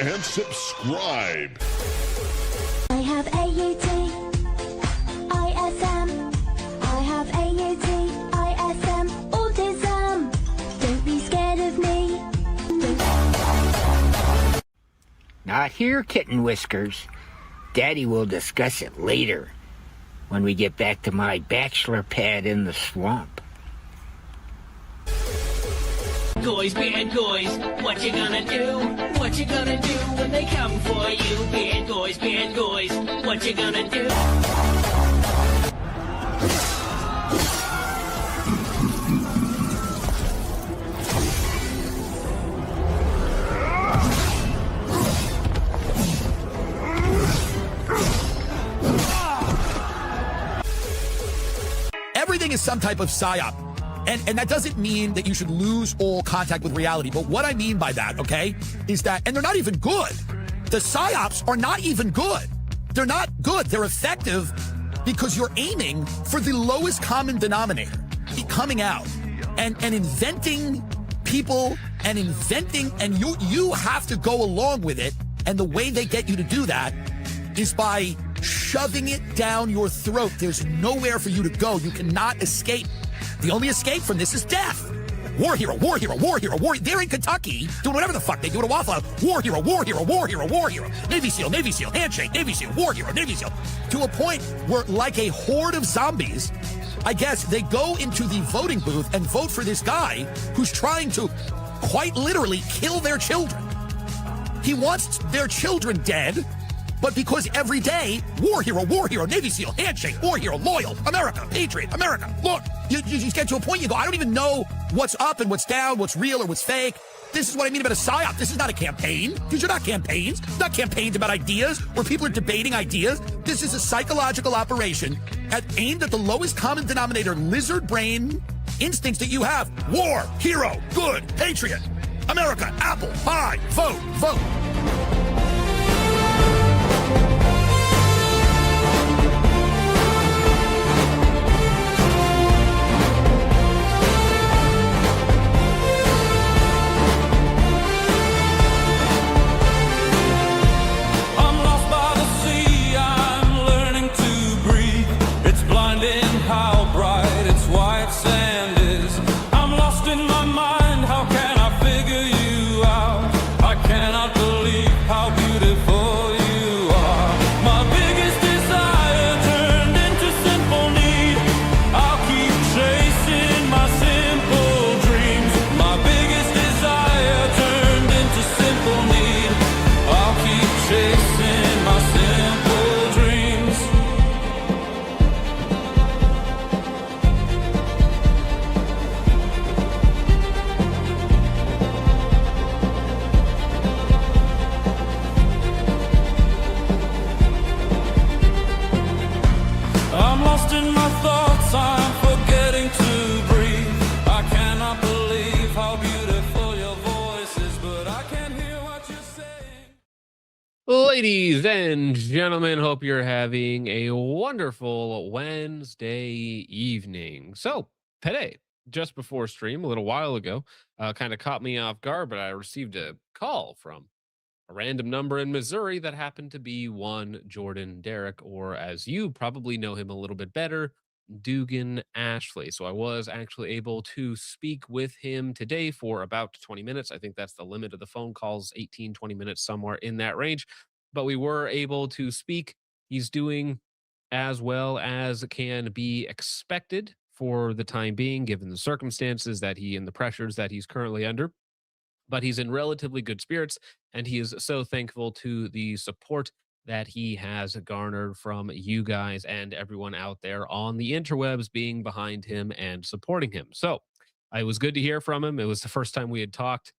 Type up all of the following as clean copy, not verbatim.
and subscribe. I have AUT, ISM. I have AUT, ISM, autism. Don't be scared of me. Not here, Kitten Whiskers. Daddy will discuss it later when we get back to my bachelor pad in the swamp. Goys, bad goys, what you gonna do? What you gonna do when they come for you? Bad goys, what you gonna do? Everything is some type of psyop. And that doesn't mean that you should lose all contact with reality. But what I mean by that, okay, is that, and they're not even good. The psyops are not even good. They're not good. They're effective because you're aiming for the lowest common denominator, coming out and inventing people and you have to go along with it. And the way they get you to do that is by shoving it down your throat. There's nowhere for you to go. You cannot escape. The only escape from this is death. War hero, war hero, war hero, war. They're in Kentucky doing whatever the fuck they do at a Waffle House. War hero, war hero, war hero, war hero. Navy SEAL, handshake, Navy SEAL, war hero, Navy SEAL. To a point where, like a horde of zombies, I guess they go into the voting booth and vote for this guy who's trying to quite literally kill their children. He wants their children dead. But because every day, war hero, Navy SEAL, handshake, war hero, loyal, America, patriot, America. Look, you just get to a point you go, I don't even know what's up and what's down, what's real or what's fake. This is what I mean about a psyop. This is not a campaign. These are not campaigns. It's not campaigns about ideas where people are debating ideas. This is a psychological operation aimed at the lowest common denominator lizard brain instincts that you have. War, hero, good, patriot, America, apple, pie, vote, vote. Ladies and gentlemen, hope you're having a wonderful Wednesday evening. So today, just before stream, a little while ago, kind of caught me off guard, but I received a call from a random number in Missouri that happened to be one Jordan Derek, or as you probably know him a little bit better, Dugan Ashley. So I was actually able to speak with him today for about 20 minutes. I think that's the limit of the phone calls, 18, 20 minutes, somewhere in that range. But we were able to speak. He's doing as well as can be expected for the time being, given the circumstances that he and the pressures that he's currently under. But he's in relatively good spirits, and he is so thankful to the support that he has garnered from you guys and everyone out there on the interwebs being behind him and supporting him. So it was good to hear from him. It was the first time we had talked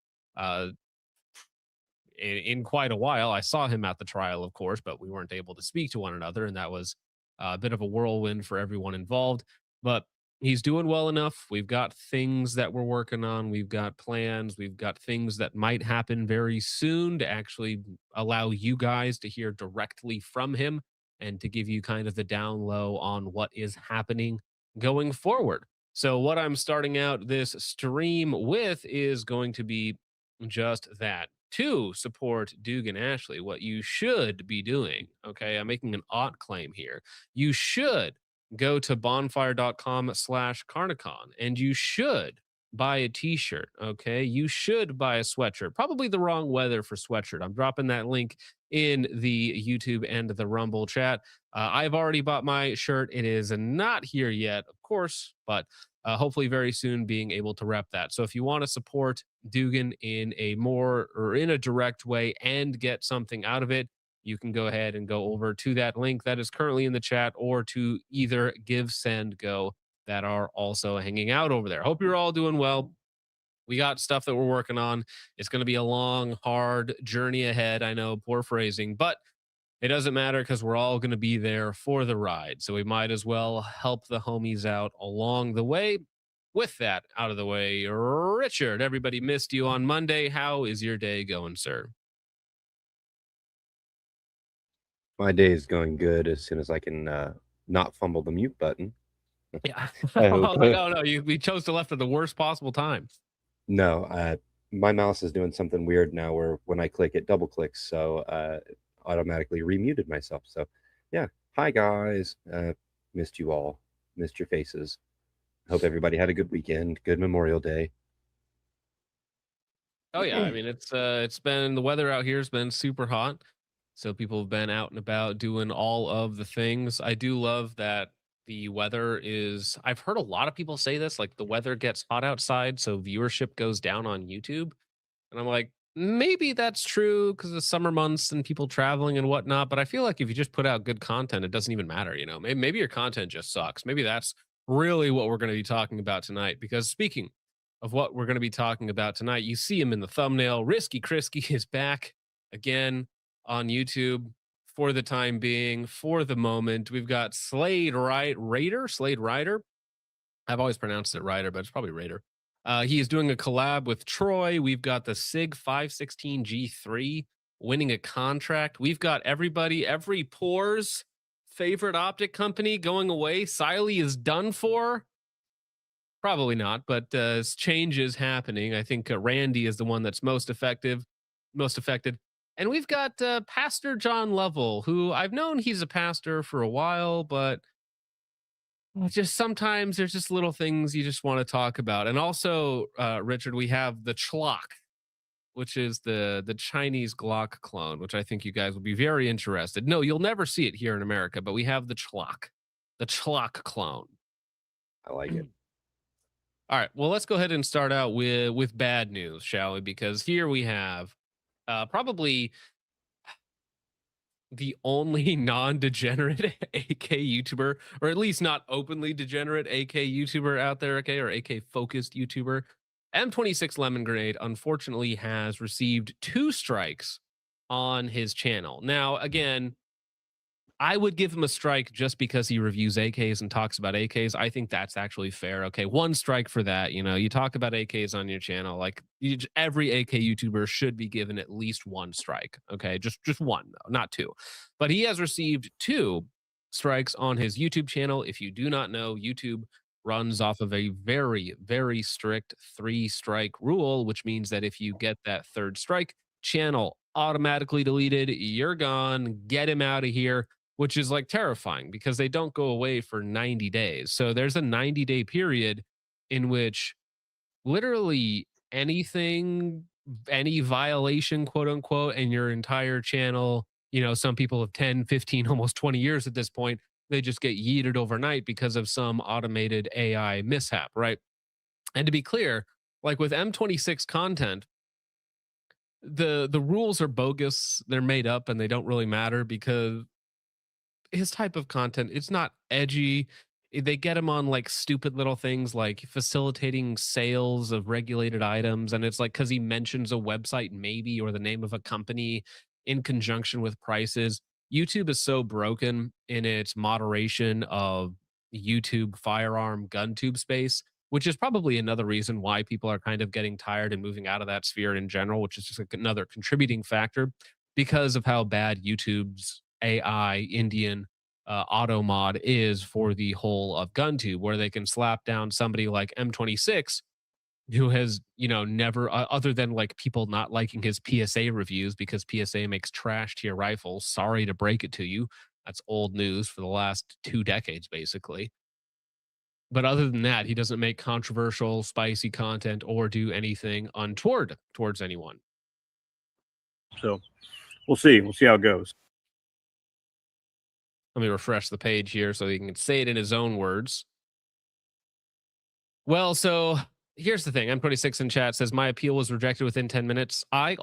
in quite a while. I saw him at the trial, of course, but we weren't able to speak to one another, and that was a bit of a whirlwind for everyone involved. But he's doing well enough. We've got things that we're working on. We've got plans. We've got things that might happen very soon to actually allow you guys to hear directly from him and to give you kind of the down low on what is happening going forward. So what I'm starting out this stream with is going to be just that. to support Dugan Ashley, what you should be doing, okay, I'm making an ought claim here. You should go to bonfire.com/Carnicon and you should buy a t-shirt, okay? You should buy a sweatshirt. Probably the wrong weather for sweatshirt. I'm dropping that link in the YouTube and the Rumble chat. I've already bought my shirt. It is not here yet, of course, but hopefully very soon being able to rep that. So if you want to support Dugan in a more or in a direct way and get something out of it, you can go ahead and go over to that link that is currently in the chat or to either Give, Send, Go that are also hanging out over there. Hope you're all doing well. We got stuff that we're working on. It's going to be a long, hard journey ahead. I know, poor phrasing, but it doesn't matter because we're all going to be there for the ride. So we might as well help the homies out along the way. With that out of the way, Richard, everybody missed you on Monday. How is your day going, sir? My day is going good as soon as I can not fumble the mute button. Yeah. I hope. Oh, no, we chose to left at the worst possible time. No, my mouse is doing something weird now where when I click, it double clicks. So automatically remuted myself. So yeah. Hi, guys. Missed you all. Missed your faces. Hope everybody had a good weekend. Good Memorial Day. Oh yeah, I mean it's been the weather out here has been super hot. So people have been out and about doing all of the things. I do love that the weather is I've heard a lot of people say this, like the weather gets hot outside, so viewership goes down on YouTube. And I'm like, maybe that's true because of summer months and people traveling and whatnot. But I feel like if you just put out good content, it doesn't even matter. You know, maybe your content just sucks. Maybe that's really what we're going to be talking about tonight. Because speaking of what we're going to be talking about tonight, you see him in the thumbnail. Risky Krisky is back again on YouTube for the time being, for the moment. We've got Slade Rider. I've always pronounced it Rider, but it's probably Raider. He is doing a collab with Troy. We've got the SIG 516G3 winning a contract. We've got every poor's favorite optic company going away. Siley is done for. Probably not, but change is happening. I think Randy is the one that's most affected. And we've got Pastor John Lovell, who I've known he's a pastor for a while, but just sometimes there's just little things you just want to talk about. And also, Richard, we have the Clock, which is the Chinese Glock clone, which I think you guys will be very interested. No, you'll never see it here in America, but we have the Clock clone. I like it. All right, well, let's go ahead and start out with bad news, shall we? Because here we have probably the only non-degenerate AK YouTuber, or at least not openly degenerate AK YouTuber out there, okay, or AK focused YouTuber. M26 Lemon Grenade unfortunately has received 2 strikes on his channel. Now, again, I would give him a strike just because he reviews AKs and talks about AKs. I think that's actually fair. Okay, 1 strike for that. You know, you talk about AKs on your channel, like every AK YouTuber should be given at least 1 strike. Okay, just 1 though, not 2. But he has received 2 strikes on his YouTube channel. If you do not know, YouTube runs off of a very, very strict 3-strike rule, which means that if you get that 3rd strike, channel automatically deleted. You're gone. Get him out of here. Which is like terrifying because they don't go away for 90 days. So there's a 90-day period in which literally anything, any violation, quote unquote, and your entire channel, you know, some people have 10, 15, almost 20 years at this point, they just get yeeted overnight because of some automated AI mishap, right? And to be clear, like with M26 content, the rules are bogus, they're made up, and they don't really matter because his type of content, it's not edgy. They get him on like stupid little things like facilitating sales of regulated items, and it's like because he mentions a website maybe or the name of a company in conjunction with prices. YouTube is so broken in its moderation of YouTube firearm gun tube space, which is probably another reason why people are kind of getting tired and moving out of that sphere in general, which is just like another contributing factor because of how bad YouTube's AI Indian auto mod is for the whole of GunTube, where they can slap down somebody like M26 who has, never, other than like people not liking his PSA reviews because PSA makes trash tier rifles. Sorry to break it to you. That's old news for the last 2 decades, basically. But other than that, he doesn't make controversial, spicy content or do anything untoward towards anyone. So we'll see. We'll see how it goes. Let me refresh the page here so he can say it in his own words. Well, so here's the thing. M26 in chat says my appeal was rejected within 10 minutes. I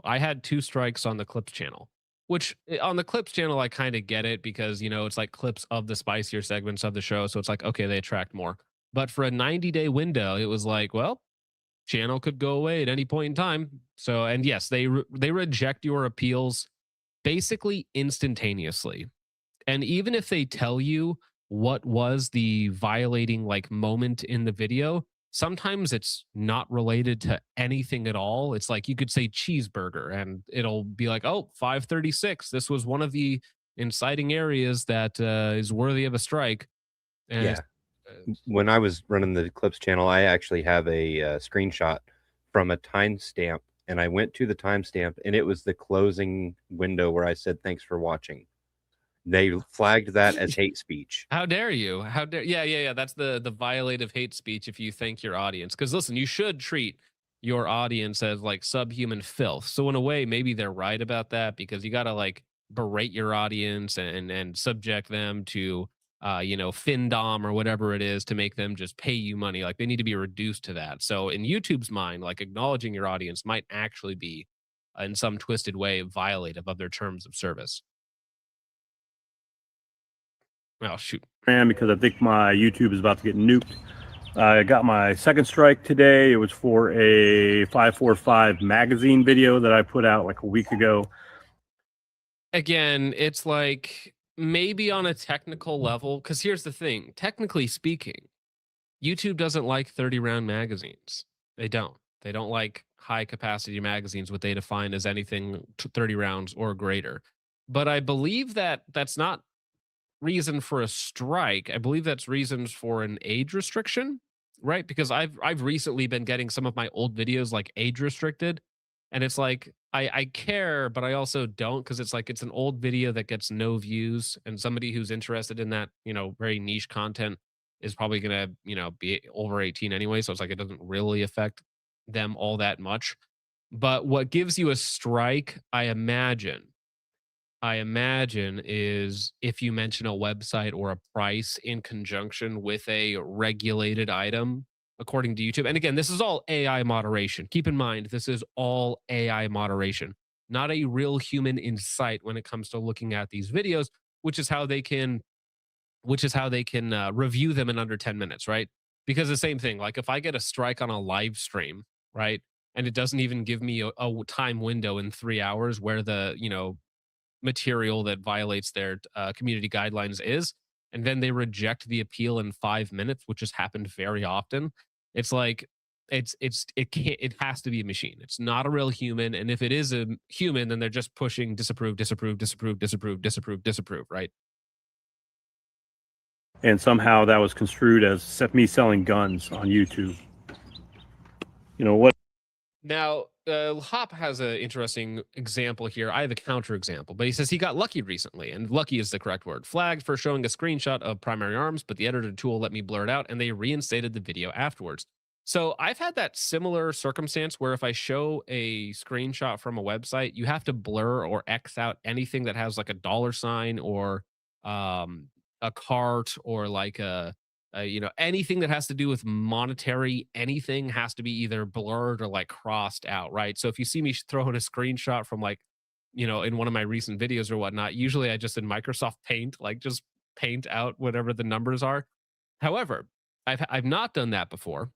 had 2 strikes on the Clips channel, which on the Clips channel, I kind of get it because, it's like clips of the spicier segments of the show. So it's like, okay, they attract more. But for a 90-day window, it was like, well, channel could go away at any point in time. So, and yes, they reject your appeals basically instantaneously. And even if they tell you what was the violating like moment in the video, sometimes it's not related to anything at all. It's like you could say cheeseburger and it'll be like, oh, 536. This was one of the inciting areas that is worthy of a strike. And Yeah. When I was running the Clips channel, I actually have a screenshot from a timestamp, and I went to the timestamp, and it was the closing window where I said, "Thanks for watching." They flagged that as hate speech. How dare you? How dare? Yeah. That's the violative hate speech if you thank your audience. Because listen, you should treat your audience as like subhuman filth. So in a way, maybe they're right about that because you got to like berate your audience and subject them to FinDom or whatever it is to make them just pay you money. Like they need to be reduced to that. So in YouTube's mind, like acknowledging your audience might actually be in some twisted way violative of their terms of service. Oh, shoot. Because I think my YouTube is about to get nuked. I got my second strike today. It was for a 545 magazine video that I put out like a week ago. Again, it's like maybe on a technical level, because here's the thing. Technically speaking, YouTube doesn't like 30-round magazines. They don't. They don't like high-capacity magazines, what they define as anything 30 rounds or greater. But I believe that that's not reason for a strike. I believe that's reasons for an age restriction, right? Because I've recently been getting some of my old videos like age restricted, and it's like I care, but I also don't because it's like it's an old video that gets no views, and somebody who's interested in that very niche content is probably gonna be over 18 anyway, so it's like it doesn't really affect them all that much. But what gives you a strike, I imagine, is if you mention a website or a price in conjunction with a regulated item, according to YouTube. And again, this is all AI moderation. Keep in mind, this is all AI moderation, not a real human insight when it comes to looking at these videos, which is how they can review them in under 10 minutes, right? Because the same thing, like if I get a strike on a live stream, right, and it doesn't even give me a time window in 3 hours where the material that violates their community guidelines is, and then they reject the appeal in 5 minutes, which has happened very often. It's like it has to be a machine. It's not a real human, and if it is a human, then they're just pushing disapprove, right? And somehow that was construed as me selling guns on YouTube. What? Now, Hop has an interesting example here. I have a counter example, but he says he got lucky recently, and lucky is the correct word. Flagged for showing a screenshot of primary arms, but the editor tool let me blur it out, and they reinstated the video afterwards. So I've had that similar circumstance where if I show a screenshot from a website, you have to blur or X out anything that has like a $ or a cart or like anything that has to do with monetary, anything has to be either blurred or like crossed out, right? So if you see me throwing a screenshot from like, in one of my recent videos or whatnot, usually I just in Microsoft Paint, like just paint out whatever the numbers are. However, I've not done that before,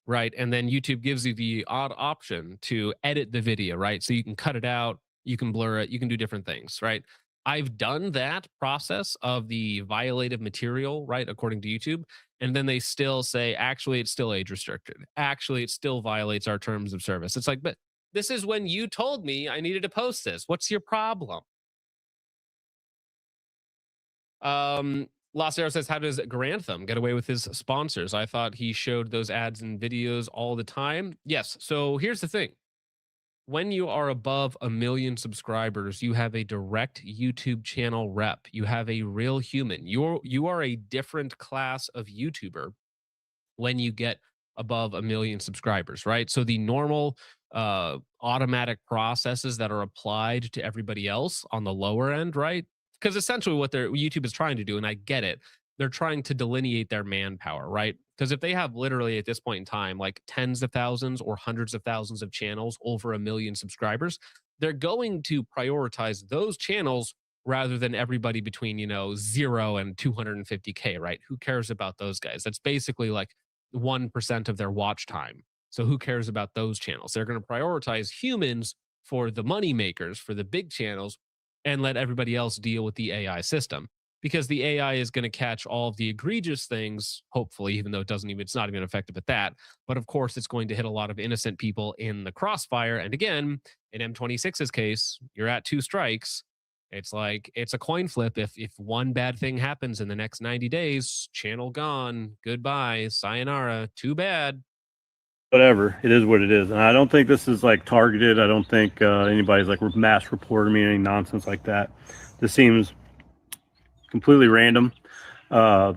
right? And then YouTube gives you the odd option to edit the video, right? So you can cut it out, you can blur it, you can do different things, right? I've done that process of the violative material, right, according to YouTube, and then they still say, actually, it's still age restricted. Actually, it still violates our terms of service. It's like, but this is when you told me I needed to post this. What's your problem? Lost Arrow says, how does Grantham get away with his sponsors? I thought he showed those ads and videos all the time. Yes. So here's the thing. When you are above 1 million subscribers, you have a direct YouTube channel rep. You have a real human. You are a different class of YouTuber when you get above 1 million subscribers, right? So the normal automatic processes that are applied to everybody else on the lower end, right? Because essentially what YouTube is trying to do, and I get it, they're trying to delineate their manpower, right? Because if they have literally at this point in time, like tens of thousands or hundreds of thousands of channels over 1 million subscribers, they're going to prioritize those channels rather than everybody between, 0 and 250K, right? Who cares about those guys? That's basically like 1% of their watch time. So who cares about those channels? They're going to prioritize humans for the money makers, for the big channels, and let everybody else deal with the AI system. Because the AI is going to catch all of the egregious things, hopefully, even though it's not even effective at that. But of course, it's going to hit a lot of innocent people in the crossfire. And again, in M26's case, you're at 2 strikes. It's like it's a coin flip. If one bad thing happens in the next 90 days, channel gone, goodbye, sayonara, too bad. Whatever, it is what it is. And I don't think this is like targeted. I don't think anybody's like mass reporting me, any nonsense like that. This seems completely random. It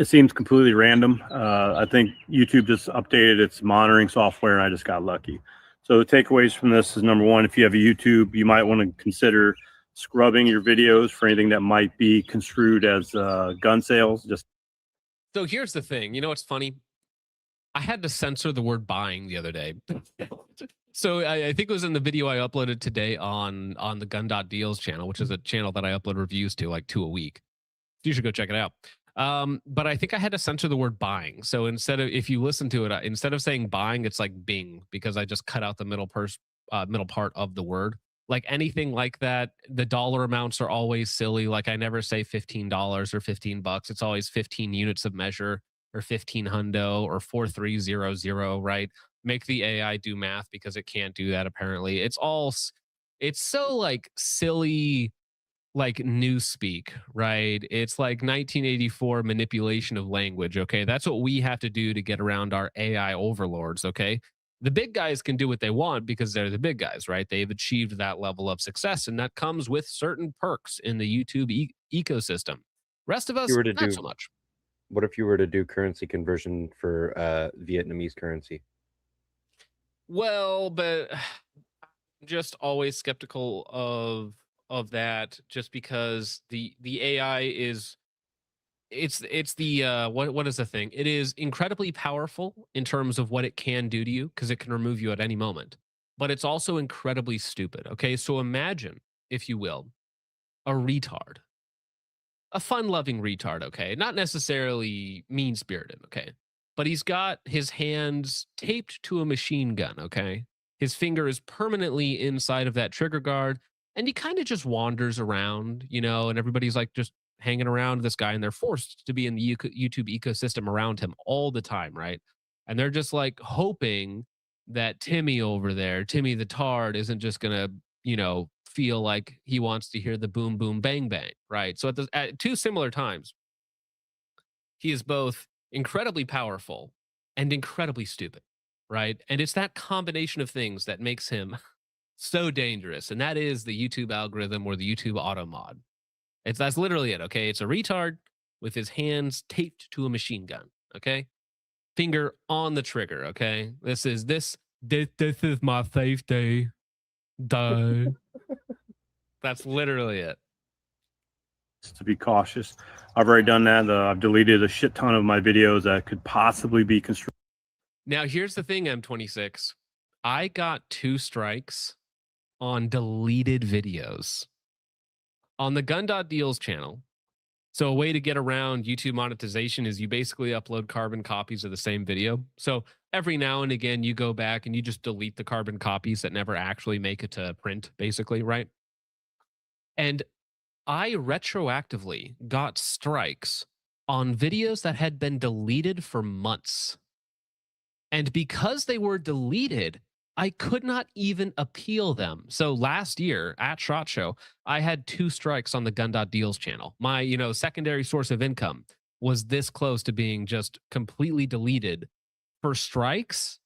seems completely random. I think YouTube just updated its monitoring software, and I just got lucky. So the takeaways from this is, number one, if you have a YouTube, you might want to consider scrubbing your videos for anything that might be construed as gun sales. So here's the thing. You know what's funny? I had to censor the word buying the other day. So I think it was in the video I uploaded today on the Gun.Deals channel, which is a channel that I upload reviews to like 2 a week. You should go check it out. But I think I had to censor the word buying. So if you listen to it, instead of saying buying, it's like Bing, because I just cut out the middle part of the word. Like anything like that, the dollar amounts are always silly. Like I never say $15 or $15. It's always 15 units of measure or 15 hundo or 4300, right? Make the AI do math because it can't do that apparently. It's so like silly, like newspeak, right? It's like 1984 manipulation of language, okay? That's what we have to do to get around our AI overlords, okay? The big guys can do what they want because they're the big guys, right? They've achieved that level of success, and that comes with certain perks in the YouTube ecosystem. Rest of us, not so much. What if you were to do currency conversion for Vietnamese currency? Well, but I'm just always skeptical of that, just because the AI is it's the what is the thing? It is incredibly powerful in terms of what it can do to you, because it can remove you at any moment. But it's also incredibly stupid. Okay, so imagine, if you will, a retard. A fun-loving retard, okay? Not necessarily mean-spirited, okay? But he's got his hands taped to a machine gun, okay? His finger is permanently inside of that trigger guard, and he kind of just wanders around, and everybody's like just hanging around this guy, and they're forced to be in the YouTube ecosystem around him all the time, right? And they're just like hoping that Timmy over there, Timmy the Tard, isn't just gonna, feel like he wants to hear the boom, boom, bang, bang, right? So at 2 similar times, he is both incredibly powerful and incredibly stupid, right? And it's that combination of things that makes him so dangerous. And that is the YouTube algorithm or the YouTube auto mod. That's literally it, okay? It's a retard with his hands taped to a machine gun, okay? Finger on the trigger, okay? This is my safety. Duh. That's literally it. To be cautious. I've already done that. I've deleted a shit ton of my videos that could possibly be construed. Now, here's the thing, M26. I got 2 strikes on deleted videos on the Gun.Deals channel. So a way to get around YouTube monetization is you basically upload carbon copies of the same video. So every now and again, you go back and you just delete the carbon copies that never actually make it to print, basically, right? And I retroactively got strikes on videos that had been deleted for months. And because they were deleted, I could not even appeal them. So last year at SHOT Show, I had 2 strikes on the Gun.Deals channel. My, secondary source of income was this close to being just completely deleted for strikes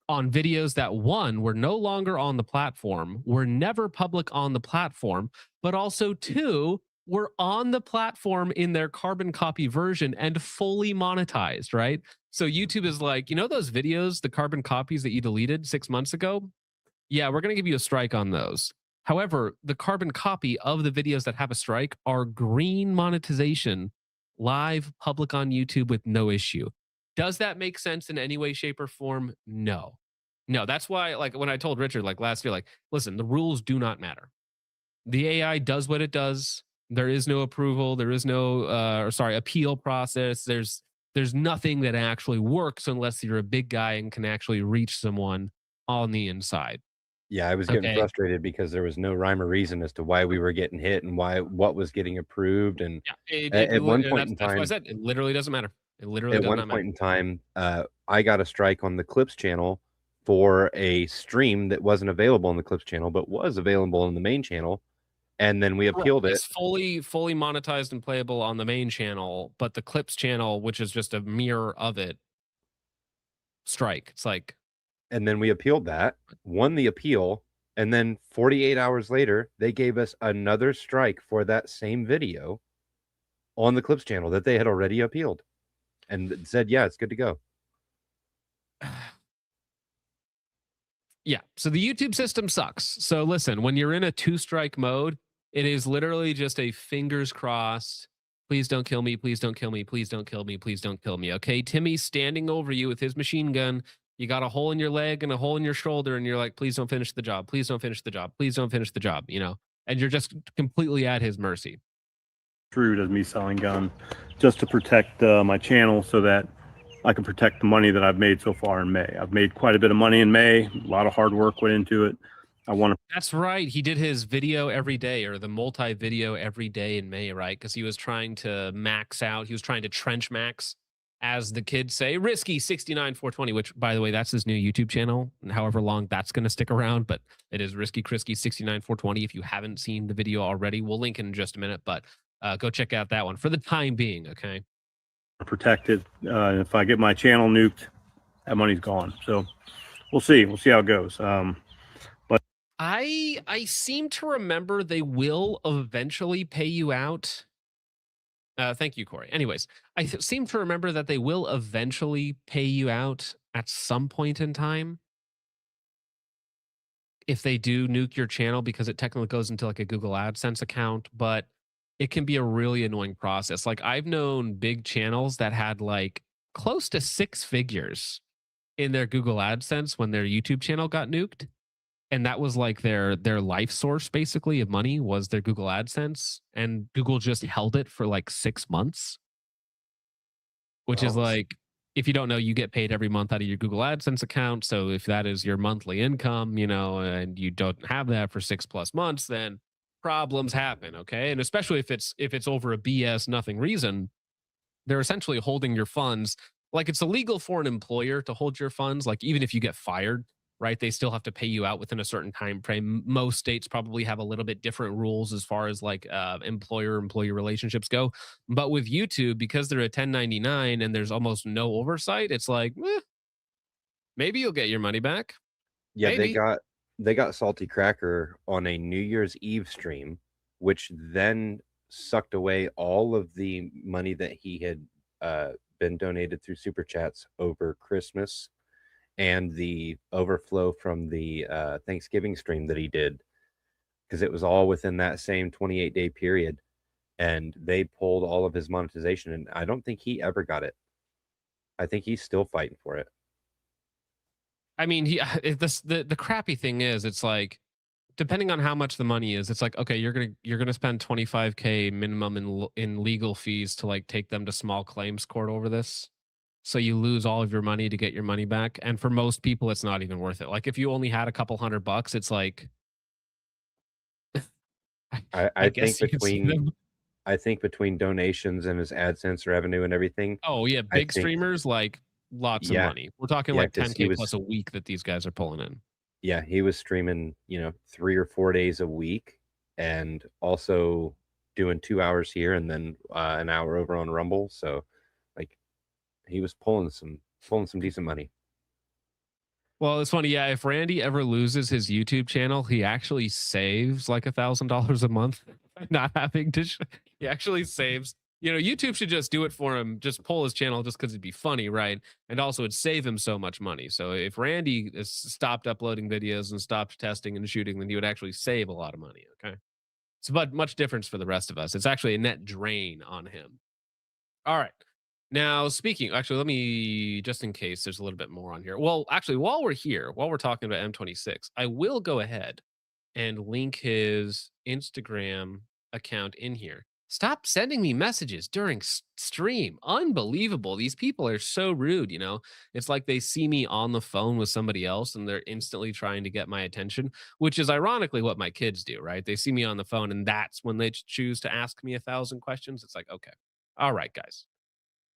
on videos that, one, were no longer on the platform, were never public on the platform, but also, two, were on the platform in their carbon copy version and fully monetized, right? So YouTube is like, those videos, the carbon copies that you deleted 6 months ago? Yeah, we're going to give you a strike on those. However, the carbon copy of the videos that have a strike are green monetization, live, public on YouTube with no issue. Does that make sense in any way, shape, or form? No. No, that's why, like, when I told Richard, like, last year, like, listen, the rules do not matter. The AI does what it does. There is no approval. There is no, appeal process. There's nothing that actually works unless you're a big guy and can actually reach someone on the inside. Yeah, I was getting Okay. frustrated because there was no rhyme or reason as to why we were getting hit and what was getting approved. And Yeah, at one point in that's why I time, said it literally doesn't matter. It literally at does one not matter. point in time, I got a strike on the Clips channel for a stream that wasn't available on the Clips channel, but was available on the main channel. And then we appealed it. It's fully monetized and playable on the main channel, but the Clips channel, which is just a mirror of it, strike. It's like, And then we appealed that, won the appeal, and then 48 hours later, they gave us another strike for that same video on the Clips channel that they had already appealed and said, yeah, it's good to go. yeah. So the YouTube system sucks. So listen, when you're in a 2-strike mode, it is literally just a fingers crossed. Please don't kill me. Please don't kill me. Please don't kill me. Please don't kill me. Okay. Timmy's standing over you with his machine gun. You got a hole in your leg and a hole in your shoulder, and you're like, please don't finish the job. Please don't finish the job. Please don't finish the job, and you're just completely at his mercy. True as me selling gun just to protect my channel so that I can protect the money that I've made so far in May. I've made quite a bit of money in May. A lot of hard work went into it. I want to. That's right. He did his video every day, or the multi-video every day in May, right? Because he was trying to max out. He was trying to trench max, as the kids say, risky 69-420, which, by the way, that's his new YouTube channel. And however long that's going to stick around, but it is risky Krisky 69-420. If you haven't seen the video already, we'll link in just a minute, but go check out that one for the time being. Okay. Protect it. If I get my channel nuked, that money's gone. So we'll see. We'll see how it goes. But I seem to remember they will eventually pay you out. Thank you, Corey. Anyways, I seem to remember that they will eventually pay you out at some point in time if they do nuke your channel, because it technically goes into like a Google AdSense account, but it can be a really annoying process. Like, I've known big channels that had like close to 6 figures in their Google AdSense when their YouTube channel got nuked. And that was like their life source, basically, of money, was their Google AdSense. And Google just held it for like 6 months, which is like, if you don't know, you get paid every month out of your Google AdSense account. So if that is your monthly income, and you don't have that for 6+ months, then problems happen. Okay. And especially if it's over a BS nothing reason, they're essentially holding your funds. Like, it's illegal for an employer to hold your funds. Like, even if you get fired, right, they still have to pay you out within a certain time frame. Most states probably have a little bit different rules as far as like employer-employee relationships go. But with YouTube, because they're a 1099 and there's almost no oversight, it's like, maybe you'll get your money back. Yeah, Maybe. they got Salty Cracker on a New Year's Eve stream, which then sucked away all of the money that he had been donated through super chats over Christmas, and the overflow from the Thanksgiving stream that he did, because it was all within that same 28-day period, and they pulled all of his monetization, and I don't think he ever got it. I think he's still fighting for it. I mean, the crappy thing is, it's like, depending on how much the money is, it's like, okay, you're gonna spend $25K minimum in legal fees to like take them to small claims court over this. So you lose all of your money to get your money back. And for most people, it's not even worth it. Like, if you only had a couple $100, it's like, I think between donations and his AdSense revenue and everything. Oh yeah, big streamers like lots of Yeah. money. We're talking Yeah, like 'cause he 10K was plus a week that these guys are pulling in. Yeah, he was streaming, 3 or 4 days a week and also doing 2 hours here and then, an hour over on Rumble, so, like, he was pulling some decent money. Well, it's funny. Yeah, if Randy ever loses his YouTube channel, he actually saves like $1,000 a month, not having to. He actually saves. YouTube should just do it for him. Just pull his channel just because it'd be funny, right? And also, it'd save him so much money. So if Randy stopped uploading videos and stopped testing and shooting, then he would actually save a lot of money. Okay, it's but much difference for the rest of us. It's actually a net drain on him. All right. Now, actually, let me, just in case there's a little bit more on here. Well, actually, while we're talking about M26, I will go ahead and link his Instagram account in here. Stop sending me messages during stream. Unbelievable. These people are so rude, It's like they see me on the phone with somebody else and they're instantly trying to get my attention, which is ironically what my kids do, right? They see me on the phone and that's when they choose to ask me 1,000 questions. It's like, okay. All right, guys.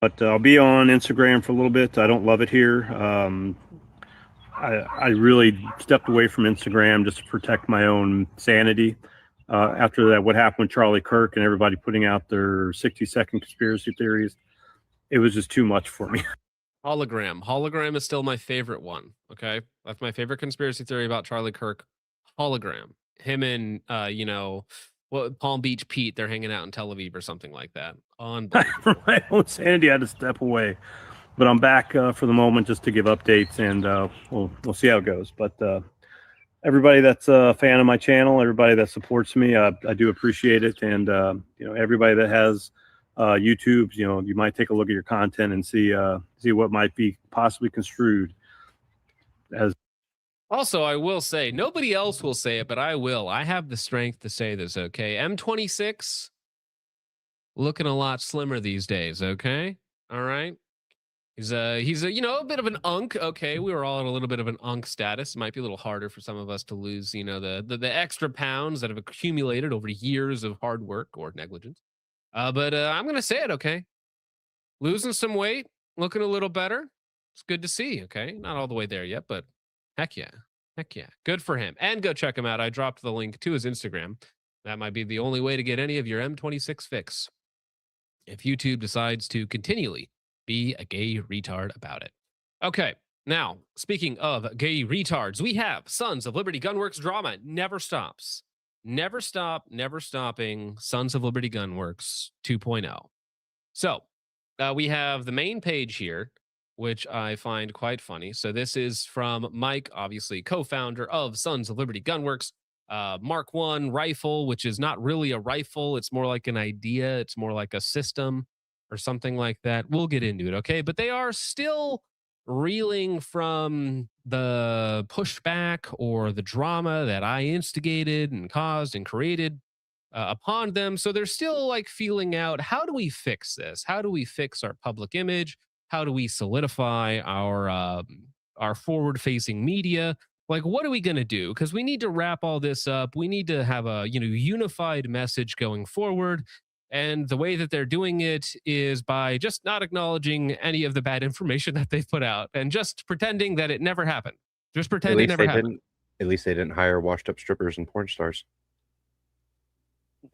But I'll be on Instagram for a little bit. I don't love it here. I really stepped away from Instagram just to protect my own sanity. After that, what happened with Charlie Kirk and everybody putting out their 60-second conspiracy theories, it was just too much for me. Hologram is still my favorite one. Okay, that's my favorite conspiracy theory about Charlie Kirk. Hologram. Him and Palm Beach Pete, they're hanging out in Tel Aviv or something like that. Unbelievable. For my own sanity, I had to step away. But I'm back for the moment just to give updates, and we'll see how it goes. But everybody that's a fan of my channel, everybody that supports me, I do appreciate it. And everybody that has YouTube, you might take a look at your content and see what might be possibly construed as. Also, I will say, nobody else will say it, but I will. I have the strength to say this, okay? M26, looking a lot slimmer these days, okay? All right? He's a bit of an unk, okay? We were all in a little bit of an unk status. It might be a little harder for some of us to lose, the extra pounds that have accumulated over years of hard work or negligence. But I'm going to say it, okay? Losing some weight, looking a little better. It's good to see, okay? Not all the way there yet, but heck yeah. Good for him. And go check him out. I dropped the link to his Instagram. That might be the only way to get any of your M26 fix if YouTube decides to continually be a gay retard about it. Okay, now, speaking of gay retards, we have Sons of Liberty Gunworks drama never stops. Never stopping Sons of Liberty Gunworks 2.0. So, we have the main page here, which I find quite funny. So this is from Mike, obviously co-founder of Sons of Liberty Gunworks. Mark I rifle, which is not really a rifle. It's more like an idea. It's more like a system or something like that. We'll get into it, okay? But they are still reeling from the pushback or the drama that I instigated and caused and created upon them. So they're still like feeling out, how do we fix this? How do we fix our public image? How do we solidify our forward-facing media? Like, what are we going to do? Because we need to wrap all this up. We need to have a unified message going forward. And the way that they're doing it is by just not acknowledging any of the bad information that they've put out and just pretending that it never happened. Just pretend it never happened. At least they didn't hire washed-up strippers and porn stars.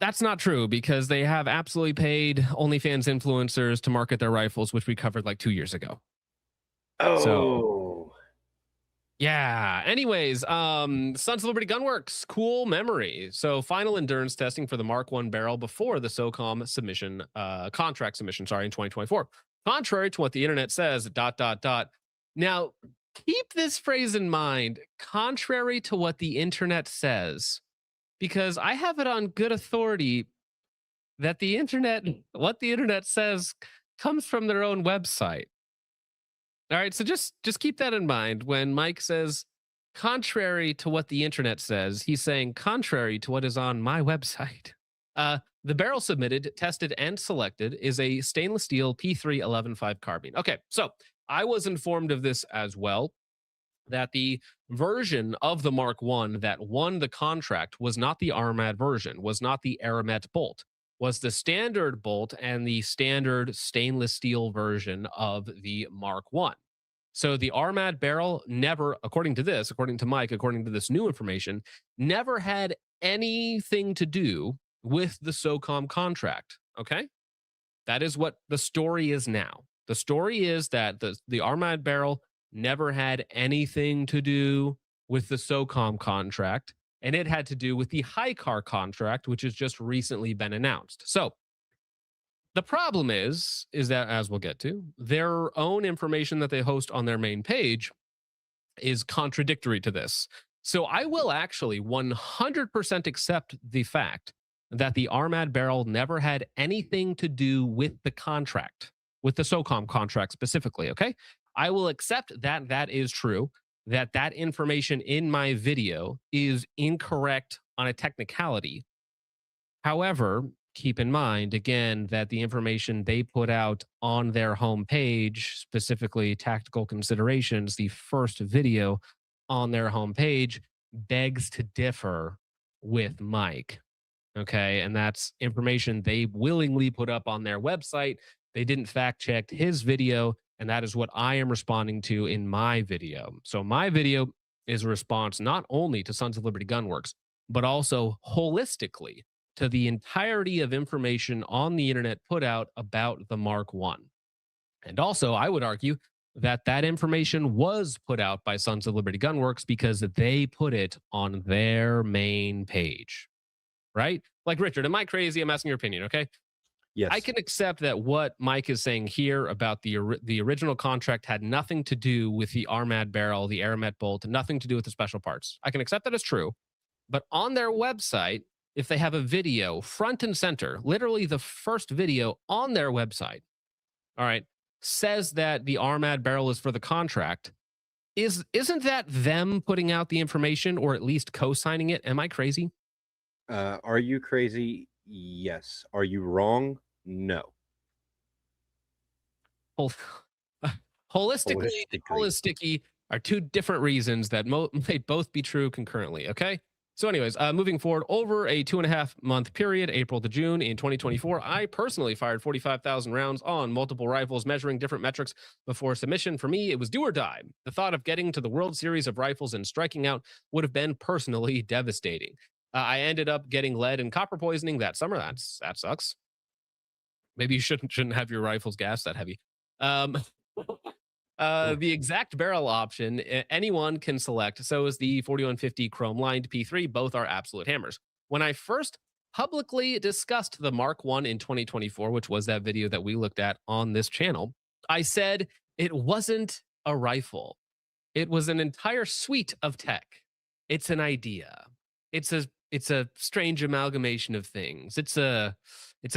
That's not true because they have absolutely paid OnlyFans influencers to market their rifles, which we covered like 2 years ago. Oh. So, yeah. Anyways, Sons of Liberty Gunworks, cool memory. So final endurance testing for the Mark I barrel before the SOCOM submission, contract submission, in 2024. Contrary to what the internet says, ... Now, keep this phrase in mind, contrary to what the internet says. Because I have it on good authority that what the internet says comes from their own website. All right, so just keep that in mind. When Mike says contrary to what the internet says, he's saying contrary to what is on my website. The barrel submitted, tested, and selected is a stainless steel P3 11.5 carbine. Okay, so I was informed of this as well, that the version of the Mark I that won the contract was not the Armad version, was not the Aramet bolt, was the standard bolt and the standard stainless steel version of the Mark I. So the Armad barrel never, according to Mike, according to this new information, never had anything to do with the SOCOM contract. Okay. That is what the story is now. The story is that the Armad barrel never had anything to do with the SOCOM contract, and it had to do with the HICAR contract, which has just recently been announced. So the problem is that, as we'll get to, their own information that they host on their main page is contradictory to this. So I will actually 100% accept the fact that the Armad barrel never had anything to do with the contract, with the SOCOM contract specifically, okay? I will accept that that is true, that that information in my video is incorrect on a technicality. However, keep in mind, again, that the information they put out on their homepage, specifically Tactical Considerations, the first video on their homepage, begs to differ with Mike. Okay, and that's information they willingly put up on their website. They didn't fact check his video, and that is what I am responding to in my video. So my video is a response not only to Sons of Liberty Gunworks, but also holistically to the entirety of information on the internet put out about the Mark I. And also, I would argue that that information was put out by Sons of Liberty Gunworks because they put it on their main page. Right? Like, Richard, am I crazy? I'm asking your opinion, okay? Yes. I can accept that what Mike is saying here about the original contract had nothing to do with the Armad barrel, the Aramet bolt, nothing to do with the special parts. I can accept that as true. But on their website, if they have a video front and center, literally the first video on their website, all right, says that the Armad barrel is for the contract, isn't that them putting out the information or at least co-signing it? Am I crazy? Are you crazy? Yes. Are you wrong? No. Holistically are two different reasons that may both be true concurrently. Okay. So anyways, moving forward, over a 2.5 month period, April to June in 2024, I personally fired 45,000 rounds on multiple rifles, measuring different metrics before submission. For me, it was do or die. The thought of getting to the World Series of Rifles and striking out would have been personally devastating. I ended up getting lead and copper poisoning that summer. That sucks. Maybe you shouldn't have your rifles gassed that heavy. The exact barrel option anyone can select. So is the 4150 chrome lined P3. Both are absolute hammers. When I first publicly discussed the Mark I in 2024, which was that video that we looked at on this channel, I said it wasn't a rifle. It was an entire suite of tech. It's an idea. It's a strange amalgamation of things. It's a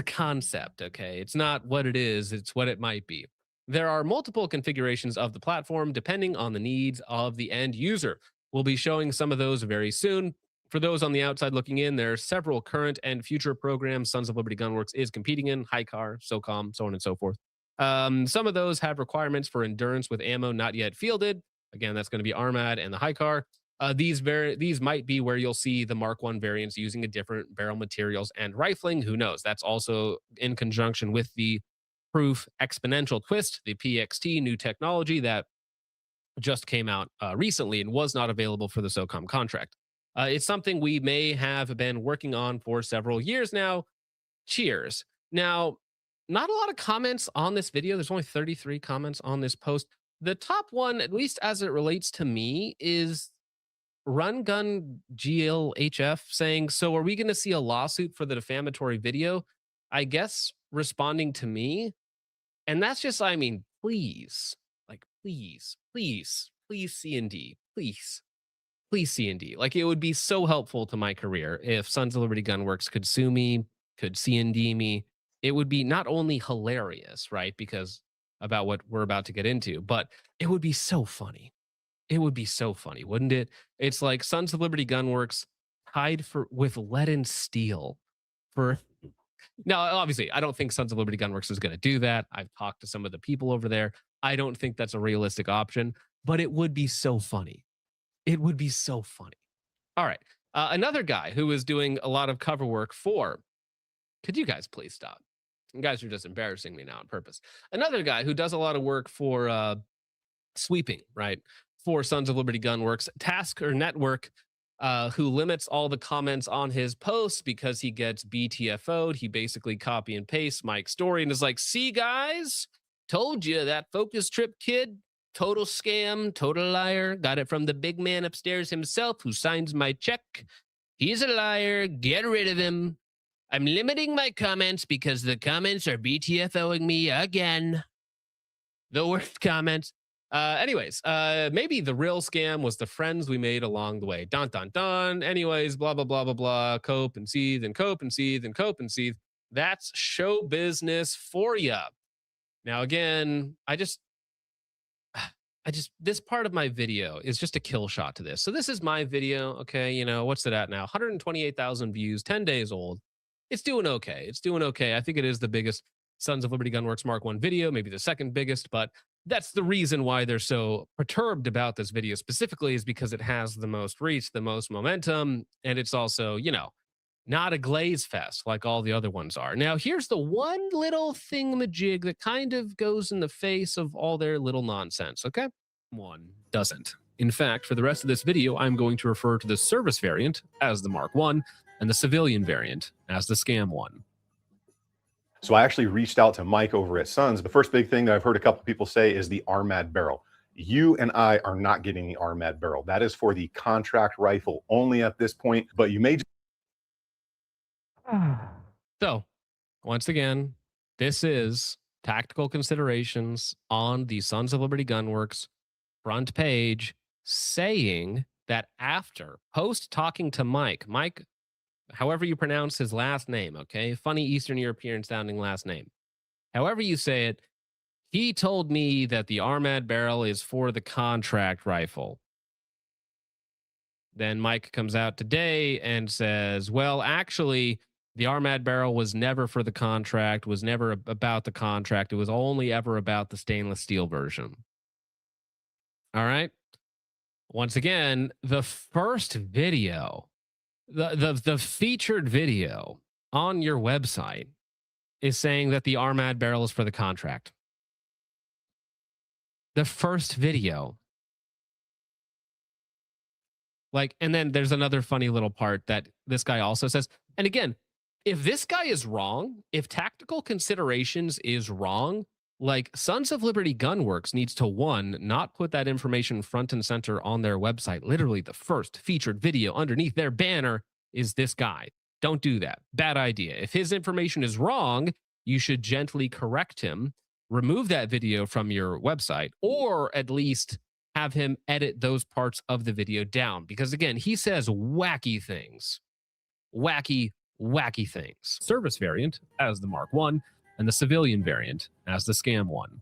concept, okay? It's not what it is, it's what it might be. There are multiple configurations of the platform depending on the needs of the end user. We'll be showing some of those very soon. For those on the outside looking in, there are several current and future programs Sons of Liberty Gunworks is competing in, HICAR, SOCOM, so on and so forth. Some of those have requirements for endurance with ammo not yet fielded. Again, that's going to be Armad and the HICAR. These might be where you'll see the Mark I variants using a different barrel materials and rifling. Who knows? That's also in conjunction with the Proof Exponential Twist, the PXT new technology that just came out recently and was not available for the SOCOM contract. It's something we may have been working on for several years now. Cheers. Now, not a lot of comments on this video. There's only 33 comments on this post. The top one, at least as it relates to me, is Run Gun GLHF saying, so are we going to see a lawsuit for the defamatory video? I guess responding to me. And that's just, I mean, please, C&D, please C&D. Like, it would be so helpful to my career if Sons of Liberty Gunworks could sue me, could C&D me. It would be not only hilarious, right? Because about what we're about to get into, but it would be so funny. It would be so funny, wouldn't it? It's like Sons of Liberty Gunworks tied with Lead and Steel for... Now, obviously, I don't think Sons of Liberty Gunworks is going to do that. I've talked to some of the people over there. I don't think that's a realistic option, but it would be so funny. It would be so funny. All right. Another guy who is doing a lot of cover work for... Could you guys please stop? You guys are just embarrassing me now on purpose. Another guy who does a lot of work for sweeping, right? For Sons of Liberty Gunworks Task or Network, who limits all the comments on his posts because he gets BTFO'd. He basically copy and paste Mike's story and is like, see, guys, told you that focus trip kid, total scam, total liar. Got it from the big man upstairs himself who signs my check. He's a liar. Get rid of him. I'm limiting my comments because the comments are BTFOing me again. The worst comments. Anyways, maybe the real scam was the friends we made along the way. Dun, dun, dun. Anyways, blah, blah, blah, blah, blah. Cope and seethe and cope and seethe and cope and seethe. That's show business for you. Now, again, this part of my video is just a kill shot to this. So this is my video. Okay. You know, what's it at now? 128,000 views, 10 days old. It's doing okay. It's doing okay. I think it is the biggest Sons of Liberty Gunworks Mark 1 video, maybe the second biggest, but that's the reason why they're so perturbed about this video specifically, is because it has the most reach, the most momentum, and it's also, you know, not a glaze fest like all the other ones are. Now, here's the one little thingamajig that kind of goes in the face of all their little nonsense, okay? One doesn't. In fact, for the rest of this video, I'm going to refer to the service variant as the Mark 1 and the civilian variant as the scam 1. So I actually reached out to Mike over at Sons. The first big thing that I've heard a couple people say is the Armad barrel. You and I are not getting the Armad barrel. That is for the contract rifle only at this point, but you may. So, once again, this is tactical considerations on the Sons of Liberty Gunworks front page saying that after post talking to Mike, however you pronounce his last name, okay? Funny Eastern European sounding last name. However you say it, he told me that the Armad barrel is for the contract rifle. Then Mike comes out today and says, well, actually, the Armad barrel was never for the contract, was never about the contract. It was only ever about the stainless steel version. All right. Once again, the first video, the featured video on your website is saying that the Armad barrel is for the contract. The first video. Like, and then there's another funny little part that this guy also says. And again, if this guy is wrong, if tactical considerations is wrong, like Sons of Liberty Gunworks needs to, one, not put that information front and center on their website. Literally the first featured video underneath their banner is this guy. Don't do that. Bad idea. If his information is wrong, you should gently correct him, remove that video from your website, or at least have him edit those parts of the video down. Because again, he says wacky things. Wacky things. Service variant as the Mark 1 and the civilian variant as the scam 1.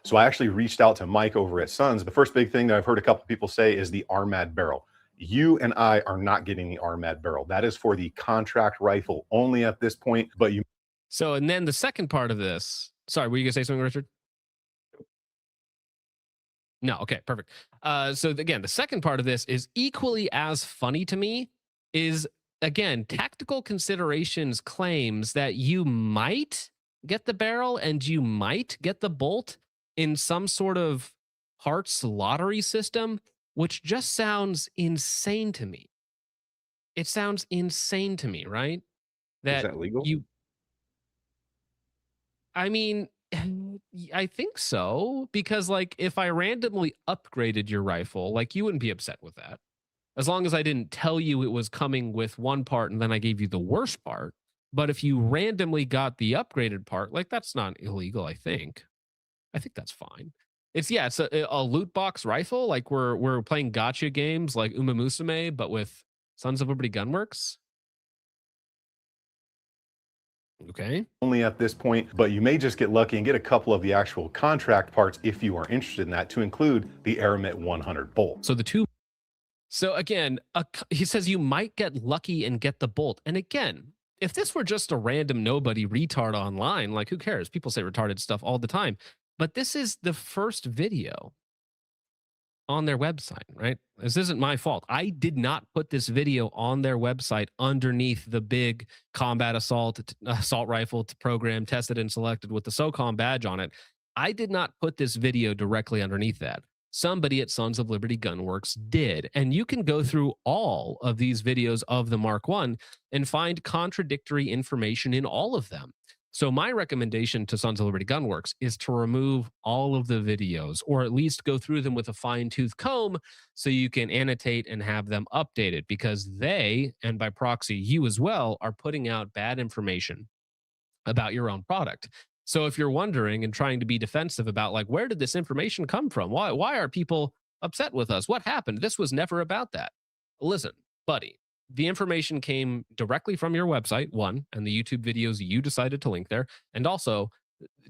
So I actually reached out to Mike over at Sons. The first big thing that I've heard a couple people say is the Armad barrel. You and I are not getting the Armad barrel. That is for the contract rifle only at this point, but you. So, and then the second part of this, sorry, were you gonna say something, Richard? No, okay, perfect. So again, the second part of this is equally as funny to me, is again, tactical considerations claims that you might get the barrel and you might get the bolt in some sort of parts lottery system, which just sounds insane to me. It sounds insane to me, right? Is that legal? I mean, I think so, because like if I randomly upgraded your rifle, like you wouldn't be upset with that. As long as I didn't tell you it was coming with one part and then I gave you the worst part. But if you randomly got the upgraded part, like that's not illegal, I think. I think that's fine. It's a loot box rifle. Like we're playing gotcha games like Uma Musume, but with Sons of Liberty Gunworks. Okay. Only at this point, but you may just get lucky and get a couple of the actual contract parts if you are interested in that, to include the Aramit 100 bolt. So again, he says you might get lucky and get the bolt. And again, if this were just a random nobody retard online, like who cares? People say retarded stuff all the time. But this is the first video on their website, right? This isn't my fault. I did not put this video on their website underneath the big combat assault rifle program tested and selected with the SOCOM badge on it. I did not put this video directly underneath that. Somebody at Sons of Liberty Gunworks did. And you can go through all of these videos of the Mark 1 and find contradictory information in all of them. So my recommendation to Sons of Liberty Gunworks is to remove all of the videos, or at least go through them with a fine-tooth comb so you can annotate and have them updated, because they, and by proxy you as well, are putting out bad information about your own product. So if you're wondering and trying to be defensive about, like, where did this information come from? Why are people upset with us? What happened? This was never about that. Listen, buddy, the information came directly from your website, one, and the YouTube videos you decided to link there. And also,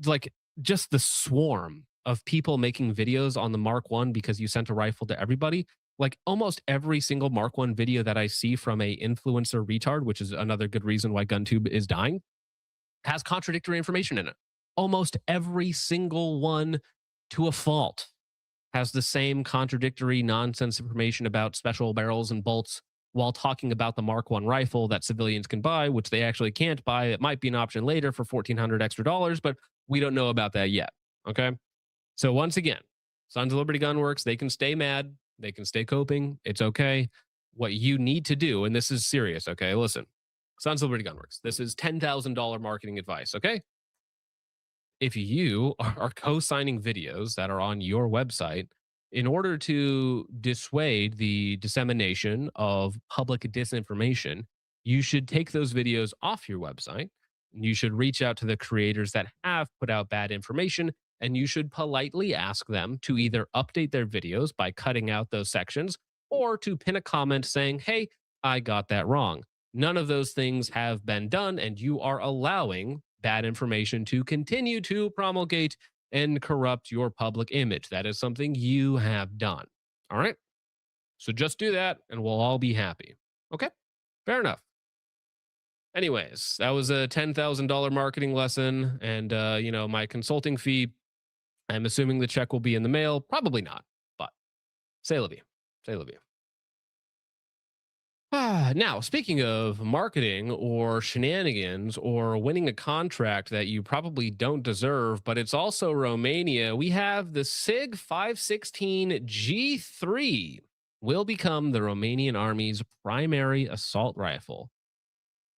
like, just the swarm of people making videos on the Mark 1 because you sent a rifle to everybody. Like, almost every single Mark 1 video that I see from a influencer retard, which is another good reason why GunTube is dying, has contradictory information in it. Almost every single one, to a fault, has the same contradictory nonsense information about special barrels and bolts, while talking about the Mark 1 rifle that civilians can buy, which they actually can't buy. It might be an option later for $1,400 extra, but we don't know about that yet. Okay. So once again, Sons of Liberty Gunworks, they can stay mad. They can stay coping. It's okay. What you need to do, and this is serious, okay? Listen, Sons of Liberty Gunworks, this is $10,000 marketing advice, okay? If you are co-signing videos that are on your website, in order to dissuade the dissemination of public disinformation, you should take those videos off your website. You should reach out to the creators that have put out bad information, and you should politely ask them to either update their videos by cutting out those sections, or to pin a comment saying, hey, I got that wrong. None of those things have been done, and you are allowing bad information to continue to promulgate and corrupt your public image. That is something you have done. All right. So just do that and we'll all be happy. Okay. Fair enough. Anyways, that was a $10,000 marketing lesson. And, my consulting fee, I'm assuming the check will be in the mail. Probably not, but say la vie. Say la vie. Now, speaking of marketing or shenanigans or winning a contract that you probably don't deserve, but it's also Romania, we have the SIG 516 G3 will become the Romanian Army's primary assault rifle.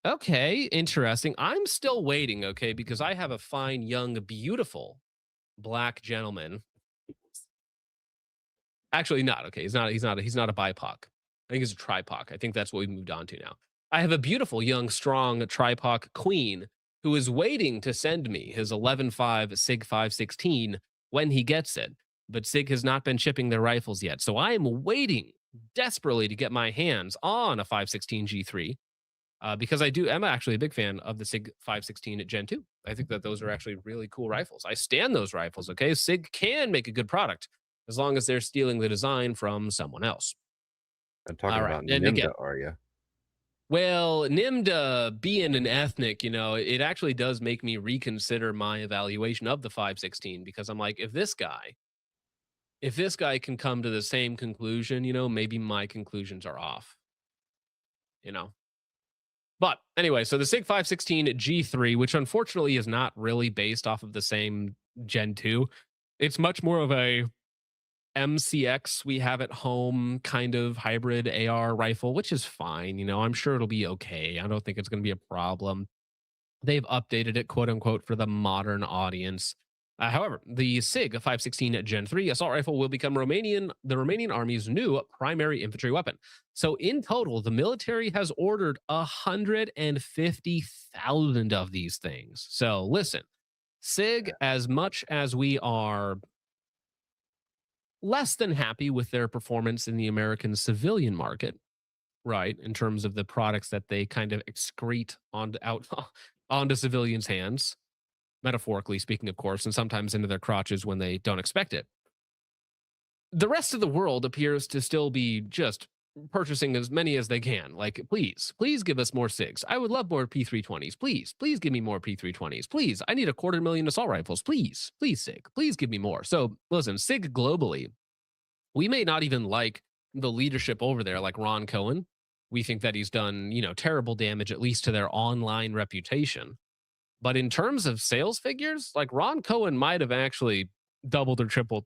Okay, interesting. I'm still waiting, okay, because I have a fine, young, beautiful black gentleman. Actually, not okay. He's not a BIPOC. I think it's a tripoc. I think that's what we moved on to now. I have a beautiful, young, strong tripoc queen who is waiting to send me his 11.5 SIG 516 when he gets it. But SIG has not been shipping their rifles yet. So I am waiting desperately to get my hands on a 516 G3 because I'm actually a big fan of the SIG 516 at Gen 2. I think that those are actually really cool rifles. I stand those rifles, okay? SIG can make a good product as long as they're stealing the design from someone else. I'm talking about Nimda, are you? Well, Nimda being an ethnic, it actually does make me reconsider my evaluation of the 516 because I'm like, if this guy can come to the same conclusion, maybe my conclusions are off. But anyway, so the SIG 516 G3, which unfortunately is not really based off of the same Gen 2, it's much more of a MCX we have at home kind of hybrid AR rifle, which is fine. I'm sure it'll be okay. I don't think it's going to be a problem. They've updated it, quote unquote, for the modern audience. However, the SIG 516 Gen 3 assault rifle will become the Romanian Army's new primary infantry weapon. So in total, the military has ordered 150,000 of these things. So listen, SIG, as much as we are less than happy with their performance in the American civilian market, right, in terms of the products that they kind of excrete onto civilians' hands, metaphorically speaking, of course, and sometimes into their crotches when they don't expect it. The rest of the world appears to still be just purchasing as many as they can. Like, please give us more SIGs. I would love more P320s. Please give me more P320s. Please, I need 250,000 assault rifles. Please, SIG. Please give me more. So listen, SIG globally, we may not even like the leadership over there, like Ron Cohen. We think that he's done, terrible damage, at least to their online reputation. But in terms of sales figures, like Ron Cohen might have actually doubled or tripled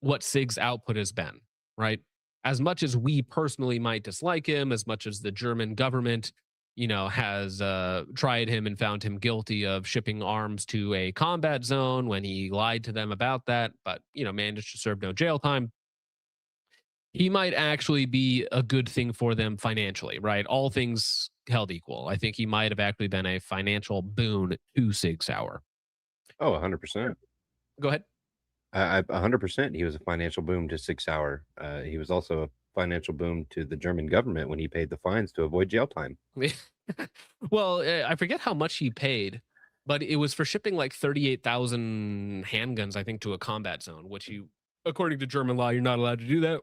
what SIG's output has been, right? As much as we personally might dislike him, as much as the German government, has tried him and found him guilty of shipping arms to a combat zone when he lied to them about that, but, managed to serve no jail time. He might actually be a good thing for them financially, right? All things held equal. I think he might have actually been a financial boon to Sig Sauer. Oh, 100%. Go ahead. 100%. He was a financial boom to Sig Sauer. He was also a financial boom to the German government when he paid the fines to avoid jail time. Well, I forget how much he paid, but it was for shipping like 38,000 handguns, I think, to a combat zone, which according to German law, you're not allowed to do that.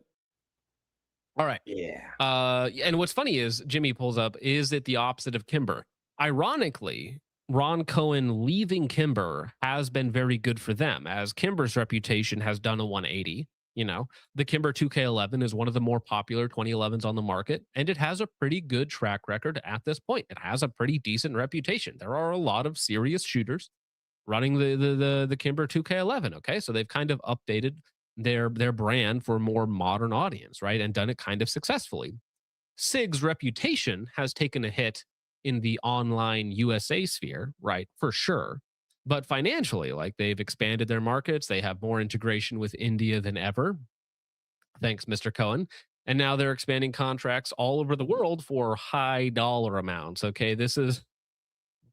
All right. Yeah. And what's funny is Jimmy pulls up, is it the opposite of Kimber? Ironically, Ron Cohen leaving Kimber has been very good for them, as Kimber's reputation has done a 180. The Kimber 2K11 is one of the more popular 2011s on the market, and it has a pretty good track record at this point. It has a pretty decent reputation. There are a lot of serious shooters running the Kimber 2K11. Okay, so they've kind of updated their brand for a more modern audience, right, and done it kind of successfully. SIG's reputation has taken a hit in the online USA sphere, right, for sure. But financially, like, they've expanded their markets. They have more integration with India than ever. Thanks, Mr. Cohen. And now they're expanding contracts all over the world for high dollar amounts. Okay, this is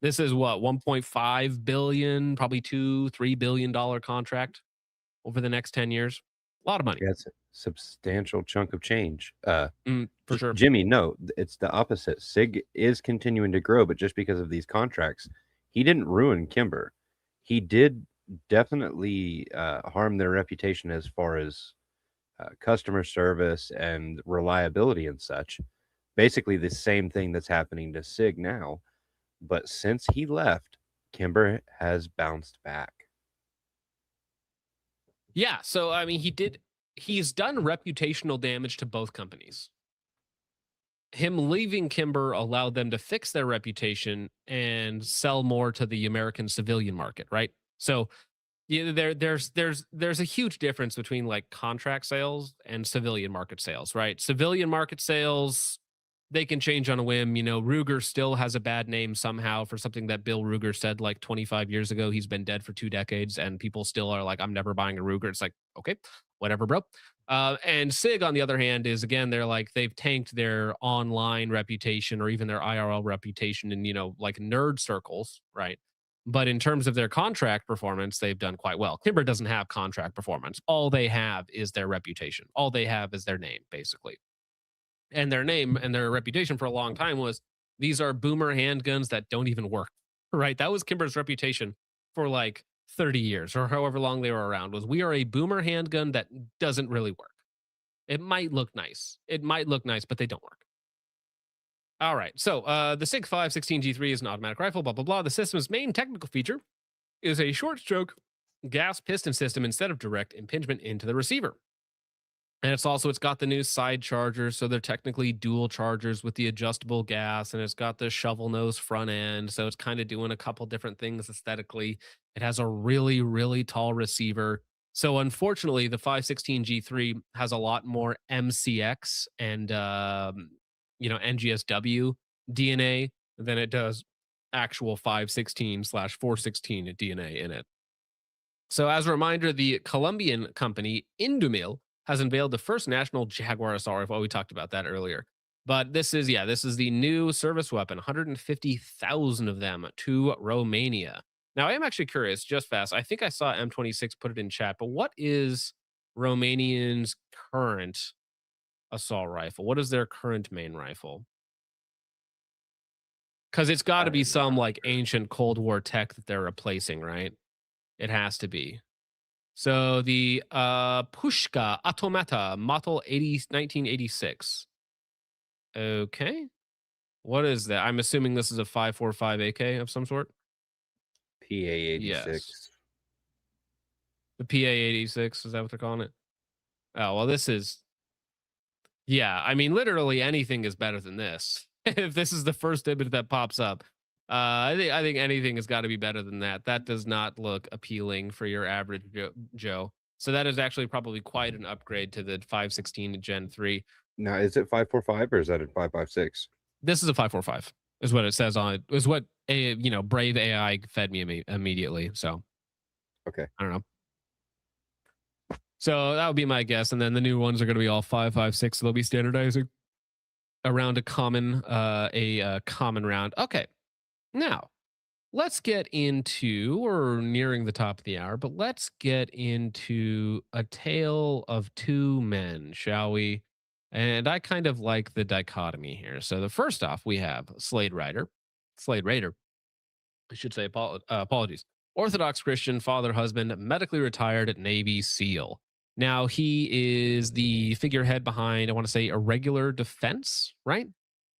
what, 1.5 billion, probably $2-3 billion contract over the next 10 years. A lot of money. Yeah, it's a substantial chunk of change. For sure. Jimmy, no, it's the opposite. SIG is continuing to grow, but just because of these contracts, he didn't ruin Kimber. He did definitely harm their reputation as far as customer service and reliability and such. Basically the same thing that's happening to SIG now. But since he left, Kimber has bounced back. Yeah, so I mean, he's done reputational damage to both companies. Him leaving Kimber allowed them to fix their reputation and sell more to the American civilian market, right? So yeah, there's a huge difference between like contract sales and civilian market sales, right? Civilian market sales, they can change on a whim. Ruger still has a bad name somehow for something that Bill Ruger said like 25 years ago. He's been dead for 2 decades, and people still are like, I'm never buying a Ruger. It's like, okay, whatever, bro. And SIG, on the other hand, is, again, they've tanked their online reputation or even their IRL reputation in, like nerd circles, right? But in terms of their contract performance, they've done quite well. Kimber doesn't have contract performance. All they have is their reputation. All they have is their name, basically. And their name and their reputation for a long time was, these are boomer handguns that don't even work, right? That was Kimber's reputation for like 30 years or however long they were around, was, we are a boomer handgun that doesn't really work. It might look nice. But they don't work. All right. So the SIG 516G3 is an automatic rifle, blah, blah, blah. The system's main technical feature is a short stroke gas piston system instead of direct impingement into the receiver. And it's got the new side chargers, so they're technically dual chargers with the adjustable gas, and it's got the shovel nose front end, so it's kind of doing a couple different things aesthetically. It has a really, really tall receiver. So unfortunately, the 516G3 has a lot more MCX and NGSW DNA than it does actual 516/416 DNA in it. So as a reminder, the Colombian company Indumil has unveiled the first national Jaguar SR rifle. We talked about that earlier. But this is the new service weapon, 150,000 of them to Romania. Now, I am actually curious, just fast. I think I saw M26 put it in chat, but what is Romanian's current assault rifle? What is their current main rifle? Because it's got to be some like ancient Cold War tech that they're replacing, right? It has to be. So the Pushka Automata Model 1986. Okay. What is that? I'm assuming this is a 5.45 AK of some sort. PA-86. Yes. The PA-86, is that what they're calling it? Oh, well, this is... Yeah, I mean, literally anything is better than this. If this is the first image that pops up. I think anything has got to be better than that. That does not look appealing for your average Joe. So that is actually probably quite an upgrade to the 516 Gen 3. Now, is it 545 or is that at 556? This is a 545 is what it says on it. Is what Brave AI fed me immediately. So Okay. I don't know. So that would be my guess. And then the new ones are going to be all 556. So they'll be standardizing around a common common round. Okay. Now, let's get into, we're nearing the top of the hour, but let's get into a tale of two men, shall we? And I kind of like the dichotomy here. So the first off, we have Slade Raider, I should say, apologies. Orthodox Christian, father, husband, medically retired Navy SEAL. Now he is the figurehead behind, I want to say, Irregular Defense, right?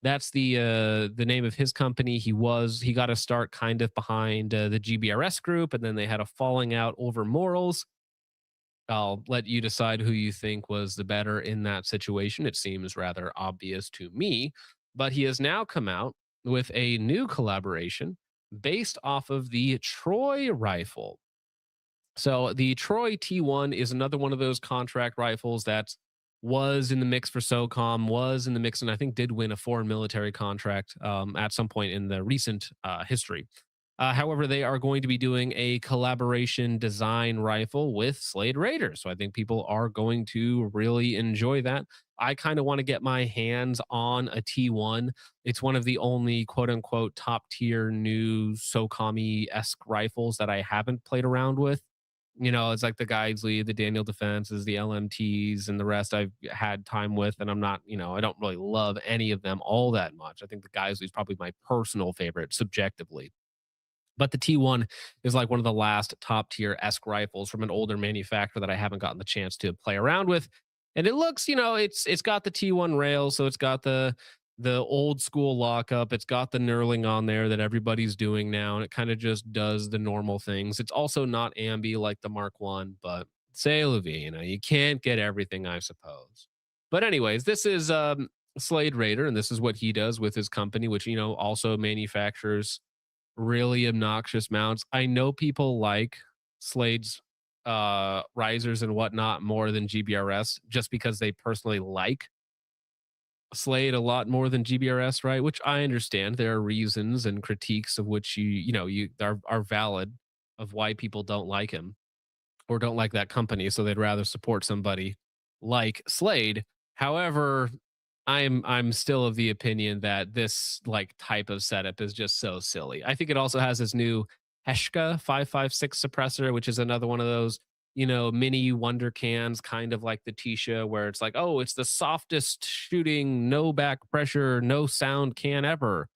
That's the name of his company. He got to start kind of behind the GBRS group, and then they had a falling out over morals. I'll let you decide who you think was the better in that situation. It seems rather obvious to me, but he has now come out with a new collaboration based off of the Troy rifle. So the Troy T1 is another one of those contract rifles that was in the mix for SOCOM, was in the mix, and I think did win a foreign military contract at some point in the recent history. However, they are going to be doing a collaboration design rifle with Slade Raider. So I think people are going to really enjoy that. I kind of want to get my hands on a T1. It's one of the only quote unquote top tier new SOCOM-esque rifles that I haven't played around with. It's like the Guidesley, the Daniel Defenses, the LMTs, and the rest I've had time with. And I'm not, I don't really love any of them all that much. I think the Guidesley is probably my personal favorite subjectively. But the T1 is like one of the last top tier esque rifles from an older manufacturer that I haven't gotten the chance to play around with. And it looks, it's got the T1 rail, so it's got the old school lockup. It's got the knurling on there that everybody's doing now, and it kind of just does the normal things. It's also not ambi like the Mark One, but say la vie, you can't get everything, I suppose. But anyways, this is Slade Raider, and this is what he does with his company, which also manufactures really obnoxious mounts. I know people like Slade's risers and whatnot more than GBRS just because they personally like Slade a lot more than GBRS, right? Which I understand. There are reasons and critiques of which you are valid of why people don't like him or don't like that company, so they'd rather support somebody like Slade. However, I'm still of the opinion that this like type of setup is just so silly. I think it also has this new Heshka 556 suppressor, which is another one of those, mini wonder cans, kind of like the Tisha, where it's like, oh, it's the softest shooting, no back pressure, no sound can ever.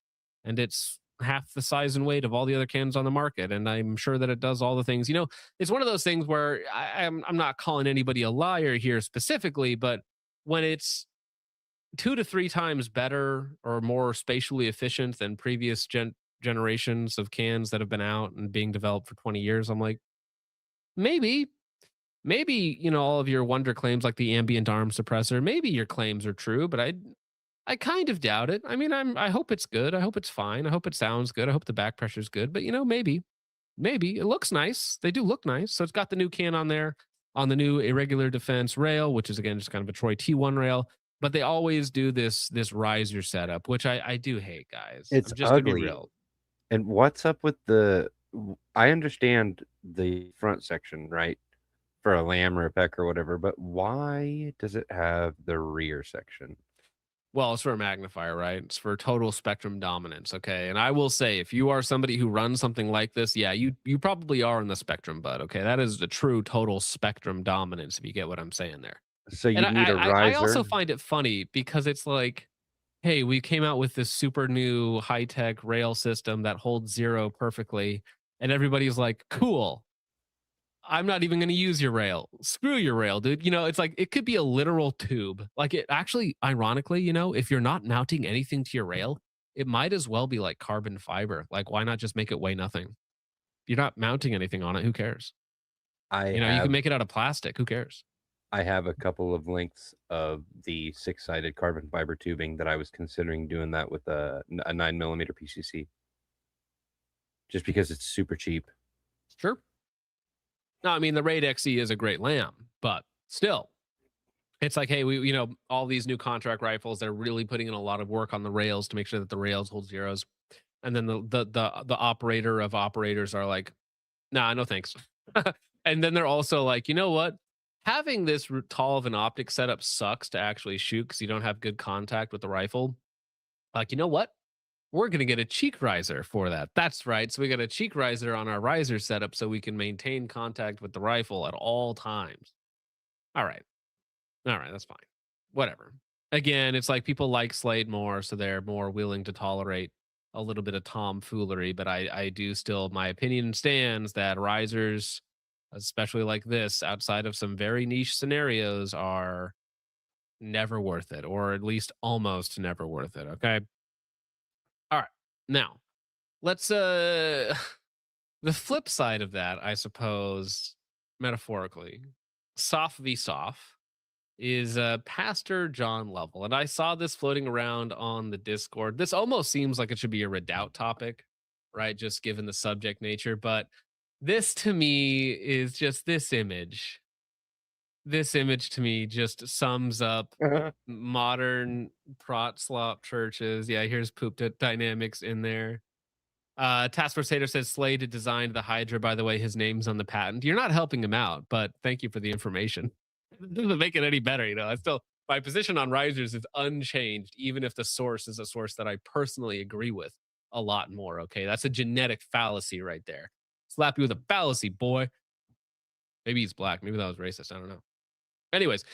And it's half the size and weight of all the other cans on the market. And I'm sure that it does all the things, it's one of those things where I'm not calling anybody a liar here specifically, but when it's 2 to 3 times better or more spatially efficient than previous generations of cans that have been out and being developed for 20 years, I'm like, maybe, all of your wonder claims like the ambient arm suppressor, maybe your claims are true, but I kind of doubt it. I mean, I hope it's good. I hope it's fine. I hope it sounds good. I hope the back pressure's good, but maybe it looks nice. They do look nice. So it's got the new can on there on the new Irregular Defense rail, which is again just kind of a Troy T1 rail. But they always do this riser setup, which I do hate, guys. It's just ugly. To be real. And what's up with I understand the front section, right? For a lamb or a peck or whatever, but why does it have the rear section? Well, it's for a magnifier, right? It's for total spectrum dominance, okay? And I will say, if you are somebody who runs something like this, yeah, you probably are in the spectrum, bud, okay? That is the true total spectrum dominance, if you get what I'm saying there. So you need a riser. I also find it funny because it's like, hey, we came out with this super new high-tech rail system that holds zero perfectly, and everybody's like, cool. I'm not even going to use your rail. Screw your rail, dude. It's like, it could be a literal tube. Like, it actually, ironically, if you're not mounting anything to your rail, it might as well be like carbon fiber. Like, why not just make it weigh nothing? You're not mounting anything on it. Who cares? You can make it out of plastic. Who cares? I have a couple of lengths of the 6-sided carbon fiber tubing that I was considering doing that with a 9mm PCC. just because it's super cheap. Sure. No, I mean the Raid XE is a great lamb, but still, it's like, hey, we all these new contract rifles, they're really putting in a lot of work on the rails to make sure that the rails hold zeros, and then the operator of operators are like, nah, no thanks. And then they're also like, you know what? Having this tall of an optic setup sucks to actually shoot because you don't have good contact with the rifle. Like, you know what? We're going to get a cheek riser for that. That's right. So we got a cheek riser on our riser setup so we can maintain contact with the rifle at all times. All right. All right. That's fine. Whatever. Again, it's like people like Slade more, so they're more willing to tolerate a little bit of tomfoolery. But I do still, my opinion stands that risers, especially like this, outside of some very niche scenarios, are never worth it, or at least almost never worth it. Okay. All right. Now, let's the flip side of that, I suppose, metaphorically, soft v soft is Pastor John Lovell. And I saw this floating around on the Discord. This almost seems like it should be a redoubt topic, right? Just given the subject nature, but this to me is just this image. This image to me just sums up modern prot slop churches. Yeah, here's poop dynamics in there. Task Force Hater says Slade had designed the Hydra. By the way, his name's on the patent. You're not helping him out, but thank you for the information. It doesn't make it any better, I still, my position on risers is unchanged, even if the source is a source that I personally agree with a lot more. Okay, that's a genetic fallacy right there. Slap you with a fallacy, boy. Maybe he's black. Maybe that was racist. I don't know. Anyways,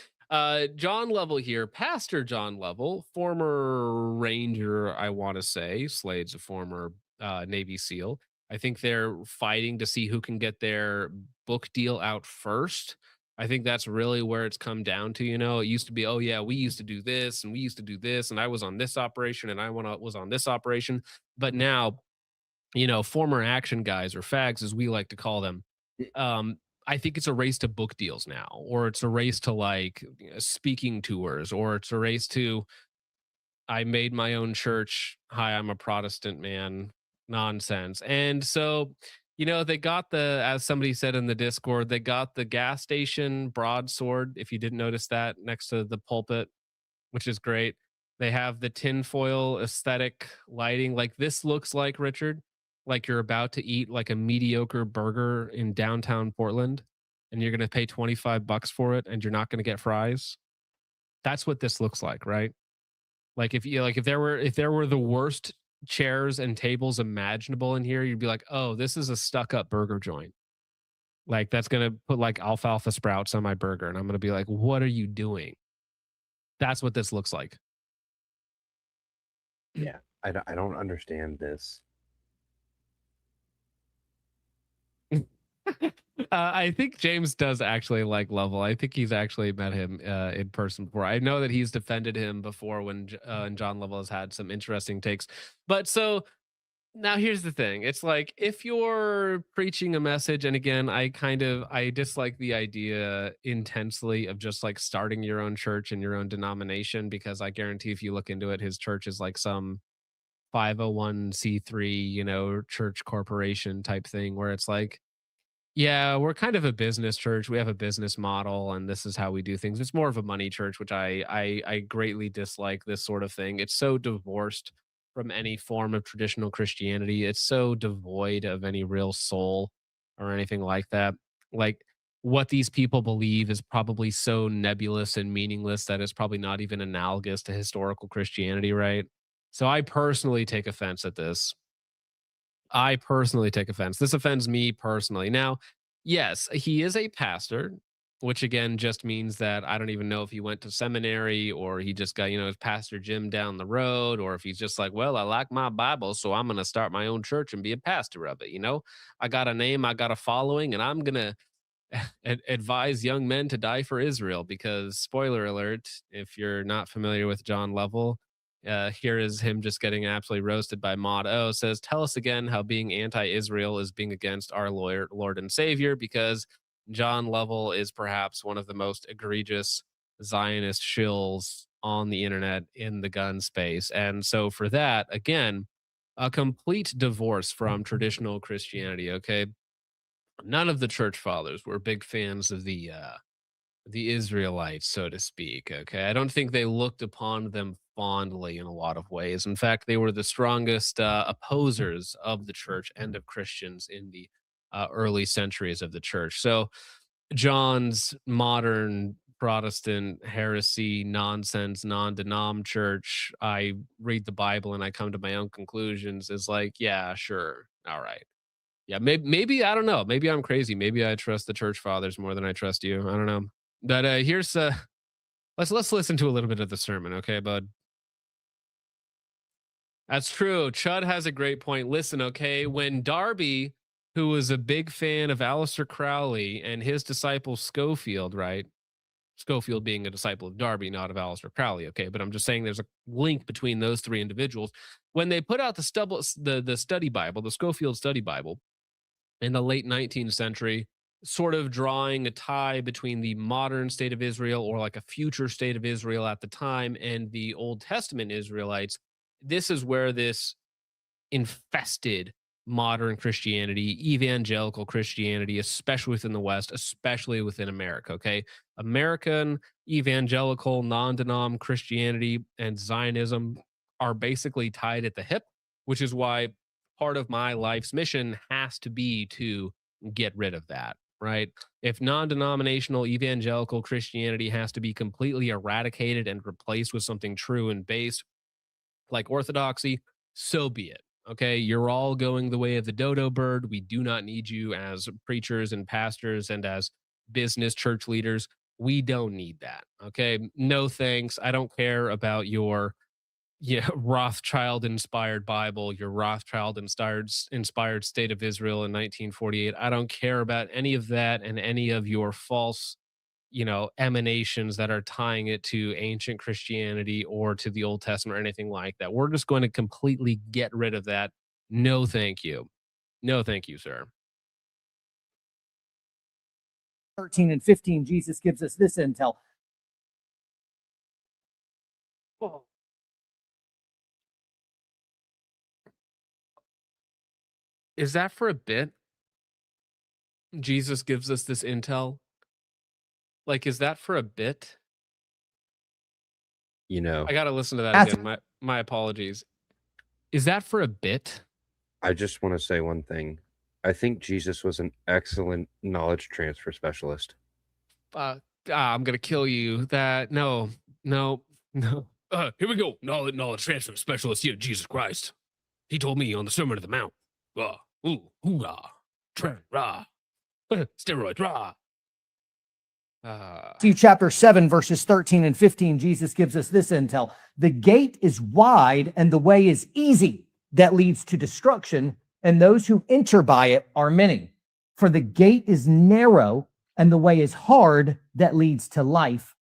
John Lovell here, Pastor John Lovell, former Ranger, I want to say. Slade's a former Navy SEAL. I think they're fighting to see who can get their book deal out first. I think that's really where it's come down to. It used to be, oh yeah, we used to do this and we used to do this, and I was on this operation and I was on this operation. But now, former action guys, or fags as we like to call them, I think it's a race to book deals now, or it's a race to like speaking tours, or it's a race to, I made my own church. Hi, I'm a Protestant man nonsense. And so, they got as somebody said in the Discord, they got the gas station broadsword, if you didn't notice that, next to the pulpit, which is great. They have the tinfoil aesthetic lighting. Like this looks like, Richard, like you're about to eat like a mediocre burger in downtown Portland and you're going to pay $25 for it and you're not going to get fries. That's what this looks like, right? Like if there were the worst chairs and tables imaginable in here, you'd be like, oh, this is a stuck up burger joint. Like that's going to put like alfalfa sprouts on my burger. And I'm going to be like, what are you doing? That's what this looks like. Yeah. I don't understand this. I think James does actually like Lovell. I think he's actually met him in person before. I know that he's defended him before when John Lovell has had some interesting takes. But so now here's the thing. It's like if you're preaching a message, and again, I dislike the idea intensely of just like starting your own church and your own denomination, because I guarantee if you look into it, his church is like some 501c3, church corporation type thing where it's like, yeah, we're kind of a business church. We have a business model, and this is how we do things. It's more of a money church, which I greatly dislike this sort of thing. It's so divorced from any form of traditional Christianity. It's so devoid of any real soul or anything like that. Like what these people believe is probably so nebulous and meaningless that it's probably not even analogous to historical Christianity, right? So I personally take offense at this. This offends me personally. Now, yes, he is a pastor, which again just means that I don't even know if he went to seminary or he just got, his Pastor Jim down the road, or if he's just like, well, I like my Bible, so I'm going to start my own church and be a pastor of it. I got a name, I got a following, and I'm going to advise young men to die for Israel because, spoiler alert, if you're not familiar with John Lovell, here is him just getting absolutely roasted by Mod O. Says, tell us again how being anti-Israel is being against our Lord and Savior, because John Lovell is perhaps one of the most egregious Zionist shills on the internet in the gun space. And so for that, again, a complete divorce from traditional Christianity. Okay, none of the church fathers were big fans of the Israelites, so to speak. Okay, I don't think they looked upon them fondly in a lot of ways. In fact, they were the strongest opposers of the church and of Christians in the early centuries of the church. So John's modern Protestant heresy, nonsense, non-denom church, I read the Bible and I come to my own conclusions, is like, yeah, sure. All right. Yeah, maybe I don't know. Maybe I'm crazy. Maybe I trust the church fathers more than I trust you. I don't know. But here's let's listen to a little bit of the sermon, okay, bud? That's true. Chud has a great point. Listen, okay, when Darby, who was a big fan of Aleister Crowley and his disciple Schofield, right? Schofield being a disciple of Darby, not of Aleister Crowley, okay? But I'm just saying there's a link between those three individuals. When they put out the study Bible, the Schofield Study Bible, in the late 19th century, sort of drawing a tie between the modern state of Israel, or like a future state of Israel at the time, and the Old Testament Israelites. This is where this infested modern Christianity, evangelical Christianity, especially within the West, especially within America. Okay. American evangelical non-denom Christianity and Zionism are basically tied at the hip, which is why part of my life's mission has to be to get rid of that, right? If non-denominational evangelical Christianity has to be completely eradicated and replaced with something true and base like orthodoxy, so be it. Okay, you're all going the way of the dodo bird. We do not need you as preachers and pastors and as business church leaders. We don't need that. Okay, no thanks. I don't care about your Rothschild inspired Bible, your Rothschild inspired state of Israel in 1948. I don't care about any of that and any of your false emanations that are tying it to ancient Christianity or to the Old Testament or anything like that. We're just going to completely get rid of that. No, thank you. No, thank you, sir. 13 and 15, Jesus gives us this intel. Whoa. Is that for a bit? Jesus gives us this intel. Like, is that for a bit? I gotta listen to that again. My apologies. Is that for a bit? I just want to say one thing. I think Jesus was an excellent knowledge transfer specialist. I'm gonna kill you. No. Here we go. Knowledge transfer specialist here, Jesus Christ. He told me on the Sermon on the Mount. Hoorah. Rah. Steroids, rah. Matthew chapter 7, verses 13 and 15, Jesus gives us this intel. The gate is wide and the way is easy that leads to destruction, and those who enter by it are many. For the gate is narrow and the way is hard that leads to life.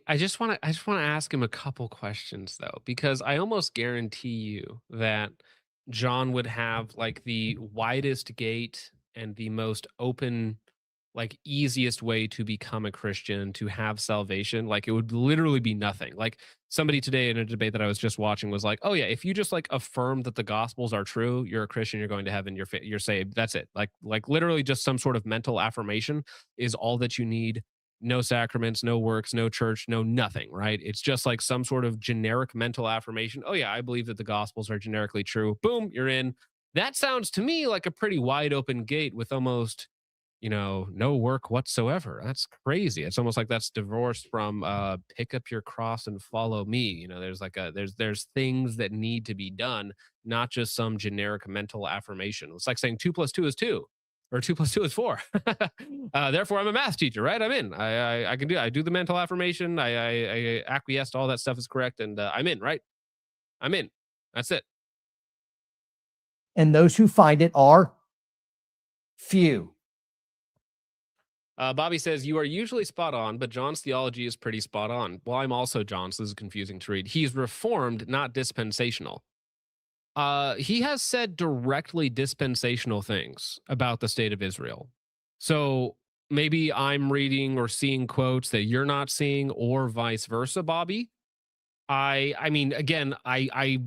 I just want to ask him a couple questions though, because I almost guarantee you that John would have like the widest gate and the most open, like easiest way to become a Christian, to have salvation. Like it would literally be nothing. Like somebody today in a debate that I was just watching was like, oh yeah, if you just like affirm that the gospels are true, you're a Christian, you're going to heaven, you're saved. That's it. Like literally just some sort of mental affirmation is all that you need. No sacraments, no works, no church, no nothing, right? It's just like some sort of generic mental affirmation. Oh yeah, I believe that the gospels are generically true. Boom, you're in. That sounds to me like a pretty wide open gate with almost no work whatsoever. That's crazy. It's almost like that's divorced from pick up your cross and follow me. There's things that need to be done, not just some generic mental affirmation. It's like saying 2 + 2 is 2, or 2 + 2 is 4. Therefore, I'm a math teacher, right? I'm in. I can do. I do the mental affirmation. I acquiesce to all that stuff is correct, and I'm in. Right? I'm in. That's it. And those who find it are few. Bobby says, you are usually spot on, but John's theology is pretty spot on. Well, I'm also John, so this is confusing to read. He's reformed, not dispensational. He has said directly dispensational things about the state of Israel. So maybe I'm reading or seeing quotes that you're not seeing, or vice versa, Bobby. I mean, again, I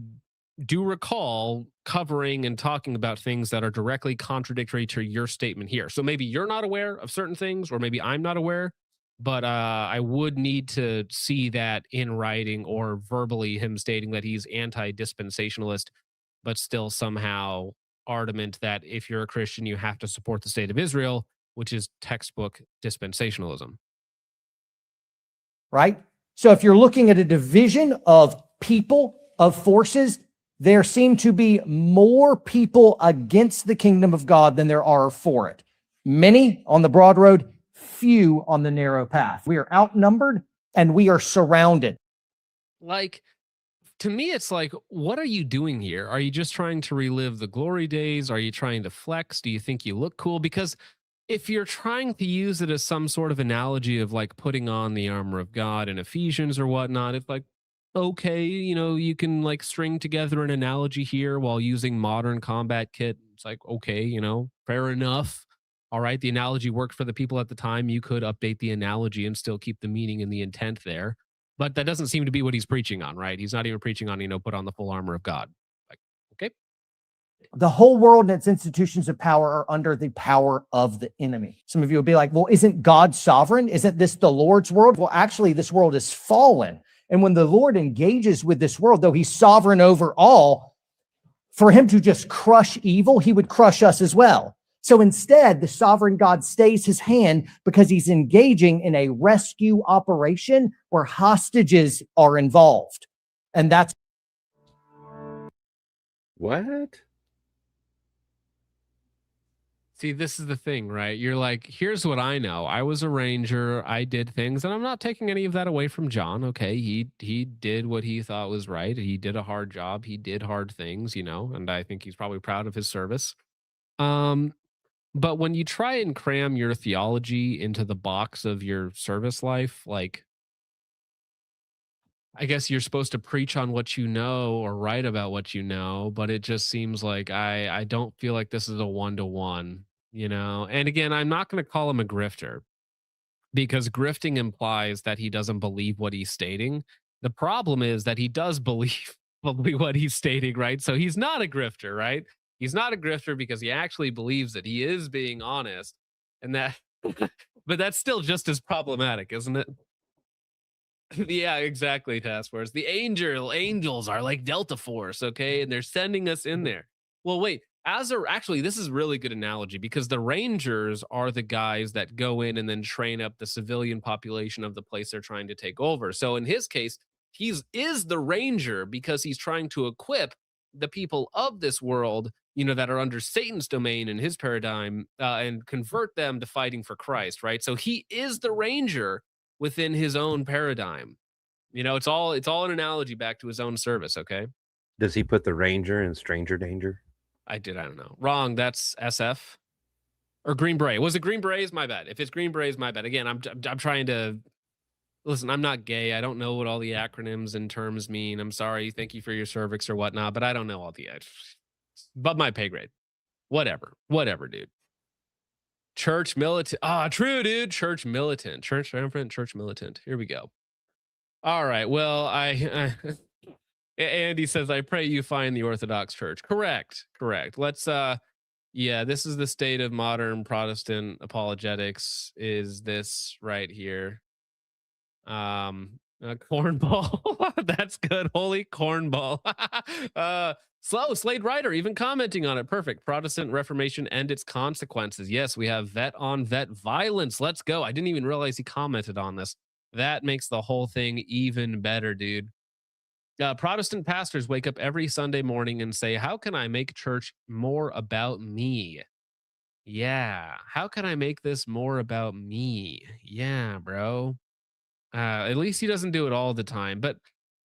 do recall covering and talking about things that are directly contradictory to your statement here. So maybe you're not aware of certain things, or maybe I'm not aware, but I would need to see that in writing or verbally, him stating that he's anti-dispensationalist, but still somehow ardent that if you're a Christian, you have to support the state of Israel, which is textbook dispensationalism. Right? So if you're looking at a division of people, of forces, there seem to be more people against the kingdom of God than there are for it. Many on the broad road, few on the narrow path. We are outnumbered and we are surrounded. Like, to me, it's like, what are you doing here? Are you just trying to relive the glory days? Are you trying to flex? Do you think you look cool? Because if you're trying to use it as some sort of analogy of like putting on the armor of God in Ephesians or whatnot, it's like, okay, you know, you can like string together an analogy here while using modern combat kit. It's like, okay, you know, fair enough. All right, the analogy worked for the people at the time. You could update the analogy and still keep the meaning and the intent there. But that doesn't seem to be what he's preaching on, right? He's not even preaching on, you know, put on the full armor of God. Like, okay. The whole world and its institutions of power are under the power of the enemy. Some of you will be like, well, isn't God sovereign? Isn't this the Lord's world? Well, actually, this world is fallen. And when the Lord engages with this world, though he's sovereign over all, for him to just crush evil, he would crush us as well. So instead, the sovereign God stays his hand because he's engaging in a rescue operation where hostages are involved. And that's What? See, this is the thing, right? You're like, here's what I know. I was a ranger. I did things, and I'm not taking any of that away from John. Okay, he did what he thought was right. He did a hard job. He did hard things, you know, and I think he's probably proud of his service. But when you try and cram your theology into the box of your service life, like, I guess you're supposed to preach on what you know or write about what you know, but it just seems like I don't feel like this is a one-to-one, you know? And again, I'm not going to call him a grifter because grifting implies that he doesn't believe what he's stating. The problem is that he does believe what he's stating, right? So he's not a grifter, right? He's not a grifter because he actually believes that he is being honest, and that, but that's still just as problematic, isn't it? Yeah, exactly, Task Force. The angels are like Delta Force, okay? And they're sending us in there. Well, wait, actually, this is a really good analogy because the Rangers are the guys that go in and then train up the civilian population of the place they're trying to take over. So in his case, is the Ranger because he's trying to equip the people of this world, you know, that are under Satan's domain in his paradigm, and convert them to fighting for Christ, right? So he is the Ranger within his own paradigm. You know, it's all an analogy back to his own service, okay? Does he put the Ranger in stranger danger? I don't know. Wrong. That's SF or Green Beret. Was it Green Berets? My bad. If it's Green Berets, my bad. Again, I'm trying to listen. I'm not gay. I don't know what all the acronyms and terms mean. I'm sorry. Thank you for your cervix or whatnot, but I don't know all the. But my pay grade. Whatever, dude. Church militant. True, dude. Church militant. Church triumphant. Church militant. Here we go. All right. Well, Andy says, I pray you find the Orthodox Church. Correct. Let's, yeah, this is the state of modern Protestant apologetics, is this right here. Cornball. That's good. Holy cornball. Slow Slade Rider even commenting on it. Perfect. Protestant Reformation and its consequences. Yes, we have vet on vet violence. Let's go. I didn't even realize he commented on this. That makes the whole thing even better, dude. Protestant pastors wake up every Sunday morning and say, how can I make church more about me? Yeah. How can I make this more about me? Yeah, bro. At least he doesn't do it all the time. But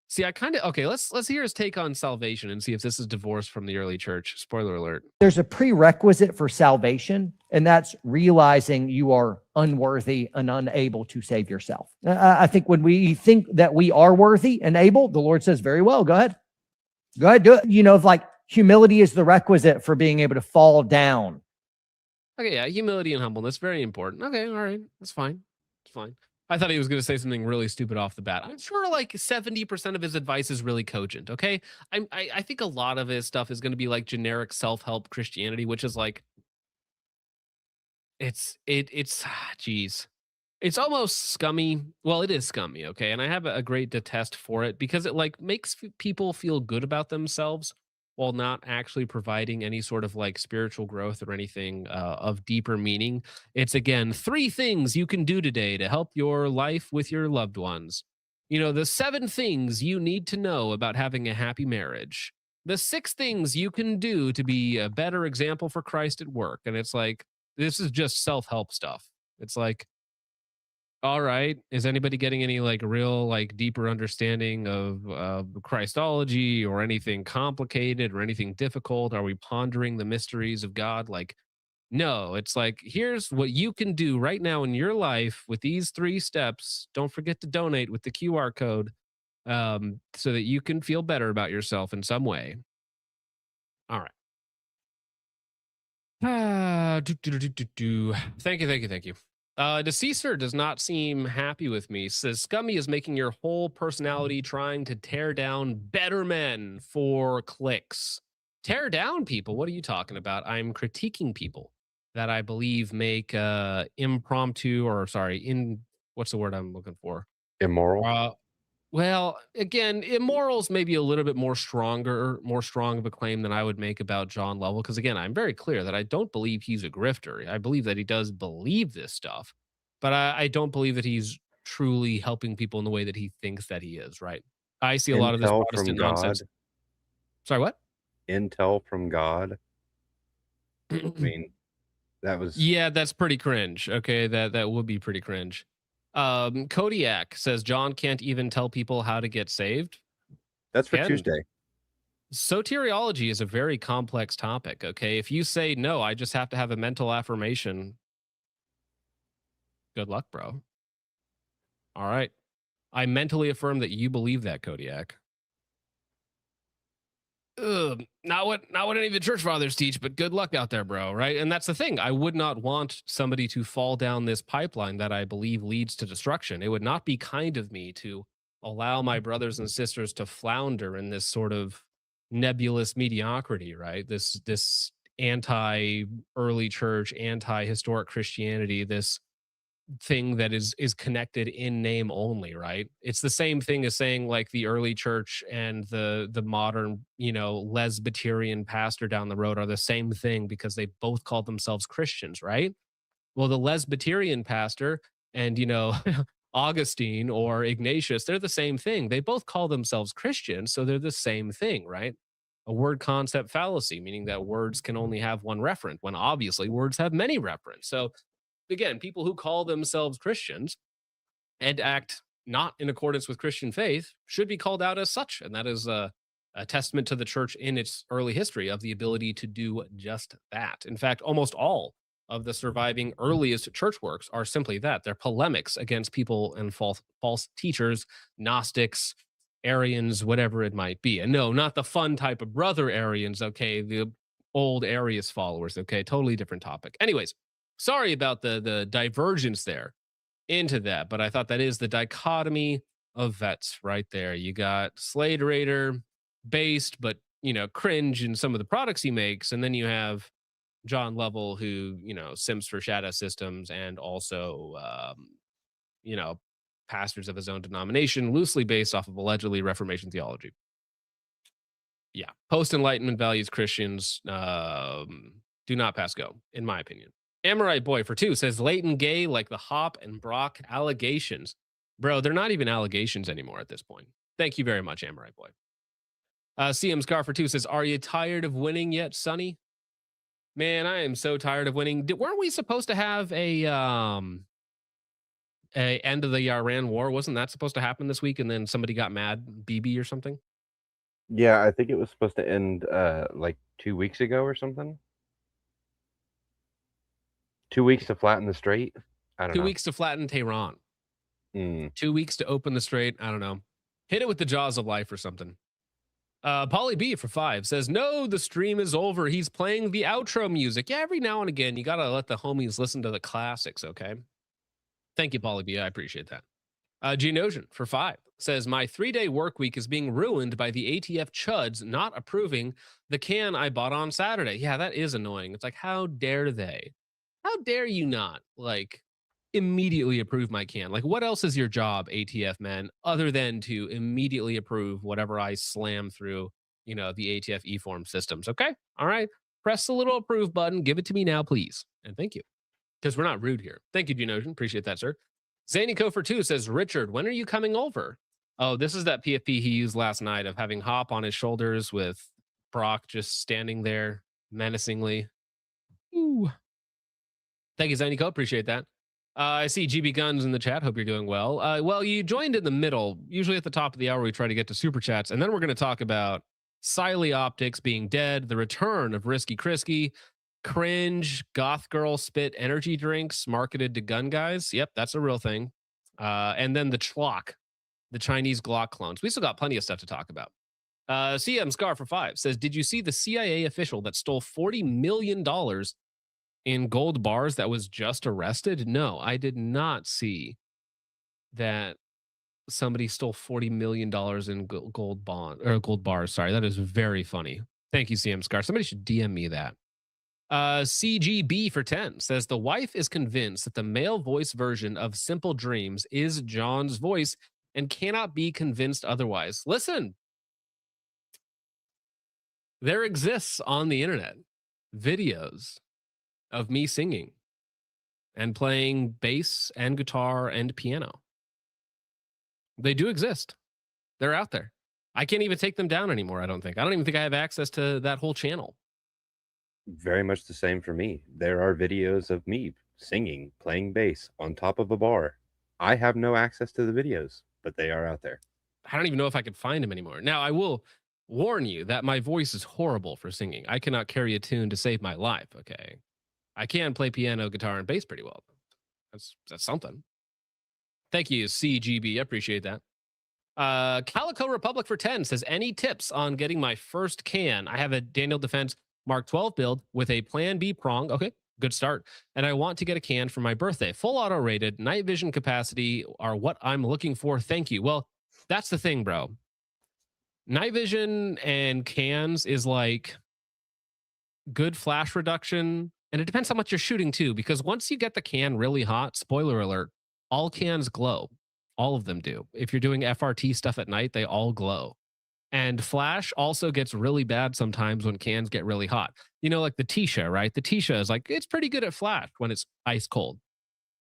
see, let's hear his take on salvation and see if this is divorced from the early church. Spoiler alert. There's a prerequisite for salvation, and that's realizing you are unworthy and unable to save yourself. I think when we think that we are worthy and able, the Lord says, very well, go ahead, do it. You know, if like humility is the requisite for being able to fall down. Okay, yeah, humility and humbleness, very important. Okay, all right, that's fine. It's fine. I thought he was going to say something really stupid off the bat. I'm sure like 70% of his advice is really cogent. Okay. I think a lot of his stuff is going to be like generic self-help Christianity, which is like, geez. It's almost scummy. Well, it is scummy. Okay. And I have a great detest for it because it like makes people feel good about themselves while not actually providing any sort of like spiritual growth or anything of deeper meaning. It's again 3 things you can do today to help your life with your loved ones. You know, the 7 things you need to know about having a happy marriage. The 6 things you can do to be a better example for Christ at work. And it's like, this is just self-help stuff. It's like, all right, is anybody getting any like real like deeper understanding of Christology or anything complicated or anything difficult? Are we pondering the mysteries of God? Like, no, it's like, here's what you can do right now in your life with these 3 steps. Don't forget to donate with the QR code so that you can feel better about yourself in some way. All right. Thank you. Deceaser does not seem happy with me. Says Scummy is making your whole personality trying to tear down better men for clicks. Tear down people? What are you talking about? I'm critiquing people that I believe make impromptu or sorry, what's the word I'm looking for? Immoral. Well, again, immoral's maybe a little bit more strong of a claim than I would make about John Lovell. Because again, I'm very clear that I don't believe he's a grifter. I believe that he does believe this stuff, but I don't believe that he's truly helping people in the way that he thinks that he is. Right? I see a lot of this Intel from Protestant God. nonsense. Sorry, what? Intel from God. I mean, that was Yeah, that's pretty cringe. Okay, that would be pretty cringe. Kodiak says John can't even tell people how to get saved. that's for Again, Tuesday. soteriology is a very complex topic. Okay, if you say no, I just have to have a mental affirmation. Good luck, bro. All right, I mentally affirm that you believe that, Kodiak. Not what any of the church fathers teach, but good luck out there, bro. Right. And that's the thing. I would not want somebody to fall down this pipeline that I believe leads to destruction. It would not be kind of me to allow my brothers and sisters to flounder in this sort of nebulous mediocrity, right? This anti early church, anti historic Christianity, this thing that is connected in name only, right? It's the same thing as saying like the early church and the modern, Lesbiterian pastor down the road are the same thing because they both called themselves Christians, right? Well, the Lesbiterian pastor and Augustine or Ignatius, they're the same thing. They both call themselves Christians, so they're the same thing, right? A word concept fallacy, meaning that words can only have one referent when obviously words have many referents. So again, people who call themselves Christians and act not in accordance with Christian faith should be called out as such. And that is a testament to the church in its early history of the ability to do just that. In fact, almost all of the surviving earliest church works are simply that. They're polemics against people and false teachers, Gnostics, Arians, whatever it might be. And no, not the fun type of brother Arians, okay? The old Arius followers, okay? Totally different topic. Anyways, sorry about the divergence there into that, but I thought that is the dichotomy of vets right there. You got Sladerator based, but cringe in some of the products he makes, and then you have John Lovell who simps for Shadow Systems and also pastors of his own denomination, loosely based off of allegedly Reformation theology. Yeah, post-Enlightenment values Christians do not pass go, in my opinion. Amorite Boy for 2 says Leighton gay like the Hop and Brock allegations. Bro, they're not even allegations anymore at this point. Thank you very much, Amorite Boy. CM Scar for 2 says, are you tired of winning yet, Sonny? Man, I am so tired of winning. Weren't we supposed to have a end of the Iran war? Wasn't that supposed to happen this week? And then somebody got mad, BB or something? Yeah, I think it was supposed to end like 2 weeks ago or something. 2 weeks to flatten the strait. I don't know. 2 weeks to flatten Tehran. 2 weeks to open the strait. I don't know. Hit it with the jaws of life or something. Pauly B for 5 says, no, the stream is over. He's playing the outro music. Yeah, every now and again, you got to let the homies listen to the classics, okay? Thank you, Paulie B. I appreciate that. Genosion for 5 says, my 3-day work week is being ruined by the ATF chuds not approving the can I bought on Saturday. Yeah, that is annoying. It's like, how dare they? How dare you not, like, immediately approve my can? Like, what else is your job, ATF man, other than to immediately approve whatever I slam through, the ATF e-form systems? Okay. All right. Press the little approve button. Give it to me now, please. And thank you. Because we're not rude here. Thank you, Genosion. Appreciate that, sir. Zanyco for 2 says, Richard, when are you coming over? Oh, this is that PFP he used last night of having Hop on his shoulders with Brock just standing there menacingly. Ooh. Thank you, Zanyco. Appreciate that. I see GB Guns in the chat. Hope you're doing well. Well, you joined in the middle. Usually at the top of the hour, we try to get to super chats. And then we're going to talk about Siley Optics being dead, the return of Risky Krisky, cringe goth girl spit energy drinks marketed to gun guys. Yep, that's a real thing. And then the Tlock, the Chinese Glock clones. We still got plenty of stuff to talk about. CM Scar for 5 says, did you see the CIA official that stole $40 million in gold bars that was just arrested? No, I did not see that somebody stole $40 million in gold bars. Sorry, that is very funny. Thank you, CM Scar. Somebody should DM me that. CGB for 10 says, the wife is convinced that the male voice version of Simple Dreams is John's voice and cannot be convinced otherwise. Listen, there exists on the internet videos of me singing and playing bass and guitar and piano. They do exist. They're out there. I can't even take them down anymore, I don't think. I don't even think I have access to that whole channel. Very much the same for me. There are videos of me singing, playing bass on top of a bar. I have no access to the videos, but they are out there. I don't even know if I could find them anymore. Now, I will warn you that my voice is horrible for singing. I cannot carry a tune to save my life, okay? I can play piano, guitar, and bass pretty well. That's something. Thank you, CGB. I appreciate that. Calico Republic for 10 says, any tips on getting my first can? I have a Daniel Defense Mark 12 build with a Plan B prong. Okay, good start. And I want to get a can for my birthday. Full auto rated, night vision capacity are what I'm looking for. Thank you. Well, that's the thing, bro. Night vision and cans is like good flash reduction. And it depends how much you're shooting too, because once you get the can really hot, spoiler alert, all cans glow. All of them do. If you're doing FRT stuff at night, they all glow. And flash also gets really bad sometimes when cans get really hot. You know, like the Tisha, right? The Tisha is like, it's pretty good at flash when it's ice cold.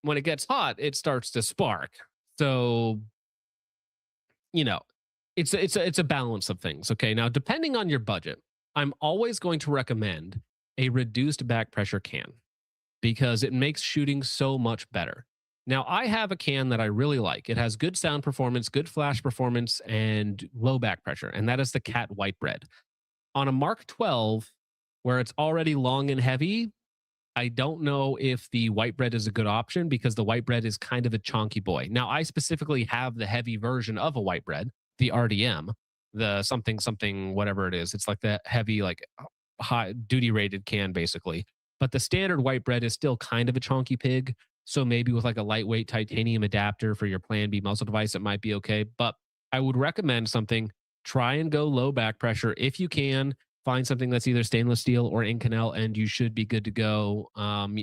When it gets hot, it starts to spark. So, you know, it's a balance of things. Okay. Now, depending on your budget, I'm always going to recommend a reduced back pressure can because it makes shooting so much better. Now, I have a can that I really like. It has good sound performance, good flash performance, and low back pressure, and that is the Cat White Bread. On a Mark 12, where it's already long and heavy, I don't know if the white bread is a good option because the white bread is kind of a chonky boy. Now, I specifically have the heavy version of a white bread, the RDM, the something, whatever it is. It's like the heavy, like high duty rated can, basically. But the standard white bread is still kind of a chonky pig. So maybe with like a lightweight titanium adapter for your Plan B muzzle device, it might be okay. But I would recommend something, try and go low back pressure. If you can, find something that's either stainless steel or Inconel, and you should be good to go.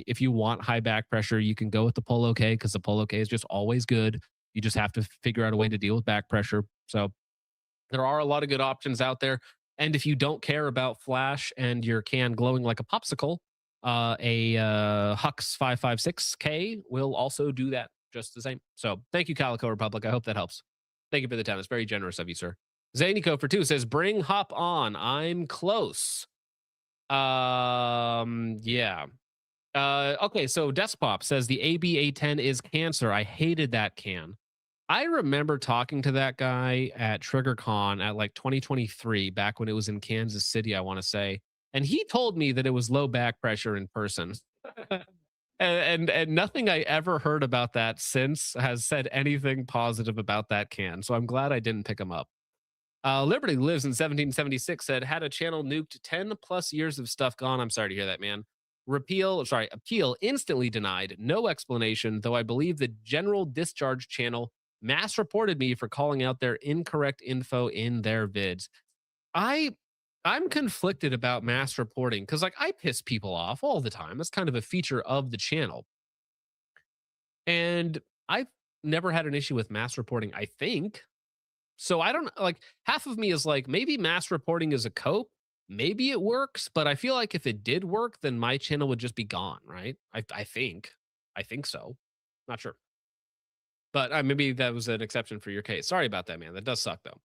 If you want high back pressure, you can go with the Polo K because the Polo K is just always good. You just have to figure out a way to deal with back pressure. So there are a lot of good options out there. And if you don't care about flash and your can glowing like a popsicle, a Hux 556K will also do that just the same. So thank you, Calico Republic. I hope that helps. Thank you for the time. It's very generous of you, sir. Zanico for 2 says, bring Hop on. I'm close. Yeah. Okay, so Despop says the ABA-10 is cancer. I hated that can. I remember talking to that guy at TriggerCon at like 2023, back when it was in Kansas City, I want to say. And he told me that it was low back pressure in person. and nothing I ever heard about that since has said anything positive about that can. So I'm glad I didn't pick him up. Liberty Lives in 1776 said, had a channel nuked, 10 plus years of stuff gone. I'm sorry to hear that, man. Appeal instantly denied. No explanation, though I believe the General Discharge Channel mass reported me for calling out their incorrect info in their vids. I'm conflicted about mass reporting because like I piss people off all the time. It's kind of a feature of the channel. And I've never had an issue with mass reporting, I think. So I don't like half of me is like maybe mass reporting is a cope. Maybe it works, but I feel like if it did work, then my channel would just be gone, right? I think so. Not sure. But maybe that was an exception for your case. Sorry about that, man. That does suck though.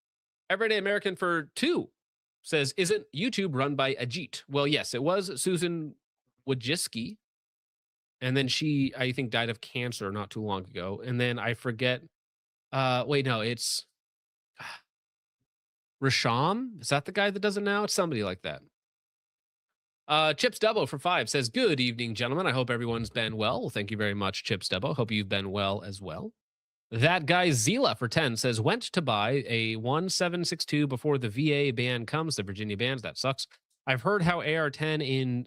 Everyday American for 2 says, isn't YouTube run by Ajit? Well, yes, it was Susan Wojcicki. And then she, I think, died of cancer not too long ago. And then I forget, wait, no, it's Rasham. Is that the guy that does it now? It's somebody like that. Chips Dubbo for 5 says, good evening, gentlemen. I hope everyone's been well. Well, thank you very much, Chips Dubbo. Hope you've been well as well. That guy Zila for 10 says, went to buy a 1762 before the VA ban comes, the Virginia bans. That sucks. I've heard how AR-10s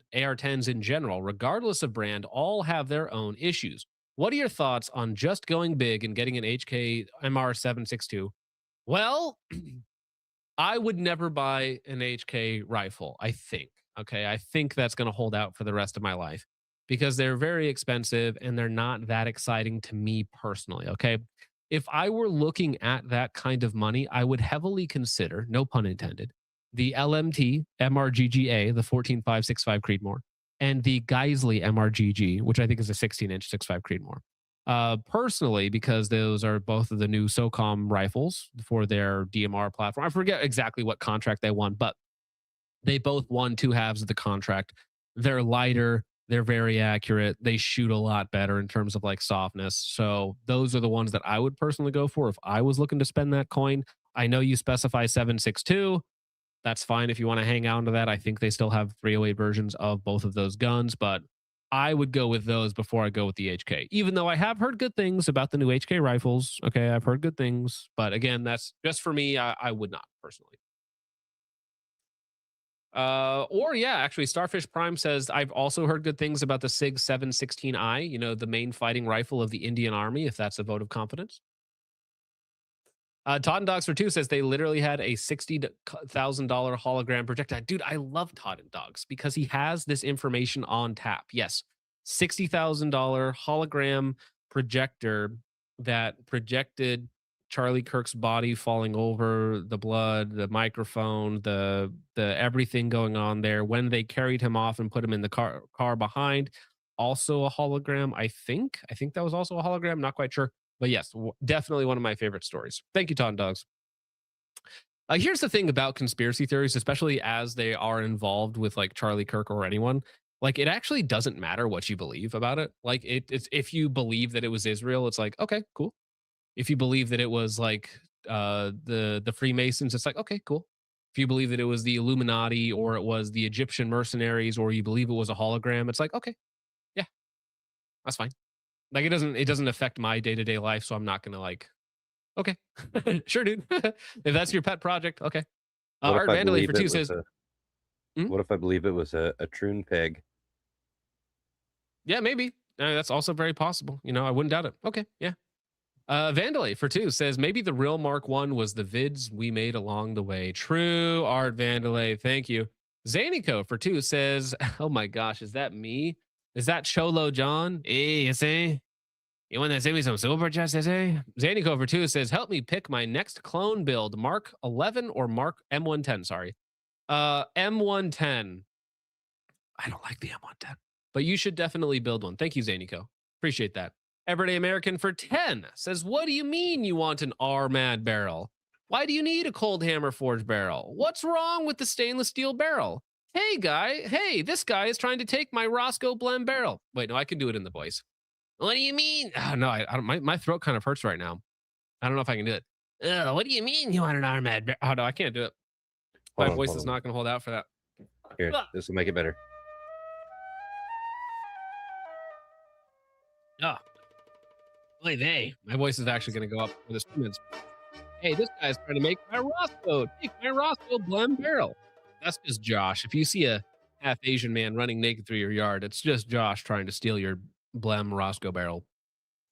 in general, regardless of brand, all have their own issues. What are your thoughts on just going big and getting an HK MR762? Well, I would never buy an HK rifle, I think. Okay, I think that's going to hold out for the rest of my life because they're very expensive and they're not that exciting to me personally. Okay, if I were looking at that kind of money, I would heavily consider, no pun intended, the LMT MRGGA, the 14.565 Creedmoor, and the Geisley MRGG, which I think is a 16-inch 6.5 Creedmoor. Personally, because those are both of the new SOCOM rifles for their DMR platform. I forget exactly what contract they won, but they both won 2 halves of the contract. They're lighter. They're very accurate. They shoot a lot better in terms of like softness. So those are the ones that I would personally go for if I was looking to spend that coin. I know you specify 7.62. That's fine if you want to hang on to that. I think they still have 308 versions of both of those guns, but I would go with those before I go with the HK, even though I have heard good things about the new HK rifles. Okay, I've heard good things, but again, that's just for me. I would not personally. Or yeah, actually, Starfish Prime says, I've also heard good things about the SIG 716i, you know, the main fighting rifle of the Indian Army, if that's a vote of confidence. Todd and Dogs for 2 says they literally had a $60,000 hologram projector. Dude, I love Todd and Dogs because he has this information on tap. Yes, $60,000 hologram projector that projected Charlie Kirk's body falling over, the blood, the microphone, the everything going on there. When they carried him off and put him in the car behind, also a hologram. I think that was also a hologram. Not quite sure. But yes, definitely one of my favorite stories. Thank you, Todd and Dogs. Here's the thing about conspiracy theories, especially as they are involved with like Charlie Kirk or anyone. Like, it actually doesn't matter what you believe about it. Like, it's if you believe that it was Israel, it's like, okay, cool. If you believe that it was like the Freemasons, it's like, okay, cool. If you believe that it was the Illuminati or it was the Egyptian mercenaries or you believe it was a hologram, it's like, okay, yeah, that's fine. Like, it doesn't affect my day-to-day life, so I'm not gonna like, okay, sure, dude. If that's your pet project, okay. Art Vandalay for 2 says, what if I believe it was a Troon peg? Yeah, maybe. That's also very possible. You know, I wouldn't doubt it. Okay, yeah. Vandalay for 2 says, maybe the real Mark 1 was the vids we made along the way. True, Art Vandalay. Thank you. Zanico for 2 says, oh my gosh, is that me? Is that Cholo John? Hey, you say? You want to send me some super chats, say? Zanico for 2 says, help me pick my next clone build, Mark 11 or Mark M110, sorry. M110. I don't like the M110, but you should definitely build one. Thank you, Zanico. Appreciate that. Everyday American for 10 says, what do you mean you want an RMAD barrel? Why do you need a cold hammer forged barrel? What's wrong with the stainless steel barrel? Hey, guy. Hey, this guy is trying to take my Roscoe Blend barrel. Wait, no, I can do it in the voice. What do you mean? Oh, no, I don't. My throat kind of hurts right now. I don't know if I can do it. What do you mean you want an RMAD barrel? Oh, no, I can't do it. My voice is not going to hold out for that. Here, this will make it better. Oh. Oy vey. My voice is actually going to go up for this 2 minutes. Hey, this guy's trying to make my Roscoe. Take my Roscoe Blend barrel. That's just Josh. If you see a half Asian man running naked through your yard. It's just Josh trying to steal your Blem Roscoe barrel.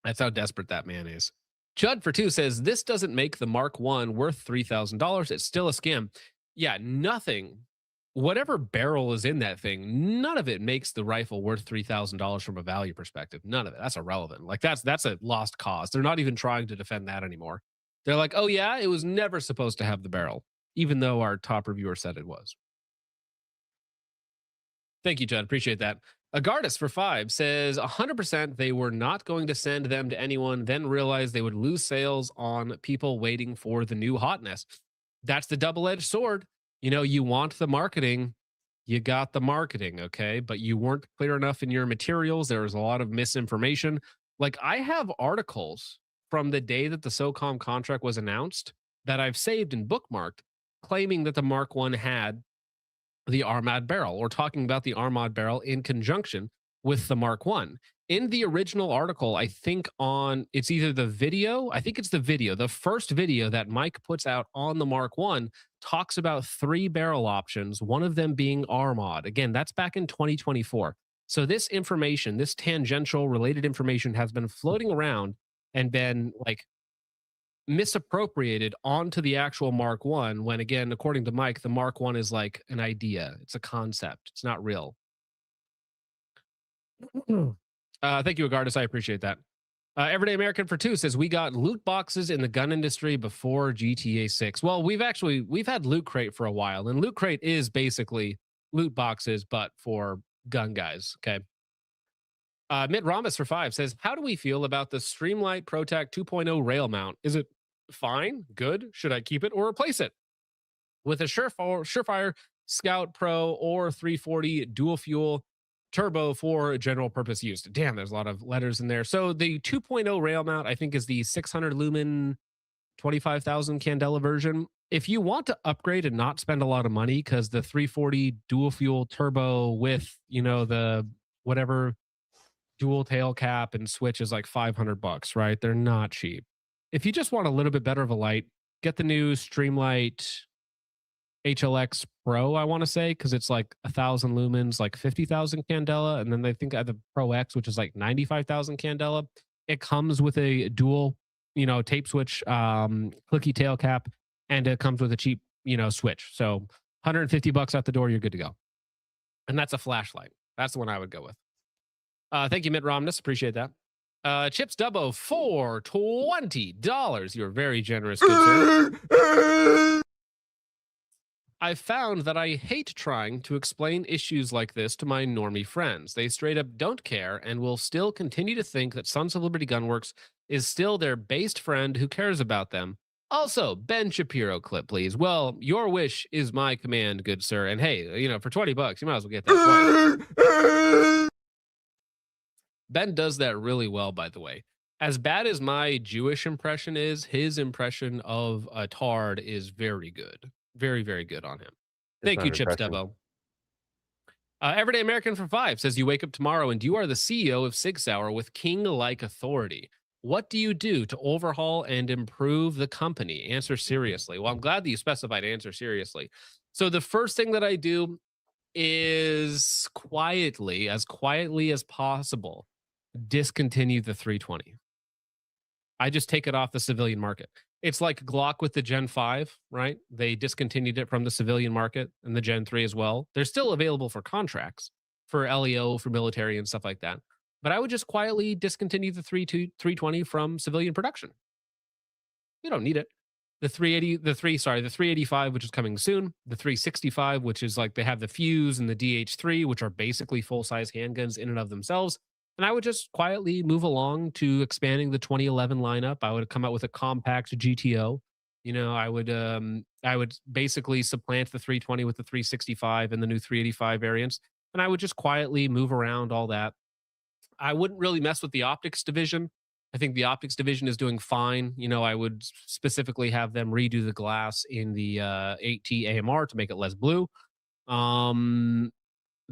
That's how desperate that man is. Chud for 2 says, this doesn't make the Mark 1 worth $3,000. It's still a scam. Yeah, nothing. Whatever barrel is in that thing, none of it makes the rifle worth $3,000 from a value perspective. None of it. That's irrelevant. Like that's a lost cause. They're not even trying to defend that anymore. They're like, oh yeah, it was never supposed to have the barrel, even though our top reviewer said it was. Thank you, Judd. Appreciate that. Agardis for 5 says 100% they were not going to send them to anyone, then realized they would lose sales on people waiting for the new hotness. That's the double-edged sword. You know, you want the marketing, you got the marketing, okay? But you weren't clear enough in your materials. There was a lot of misinformation. Like, I have articles from the day that the SOCOM contract was announced that I've saved and bookmarked claiming that the Mark 1 had the Armad barrel, or talking about the Armad barrel in conjunction with the Mark 1. In the original article, I think it's either the video, I think it's the video, the first video that Mike puts out on the Mark 1 talks about 3 barrel options, one of them being Armad. Again, that's back in 2024. So this information, this tangential related information has been floating around and been like misappropriated onto the actual Mark 1 when, again, according to Mike, the Mark 1 is like an idea. It's a concept. It's not real. Thank you, Agardis. I appreciate that. Everyday American for 2 says, we got loot boxes in the gun industry before GTA 6. Well, we've had Loot Crate for a while, and Loot Crate is basically loot boxes, but for gun guys, okay? Mitt Ramos for 5 says, how do we feel about the Streamlight ProTac 2.0 rail mount? Is it fine, good? Should I keep it or replace it? With a Surefire Scout Pro or 340 dual fuel turbo for general purpose use. Damn, there's a lot of letters in there. So the 2.0 rail mount, I think, is the 600 lumen 25,000 candela version. If you want to upgrade and not spend a lot of money, because the 340 dual fuel turbo with, you know, the whatever dual tail cap and switch is like $500, right? They're not cheap. If you just want a little bit better of a light, get the new Streamlight HLX Pro, I want to say, because it's like 1,000 lumens, like 50,000 candela. And then they think I have the Pro X, which is like 95,000 candela. It comes with a dual, you know, tape switch, clicky tail cap, and it comes with a cheap, you know, switch. So $150 out the door, you're good to go. And that's a flashlight. That's the one I would go with. Thank you, Mitt Romness. Appreciate that. Chips Dubbo for $20. You're very generous, good sir. I found that I hate trying to explain issues like this to my normie friends. They straight up don't care and will still continue to think that Sons of Liberty Gunworks is still their based friend who cares about them. Also, Ben Shapiro clip, please. Well, your wish is my command, good sir. And hey, you know, for $20, you might as well get that twice. Ben does that really well, by the way. As bad as my Jewish impression is, his impression of a tard is very good. Very, very good on him. Thank you, Chips Dubbo. Everyday American for 5 says, you wake up tomorrow and you are the CEO of Sig Sauer with king-like authority. What do you do to overhaul and improve the company? Answer seriously. Well, I'm glad that you specified answer seriously. So the first thing that I do is quietly as possible, discontinue the 320. I just take it off the civilian market. It's like Glock with the Gen 5, right? They discontinued it from the civilian market and the Gen 3 as well. They're still available for contracts, for LEO, for military and stuff like that. But I would just quietly discontinue the 320 from civilian production. You don't need it. The 385, which is coming soon. The 365, which is like they have the Fuse and the DH3, which are basically full-size handguns in and of themselves. And I would just quietly move along to expanding the 2011 lineup. I would come out with a compact GTO. You know, I would basically supplant the 320 with the 365 and the new 385 variants. And I would just quietly move around all that. I wouldn't really mess with the optics division. I think the optics division is doing fine. You know, I would specifically have them redo the glass in the 8T AMR to make it less blue.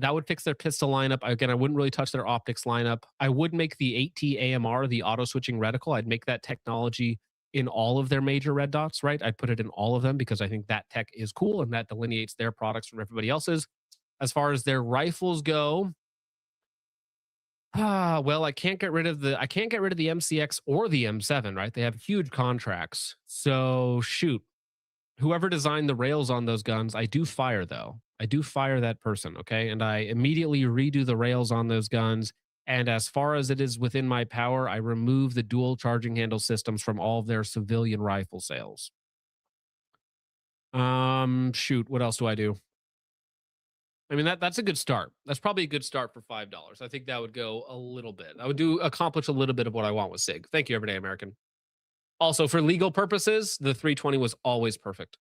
That would fix their pistol lineup. Again, I wouldn't really touch their optics lineup. I would make the 8T AMR, the auto-switching reticle, I'd make that technology in all of their major red dots, right? I'd put it in all of them because I think that tech is cool and that delineates their products from everybody else's. As far as their rifles go, well, I can't get rid of the MCX or the M7, right? They have huge contracts. So shoot, whoever designed the rails on those guns, I do fire though. I do fire that person, okay? And I immediately redo the rails on those guns. And as far as it is within my power, I remove the dual charging handle systems from all of their civilian rifle sales. Shoot, what else do I do? I mean, that's a good start. That's probably a good start for $5. I think that would go a little bit. I would accomplish a little bit of what I want with SIG. Thank you, Everyday American. Also, for legal purposes, the 320 was always perfect.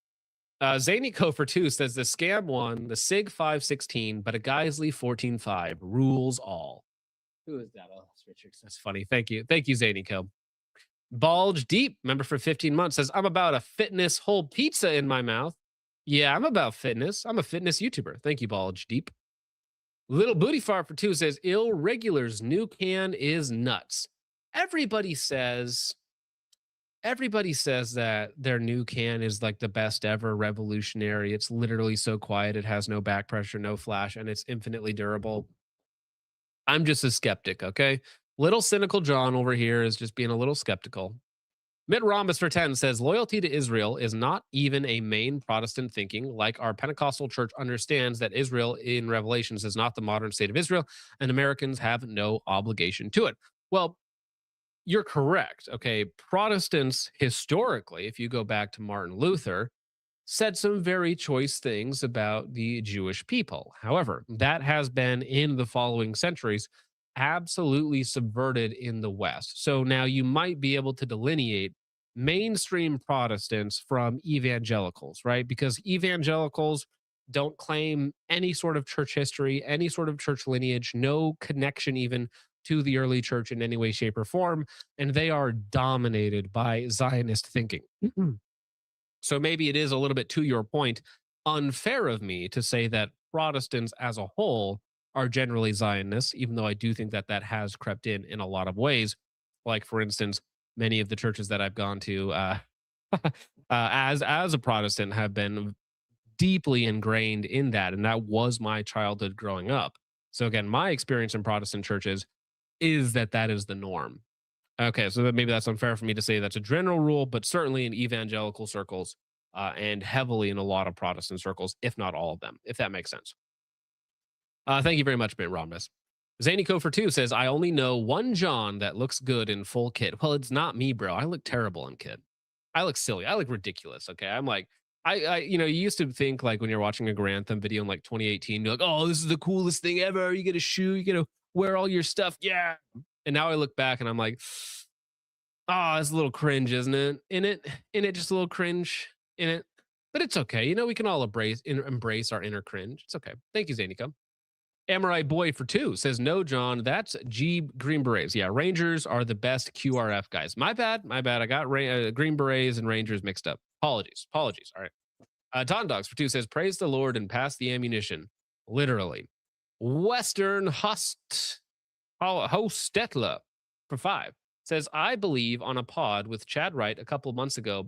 Zany Co for 2 says the scam one, the SIG 516, but a Geisley 14.5 rules all. Who is that? Oh, that's Richards. That's funny. Thank you. Thank you, Zany Co. Bulge Deep, member for 15 months, says, I'm about a fitness whole pizza in my mouth. Yeah, I'm about fitness. I'm a fitness YouTuber. Thank you, Bulge Deep. Little Booty Fart for 2 says, Irregular's new can is nuts. Everybody says that their new can is like the best ever, revolutionary. It's literally so quiet. It has no back pressure, no flash, and it's infinitely durable. I'm just a skeptic, okay? Little cynical John over here is just being a little skeptical. Mitt Rhombus for 10 says, loyalty to Israel is not even a main Protestant thinking, like our Pentecostal church understands that Israel in Revelations is not the modern state of Israel, and Americans have no obligation to it. Well, you're correct. Okay. Protestants historically, if you go back to Martin Luther, said some very choice things about the Jewish people. However, that has been in the following centuries absolutely subverted in the West. So now you might be able to delineate mainstream Protestants from evangelicals, right? Because evangelicals don't claim any sort of church history, any sort of church lineage, no connection even to the early church in any way, shape, or form. And they are dominated by Zionist thinking. So maybe it is a little bit, to your point, unfair of me to say that Protestants as a whole are generally Zionists, even though I do think that that has crept in a lot of ways. Like, for instance, many of the churches that I've gone to as a Protestant have been deeply ingrained in that. And that was my childhood growing up. So again, my experience in Protestant churches is that that is the norm. Okay, so maybe that's unfair for me to say that's a general rule, but certainly in evangelical circles and heavily in a lot of Protestant circles, if not all of them, if that makes sense. Thank you very much, Mitt Rhombus. Zanyco for 2 says, I only know one John that looks good in full kit. Well, it's not me, bro. I look terrible in kit. I look silly. I look ridiculous. Okay. I'm like, you used to think like when you're watching a Grantham video in like 2018, you're like, oh, this is the coolest thing ever. You get a shoe, you get to wear all your stuff. Yeah. And now I look back and I'm like, oh, it's a little cringe, isn't it? In it, just a little cringe in it. But it's okay. We can all embrace our inner cringe. It's okay. Thank you, Zanyco. Amorite Boy for 2 says, no, John, that's G Green Berets. Yeah, Rangers are the best QRF guys. My bad. I got Green Berets and Rangers mixed up. Apologies. All right. Don Dogs for 2 says, praise the Lord and pass the ammunition. Literally. Western Hostetla for 5 says, I believe on a pod with Chad Wright a couple months ago,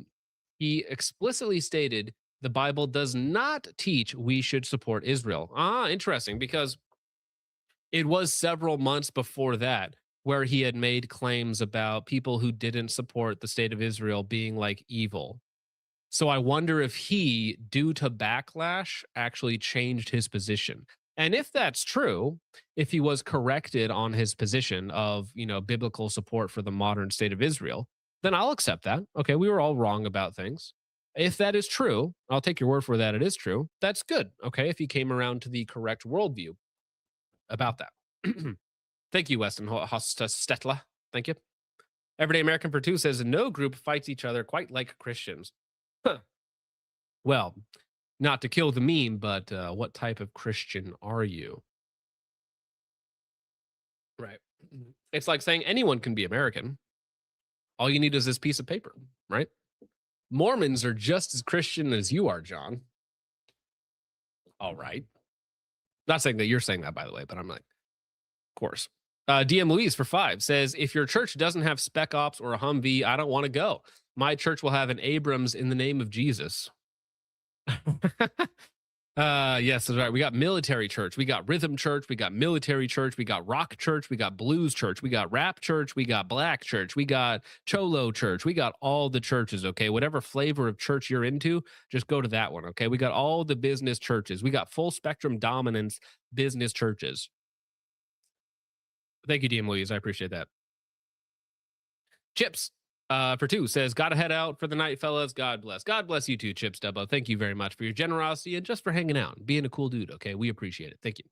he explicitly stated the Bible does not teach we should support Israel. Interesting, because it was several months before that where he had made claims about people who didn't support the state of Israel being like evil. So I wonder if he, due to backlash, actually changed his position. And if that's true, if he was corrected on his position of, biblical support for the modern state of Israel, then I'll accept that. Okay, we were all wrong about things. If that is true, I'll take your word for that. It is true. That's good. Okay, if he came around to the correct worldview about that. Thank you, Weston Hostetla. Thank you. Everyday American for 2 says, no group fights each other quite like Christians. Huh. Well, not to kill the meme, but what type of Christian are you? Right. It's like saying anyone can be American. All you need is this piece of paper, right? Mormons are just as Christian as you are, John. All right. Not saying that you're saying that, by the way, but I'm like, of course. DM Louise for 5 says, if your church doesn't have Spec Ops or a Humvee, I don't want to go. My church will have an Abrams in the name of Jesus. Yes, that's right. We got military church, we got rhythm church, we got military church, we got rock church, we got blues church, we got rap church, we got black church, we got cholo church, we got all the churches. Okay, whatever flavor of church you're into, just go to that one. Okay, we got all the business churches, we got full spectrum dominance business churches. Thank you, DM Louise. I appreciate that. Chips for 2 says, gotta head out for the night, fellas. God bless. God bless you too, Chips Dubbo. Thank you very much for your generosity and just for hanging out and being a cool dude. Okay, we appreciate it. Thank you.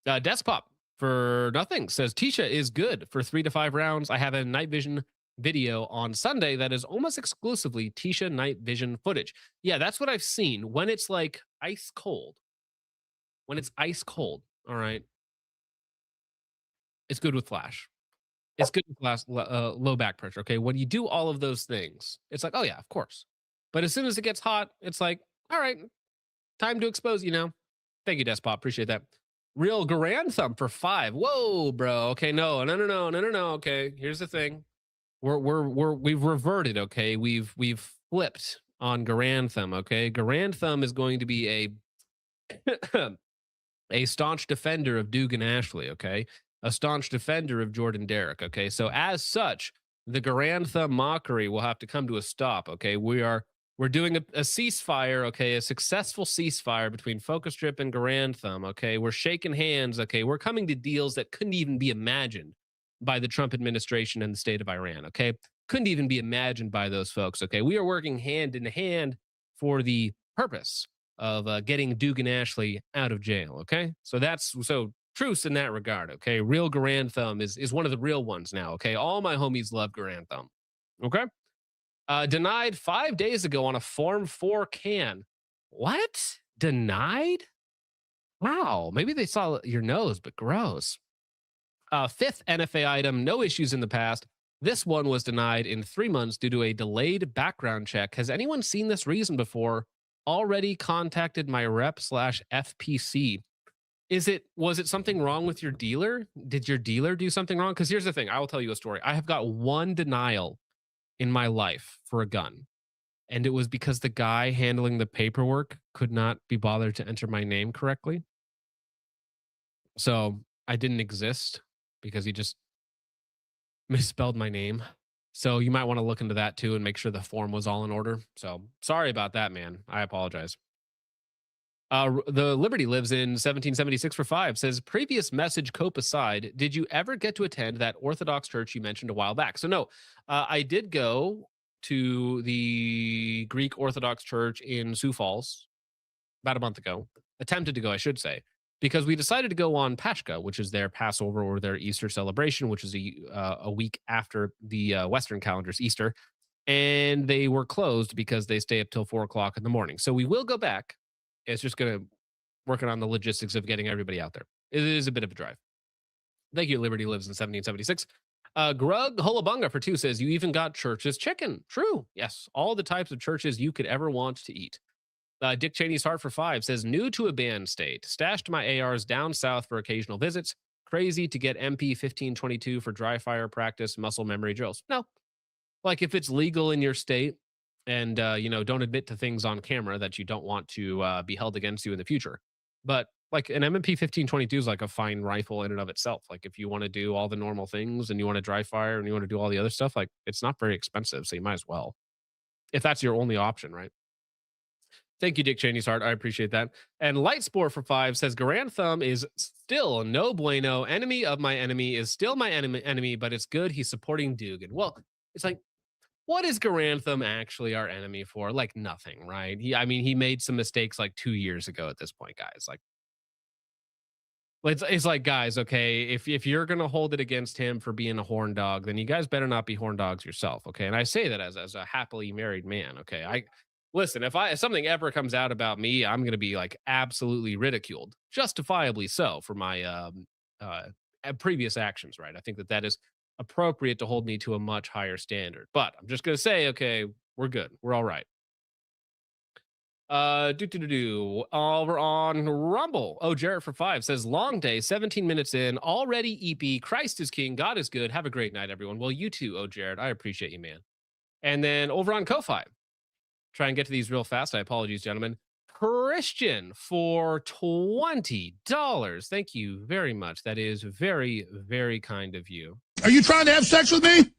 Deskpop for nothing says, Tisha is good for 3 to 5 rounds. I have a night vision video on Sunday that is almost exclusively Tisha night vision footage. Yeah, that's what I've seen when it's like ice cold. When it's ice cold, all right, it's good with flash. It's good with low back pressure. Okay, when you do all of those things, it's like, oh yeah, of course. But as soon as it gets hot, it's like, all right, time to expose you now. Thank you, Despot. Appreciate that. Real Garand Thumb for 5. Whoa, bro. Okay, no. Okay, here's the thing. We've reverted. Okay, we've flipped on Garand Thumb. Okay, Garand Thumb is going to be a staunch defender of Dugan Ashley. Okay. A staunch defender of Jordan Derrick. Okay, so as such, the Garand Thumb mockery will have to come to a stop. Okay, we're doing a ceasefire. Okay, a successful ceasefire between Focus Drip and Garand Thumb. Okay, we're shaking hands. Okay, we're coming to deals that couldn't even be imagined by the Trump administration and the state of Iran. Okay, couldn't even be imagined by those folks. Okay, we are working hand in hand for the purpose of getting Dugan Ashley out of jail. Okay, so truce in that regard. Okay, real Garand Thumb is one of the real ones now. Okay, all my homies love Garand Thumb. Okay, denied 5 days ago on a Form 4 can. What? Denied? Wow, maybe they saw your nose, but gross. 5th NFA item, no issues in the past. This one was denied in 3 months due to a delayed background check. Has anyone seen this reason before? Already contacted my rep/FPC. Was it something wrong with your dealer? Did your dealer do something wrong? Because here's the thing. I will tell you a story. I have got one denial in my life for a gun. And it was because the guy handling the paperwork could not be bothered to enter my name correctly. So I didn't exist because he just misspelled my name. So you might want to look into that too and make sure the form was all in order. So sorry about that, man. I apologize. The Liberty lives in 1776 for 5 says, previous message cope aside, did you ever get to attend that Orthodox church you mentioned a while back? So no, I did go to the Greek Orthodox church in Sioux Falls about a month ago, attempted to go, I should say, because we decided to go on Pashka, which is their Passover or their Easter celebration, which is a week after the Western calendar's Easter. And they were closed because they stay up till 4 o'clock in the morning. So we will go back. It's just going to working on the logistics of getting everybody out there. It is a bit of a drive. Thank you. Liberty lives in 1776. Grug Holabunga for 2 says, you even got church's chicken. True. Yes. All the types of churches you could ever want to eat. Dick Cheney's heart for 5 says, new to a band state. Stashed my ARs down south for occasional visits. Crazy to get MP 1522 for dry fire practice, muscle memory drills. No. Like if it's legal in your state, and don't admit to things on camera that you don't want to be held against you in the future. But like an M&P 1522 is like a fine rifle in and of itself. Like if you want to do all the normal things and you want to dry fire and you want to do all the other stuff, like it's not very expensive, so you might as well, if that's your only option, right? Thank you, Dick Cheney's heart. I appreciate that. And Lightspore for 5 says, Garand Thumb is still no bueno. Enemy of my enemy is still my enemy, but it's good he's supporting Dugan. Well, it's like, what is Garand Thumb actually our enemy for? Like nothing, right? He made some mistakes like 2 years ago at this point, guys. Like, it's like, guys, okay, if you're gonna hold it against him for being a horn dog, then you guys better not be horn dogs yourself, okay? And I say that as a happily married man, okay? Listen, if something ever comes out about me, I'm gonna be like absolutely ridiculed, justifiably so, for my previous actions, right? I think that is appropriate to hold me to a much higher standard. But I'm just going to say, okay, we're good. We're all right. Over on Rumble. Oh, Jarrett for 5 says, long day, 17 minutes in, already EP, Christ is king, God is good. Have a great night, everyone. Well, you too, oh, Jared. I appreciate you, man. And then over on Ko-Fi, try and get to these real fast. I apologize, gentlemen. Christian for $20. Thank you very much. That is very, very kind of you. Are you trying to have sex with me?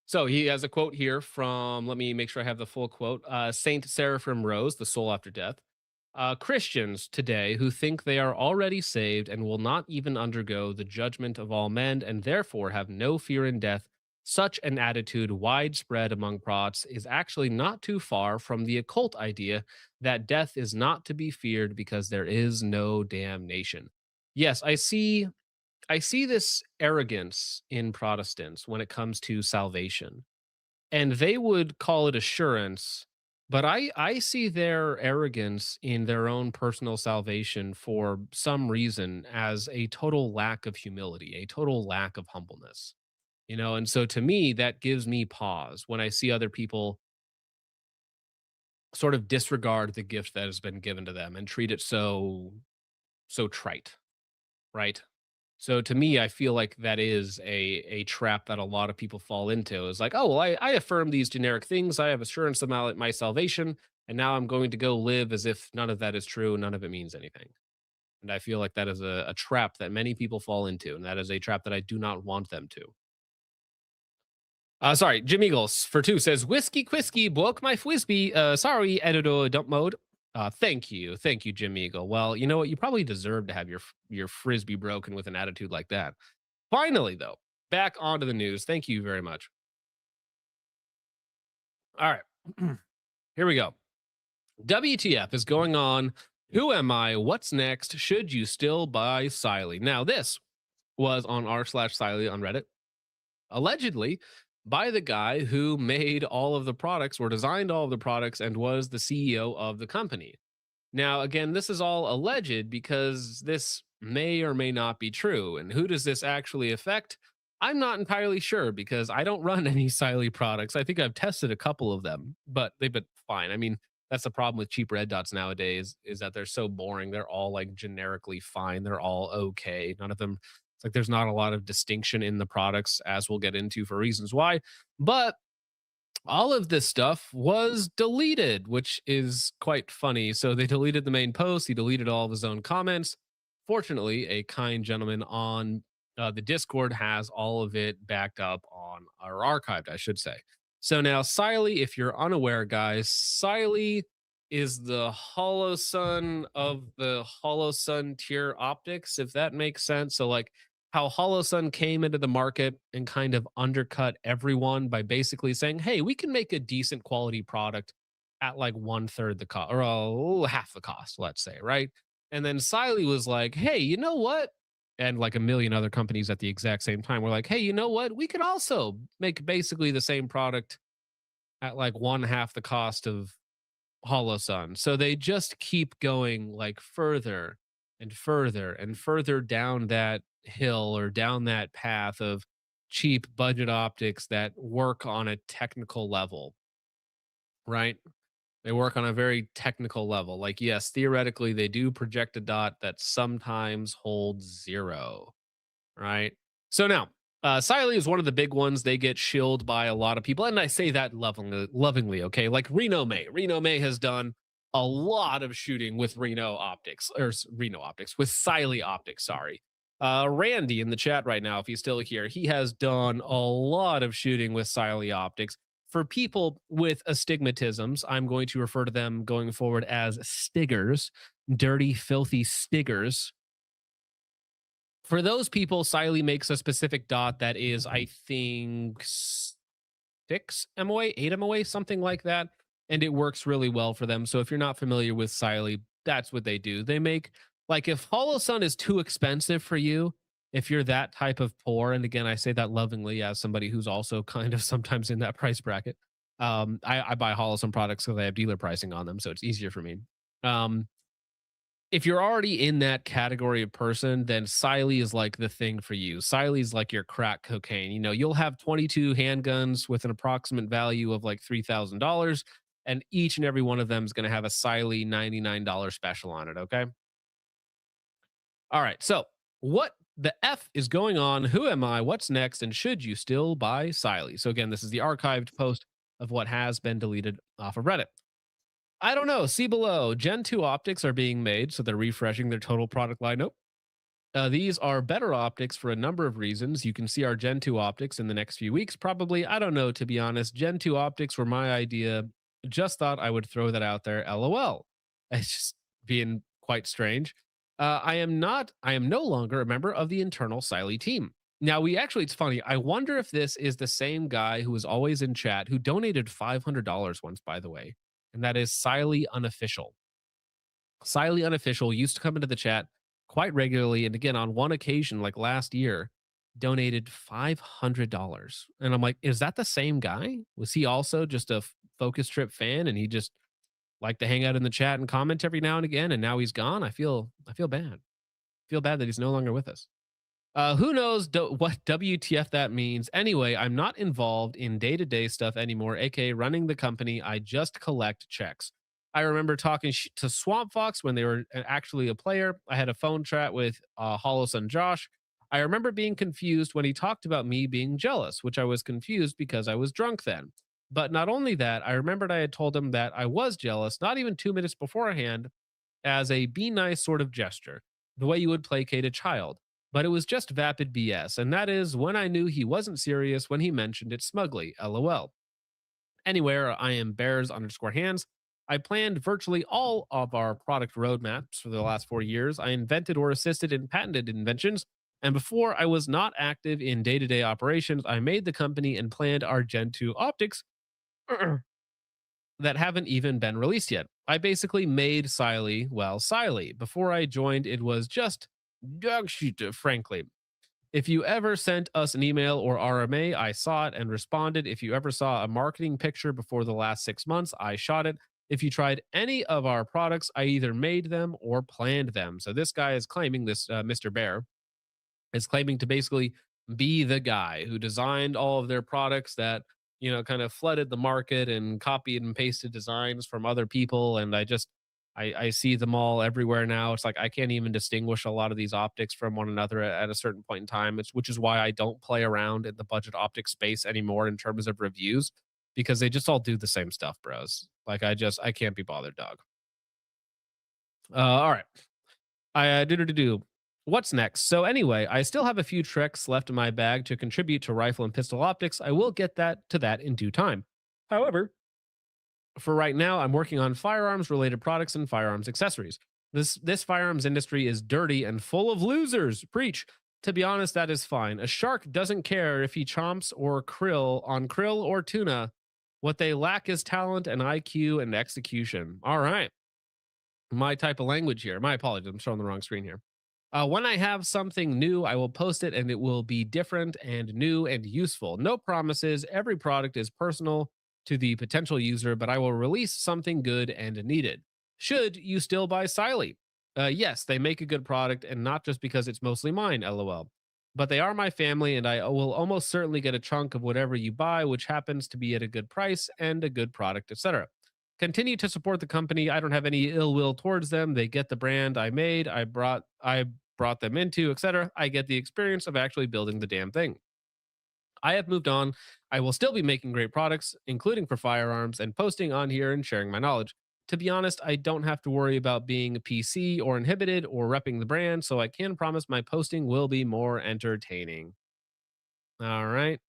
So he has a quote here from, let me make sure I have the full quote. Saint Seraphim Rose, The Soul After Death. Christians today who think they are already saved and will not even undergo the judgment of all men and therefore have no fear in death. Such an attitude, widespread among Prots, is actually not too far from the occult idea that death is not to be feared because there is no damnation. Yes, I see this arrogance in Protestants when it comes to salvation, and they would call it assurance, but I see their arrogance in their own personal salvation for some reason as a total lack of humility, a total lack of humbleness. And so to me, that gives me pause when I see other people sort of disregard the gift that has been given to them and treat it so trite, right? So to me, I feel like that is a trap that a lot of people fall into. Is like, oh, well, I affirm these generic things. I have assurance about my salvation, and now I'm going to go live as if none of that is true. None of it means anything. And I feel like that is a trap that many people fall into, and that is a trap that I do not want them to. Sorry, Jim Eagles for 2 says, Whiskey Quisky broke my frisbee. Sorry, editor dump mode. Thank you, Jim Eagle. Well, you know what? You probably deserve to have your frisbee broken with an attitude like that. Finally, though, back onto the news. Thank you very much. All right, here we go. WTF is going on. Who am I? What's next? Should you still buy Siley? Now, this was on r/Siley on Reddit. Allegedly, by the guy who made all of the products or designed all of the products and was the CEO of the company. Now, again, this is all alleged because this may or may not be true. And who does this actually affect? I'm not entirely sure because I don't run any Siley products. I think I've tested a couple of them, but they've been fine. I mean, that's the problem with cheap red dots nowadays is that they're so boring. They're all like generically fine. They're all okay. None of them. It's like there's not a lot of distinction in the products, as we'll get into for reasons why. But all of this stuff was deleted, which is quite funny. So they deleted the main post. He deleted all of his own comments. Fortunately, a kind gentleman on the Discord has all of it backed up on, or archived, I should say. So now Siley, if you're unaware, guys, Siley is the Holosun of the Holosun tier optics, if that makes sense. So like how Holosun came into the market and kind of undercut everyone by basically saying, hey, we can make a decent quality product at like 1/3 the cost or half the cost, let's say, right? And then Siley was like, hey, you know what? And like a million other companies at the exact same time were like, hey, you know what? We could also make basically the same product at like 1/2 the cost of Holosun. So they just keep going like further and further and further down that hill or down that path of cheap budget optics that work on a technical level, right? They work on a very technical level. Like, yes, theoretically, they do project a dot that sometimes holds 0, right? So now, Siley is one of the big ones. They get shilled by a lot of people. And I say that lovingly, okay? Like Reno May. Reno May has done a lot of shooting with Reno Optics, with Siley Optics, sorry. Randy in the chat right now, if he's still here, he has done a lot of shooting with Siley Optics. For people with astigmatisms, I'm going to refer to them going forward as stiggers, dirty, filthy stiggers. For those people, Siley makes a specific dot that is, I think, 6 MOA, 8 MOA, something like that. And it works really well for them. So if you're not familiar with Siley, that's what they do. They make, like, if Holosun is too expensive for you, if you're that type of poor, and again, I say that lovingly as somebody who's also kind of sometimes in that price bracket. I buy Holosun products because I have dealer pricing on them, so it's easier for me. If you're already in that category of person, then Siley is like the thing for you. Siley is like your crack cocaine. You know, you'll have 22 handguns with an approximate value of like $3,000, and each and every one of them is going to have a Siley $99 special on it, okay? All right, so what the F is going on? Who am I? What's next? And should you still buy Siley? So again, this is the archived post of what has been deleted off of Reddit. I don't know. See below. Gen 2 optics are being made, so they're refreshing their total product lineup. These are better optics for a number of reasons. You can see our Gen 2 optics in the next few weeks. Probably, I don't know, to be honest. Gen 2 optics were my idea. Just thought I would throw that out there. LOL. It's just being quite strange. I am no longer a member of the internal Siley team. Now, it's funny. I wonder if this is the same guy who was always in chat who donated $500 once, by the way. And that is Siley Unofficial. Siley Unofficial used to come into the chat quite regularly. And again, on one occasion, like last year, donated $500. And I'm like, is that the same guy? Was he also just a Focus Trip fan and he just liked to hang out in the chat and comment every now and again, and now he's gone? I feel bad. I feel bad that he's no longer with us. Who knows what WTF that means? Anyway, I'm not involved in day-to-day stuff anymore, aka running the company. I just collect checks. I remember talking to Swamp Fox when they were actually a player. I had a phone chat with Hollow Sun Josh. I remember being confused when he talked about me being jealous, which I was confused because I was drunk then. But not only that, I remembered I had told him that I was jealous, not even 2 minutes beforehand, as a be nice sort of gesture, the way you would placate a child. But it was just vapid BS, and that is when I knew he wasn't serious when he mentioned it smugly, LOL. Anyway, I am bears_hands. I planned virtually all of our product roadmaps for the last 4 years. I invented or assisted in patented inventions. And before I was not active in day-to-day operations, I made the company and planned our Gen 2 optics that haven't even been released yet. I basically made Siley. Before I joined, it was just dog shit, frankly. If you ever sent us an email or RMA, I saw it and responded. If you ever saw a marketing picture before the last 6 months, I shot it. If you tried any of our products, I either made them or planned them. So this guy is claiming, this Mr. Bear is claiming to basically be the guy who designed all of their products that, you know, kind of flooded the market and copied and pasted designs from other people. And I see them all everywhere now. It's like I can't even distinguish a lot of these optics from one another at a certain point in time. Which is why I don't play around in the budget optics space anymore in terms of reviews, because they just all do the same stuff, bros. Like I can't be bothered, dog. All right. What's next? So anyway, I still have a few tricks left in my bag to contribute to rifle and pistol optics. I will get to that in due time. However, for right now, I'm working on firearms related products and firearms accessories. This firearms industry is dirty and full of losers. Preach. To be honest, that is fine. A shark doesn't care if he chomps or krill or tuna. What they lack is talent and IQ and execution. All right. My type of language here. My apologies. I'm showing the wrong screen here. When I have something new, I will post it and it will be different and new and useful. No promises. Every product is personal to the potential user, but I will release something good and needed. Should you still buy Siley? Yes, they make a good product, and not just because it's mostly mine, LOL. But they are my family, and I will almost certainly get a chunk of whatever you buy, which happens to be at a good price and a good product, etc. Continue to support the company. I don't have any ill will towards them. They get the brand I made, I brought them into, etc. I get the experience of actually building the damn thing. I have moved on. I will still be making great products, including for firearms, and posting on here and sharing my knowledge. To be honest, I don't have to worry about being a PC or inhibited or repping the brand, so I can promise my posting will be more entertaining. All right.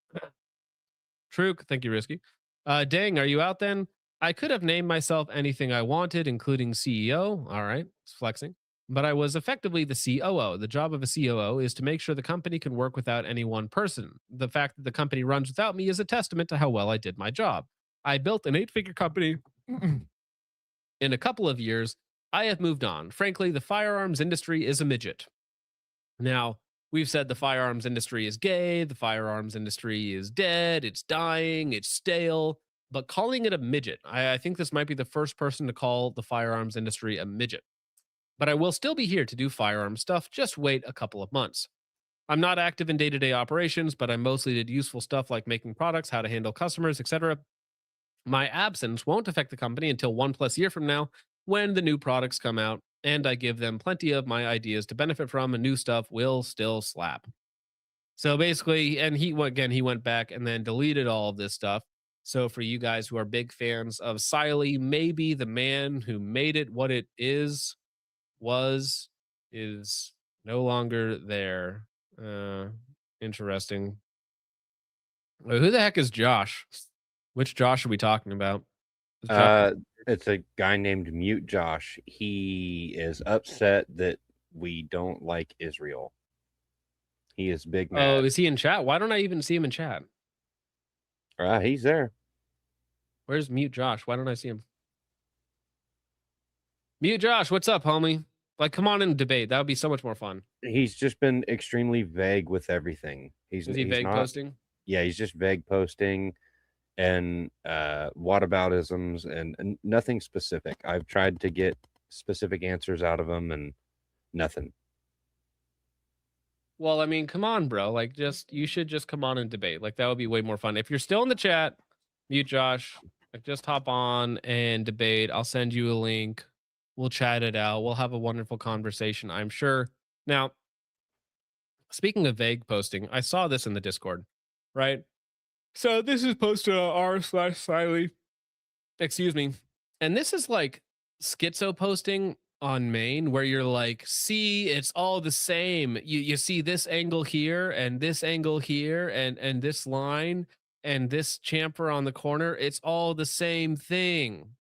Truk, thank you, Risky. Dang, are you out then? I could have named myself anything I wanted, including CEO. All right, it's flexing. But I was effectively the COO. The job of a COO is to make sure the company can work without any one person. The fact that the company runs without me is a testament to how well I did my job. I built an 8-figure company in a couple of years. I have moved on. Frankly, the firearms industry is a midget. Now, we've said the firearms industry is gay, the firearms industry is dead, it's dying, it's stale, but calling it a midget, I think this might be the first person to call the firearms industry a midget. But I will still be here to do firearm stuff. Just wait a couple of months. I'm not active in day-to-day operations, but I mostly did useful stuff like making products, how to handle customers, etc. My absence won't affect the company until 1+ year from now, when the new products come out, and I give them plenty of my ideas to benefit from, and new stuff will still slap. So basically, and he went back and then deleted all of this stuff. So for you guys who are big fans of Siley, maybe the man who made it what it is, is no longer there. Interesting. Who the heck is Josh? Which Josh are we talking about? Is Josh- It's a guy named Mute Josh. He is upset that we don't like Israel. He is big mad. Oh, is he in chat? Why don't I even see him in chat? He's there. Where's Mute Josh? Why don't I see him? Mute Josh, what's up, homie? Like, come on and debate. That would be so much more fun. He's just been extremely vague with everything. Is he he's vague not- posting? Yeah, he's just vague posting and whataboutisms and nothing specific. I've tried to get specific answers out of him and nothing. Well, I mean, come on, bro. Like, you should just come on and debate. Like, that would be way more fun. If you're still in the chat, Mute Josh, like, just hop on and debate. I'll send you a link. We'll chat it out. We'll have a wonderful conversation, I'm sure. Now, speaking of vague posting, I saw this in the Discord, right? So this is posted on r/Siley. Excuse me. And this is like schizo posting on main where you're like, see, it's all the same. You see this angle here and this angle here and this line and this chamfer on the corner. It's all the same thing.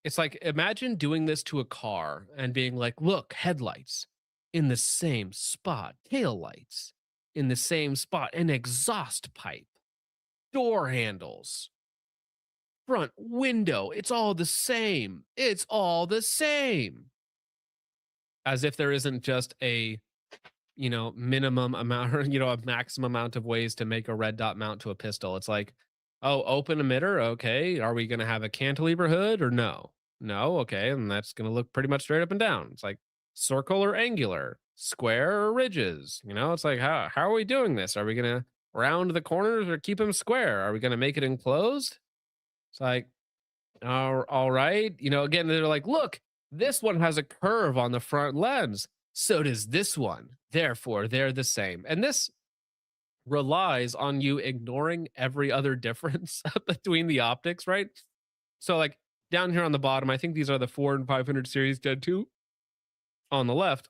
It's like imagine doing this to a car and being like, look, headlights in the same spot, tail lights in the same spot, an exhaust pipe, door handles, front window. It's all the same. It's all the same. As if there isn't just a, minimum amount or, a maximum amount of ways to make a red dot mount to a pistol. It's like, oh, open emitter. Okay. Are we going to have a cantilever hood or no? No. Okay. And that's going to look pretty much straight up and down. It's like circle or angular, square or ridges. It's like, how are we doing this? Are we going to round the corners or keep them square? Are we going to make it enclosed? It's like, all right. Again, they're like, look, this one has a curve on the front lens. So does this one. Therefore, they're the same. And this relies on you ignoring every other difference between the optics, right? So like down here on the bottom, I think these are the 400 and 500 series Gen 2 on the left.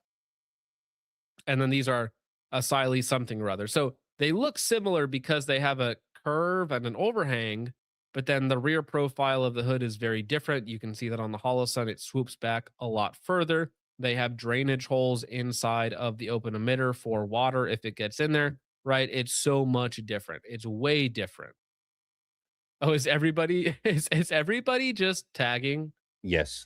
And then these are a Siley something or other. So they look similar because they have a curve and an overhang, but then the rear profile of the hood is very different. You can see that on the Holosun, it swoops back a lot further. They have drainage holes inside of the open emitter for water if it gets in there, right? It's so much different. It's way different. Oh, is everybody just tagging? Yes.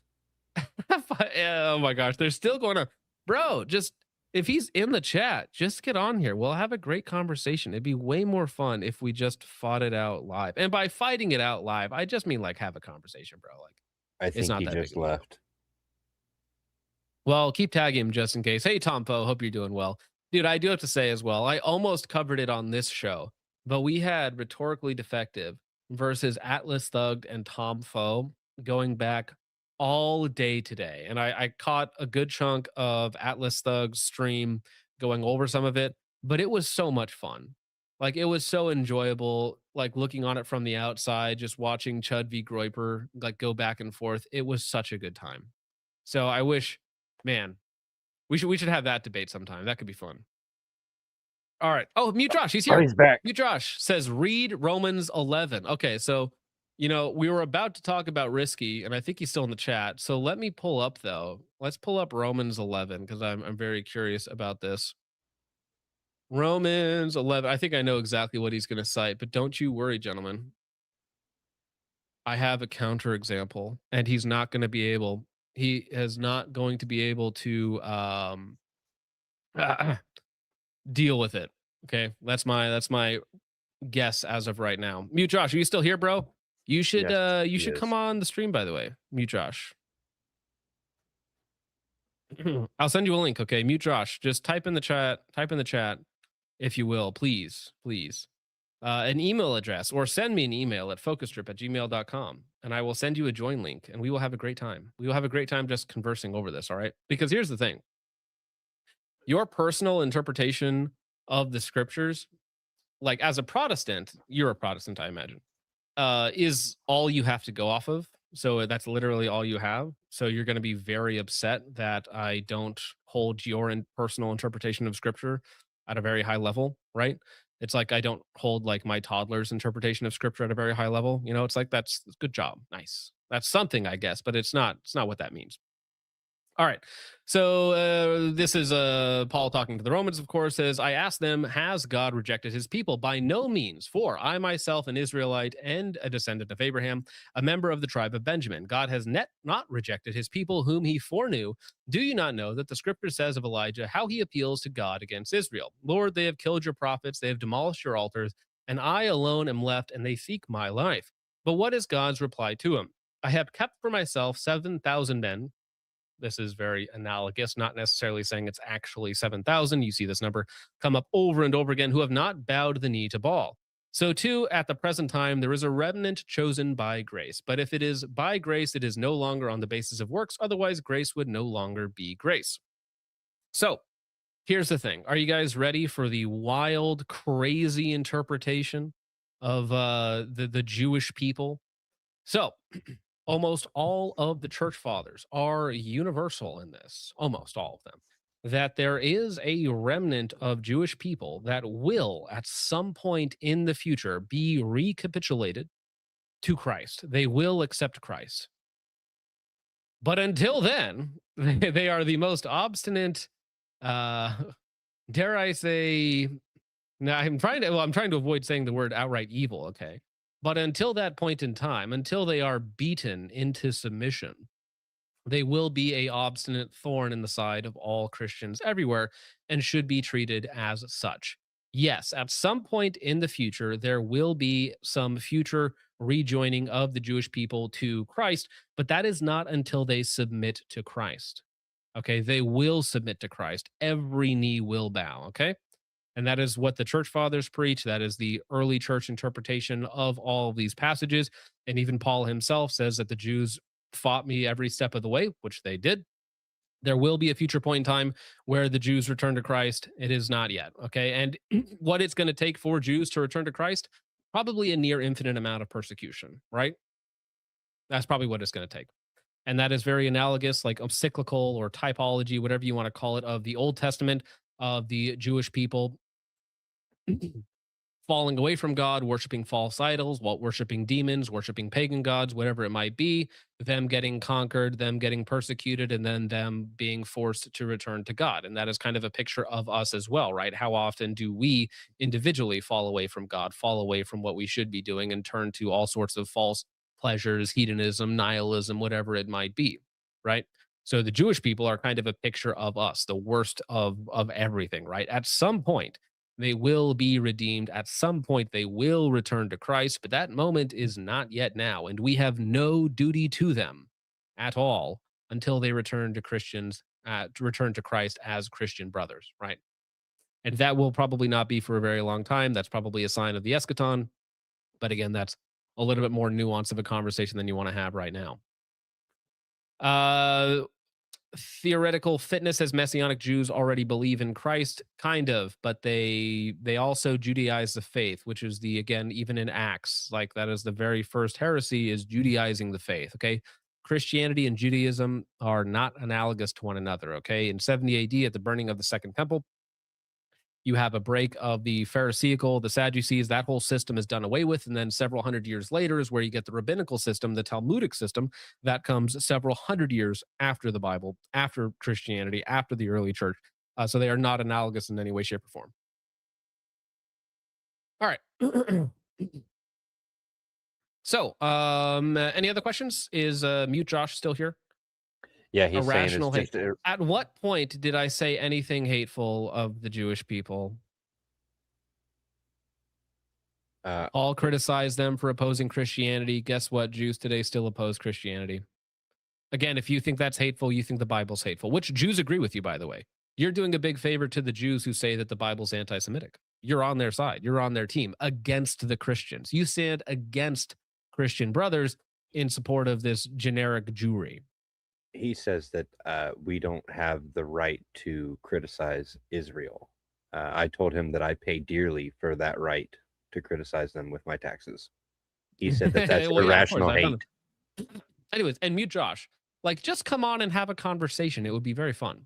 Oh my gosh, they're still going on. Bro, just if he's in the chat, just get on here. We'll have a great conversation. It'd be way more fun if we just fought it out live. And by fighting it out live, I just mean like have a conversation, bro. Like I think it's not he that just big of a deal. left. Well, keep tagging him just in case. Hey, Tom Poe, hope you're doing well. Dude, I do have to say as well, I almost covered it on this show, but we had Rhetorically Defective versus Atlas Thugged and Tom Foe going back all day today. And I caught a good chunk of Atlas Thugg's stream going over some of it, but it was so much fun. Like it was so enjoyable, like looking on it from the outside, just watching Chud v. Groiper like go back and forth. It was such a good time. So I wish, man, we should have that debate sometime. That could be fun. All right. Oh, Mute Josh, he's here. Oh, he's back. Mute Josh says read Romans 11. Okay, so we were about to talk about Risky, and I think he's still in the chat. So let me pull up though. Let's pull up Romans 11 because I'm very curious about this. Romans 11. I think I know exactly what he's going to cite, but don't you worry, gentlemen. I have a counterexample, and he's not going to be able. He is not going to be able to deal with it. Okay, that's my guess as of right now. Mute Josh, are you still here, bro? You should Yes, you he should is. come on the stream, by the way. Mute Josh. I'll send you a link. Okay, Mute Josh. Just type in the chat. Type in the chat, if you will, please. An email address, or send me an email at focustrip@gmail.com, and I will send you a join link, and we will have a great time. We will have a great time just conversing over this. All right? Because here's the thing: your personal interpretation of the scriptures like as a Protestant, you're a Protestant, I imagine, is all you have to go off of. So that's literally all you have. So you're going to be very upset that I don't hold your personal interpretation of scripture at a very high level, right? It's like I don't hold like my toddler's interpretation of scripture at a very high level. You know, it's like that's good job. Nice. That's something, I guess, but it's not what that means. All right. So this is Paul talking to the Romans, of course, says, I asked them, has God rejected his people? By no means, for I myself an Israelite and a descendant of Abraham, a member of the tribe of Benjamin. God has not rejected his people whom he foreknew. Do you not know that the scripture says of Elijah how he appeals to God against Israel? Lord, they have killed your prophets, they have demolished your altars, and I alone am left, and they seek my life. But what is God's reply to him? I have kept for myself 7,000 men. This is very analogous, not necessarily saying it's actually 7,000. You see this number come up over and over again, who have not bowed the knee to Baal. So too, at the present time, there is a remnant chosen by grace. But if it is by grace, it is no longer on the basis of works. Otherwise, grace would no longer be grace. So here's the thing. Are you guys ready for the wild, crazy interpretation of the Jewish people? So almost all of the church fathers are universal in this, almost all of them, that there is a remnant of Jewish people that will, at some point in the future, be recapitulated to Christ. They will accept Christ. But until then, they are the most obstinate, dare I say, now I'm trying to avoid saying the word outright evil, okay? But until that point in time, until they are beaten into submission, they will be a obstinate thorn in the side of all Christians everywhere and should be treated as such. Yes, at some point in the future, there will be some future rejoining of the Jewish people to Christ, but that is not until they submit to Christ. Okay, they will submit to Christ. Every knee will bow, okay? And that is what the church fathers preach. That is the early church interpretation of all of these passages. And even Paul himself says that the Jews fought me every step of the way, which they did. There will be a future point in time where the Jews return to Christ. It is not yet, okay? And what it's going to take for Jews to return to Christ, probably a near infinite amount of persecution, right? That's probably what it's going to take. And that is very analogous, like a cyclical or typology, whatever you want to call it, of the Old Testament, of the Jewish people falling away from God, worshiping false idols, worshiping demons, worshiping pagan gods, whatever it might be, them getting conquered, them getting persecuted, and then them being forced to return to God. And that is kind of a picture of us as well, right? How often do we individually fall away from God, fall away from what we should be doing, and turn to all sorts of false pleasures, hedonism, nihilism, whatever it might be, right? So the Jewish people are kind of a picture of us, the worst of everything, right? At some point, they will be redeemed. At some point, they will return to Christ, but that moment is not yet now. And we have no duty to them at all until they return to return to Christ as Christian brothers, right? And that will probably not be for a very long time. That's probably a sign of the eschaton. But again, that's a little bit more nuance of a conversation than you want to have right now. Theoretical fitness, as Messianic Jews already believe in Christ, kind of, but they also Judaize the faith, which is again, even in Acts, like that is the very first heresy, is Judaizing the faith, okay? Christianity and Judaism are not analogous to one another, okay? In 70 AD, at the burning of the Second Temple, you have a break of the Pharisaical, the Sadducees, that whole system is done away with. And then several hundred years later is where you get the rabbinical system, the Talmudic system, that comes several hundred years after the Bible, after Christianity, after the early church. So they are not analogous in any way, shape, or form. All right. So any other questions? Is Mute Josh still here? Yeah, he's saying Irrational it's hate. just At what point did I say anything hateful of the Jewish people? All criticize them for opposing Christianity. Guess what? Jews today still oppose Christianity. Again, if you think that's hateful, you think the Bible's hateful, which Jews agree with you, by the way. You're doing a big favor to the Jews who say that the Bible's anti-Semitic. You're on their side. You're on their team against the Christians. You stand against Christian brothers in support of this generic Jewry. he says that we don't have the right to criticize Israel. I told him that I pay dearly for that right to criticize them with my taxes. He said that that's Well, yeah, of course, irrational I found hate. Anyways, and mute Josh. Like, just come on and have a conversation. It would be very fun.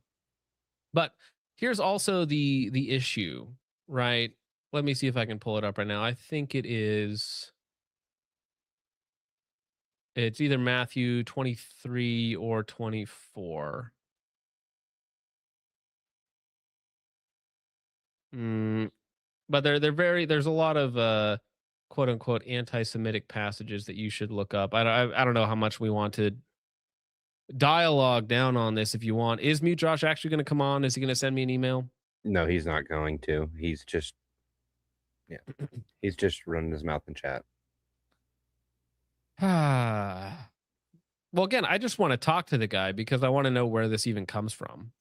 But here's also the issue, right? Let me see if I can pull it up right now. I think it's either Matthew 23 or 24. But there's a lot of quote unquote anti-Semitic passages that you should look up. I don't know how much we want to dialogue down on this. If you want, is Mute Josh actually going to come on? Is he going to send me an email? No, he's not going to. He's just running his mouth in chat. Well, again, I just want to talk to the guy because I want to know where this even comes from.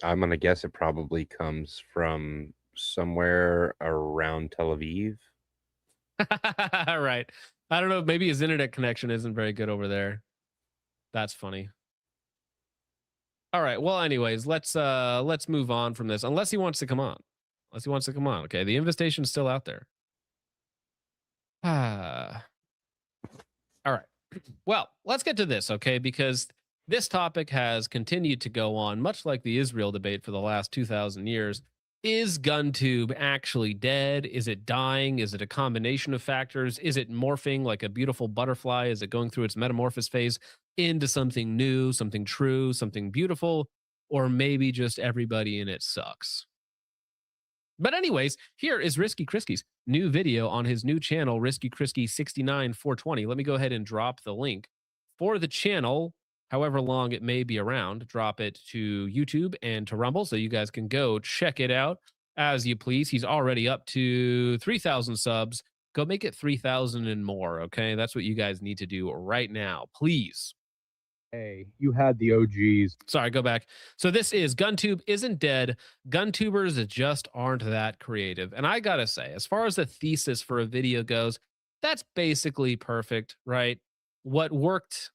I'm gonna guess it probably comes from somewhere around Tel Aviv. Right. I don't know. Maybe his internet connection isn't very good over there. That's funny. All right. Well, anyways, let's move on from this. Unless he wants to come on. Okay. The invitation's still out there. All right. Well, let's get to this, okay? Because this topic has continued to go on, much like the Israel debate for the last 2,000 years. Is GunTube actually dead? Is it dying? Is it a combination of factors? Is it morphing like a beautiful butterfly? Is it going through its metamorphosis phase into something new, something true, something beautiful? Or maybe just everybody in it sucks? But anyways, here is Risky Kriski's new video on his new channel, Risky Kriski 69420. Let me go ahead and drop the link for the channel, however long it may be around. Drop it to YouTube and to Rumble so you guys can go check it out as you please. He's already up to 3,000 subs. Go make it 3,000 and more, okay? That's what you guys need to do right now, please. Hey, you had the OGs. Sorry, go back. So this is GunTube isn't dead. GunTubers just aren't that creative. And I gotta say, as far as the thesis for a video goes, that's basically perfect, right? What worked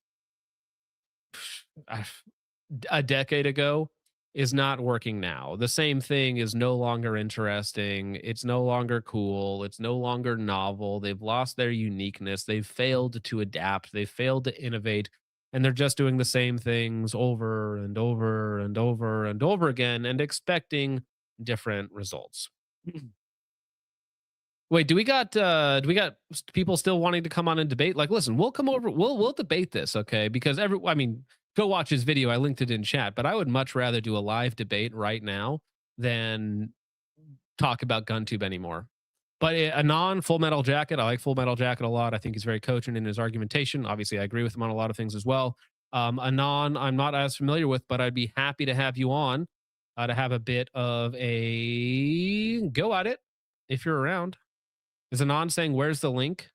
a decade ago is not working now. The same thing is no longer interesting. It's no longer cool. It's no longer novel. They've lost their uniqueness. They've failed to adapt. They've failed to innovate. And they're just doing the same things over and over and over and over again and expecting different results. Wait, do we got people still wanting to come on and debate? Like, listen, we'll come over, we'll debate this, okay? Because go watch his video. I linked it in chat, but I would much rather do a live debate right now than talk about GunTube anymore. But Anon, Full Metal Jacket, I like Full Metal Jacket a lot. I think he's very cogent in his argumentation. Obviously, I agree with him on a lot of things as well. Anon, I'm not as familiar with, but I'd be happy to have you on to have a bit of a go at it if you're around. Is Anon saying, where's the link?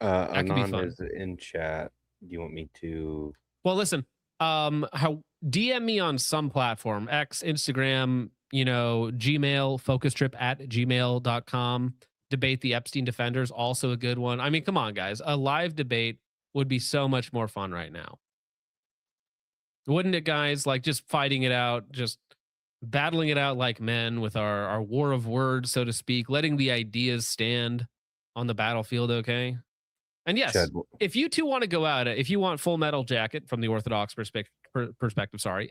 That could be Anon fun. is in chat. Do you want me to? Well, listen, DM me on some platform, X, Instagram, Gmail, focustrip@gmail.com. Debate the Epstein Defenders, also a good one. I mean, come on, guys. A live debate would be so much more fun right now. Wouldn't it, guys? Like, just fighting it out, just battling it out like men with our war of words, so to speak, letting the ideas stand on the battlefield, okay? And yes, if you two want to go at it, if you want Full Metal Jacket from the Orthodox perspective,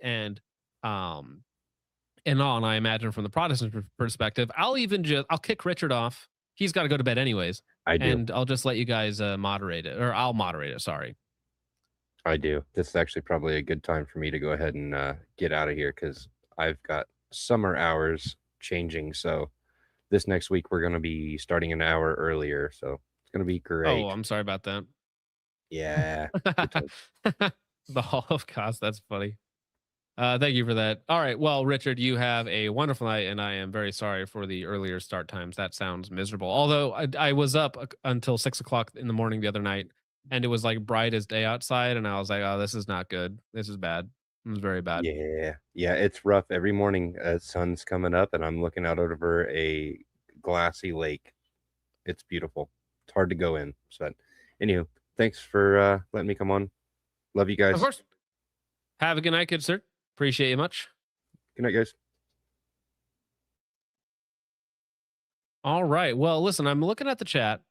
and on, I imagine from the Protestant perspective, I'll kick Richard off. He's got to go to bed anyways. I do. And I'll just let you guys moderate it, or I'll moderate it. Sorry. I do. This is actually probably a good time for me to go ahead and get out of here because I've got summer hours changing. So this next week we're going to be starting an hour earlier. So it's going to be great. Oh, I'm sorry about that. Yeah. The Holocaust. That's funny. Thank you for that. All right. Well, Richard, you have a wonderful night, and I am very sorry for the earlier start times. That sounds miserable. Although I was up until 6 o'clock in the morning the other night, and it was like bright as day outside, and I was like, oh, this is not good. This is bad. It was very bad. Yeah, it's rough. Every morning, sun's coming up, and I'm looking out over a glassy lake. It's beautiful. It's hard to go in. So, anywho, thanks for letting me come on. Love you guys. Of course. Have a good night, good sir. Appreciate you much. Good night, guys. All right. Well, listen, I'm looking at the chat.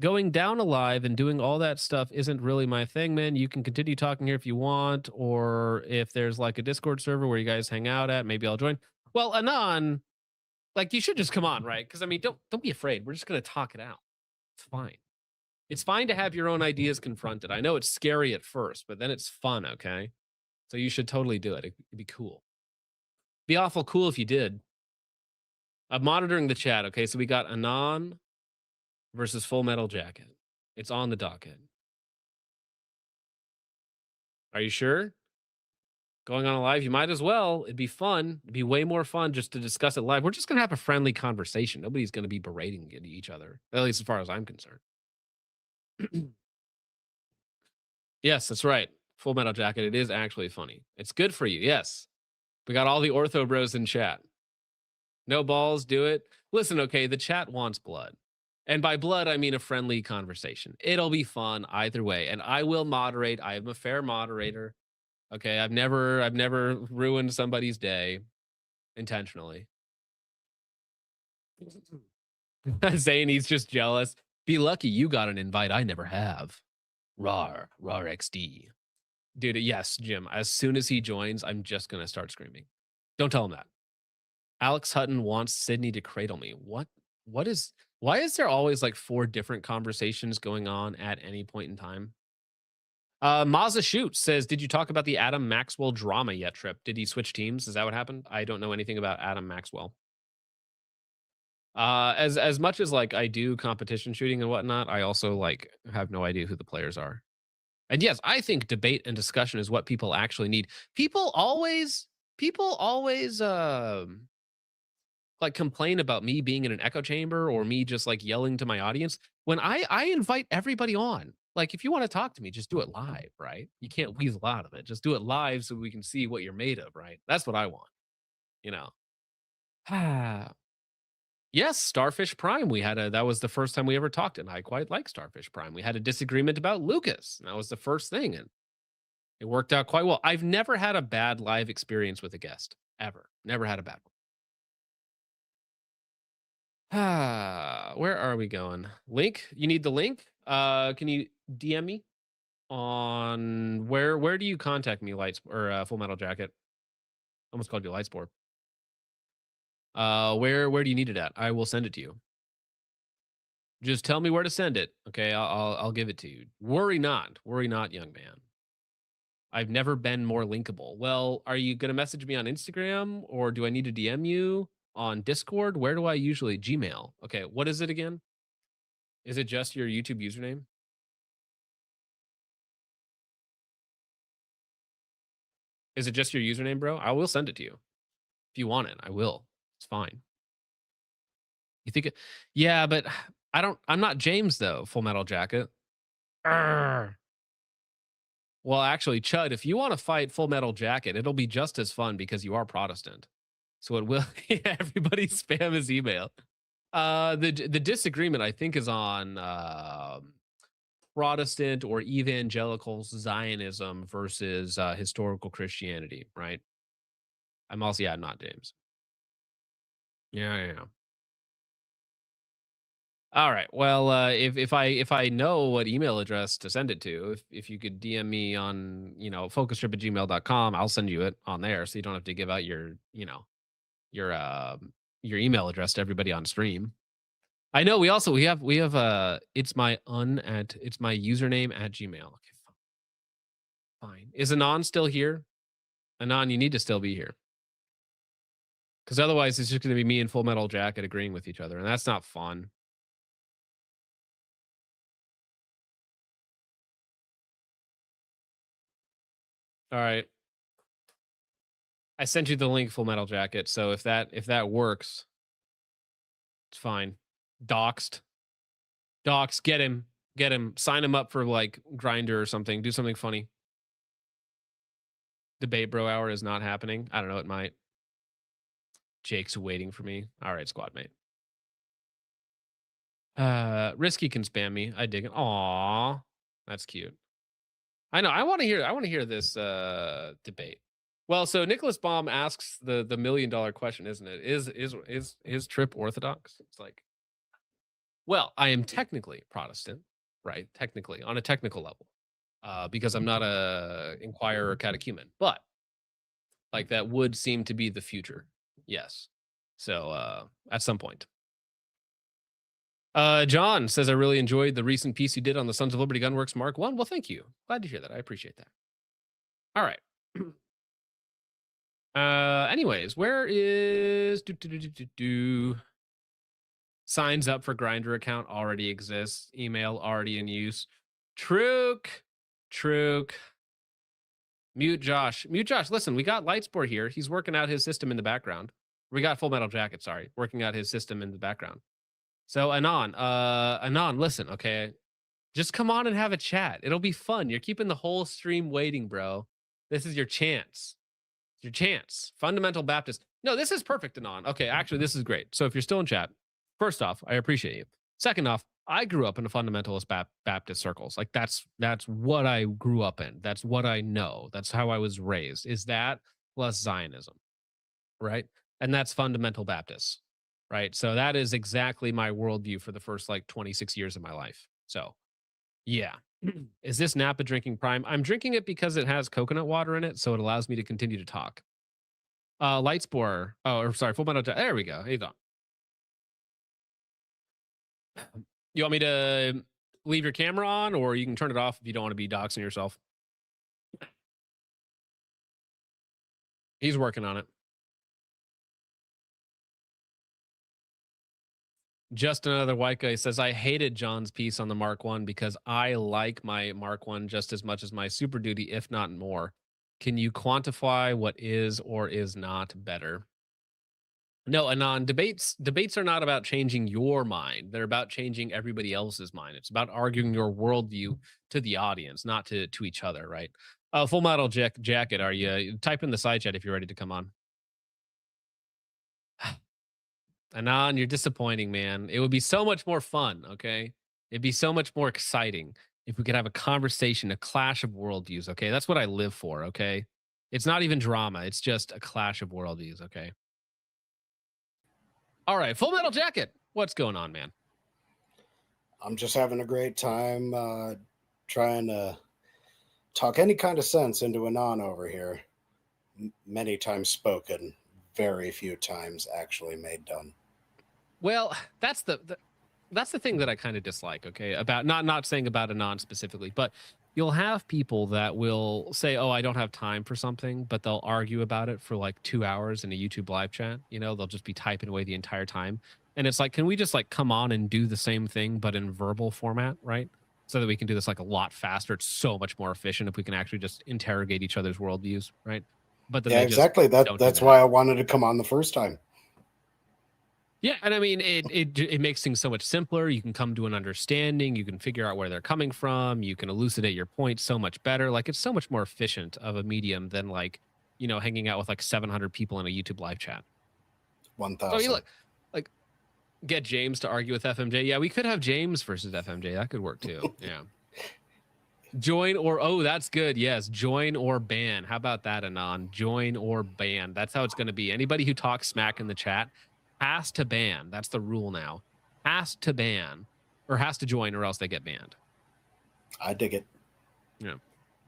Going down alive and doing all that stuff isn't really my thing, man. You can continue talking here if you want, or if there's like a Discord server where you guys hang out at, maybe I'll join. Well, Anon, like you should just come on, right? Because I mean, don't be afraid. We're just gonna talk it out. It's fine. It's fine to have your own ideas confronted. I know it's scary at first, but then it's fun, okay? So you should totally do it. It'd be cool. Be awful cool if you did. I'm monitoring the chat, okay? So we got Anon versus Full Metal Jacket. It's on the docket. Are you sure? Going on live, you might as well. It'd be fun. It'd be way more fun just to discuss it live. We're just gonna have a friendly conversation. Nobody's gonna be berating each other, at least as far as I'm concerned. Yes, that's right. Full Metal Jacket. It is actually funny. It's good for you. Yes. We got all the ortho bros in chat. No balls, do it. Listen, okay, the chat wants blood. And by blood, I mean a friendly conversation. It'll be fun either way. And I will moderate. I am a fair moderator. Okay, I've never ruined somebody's day intentionally. Saying he's just jealous. Be lucky you got an invite. I never have. Rar XD. Dude, yes, Jim. As soon as he joins, I'm just gonna start screaming. Don't tell him that. Alex Hutton wants Sydney to cradle me. Why is there always like 4 different conversations going on at any point in time? Mazza Shoot says, did you talk about the Adam Maxwell drama yet, Trip? Did he switch teams? Is that what happened? I don't know anything about Adam Maxwell. As much as like I do competition shooting and whatnot, I also like have no idea who the players are. And yes, I think debate and discussion is what people actually need. People always like complain about me being in an echo chamber or me just like yelling to my audience when I invite everybody on. Like if you want to talk to me, just do it live, right? You can't weasel out of it. Just do it live so we can see what you're made of, right? That's what I want. You know. Yes, Starfish Prime. That was the first time we ever talked, and I quite like Starfish Prime. We had a disagreement about Lucas. And that was the first thing, and it worked out quite well. I've never had a bad live experience with a guest, ever. Never had a bad one. Where are we going? Link? You need the link? Can you DM me on where do you contact me, Lights or Full Metal Jacket? Almost called you Lightspore. Where do you need it at? I will send it to you. Just tell me where to send it. Okay, I'll give it to you. Worry not, young man. I've never been more linkable. Well, are you gonna message me on Instagram or do I need to DM you on Discord? Where do I usually Gmail? Okay, what is it again? Is it just your YouTube username? Is it just your username, bro? I will send it to you. If you want it, I will. It's fine. You think it? Yeah, but I'm not James though. Full Metal Jacket. Arrgh. Well, actually, Chud, if you want to fight Full Metal Jacket, it'll be just as fun because you are Protestant. So it will. Yeah, everybody spam his email. The disagreement I think is on Protestant or evangelical Zionism versus historical Christianity, right? I'm also not James. Yeah. All right. Well, if I know what email address to send it to, if you could DM me on, focustrip@gmail.com, I'll send you it on there, so you don't have to give out your email address to everybody on stream. I know we have it's my username at Gmail. Okay, fine. Is Anon still here? Anon, you need to still be here. Because otherwise it's just going to be me and Full Metal Jacket agreeing with each other, and that's not fun. All right. I sent you the link, Full Metal Jacket, so if that works, it's fine. Doxed. Get him. Sign him up for like Grinder or something. Do something funny. Debate Bro Hour is not happening. I don't know, it might. Jake's waiting for me. All right, squad mate. Risky can spam me. I dig it. Aw, that's cute. I know. I want to hear this debate. Well, so Nicholas Baum asks the $1 million question, isn't it? Is Trip Orthodox? It's like, Well, I am technically Protestant, right? Technically, on a technical level, because I'm not a inquirer or catechumen, but like that would seem to be the future. Yes. So at some point. John says, I really enjoyed the recent piece you did on the Sons of Liberty Gunworks Mark 1. Well, thank you. Glad to hear that. I appreciate that. All right. Anyways, where is signs up for Grindr account already exists. Email already in use. Truk. Mute Josh. Listen, we got Lightspore here. He's working out his system in the background. We got Full Metal Jacket, sorry, working out his system in the background. So Anon, listen, okay? Just come on and have a chat. It'll be fun. You're keeping the whole stream waiting, bro. This is your chance. Your chance. Fundamental Baptist. No, this is perfect, Anon. Okay, actually, this is great. So if you're still in chat, first off, I appreciate you. Second off, I grew up in a fundamentalist Baptist circles. Like that's what I grew up in. That's what I know. That's how I was raised. Is that plus Zionism, right? And that's fundamental Baptists, right? So that is exactly my worldview for the first like 26 years of my life. So yeah. Is this Napa drinking prime? I'm drinking it because it has coconut water in it, so it allows me to continue to talk. Lightspore. Oh, or sorry, Full Metal. There we go. Here you go. You want me to leave your camera on, or you can turn it off if you don't want to be doxing yourself? He's working on it. Just another white guy says, I hated John's piece on the Mark 1 because I like my Mark 1 just as much as my Super Duty, if not more. Can you quantify what is or is not better? No, Anon, debates are not about changing your mind. They're about changing everybody else's mind. It's about arguing your worldview to the audience, not to each other, right? Full Metal Jacket, are you? Type in the side chat if you're ready to come on. Anon, you're disappointing, man. It would be so much more fun, okay? It'd be so much more exciting if we could have a conversation, a clash of worldviews, okay? That's what I live for, okay? It's not even drama. It's just a clash of worldviews, okay? All right, Full Metal Jacket. What's going on, man? I'm just having a great time trying to talk any kind of sense into Anon over here. Many times spoken, very few times actually made done. Well, that's the thing that I kind of dislike, okay? About not saying about Anon specifically, but you'll have people that will say, oh, I don't have time for something, but they'll argue about it for like 2 hours in a YouTube live chat. You know, they'll just be typing away the entire time. And it's like, can we just like come on and do the same thing, but in verbal format, right? So that we can do this like a lot faster. It's so much more efficient if we can actually just interrogate each other's worldviews, right? But then yeah, exactly. That's why I wanted to come on the first time. Yeah, and I mean, it makes things so much simpler. You can come to an understanding. You can figure out where they're coming from. You can elucidate your point so much better. Like, it's so much more efficient of a medium than, like, you know, hanging out with, like, 700 people in a YouTube live chat. 1,000. Oh, you look, like, get James to argue with FMJ. Yeah, we could have James versus FMJ. That could work, too. Yeah. Join or, oh, that's good. Yes, join or ban. How about that, Anon? Join or ban. That's how it's going to be. Anybody who talks smack in the chat has to ban. That's the rule now. Has to ban or has to join or else they get banned. I dig it. Yeah.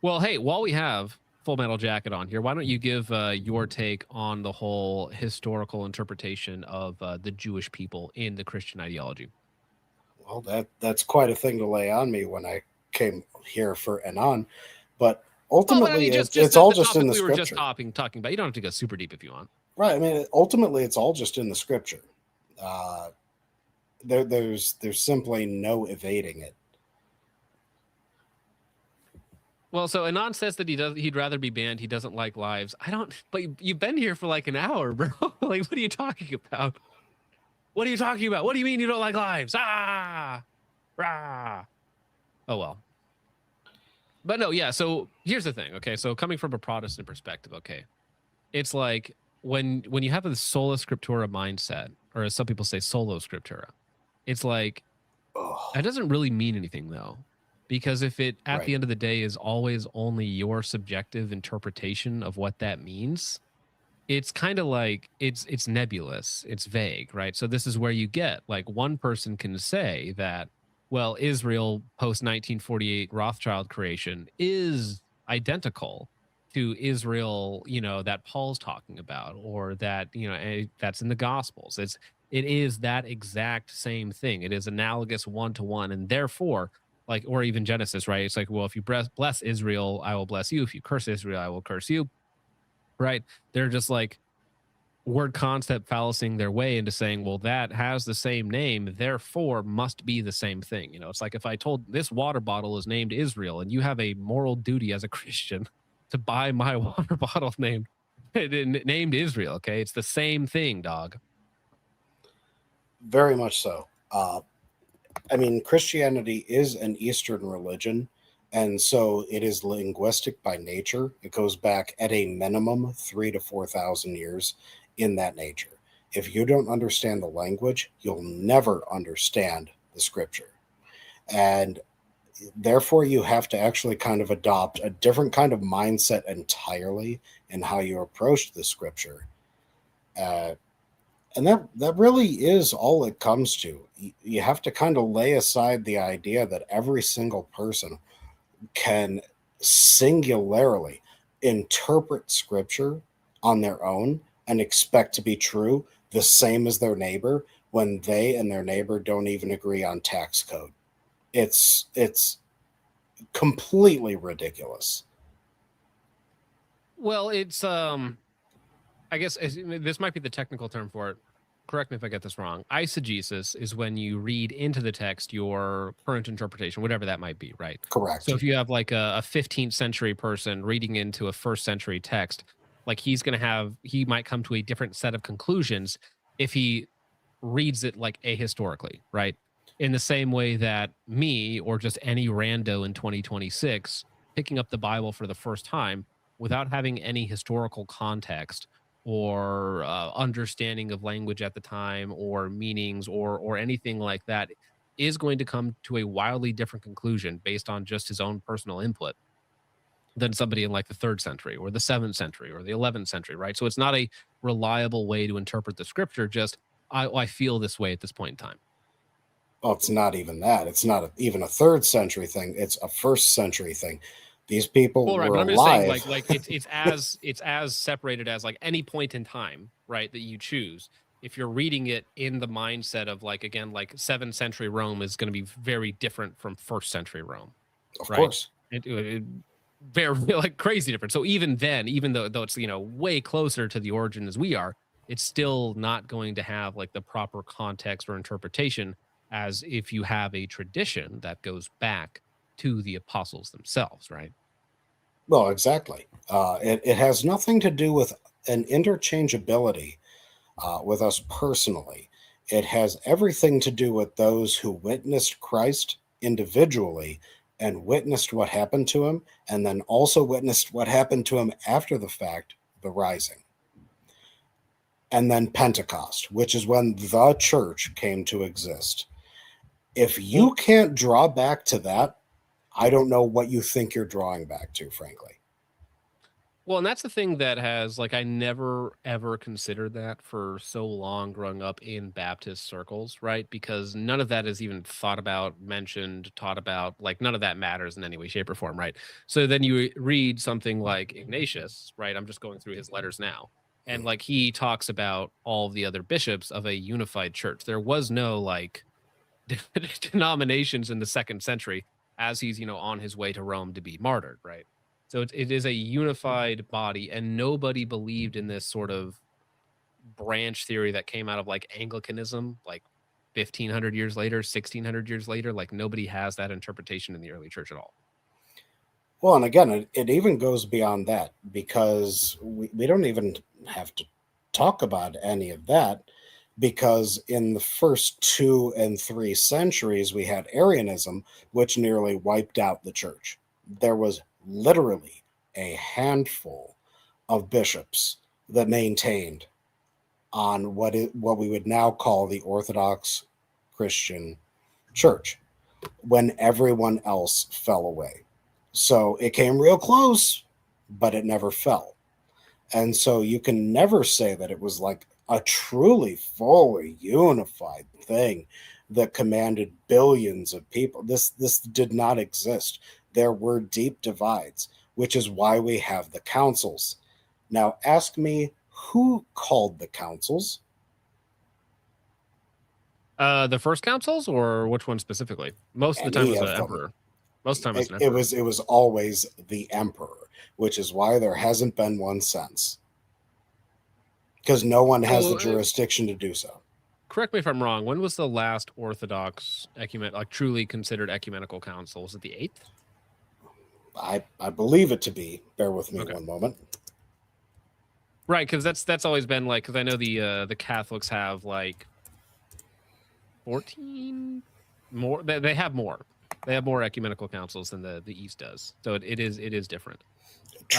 Well, hey, while we have Full Metal Jacket on here, why don't you give your take on the whole historical interpretation of the Jewish people in the Christian ideology? Well, that's quite a thing to lay on me when I came here for Anon, but ultimately it's all just in the scripture. We were just talking about. You don't have to go super deep if you want. Right. I mean, ultimately, it's all just in the scripture. There's simply no evading it. Well, so Anon says that he'd rather be banned. He doesn't like lives. I don't. But you've been here for like an hour, bro. Like, what are you talking about? What are you talking about? What do you mean you don't like lives? Ah, rah. Oh well. But no, yeah. So here's the thing. Okay, so coming from a Protestant perspective, okay, it's like when you have the sola scriptura mindset, or as some people say, solo scriptura, it's like that doesn't really mean anything though, because if it at the end of the day is always only your subjective interpretation of what that means, it's kind of like it's nebulous, it's vague, right? So this is where you get like one person can say that, well, Israel post 1948 Rothschild creation is identical to Israel, that Paul's talking about, or that that's in the Gospels. It is that exact same thing. It is analogous one to one, and therefore, like, or even Genesis, right? It's like, well, if you bless Israel, I will bless you. If you curse Israel, I will curse you. Right? They're just like word concept fallacying their way into saying, well, that has the same name, therefore must be the same thing. It's like if I told this water bottle is named Israel, and you have a moral duty as a Christian to buy my water bottle named Israel. Okay, it's the same thing, dog. Very much so. I mean, Christianity is an Eastern religion, and so it is linguistic by nature. It goes back at a minimum 3,000 to 4,000 years in that nature. If you don't understand the language, you'll never understand the scripture. And therefore, you have to actually kind of adopt a different kind of mindset entirely in how you approach the scripture. And that really is all it comes to. You have to kind of lay aside the idea that every single person can singularly interpret scripture on their own and expect to be true the same as their neighbor when they and their neighbor don't even agree on tax code. It's completely ridiculous. Well, it's I guess this might be the technical term for it. Correct me if I get this wrong. Eisegesis is when you read into the text your current interpretation, whatever that might be, right? Correct. So if you have like a 15th century person reading into a first century text, like he might come to a different set of conclusions if he reads it like ahistorically, right? In the same way that me or just any rando in 2026 picking up the Bible for the first time without having any historical context or understanding of language at the time or meanings or anything like that is going to come to a wildly different conclusion based on just his own personal input than somebody in like the 3rd century or the 7th century or the 11th century, right? So it's not a reliable way to interpret the scripture, just I feel this way at this point in time. Well, it's not even that. It's not even a 3rd century thing. It's a 1st century thing. These people were but I'm just alive. saying, like it's as separated as like any point in time, right? That you choose. If you're reading it in the mindset of like, again, like 7th century Rome is going to be very different from 1st century Rome. Of right? course. It very like crazy different. So even then, even though it's way closer to the origin as we are, it's still not going to have like the proper context or interpretation as if you have a tradition that goes back to the apostles themselves, right? Well, exactly. It has nothing to do with an interchangeability with us personally. It has everything to do with those who witnessed Christ individually and witnessed what happened to him, and then also witnessed what happened to him after the fact, the rising. And then Pentecost, which is when the church came to exist. If you can't draw back to that, I don't know what you think you're drawing back to, frankly. Well, and that's the thing that has like I never ever considered that for so long growing up in Baptist circles, right? Because none of that is even thought about, mentioned, taught about, like none of that matters in any way, shape, or form, right? So then you read something like Ignatius, right? I'm just going through his letters now. And like he talks about all the other bishops of a unified church. There was no like denominations in the 2nd century as he's on his way to Rome to be martyred, right? So it is a unified body, and nobody believed in this sort of branch theory that came out of like Anglicanism, like 1,500 years later, 1,600 years later. Like nobody has that interpretation in the early church at all. Well, and again, it even goes beyond that, because we don't even have to talk about any of that, because in the first 2 and 3 centuries, we had Arianism, which nearly wiped out the church. There was literally a handful of bishops that maintained on what we would now call the Orthodox Christian Church, when everyone else fell away. So it came real close, but it never fell. And so you can never say that it was like a truly fully unified thing that commanded billions of people. This did not exist. There were deep divides, which is why we have the councils. Now ask me, who called the councils? The first councils, or which one specifically? Most of the time Any it was of an them. emperor. Most of the time it's an It emperor. was always the emperor, which is why there hasn't been one since. Because no one has the jurisdiction to do so. Correct me if I'm wrong. When was the last Orthodox truly considered ecumenical council? Was it the 8th? I believe it to be. Bear with me one moment. Right, because that's always been like, because I know the Catholics have like 14 more. They have more. They have more ecumenical councils than the East does. So it is different.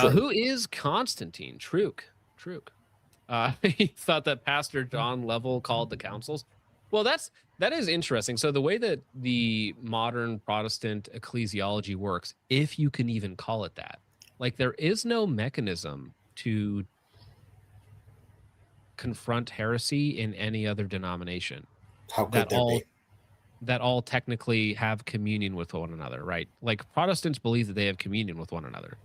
Who is Constantine? Truk. He thought that Pastor John Lovell called the councils. Well, that is interesting. So the way that the modern Protestant ecclesiology works, if you can even call it that, like there is no mechanism to confront heresy in any other denomination. How could there be? That all technically have communion with one another, right? Like Protestants believe that they have communion with one another.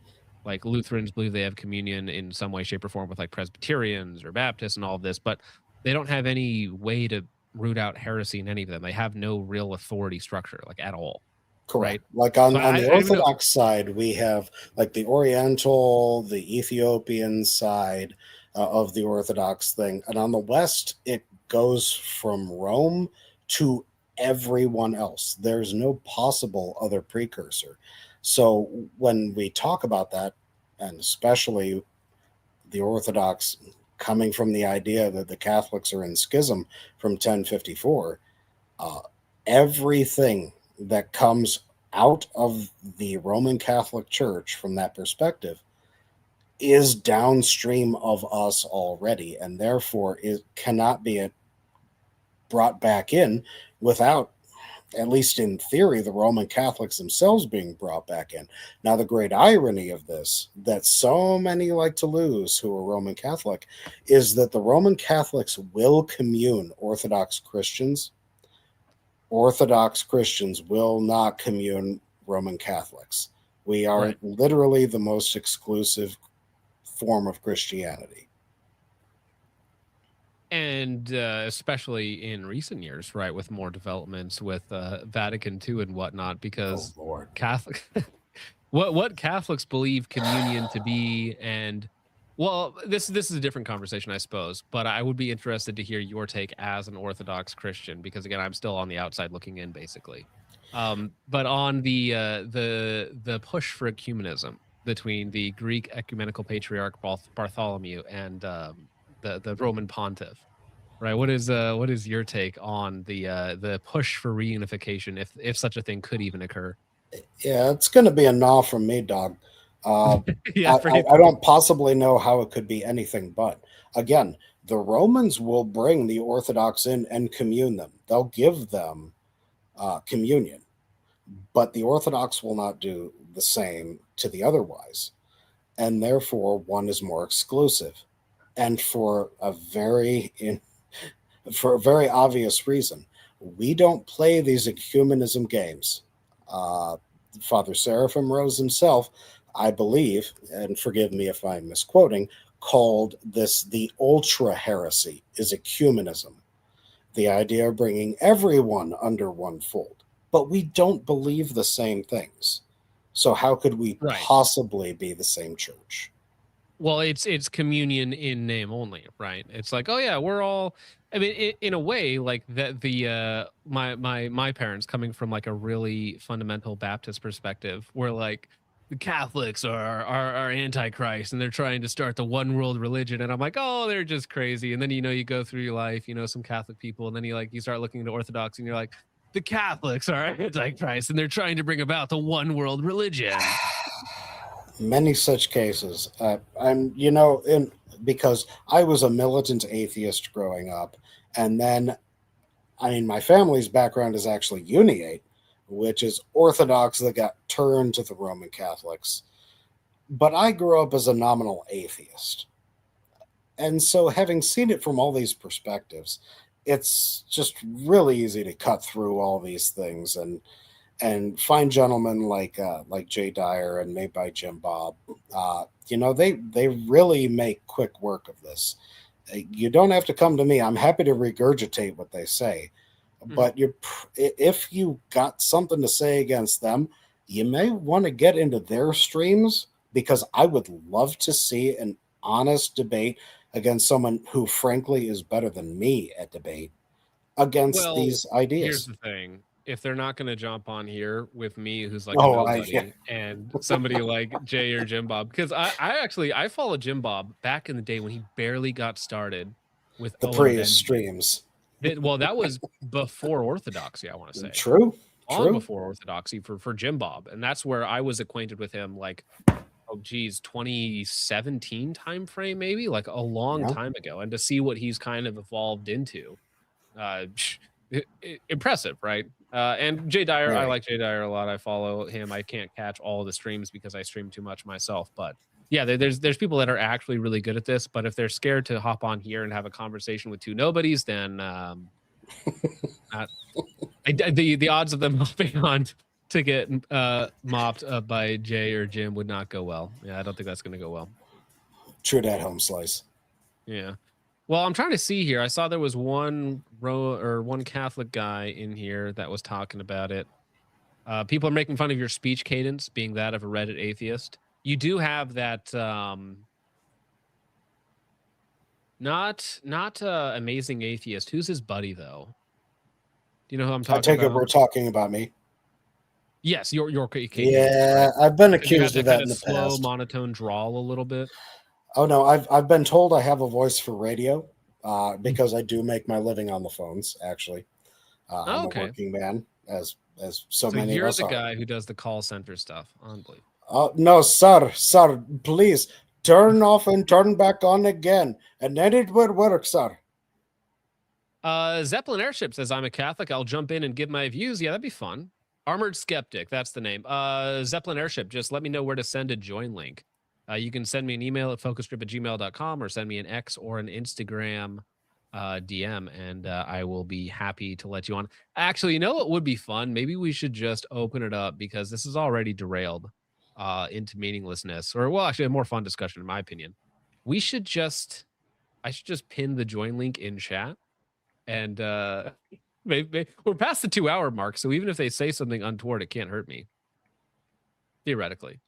Like Lutherans believe they have communion in some way, shape, or form with like Presbyterians or Baptists and all of this, but they don't have any way to root out heresy in any of them. They have no real authority structure, like at all. Correct. Right? Like on So I the don't know. Orthodox side, we have like the Oriental, the Ethiopian side of the Orthodox thing. And on the West, it goes from Rome to everyone else. There's no possible other precursor. So when we talk about that, and especially the Orthodox coming from the idea that the Catholics are in schism from 1054, everything that comes out of the Roman Catholic Church from that perspective is downstream of us already, and therefore it cannot be brought back in without, at least in theory, the Roman Catholics themselves being brought back in. Now, the great irony of this, that so many like to lose who are Roman Catholic, is that the Roman Catholics will commune Orthodox Christians. Orthodox Christians will not commune Roman Catholics. We are literally the most exclusive form of Christianity. And especially in recent years, right, with more developments with Vatican II and whatnot, because Catholic, what Catholics believe communion to be, and well, this is a different conversation, I suppose. But I would be interested to hear your take as an Orthodox Christian, because again, I'm still on the outside looking in, basically. But on the push for ecumenism between the Greek ecumenical patriarch Bartholomew and the Roman pontiff, right? What is your take on the push for reunification, if such a thing could even occur? Yeah, it's going to be a no from me, dog. Yeah, I don't possibly know how it could be anything but. Again, the Romans will bring the Orthodox in and commune them. They'll give them communion, but the Orthodox will not do the same to the otherwise, and therefore one is more exclusive. And for a very obvious reason, we don't play these ecumenism games. Father Seraphim Rose himself, I believe, and forgive me if I'm misquoting, called this the ultra heresy is ecumenism, the idea of bringing everyone under one fold. But we don't believe the same things. So how could we possibly be the same church? Well, it's communion in name only, right? It's like, oh yeah, we're all. I mean, in a way, like that. My parents, coming from like a really fundamental Baptist perspective, were like, the Catholics are antichrist, and they're trying to start the one world religion, and I'm like, oh, they're just crazy. And then you go through your life, some Catholic people, and then you start looking into Orthodox, and you're like, the Catholics are antichrist, and they're trying to bring about the one world religion. Many such cases. Because I was a militant atheist growing up, and then, my family's background is actually Uniate, which is Orthodox that got turned to the Roman Catholics. But I grew up as a nominal atheist. And so, having seen it from all these perspectives, it's just really easy to cut through all these things and find gentlemen like Jay Dyer and Made by Jim Bob. They really make quick work of this. You don't have to come to me. I'm happy to regurgitate what they say, but if you got something to say against them, you may want to get into their streams, because I would love to see an honest debate against someone who, frankly, is better than me at debate against these ideas. Here's the thing. If they're not going to jump on here with me, who's like and somebody like Jay or Jim Bob, because I followed Jim Bob back in the day when he barely got started with the Prius streams. Well, that was before Orthodoxy, I want to say. True. Long before Orthodoxy for Jim Bob. And that's where I was acquainted with him, 2017 time frame, maybe, like a long time ago. And to see what he's kind of evolved into, impressive, right? And Jay Dyer, I like Jay Dyer a lot. I follow him. I can't catch all the streams because I stream too much myself, but yeah, there's people that are actually really good at this. But if they're scared to hop on here and have a conversation with two nobodies, then the odds of them hopping on to get mopped up by Jay or Jim would not go well. Yeah, I don't think that's going to go well. True that, home slice. Yeah. Well, I'm trying to see here. I saw there was one Catholic guy in here that was talking about it. People are making fun of your speech cadence being that of a Reddit atheist. You do have that not amazing atheist. Who's his buddy though? Do you know who I'm talking about? I take it we're talking about me. Yes, your yeah, right? I've been accused of that in the slow, past. Monotone drawl a little bit. Oh no, I've been told I have a voice for radio because I do make my living on the phones. Actually, I'm a working man, as so many you're of us the are. guy who does the call center stuff. Unbelievable. No, sir, please turn off and turn back on again, and then it would work, sir. Zeppelin Airship says, I'm a Catholic. I'll jump in and give my views. Yeah, that'd be fun. Armored Skeptic, that's the name. Zeppelin Airship, just let me know where to send a join link. You can send me an email at focusstrip@gmail.com or send me an X or an Instagram DM, and I will be happy to let you on. Actually, you know what would be fun? Maybe we should just open it up, because this is already derailed into meaninglessness, or well, actually a more fun discussion in my opinion. I should just pin the join link in chat, and maybe we're past the 2-hour mark, so even if they say something untoward, it can't hurt me, theoretically.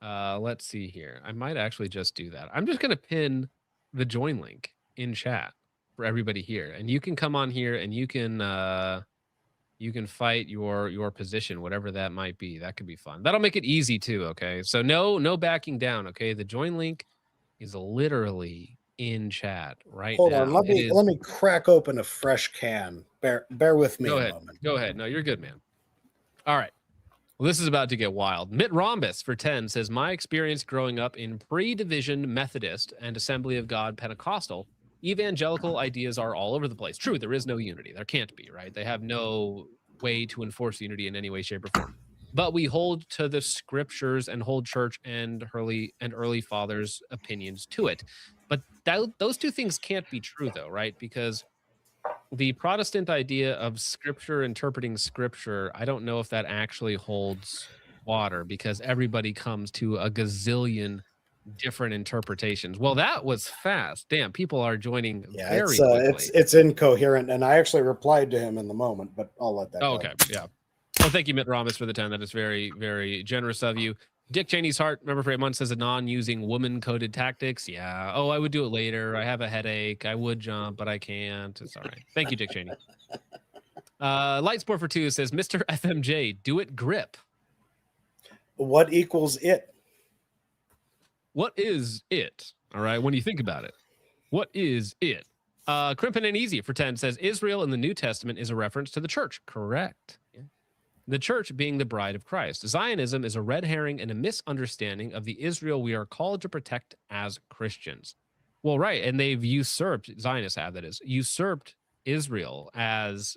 Let's see here. I might actually just do that. I'm just going to pin the join link in chat for everybody here, and you can come on here and you can fight your position, whatever that might be. That could be fun. That'll make it easy too. Okay. So no backing down. Okay. The join link is literally in chat right Hold now. on. Let me crack open a fresh can. Bear with me a moment. Go ahead. No, you're good, man. All right. Well, this is about to get wild. Mitt Rhombus for 10 says, my experience growing up in pre-division Methodist and Assembly of God Pentecostal, evangelical ideas are all over the place. True, there is no unity. There can't be, right? They have no way to enforce unity in any way, shape, or form. But we hold to the scriptures and hold church and early fathers' opinions to it. But those two things can't be true, though, right? Because the Protestant idea of scripture interpreting scripture, I don't know if that actually holds water, because everybody comes to a gazillion different interpretations. Well, that was fast. Damn, people are joining very quickly. It's incoherent, and I actually replied to him in the moment, but I'll let that go. Okay, yeah. Well, thank you, Mitt Rhombus, for the 10. That is very, very generous of you. Dick Cheney's heart, remember for 8 months, says a non-using woman-coded tactics. Yeah. Oh, I would do it later. I have a headache. I would jump, but I can't. It's all right. Thank you, Dick Cheney. Lightsport for 2 says, Mr. FMJ, do it grip. What equals it? What is it? All right. When you think about it, what is it? Crimpin and Easy for 10 says, Israel in the New Testament is a reference to the church. Correct. Yeah. The church being the bride of Christ. Zionism is a red herring and a misunderstanding of the Israel we are called to protect as Christians. Well, right. And they've usurped, Zionists have, that is, usurped Israel as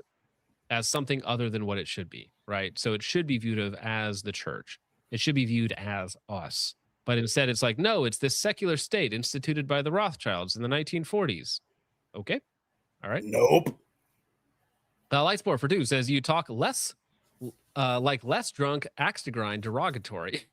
something other than what it should be, right? So it should be viewed of as the church. It should be viewed as us. But instead, it's like, no, it's this secular state instituted by the Rothschilds in the 1940s. Okay. All right. Nope. Lightsport for 2 says you talk less, like less drunk, axe to grind, derogatory.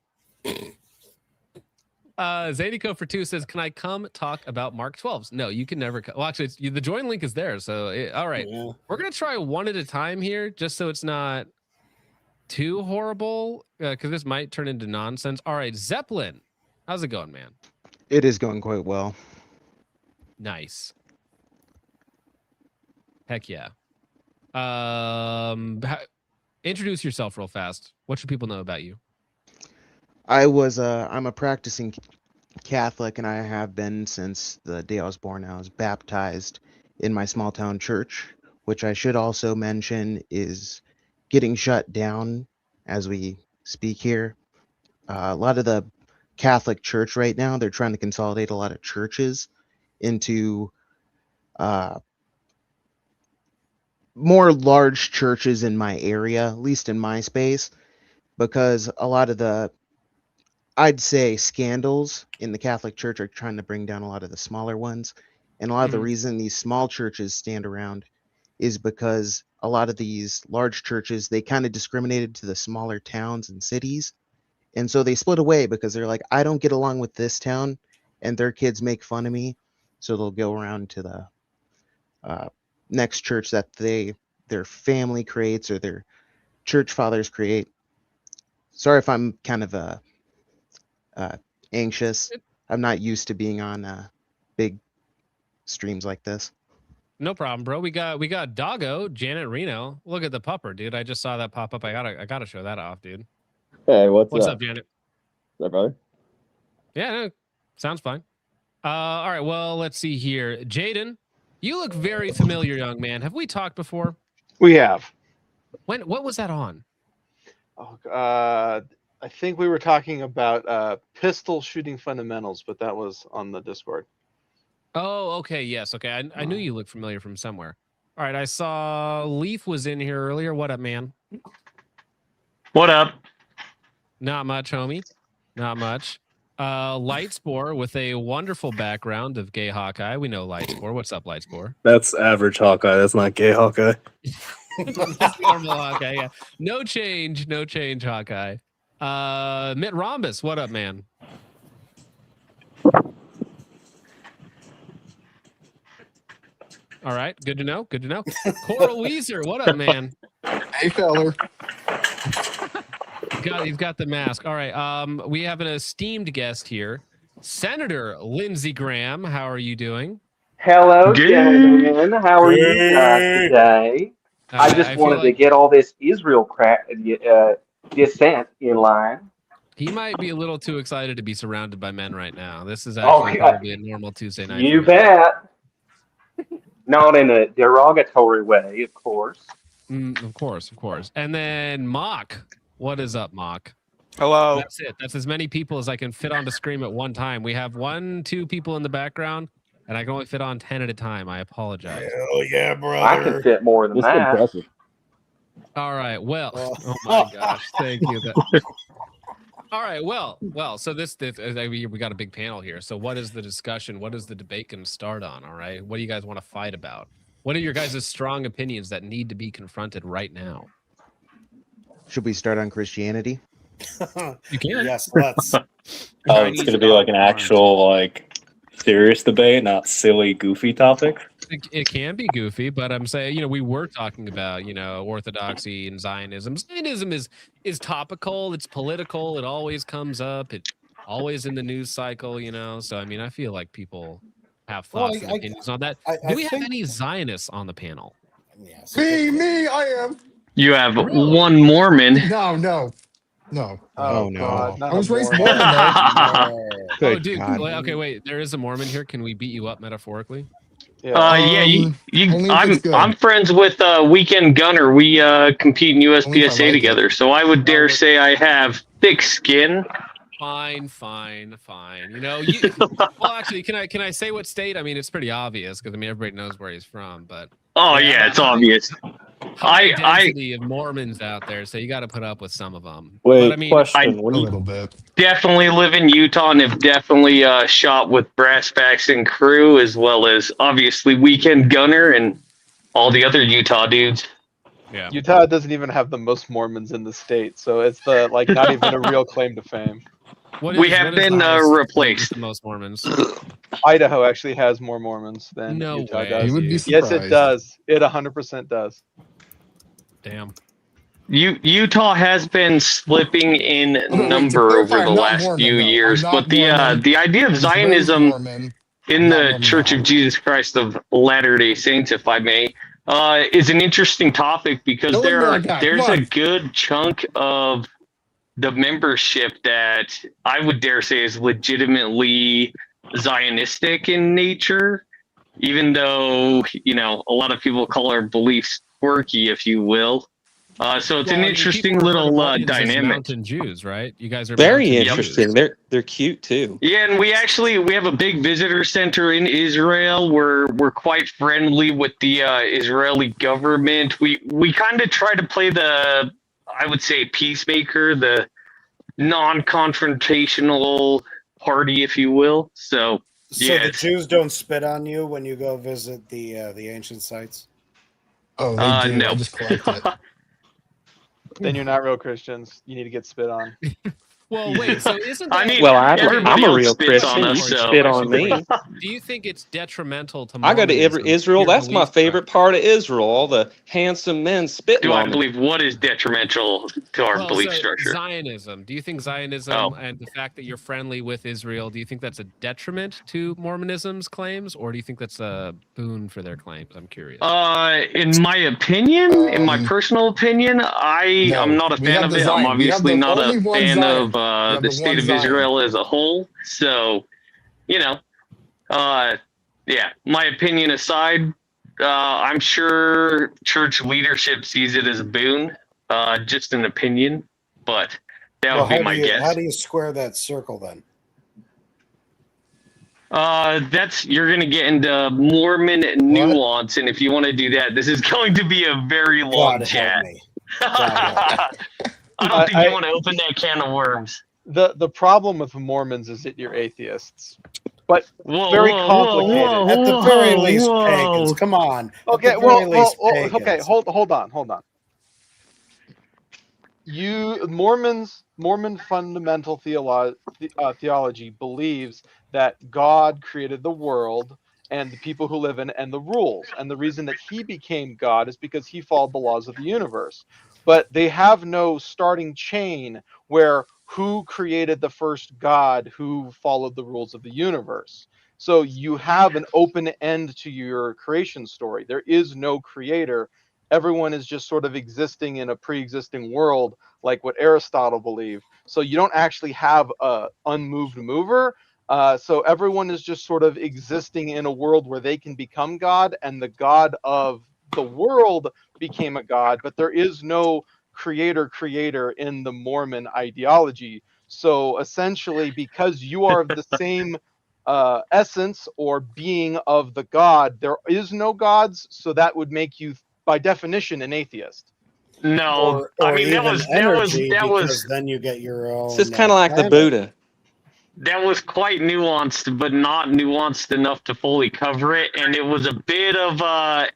Zanico for 2 says, can I come talk about Mark 12s? No, you can never. Well, actually, the join link is there. So, all right. Yeah. We're going to try one at a time here, just so it's not too horrible, because this might turn into nonsense. All right. Zeppelin, how's it going, man? It is going quite well. Nice. Heck yeah. Introduce yourself real fast. What should people know about you? I'm a practicing Catholic, and I have been since the day I was born. I was baptized in my small town church, which I should also mention is getting shut down as we speak here. A lot of the Catholic Church right now, they're trying to consolidate a lot of churches into more large churches in my area, at least in my space, because a lot of the, I'd say, scandals in the Catholic Church are trying to bring down a lot of the smaller ones. And a lot of the reason these small churches stand around is because a lot of these large churches, they kind of discriminated to the smaller towns and cities. And so they split away because they're like, I don't get along with this town, and their kids make fun of me. So they'll go around to the next church that their family creates or their church fathers create. Sorry if I'm kind of anxious. I'm not used to being on big streams like this. No problem, bro. We got Doggo, Janet Reno. Look at the pupper, dude. I just saw that pop up. I gotta show that off, dude. Hey, what's up, Janet? What's up, brother? Yeah, no, sounds fine. All right, well, let's see here. Jaden, you look very familiar, young man. Have we talked before? We have. What was that on? Oh, I think we were talking about pistol shooting fundamentals, but that was on the Discord. Oh, okay. Yes. Okay. I knew you looked familiar from somewhere. All right. I saw Leaf was in here earlier. What up, man? What up? Not much, homie. Not much. Lightspore with a wonderful background of gay Hawkeye. We know Lightspore. What's up, Lightspore? That's average Hawkeye. That's not gay Hawkeye. That's normal Hawkeye. Yeah. No change, Hawkeye. Mitt Rhombus. What up, man? All right, good to know. Coral Weezer, what up, man? Hey, feller. He's got the mask. All right, we have an esteemed guest here, Senator Lindsey Graham. How are you doing? Hello, gentlemen. How are you guys today? I just wanted to get all this Israel crap dissent in line. He might be a little too excited to be surrounded by men right now. This is actually probably a normal Tuesday night. You bet. Not in a derogatory way, of course. Of course. And then Mock. What is up, Mock? Hello. That's it. That's as many people as I can fit on the screen at one time. We have 1-2 people in the background, and I can only fit on 10 at a time. I apologize. Hell yeah, brother. I can fit more than that. Impressive. All right. Well, oh my gosh. Thank you. All right. Well. So this we got a big panel here. So what is the discussion? What is the debate going to start on? All right. What do you guys want to fight about? What are your guys' strong opinions that need to be confronted right now? Should we start on Christianity? You can. Yes, let's. It's going to be like an actual, like, serious debate, not silly, goofy topic. It can be goofy, but I'm saying, we were talking about, orthodoxy and Zionism. Zionism is topical. It's political. It always comes up. It's always in the news cycle, So, I feel like people have thoughts and opinions on that. Do we have any Zionists on the panel? Yes. Me, I am. You have one Mormon. No. Oh, no. God, I was raised Mormon, though. Oh, dude. Okay, wait. There is a Mormon here. Can we beat you up metaphorically? I'm friends with Weekend Gunner. We compete in USPSA together, so I would dare say I have thick skin. Fine. Well, actually, can I say what state? It's pretty obvious because everybody knows where he's from. But it's obvious. high I density of Mormons out there, so you got to put up with some of them. Wait, but I mean, question. A little bit. definitely live in Utah and have definitely shot with Brass Backs and crew, as well as obviously Weekend Gunner and all the other Utah dudes. Yeah. Utah doesn't even have the most Mormons in the state, so it's the like not even a real claim to fame. We have been replaced. The most Mormons. Idaho actually has more Mormons than No Utah way, does. You would be Yes, it surprised. does. It 100% does. Damn. Utah has been slipping in number over the last few years, but the idea of Zionism in the Church of Jesus Christ of Latter-day Saints, if I may, is an interesting topic because there's a good chunk of the membership that I would dare say is legitimately Zionistic in nature, even though, you know, a lot of people call our beliefs quirky, if you will. So it's an interesting little dynamic. Mountain Jews, right? You guys are Very mountain interesting. Jews. They're cute too. Yeah, and we have a big visitor center in Israel. We're quite friendly with the Israeli government. We kind of try to play the, I would say, peacemaker, the non-confrontational party, if you will. So yeah, the Jews don't spit on you when you go visit the ancient sites? Oh, they do. no. I just collect it. Then you're not real Christians. You need to get spit on. Well, wait. So isn't I that, mean, Well, everybody I'm a else real spits on Christian. us, You can so- spit on me. do you think it's detrimental to I go to Mormonism, Israel. your That's my belief favorite part of Israel. All the handsome men spitting Do I on me. believe what is detrimental to our Well, belief so structure? Zionism. Do you think Zionism Oh. and the fact that you're friendly with Israel, do you think that's a detriment to Mormonism's claims, or do you think that's a boon for their claims? I'm curious. In my opinion, in my personal opinion, I no, am not a we fan have of the it. I'm Zion. We have obviously the not only a one fan Zion. of We have the the state one of Zion. Israel as a whole. So, you know, yeah, my opinion aside, I'm sure church leadership sees it as a boon. Just an opinion, but that would be my guess. How do you square that circle then? You're gonna get into Mormon nuance, and if you want to do that, this is going to be a very long God chat. help me. God help I don't think you want to open that can of worms. The problem with Mormons is that you're atheists, but Whoa, very whoa, complicated. whoa, At the very least, whoa. pagans. Come on. At Okay, the very least, okay. pagans. Hold on. Mormon fundamental theology believes that God created the world and the people who live in it and the rules. And the reason that he became God is because he followed the laws of the universe. But they have no starting chain where who created the first God who followed the rules of the universe. So you have an open end to your creation story. There is no creator. Everyone is just sort of existing in a pre-existing world, like what Aristotle believed. So you don't actually have a unmoved mover. So everyone is just sort of existing in a world where they can become God, and the God of the world became a God, but there is no creator in the Mormon ideology. So essentially, because you are of the same essence or being of the God, there is no gods, so that would make you, by definition, an atheist. No, Or I mean that even was energy, that because was then you get your own. It's just kind of like the planet. Buddha. that was quite nuanced, but not nuanced enough to fully cover it. And it was a bit of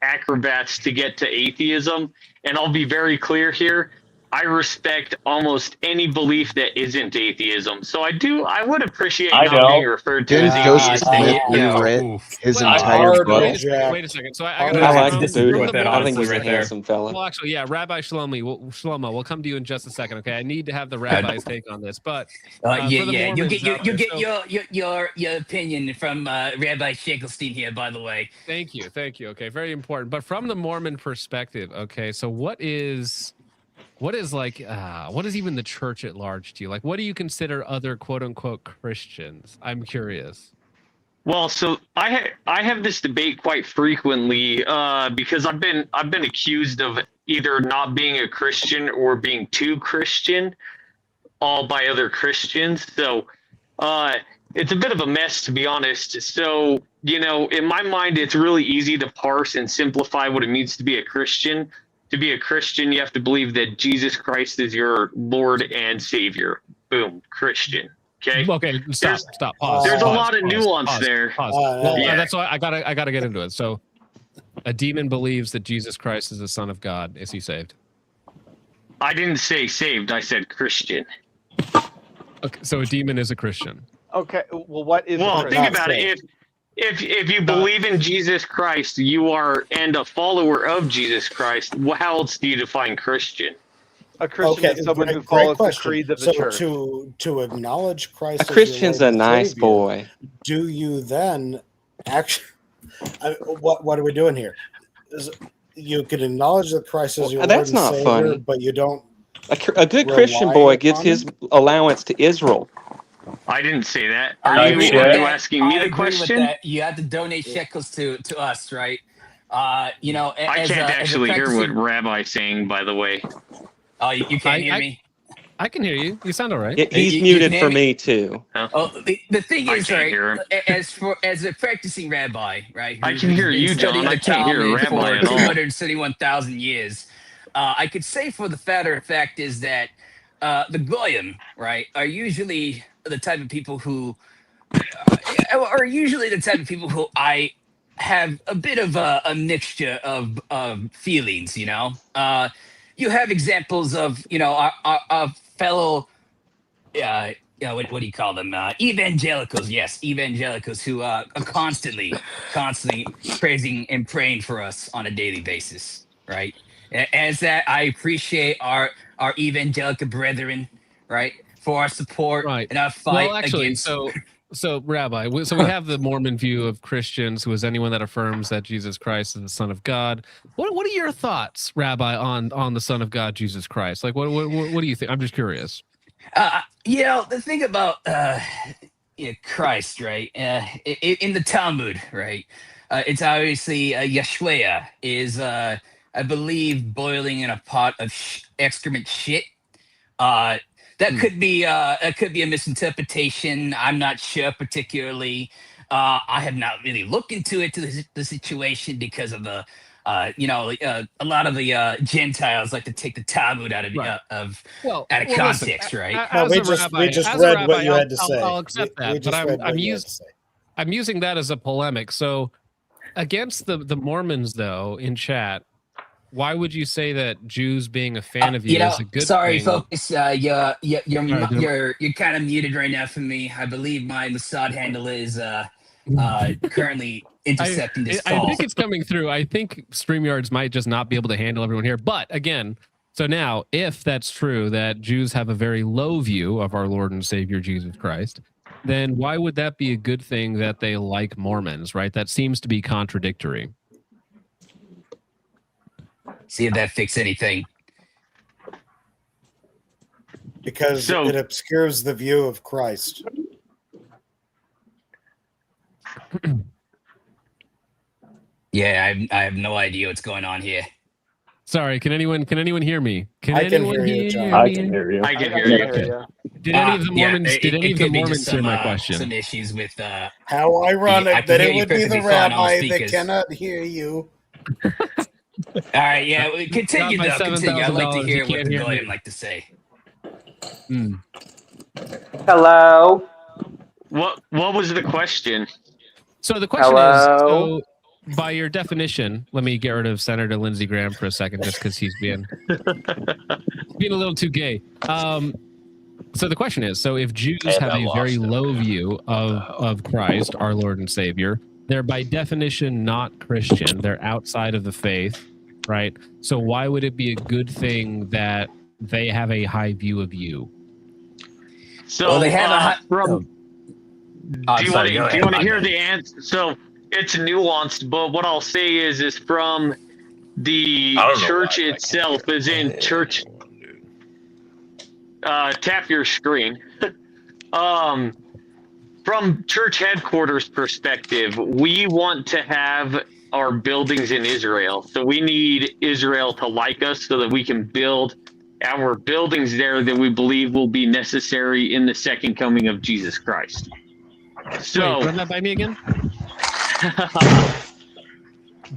acrobats to get to atheism. And I'll be very clear here. I respect almost any belief that isn't atheism. So I would appreciate I not know. being referred to Didn't as Ghost atheist. Smith You know, reread his Well, entire book? Wait a second. So I I got like from- the from Buddha. the I think he's Mormons- a handsome fella. Well, actually, yeah, Rabbi Shlomo, we'll come to you in just a second. Okay, I need to have the rabbi's take on this, but Yeah, for the yeah. You'll Mormons get out there, your opinion from Rabbi Shakelstein here, by the way. Thank you. Okay, very important. But from the Mormon perspective, okay, so what is even the church at large to you? Like, what do you consider other quote unquote Christians? I'm curious. well, so I have this debate quite frequently because I've been accused of either not being a Christian or being too Christian, all by other Christians. So it's a bit of a mess, to be honest. So, you know, in my mind, it's really easy to parse and simplify what it means to be a Christian. to be a Christian, you have to believe that Jesus Christ is your Lord and Savior. Boom, Christian. Okay. Okay. Stop. Pause. There's pause, a lot of pause, nuance pause, there. Pause. no. Well, that's why I gotta get into it. So, a demon believes that Jesus Christ is the Son of God. Is he saved? I didn't say saved. I said Christian. Okay. So a demon is a Christian. Okay, well, what is? Well, a think Christian? about it. If you believe in Jesus Christ, you are and a follower of Jesus Christ. How else do you define Christian? A Christian is someone who follows the creeds of the so church. to acknowledge Christ, A as your Christian's Lord a and nice Savior, boy. Do you then actually? What are we doing here? You can acknowledge that Christ is your That's Lord and not Savior, funny. but you don't. A good Christian rely boy gives upon his him? allowance to Israel. I didn't say that. I Are agree you with that. asking me I the agree with question? that. You have to donate shekels to us, right? You know, I can't actually hear what Rabbi's saying, by the way. Oh, you can't hear me? I can hear you. You sound all right. He's You muted can for hear me too. Oh, the thing I is, can't right? hear him. As a practicing rabbi, right? I can hear who's been you, John. studying I the can't hear a Talmud rabbi for at all. 271,000 years. I could say for the fact is that the goyim, right, are usually the type of people who I have a bit of a mixture of feelings. You know, you have examples of our fellow. What do you call them? Evangelicals, yes, evangelicals who are constantly praising and praying for us on a daily basis, right? As that, I appreciate our evangelical brethren, right, for our support and our fight Well, actually, against. so Rabbi, we have the Mormon view of Christians, who is anyone that affirms that Jesus Christ is the Son of God. What are your thoughts, Rabbi, on the Son of God, Jesus Christ? Like, what do you think? I'm just curious. The thing about Christ, right? In the Talmud, right? It's obviously Yeshua is, I believe, boiling in a pot of excrement shit. That could be a misinterpretation. I'm not sure particularly. I have not really looked into it to the situation because of the. A lot of the Gentiles like to take the Talmud out of context, right? No, we just read what you had to say. I'll accept We that, just but read what you had to say. I'm using that as a polemic. So, against the Mormons, though, in chat, why would you say that Jews being a fan of you is a good sorry, thing? folks. You're kind of muted right now for me. I believe my Mossad handle is currently intercepting this call. I think it's coming through. I think StreamYards might just not be able to handle everyone here. But again, so now, if that's true, that Jews have a very low view of our Lord and Savior Jesus Christ, then why would that be a good thing that they like Mormons, right? That seems to be contradictory. See if that fixes anything. Because it obscures the view of Christ. Yeah, I have no idea what's going on here. Sorry, can anyone hear me? I can hear you, John. I can hear you. I can hear you. Okay. Did any of the Mormons? Did any of the Mormons hear my question? Some issues with. How ironic I can that hear it you would be the perfectly fine on rabbi that speakers. cannot hear you. All right, yeah, continue Got my though. Continue. I'd like to $7,000. hear You what can't the hear me. Goyim like to say. Hello. What was the question? So the question Hello? is, so by your definition, let me get rid of Senator Lindsey Graham for a second, just because he's being a little too gay. So the question is, so if Jews have a very low view of Christ, our Lord and Savior, they're by definition not Christian. They're outside of the faith, right? So why would it be a good thing that they have a high view of you? So Well, they have a high- do you want to hear the answer? So it's nuanced, but what I'll say is from the church itself, is in church. Tap your screen. From church headquarters perspective, we want to have our buildings in Israel. So we need Israel to like us so that we can build our buildings there that we believe will be necessary in the second coming of Jesus Christ. So Wait, run that by me again.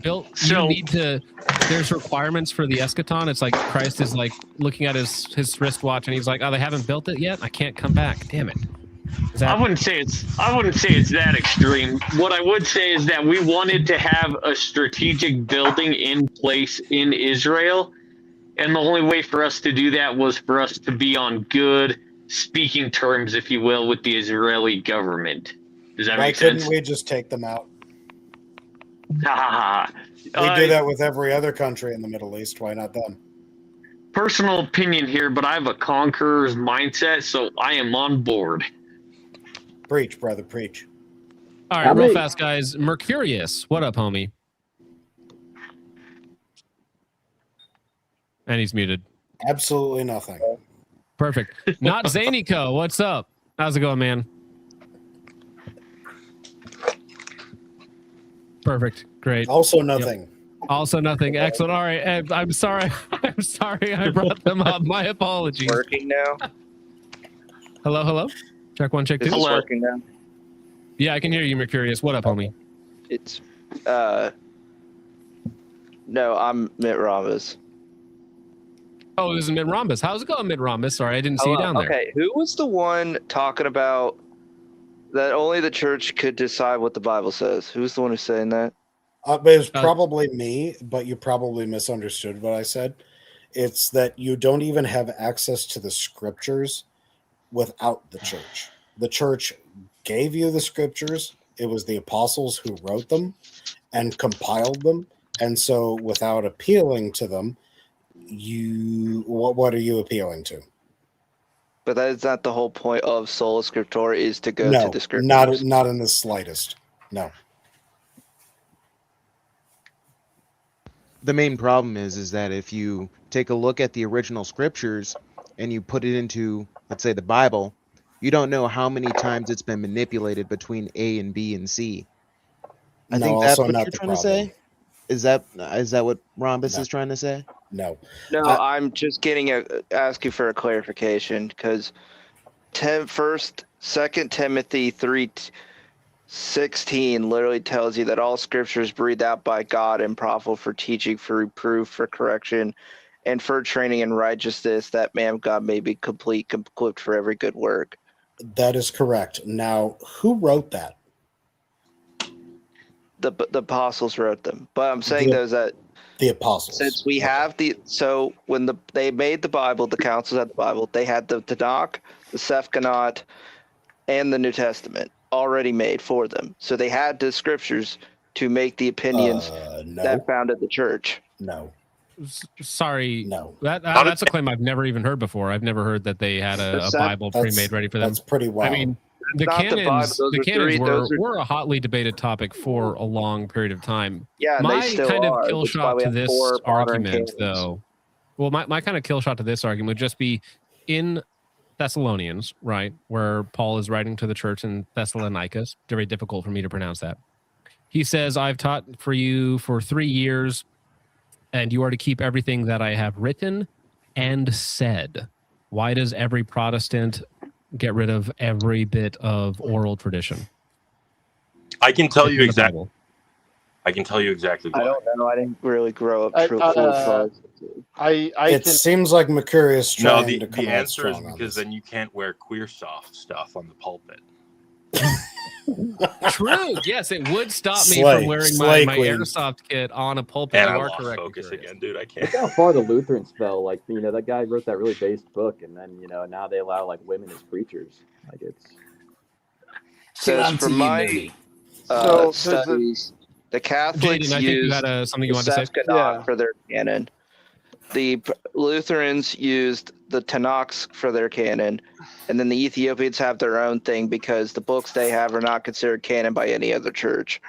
built. You So- need to. There's requirements for the eschaton. It's like Christ is like looking at his wristwatch, and he's like, "Oh, they haven't built it yet. I can't come back. Damn it." Is that- I wouldn't say it's that extreme. What I would say is that we wanted to have a strategic building in place in Israel, and the only way for us to do that was for us to be on good speaking terms, if you will, with the Israeli government. Does that Why make couldn't sense? we just take them out? Ha ha ha. We do that with every other country in the Middle East. Why not them? Personal opinion here, but I have a conqueror's mindset, so I am on board. Preach, brother, preach. All right, real fast, guys. Mercurius, what up, homie? And he's muted. Absolutely nothing. Perfect. Not Zanico, what's up? How's it going, man? Perfect. Great. Also nothing. Yep. Also nothing. Excellent. All right. Ed, I'm sorry. I'm sorry I brought them up. My apologies. Working now. Hello. Check one, check two. Is this working now? Yeah, I can hear you, Mercurius. What up, homie? It's no, I'm Mitt Rhombus. Oh, this is Mid Rhombus. How's it going, Mid Rhombus? Sorry, I didn't see you down there. Okay, who was the one talking about that only the church could decide what the Bible says? Who's the one who's saying that? But it's probably me, but you probably misunderstood what I said. It's that you don't even have access to the scriptures without the church. The church gave you the scriptures. It was the apostles who wrote them and compiled them. And so without appealing to them, what are you appealing to? But that is not the whole point of Sola Scriptura, is to go to the scriptures. Not in the slightest. No. The main problem is that if you take a look at the original scriptures and you put it into, let's say, the Bible, you don't know how many times it's been manipulated between A and B and C. I think that's what you're trying to say. Is that what Rhombus is trying to say? No. No, I'm just asking for a clarification, because 2 Timothy 3:16 literally tells you that all scripture is breathed out by God and profitable for teaching, for reproof, for correction, and for training in righteousness, that man of God may be complete, equipped for every good work. That is correct. Now, who wrote that? The apostles wrote them, but I'm saying that the apostles, since we have when they made the Bible, the councils had the Bible, they had the Tanakh, the Sephanot, and the New Testament already made for them. So they had the scriptures to make the opinions that founded the church. No. Sorry. No. That's a claim I've never even heard before. I've never heard that they had a Bible pre-made ready for them. That's pretty wild. I mean, the canons were a hotly debated topic for a long period of time. Yeah, my they still kind are. of kill That's why shot we to have this 4 modern argument, canons. though. Well, my kind of kill shot to this argument would just be in Thessalonians, right, where Paul is writing to the church in Thessalonica. Very difficult for me to pronounce that. He says, "I've taught for you for 3 years, and you are to keep everything that I have written and said." Why does every Protestant get rid of every bit of oral tradition? I can tell you In the exactly. Bible. I can tell you exactly why. I don't know. I didn't really grow up. It seems like Mercurius No, trying to come the out answer is strong on because this. then you can't wear queer soft stuff on the pulpit. True. Yes, it would stop me Slay. from wearing Slay my queen. airsoft kit on a pulpit. And You I are lost correct. focus Mercurius. again, dude. I can't. Look how far the Lutherans fell. Like, that guy wrote that really based book, and then, now they allow, women as preachers. Like, it's... Because for my studies, the Catholics Jaden, I think you use had something you the wanted to say? Sephanot for their canon. The Lutherans used the Tanakh for their canon, and then the Ethiopians have their own thing because the books they have are not considered canon by any other church.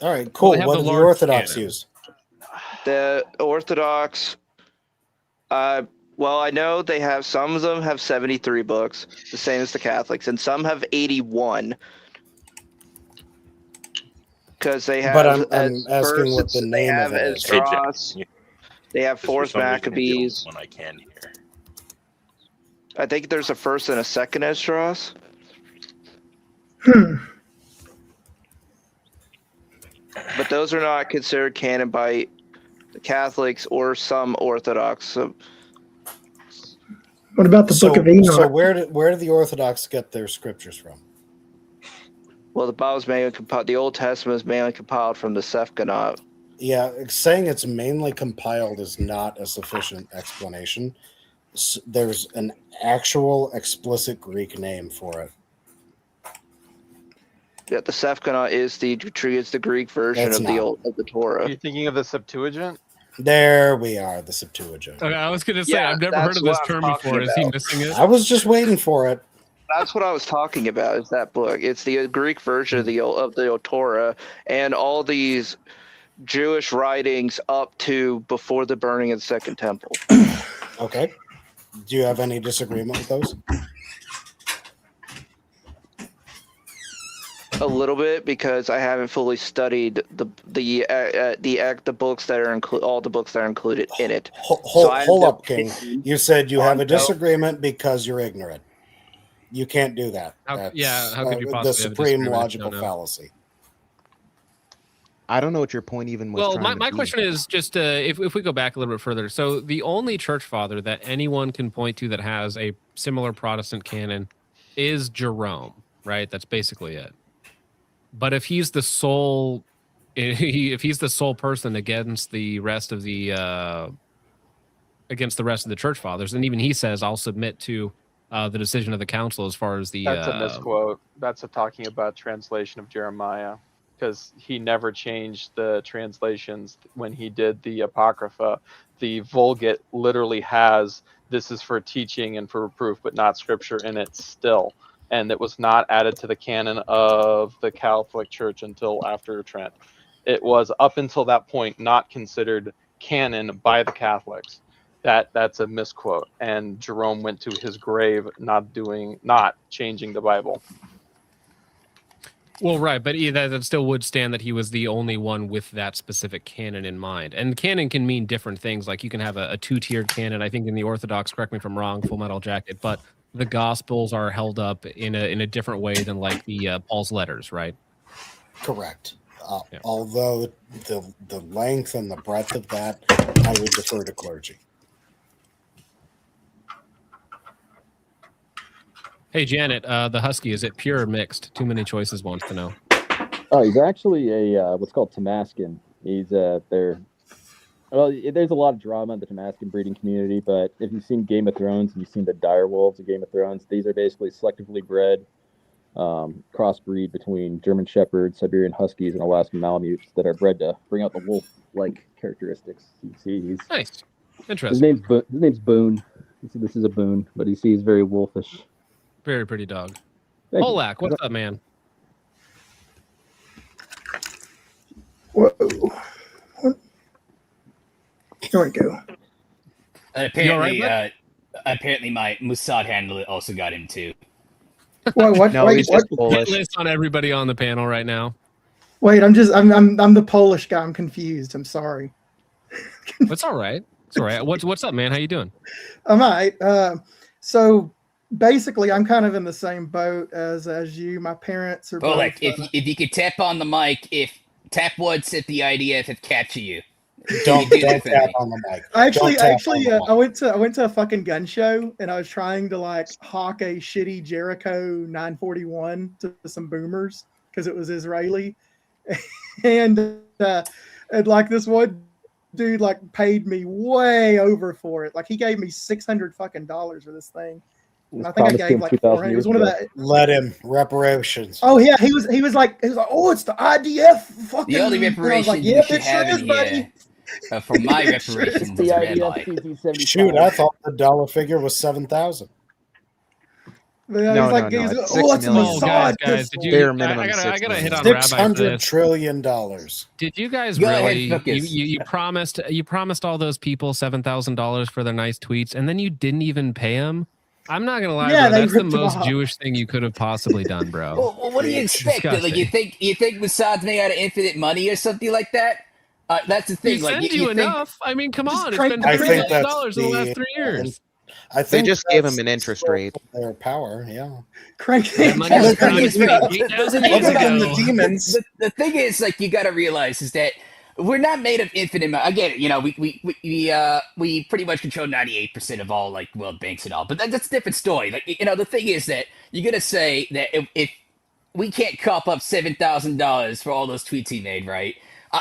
All right, cool. Well, they have What the do the large Orthodox canon. use? The Orthodox, well, I know they have, some of them have 73 books, the same as the Catholics, and some have 81. Because they have, But I'm as asking what first, the they name have of it is. Esdras, they have Just for Fourth some reason, I get Maccabees. when I can hear. I think there's a first and a second Esdras. But those are not considered canon by the Catholics or some Orthodox. So, What about the Book of Enoch? So where do the Orthodox get their scriptures from? well, the Bible's mainly compiled. The Old Testament is mainly compiled from the Sepkanot. Yeah, saying it's mainly compiled is not a sufficient explanation. There's an actual explicit Greek name for it. Yeah, the Sepkanot is the Greek version That's of the Torah. Are you thinking of the Septuagint? There we are, the Septuagint. Okay, I was going to say, Yeah, I've never heard that's of this what I'm term talking before. Is he about. missing it? I was just waiting for it. That's what I was talking about. Is that book? It's the Greek version of the Torah, and all these Jewish writings up to before the burning of the Second Temple. Okay. Do you have any disagreement with those? A little bit, because I haven't fully studied the books that are all the books that are included in it. Hold up, King. You said you have a disagreement because you're ignorant. You can't do that. How could you the possibly have a supreme disagreement if you logical don't know? fallacy. I don't know what your point even was. Well, trying my to question is just if we go back a little bit further. So the only church father that anyone can point to that has a similar Protestant canon is Jerome, right? That's basically it. But if he's the sole, if he's the sole person against the rest of the church fathers, and even he says, "I'll submit to the decision of the council as far as the." That's a misquote. That's talking about translation of Jeremiah, because he never changed the translations when he did the Apocrypha. The Vulgate literally has "this is for teaching and for reproof, but not scripture" in it still. And it was not added to the canon of the Catholic Church until after Trent. It was up until that point not considered canon by the Catholics. That's a misquote. And Jerome went to his grave not changing the Bible. Well, right, but that still would stand that he was the only one with that specific canon in mind. And canon can mean different things. Like you can have a two-tiered canon. I think in the Orthodox, correct me if I'm wrong, Full Metal Jacket, but the Gospels are held up in a different way than like the Paul's letters, right? Correct. Although the length and the breadth of that, I would defer to clergy. Hey, Janet, the Husky, is it pure or mixed? Too many choices wants to know. Oh, he's actually a what's called Tamascan. He's well, there's a lot of drama in the Tamascan breeding community, but if you've seen Game of Thrones and you've seen the dire wolves of Game of Thrones, these are basically selectively bred crossbreed between German Shepherds, Siberian Huskies, and Alaskan Malamutes that are bred to bring out the wolf-like characteristics. You see, he's nice, interesting. His name's Boone. You see, this is a Boone, but he's very wolfish. Very pretty dog. Thank you. Polak, what's up, man? Whoa. There we go. Apparently, my Mossad handler also got him too. What? No, Wait, what? what? Hit list on everybody on the panel right now. Wait, I'm the Polish guy. I'm confused. I'm sorry. It's all right. It's all right. What's up, man? How you doing? I'm all right. So basically, I'm kind of in the same boat as you. My parents are. Well, both, like if you could tap on the mic, if tap once at the IDF, if capture you. Don't tap on the mic. Actually, I went to a fucking gun show and I was trying to like hawk a shitty Jericho 941 to some boomers because it was Israeli, and like this one dude like paid me way over for it. Like he gave me $600 fucking for this thing. And I think I gave like 400. It was one of that. Let him reparations. Oh yeah, he was like, oh, it's the IDF. Fucking. The only reparations like, yep, we should have in here for my reparations is red light. Shoot, I thought the dollar figure was 7,000. No, like, no, it's it's oh, it's guys, pistol. did you? I gotta hit on Rabbi for $600 this. trillion. Did you guys Go really? ahead, focus. You promised all those people $7,000 for their nice tweets, and then you didn't even pay them. I'm not gonna lie, Yeah, bro. they That's the ripped them most off. Jewish thing you could have possibly done, bro. Well, what do you expect? Like you think Mossad's made out of infinite money or something like that? That's the thing. He like send you you think, enough. I mean, come on. It's crank been the $3 crank. million in the last 3 years. I think They just gave that's him an interest rate. Their power, yeah. Crank The demons. The thing is, like, you got to realize is that we're not made of infinite. I get it. You know, we pretty much control 98% of all like world banks and all. But that's a different story. Like, you know, the thing is that you're gonna say that if we can't cop up $7,000 for all those tweets he made, right?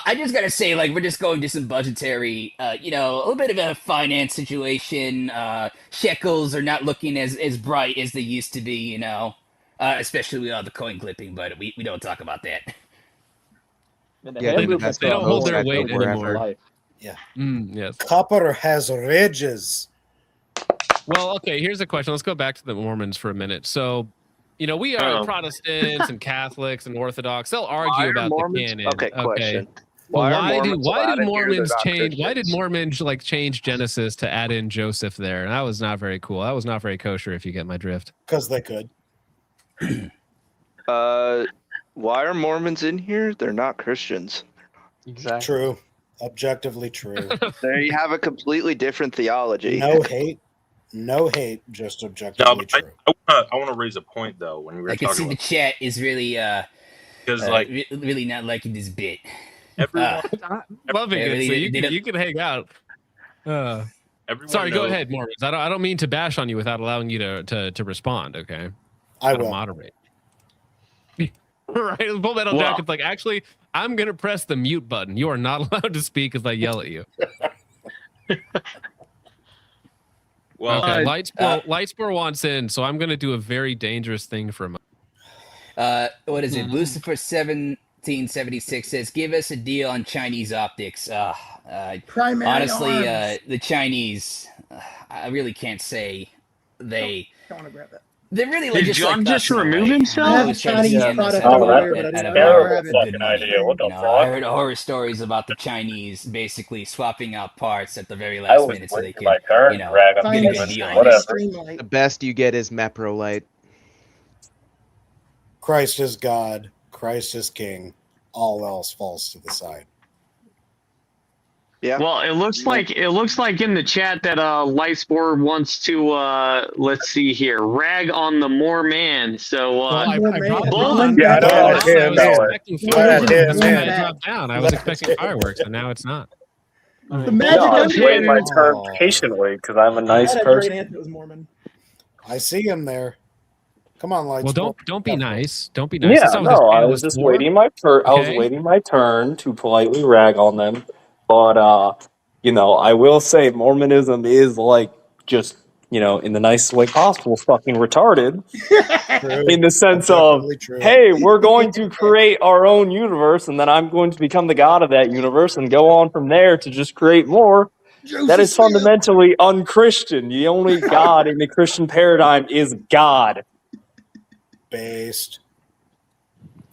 I just gotta say, like, we're just going to some budgetary, you know, a little bit of a finance situation. Shekels are not looking as bright as they used to be, you know, especially with all the coin clipping. But we don't talk about that. Yeah, they don't hold their weight anymore. Yeah. Yes. Copper has ridges. Well, okay, here's a question. Let's go back to the Mormons for a minute. So, you know, we are Protestants and Catholics and Orthodox. They'll argue about the canon. Okay, question. Why did Mormons change? Why did Mormons like change Genesis to add in Joseph there? And that was not very cool. That was not very kosher, if you get my drift. Because they could. Why are Mormons in here? They're not Christians. Exactly. True. Objectively true. They have a completely different theology. No hate. No hate, just objectively true. I want to raise a point though. When we were I can see talking the chat is really because like really not liking this bit. Everyone, loving it. really, So they you can hang out. Sorry, go knows- ahead, Mormons. I don't mean to bash on you without allowing you to respond. Okay, I Gotta will moderate. Right, Full Metal Jacket's like, actually, I'm gonna press the mute button. You are not allowed to speak if I yell at you. Well, okay, Lightspore wants in, so I'm gonna do a very dangerous thing for him. What is it? Lucifer 1776 says, "Give us a deal on Chinese optics." Primary honestly, arms. the Chinese, I really can't say they. I want to grab that. They're really like Did just John like just us in a remove way. himself? I I have a always try to Chinese see them as product a over good- there, but I at didn't a know very where I good had it. money. What the You know, I heard horror stories about the Chinese basically swapping out parts at the very I last was minute so they waiting could, my turn, you know, rag on get a demons, good deal. whatever. The best you get is Meprolite. Christ is God. Christ is King. All else falls to the side. Yeah. Well, it looks like in the chat that Lightspore wants to let's see here, rag on the more man. So I Bull- dropped down. I was expecting fireworks, and now it's not. The magic I was waiting my turn Oh. patiently because I'm a nice I had a great person. aunt that was Mormon. I see him there. Come on, Lights. Well, don't be nice. Don't be nice. Yeah, That's not what this no, I panel was is just for. waiting my turn. I was Okay. waiting my turn to politely rag on them, but you know, I will say Mormonism is like just in the nicest way possible, fucking retarded. In the sense of, hey, we're going to create our own universe, and then I'm going to become the god of that universe, and go on from there to just create more. That is fundamentally unchristian. The only God in the Christian paradigm is God. Based.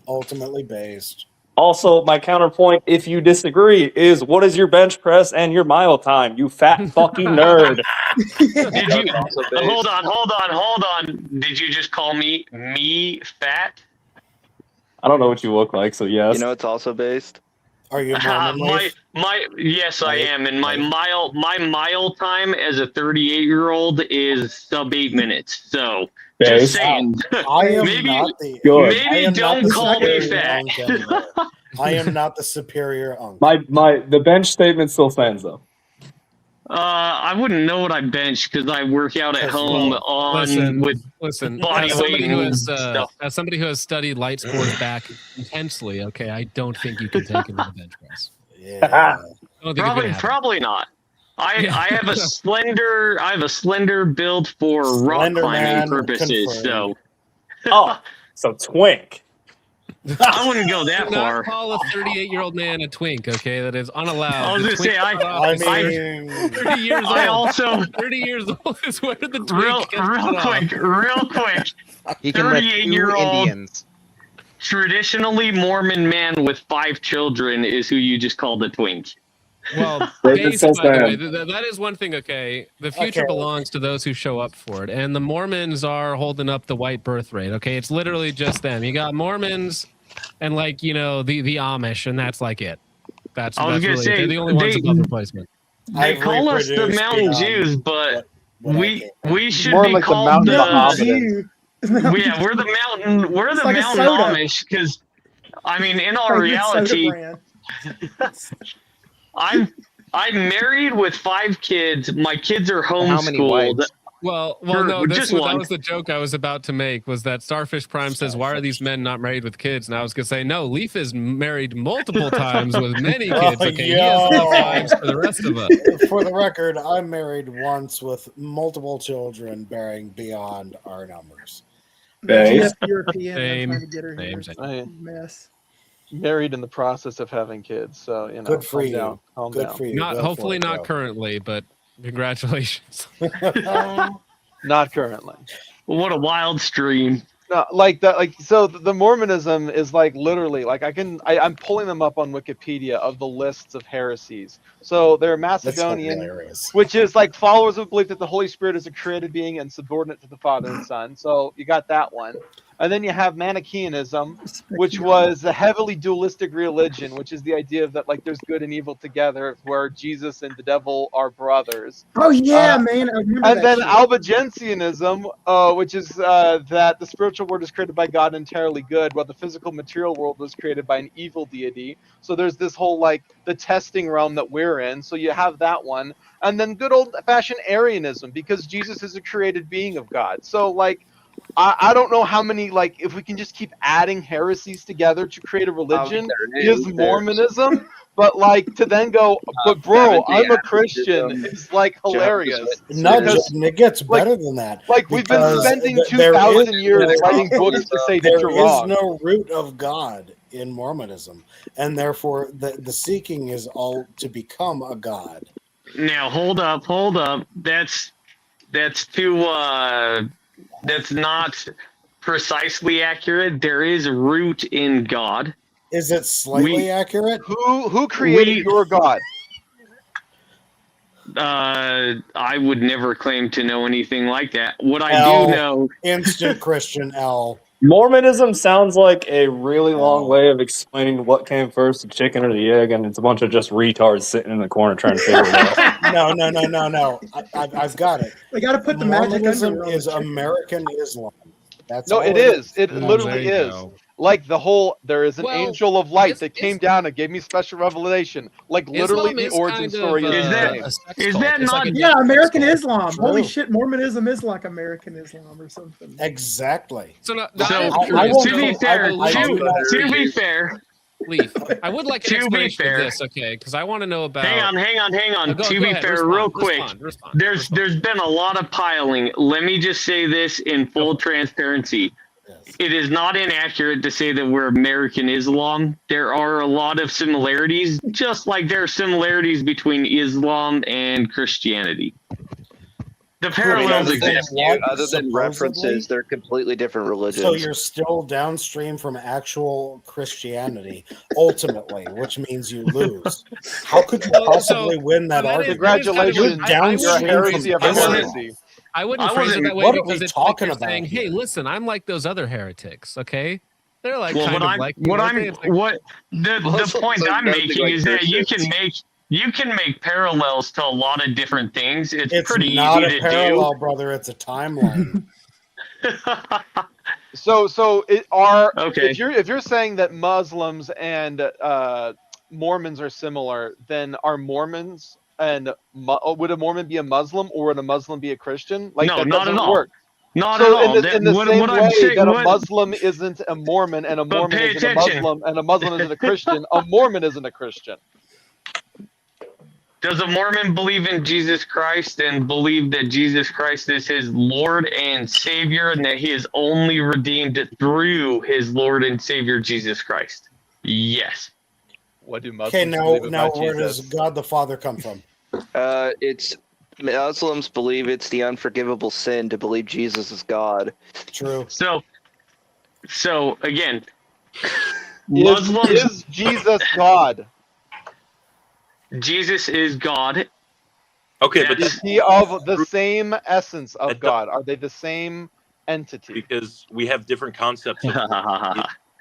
Ultimately based. Also, my counterpoint, if you disagree, is what is your bench press and your mile time, you fat fucking nerd? Did you hold on? Did you just call me fat? I don't know what you look like, so yes. You know it's also based. Are you Yes, I am, and my mile time as a 38-year-old is sub 8 minutes. So just saying, I am maybe not the maybe don't call me fat. I am not the superior uncle. The bench statement still stands though. I wouldn't know what I bench because I work out at home Listen, body as somebody weight who and has stuff. as somebody who has studied Lightspore's back intensely, okay, I don't think you can take him to the bench press. Yeah. Probably not. I have a slender build for rock Slender climbing man purposes. confirmed. So twink. I wouldn't go that Do not far. call a 38-year-old man a twink, okay? That is unallowed. I was The gonna say, twink I cutoff is mean, 30 years old. I also 30 years old is where the twink real gets cut off. quick. He can let 2 38-year-old Indians. traditionally Mormon man with 5 children is who you just called a twink. Well, David based, by the way, Sosam. that is one thing, okay? The future Okay. belongs to those who show up for it. And the Mormons are holding up the white birth rate, okay? It's literally just them. You got Mormons and, the Amish, and that's like it. I was gonna say, they're the only ones above replacement. They call us the reproduced Mountain beyond Jews, but We should More be like the called Mountain the Mohammedans. yeah, we're the mountain. We're the like a mountain soda. Amish because, I mean, in our Pregnant soda reality, brand. I'm married with 5 kids. My kids are How many homeschooled. wives? Well, For no. just That one. was the joke I was about to make. Was that Starfish Prime says, "Why are these men not married with kids?" And I was gonna say, no. Leaf is married multiple times with many kids. Okay, he has enough wives for the rest of us. For the record, I'm married once with multiple children bearing beyond our numbers. Yes, European. Same. I'm trying to get her here. I Mess. married in the process of having kids, so you know. Good for calm you. Down, calm Good down. for you. Not Go for hopefully it, not bro. currently, but congratulations. Not currently. What a wild stream. No, like that, like so. The Mormonism is like literally like I'm pulling them up on Wikipedia of the lists of heresies. So they're Macedonian, hilarious. which is like followers of belief that the Holy Spirit is a created being and subordinate to the Father and Son. So you got that one. And then you have Manichaeanism, which was a heavily dualistic religion, which is the idea of that like there's good and evil together, where Jesus and the devil are brothers. Oh yeah, man. I remember And that then shit. Albigensianism, which is that the spiritual world is created by God entirely good, while the physical material world was created by an evil deity. So there's this whole like the testing realm that we're in. So you have that one. And then good old fashioned Arianism, because Jesus is a created being of God. So like I don't know how many, like, if we can just keep adding heresies together to create a religion is Mormonism, but like to then go, but bro, I'm a Christian is like hilarious. No, Because, it gets better than that. like we've been because spending there 2,000 is- years writing books to say that there you're is wrong. no root of God in Mormonism, and therefore the seeking is all to become a god. Now hold up. That's too that's not precisely accurate. There is a root in God. Is it slightly accurate? Who created your God? I would never claim to know anything like that. What I L, do know, instant Christian L. Mormonism sounds like a really long way of explaining what came first, the chicken or the egg, and it's a bunch of just retards sitting in the corner trying to figure it out. No. I've got it. They got to put the magic Mormonism under on is the chicken. American Islam. That's No, all it is. It Oh, literally there you is. go. Like the whole, there is an Well, angel of light that came down and gave me special revelation. Like literally, Islam the is origin kind story of, is the that- same. a sex is cult. that It's not- like a Yeah, sex American cult. Islam. Holy True. shit, Mormonism is like American Islam or something. Exactly. So, no, So, I am I curious. won't to be go- fair, I do not to be fair, Leaf, I would like an To be explanation fair- of this, okay? Because I want to know about. hang on. Go To be ahead, fair, respond, real quick, respond. there's been a lot of piling. Let me just say this in full transparency. It is not inaccurate to say that we're American Islam. There are a lot of similarities, just like there are similarities between Islam and Christianity. The parallels exist. Other than references, they're completely different religions. So you're still downstream from actual Christianity, ultimately, which means you lose. How could you possibly win that argument? Congratulations, You're you're a downstream heresy from of Islam. heresy. I wouldn't I phrase it wasn't- that way what are because we it's like talking you're about saying, here? "Hey, listen, I'm like those other heretics." Okay, they're like Well, kind what of I'm like what you. I'm It's like- what the Also, point like I'm nothing making like is that Christians. you can make parallels to a lot of different things. It's It's pretty not easy a to parallel, brother. It's a timeline. So it are Okay. if you're saying that Muslims and Mormons are similar, then are Mormons and would a Mormon be a Muslim or would a Muslim be a Christian? Like No, that not at doesn't all. work. Not So at all. in the same what I'm way saying, that a what- Muslim isn't a Mormon and a But Mormon pay isn't a attention. Muslim and a Muslim isn't a Christian, a Mormon isn't a Christian. Does a Mormon believe in Jesus Christ and believe that Jesus Christ is his Lord and Savior and that he is only redeemed through his Lord and Savior Jesus Christ? Yes. What do Muslims Okay, now believe about where does Jesus? God the Father come from? It's Muslims believe it's the unforgivable sin to believe Jesus is God. True. So again, Is Jesus God? Jesus is God. Okay, but Is he of the same essence of God? Are they the same entity? because we have different concepts of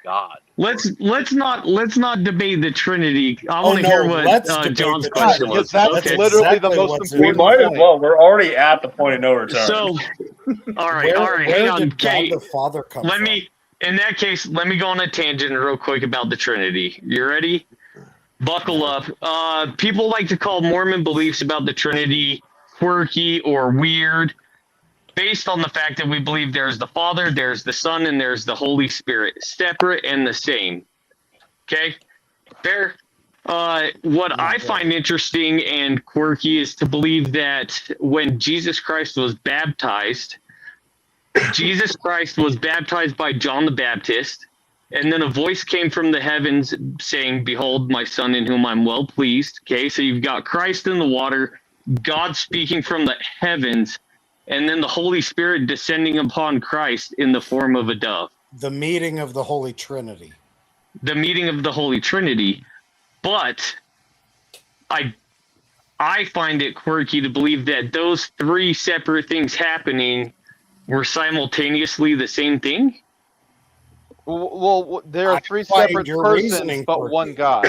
God. Let's not debate the Trinity. I Oh, want to no, hear what let's debate John's the question Trinity. was. That's Okay. literally the most We important might as point. well. We're already at the point of no return. So, all right, Where hang on. did God Okay, the Father come let from? me. In that case, let me go on a tangent real quick about the Trinity. You ready? Buckle up. People like to call Mormon beliefs about the Trinity quirky or weird, based on the fact that we believe there's the Father, there's the Son, and there's the Holy Spirit, separate and the same. Okay? Fair? What I find interesting and quirky is to believe that when Jesus Christ was baptized by John the Baptist, and then a voice came from the heavens saying, "Behold, my Son in whom I'm well pleased." Okay, so you've got Christ in the water, God speaking from the heavens, and then the Holy Spirit descending upon Christ in the form of a dove. The meeting of the Holy Trinity. The meeting of the Holy Trinity. But I find it quirky to believe that those three separate things happening were simultaneously the same thing. Well, there are I three find separate your persons, reasoning but quirky. one God.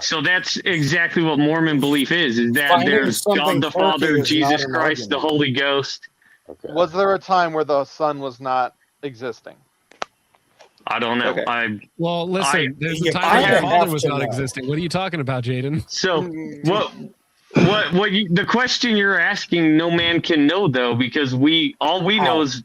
So that's exactly what Mormon belief is that Finding there's something God the quirky Father, is not Jesus an Christ, the argument. Holy Ghost. Was there a time where the Son was not existing? I don't know. Okay. Well, listen, there's a you time when kinda the Father have was to not know. existing. What are you talking about, Jaden? So the question you're asking, no man can know though, because all we know is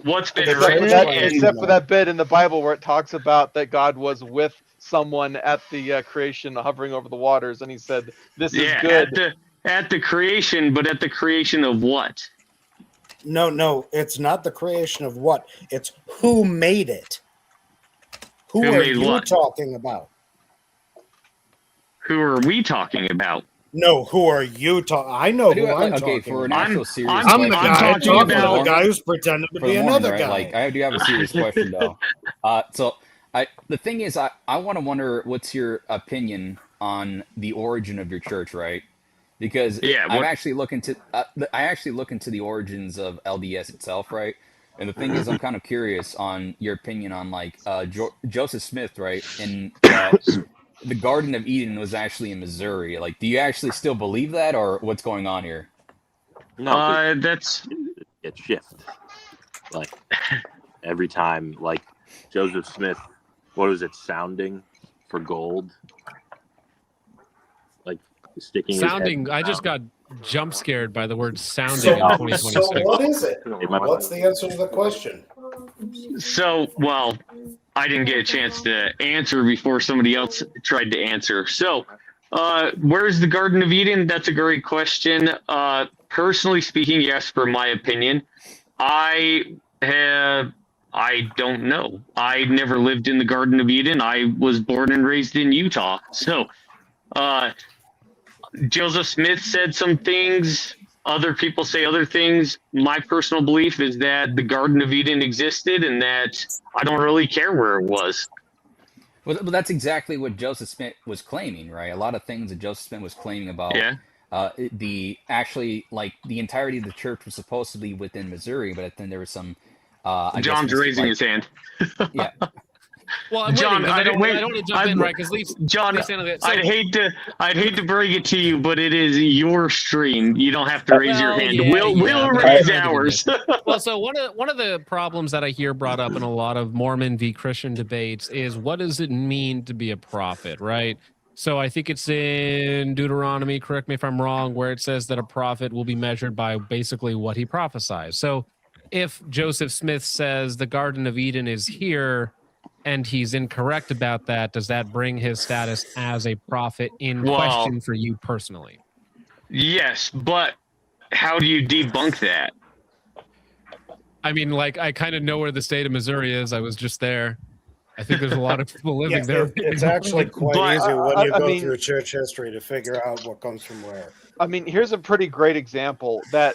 what's been written. Except for that bit in the Bible where it talks about that God was with someone at the creation, hovering over the waters, and he said, "This is good." At the creation, but at the creation of what? No, it's not the creation of what. It's who made it. Who are made you what? talking about? Who are we talking about? No, who are you talking? I know who I'm talking for an about. actual serious I'm the question, guy for talking the about the Mormon- guy who's pretending to for be the Mormon, another right? guy. Like, I do have a serious question though. The thing is, I want to wonder what's your opinion on the origin of your church, right? Because I actually look into the origins of LDS itself, right? And the thing is, I'm kind of curious on your opinion on like Joseph Smith, right? And the Garden of Eden was actually in Missouri. Like, do you actually still believe that, or what's going on here? No, that's it shifts. Like every time, like Joseph Smith, what was it, sounding for gold? Like sticking Sounding. his head I just got down. jump scared by the word sounding So, in 2026. so what is it? What's the answer to the question? So, well, I didn't get a chance to answer before somebody else tried to answer. So, where's the Garden of Eden? That's a great question. Personally speaking, yes, for my opinion. I don't know. I never lived in the Garden of Eden. I was born and raised in Utah. So, Joseph Smith said some things. Other people say other things. My personal belief is that the Garden of Eden existed and that I don't really care where it was. Well, that's exactly what Joseph Smith was claiming, right? A lot of things that Joseph Smith was claiming about the entirety of the church was supposed to be within Missouri, but then there was some. John's raising his hand. Yeah. Well, I'm John, waiting, 'cause I don't want to jump in, right? Because John, I'd hate to bring it to you, but it is your stream. You don't have to raise your hand. We'll raise ours. Well, so one of the problems that I hear brought up in a lot of Mormon v. Christian debates is what does it mean to be a prophet, right? So I think it's in Deuteronomy, correct me if I'm wrong, where it says that a prophet will be measured by basically what he prophesies. So if Joseph Smith says the Garden of Eden is here, and he's incorrect about that, does that bring his status as a prophet in question for you personally? Yes, but how do you debunk that? I mean, like, I kind of know where the state of Missouri is. I was just there. I think there's a lot of people living there. It's actually quite easy when you I go mean- through church history to figure out what comes from where. I mean, here's a pretty great example that,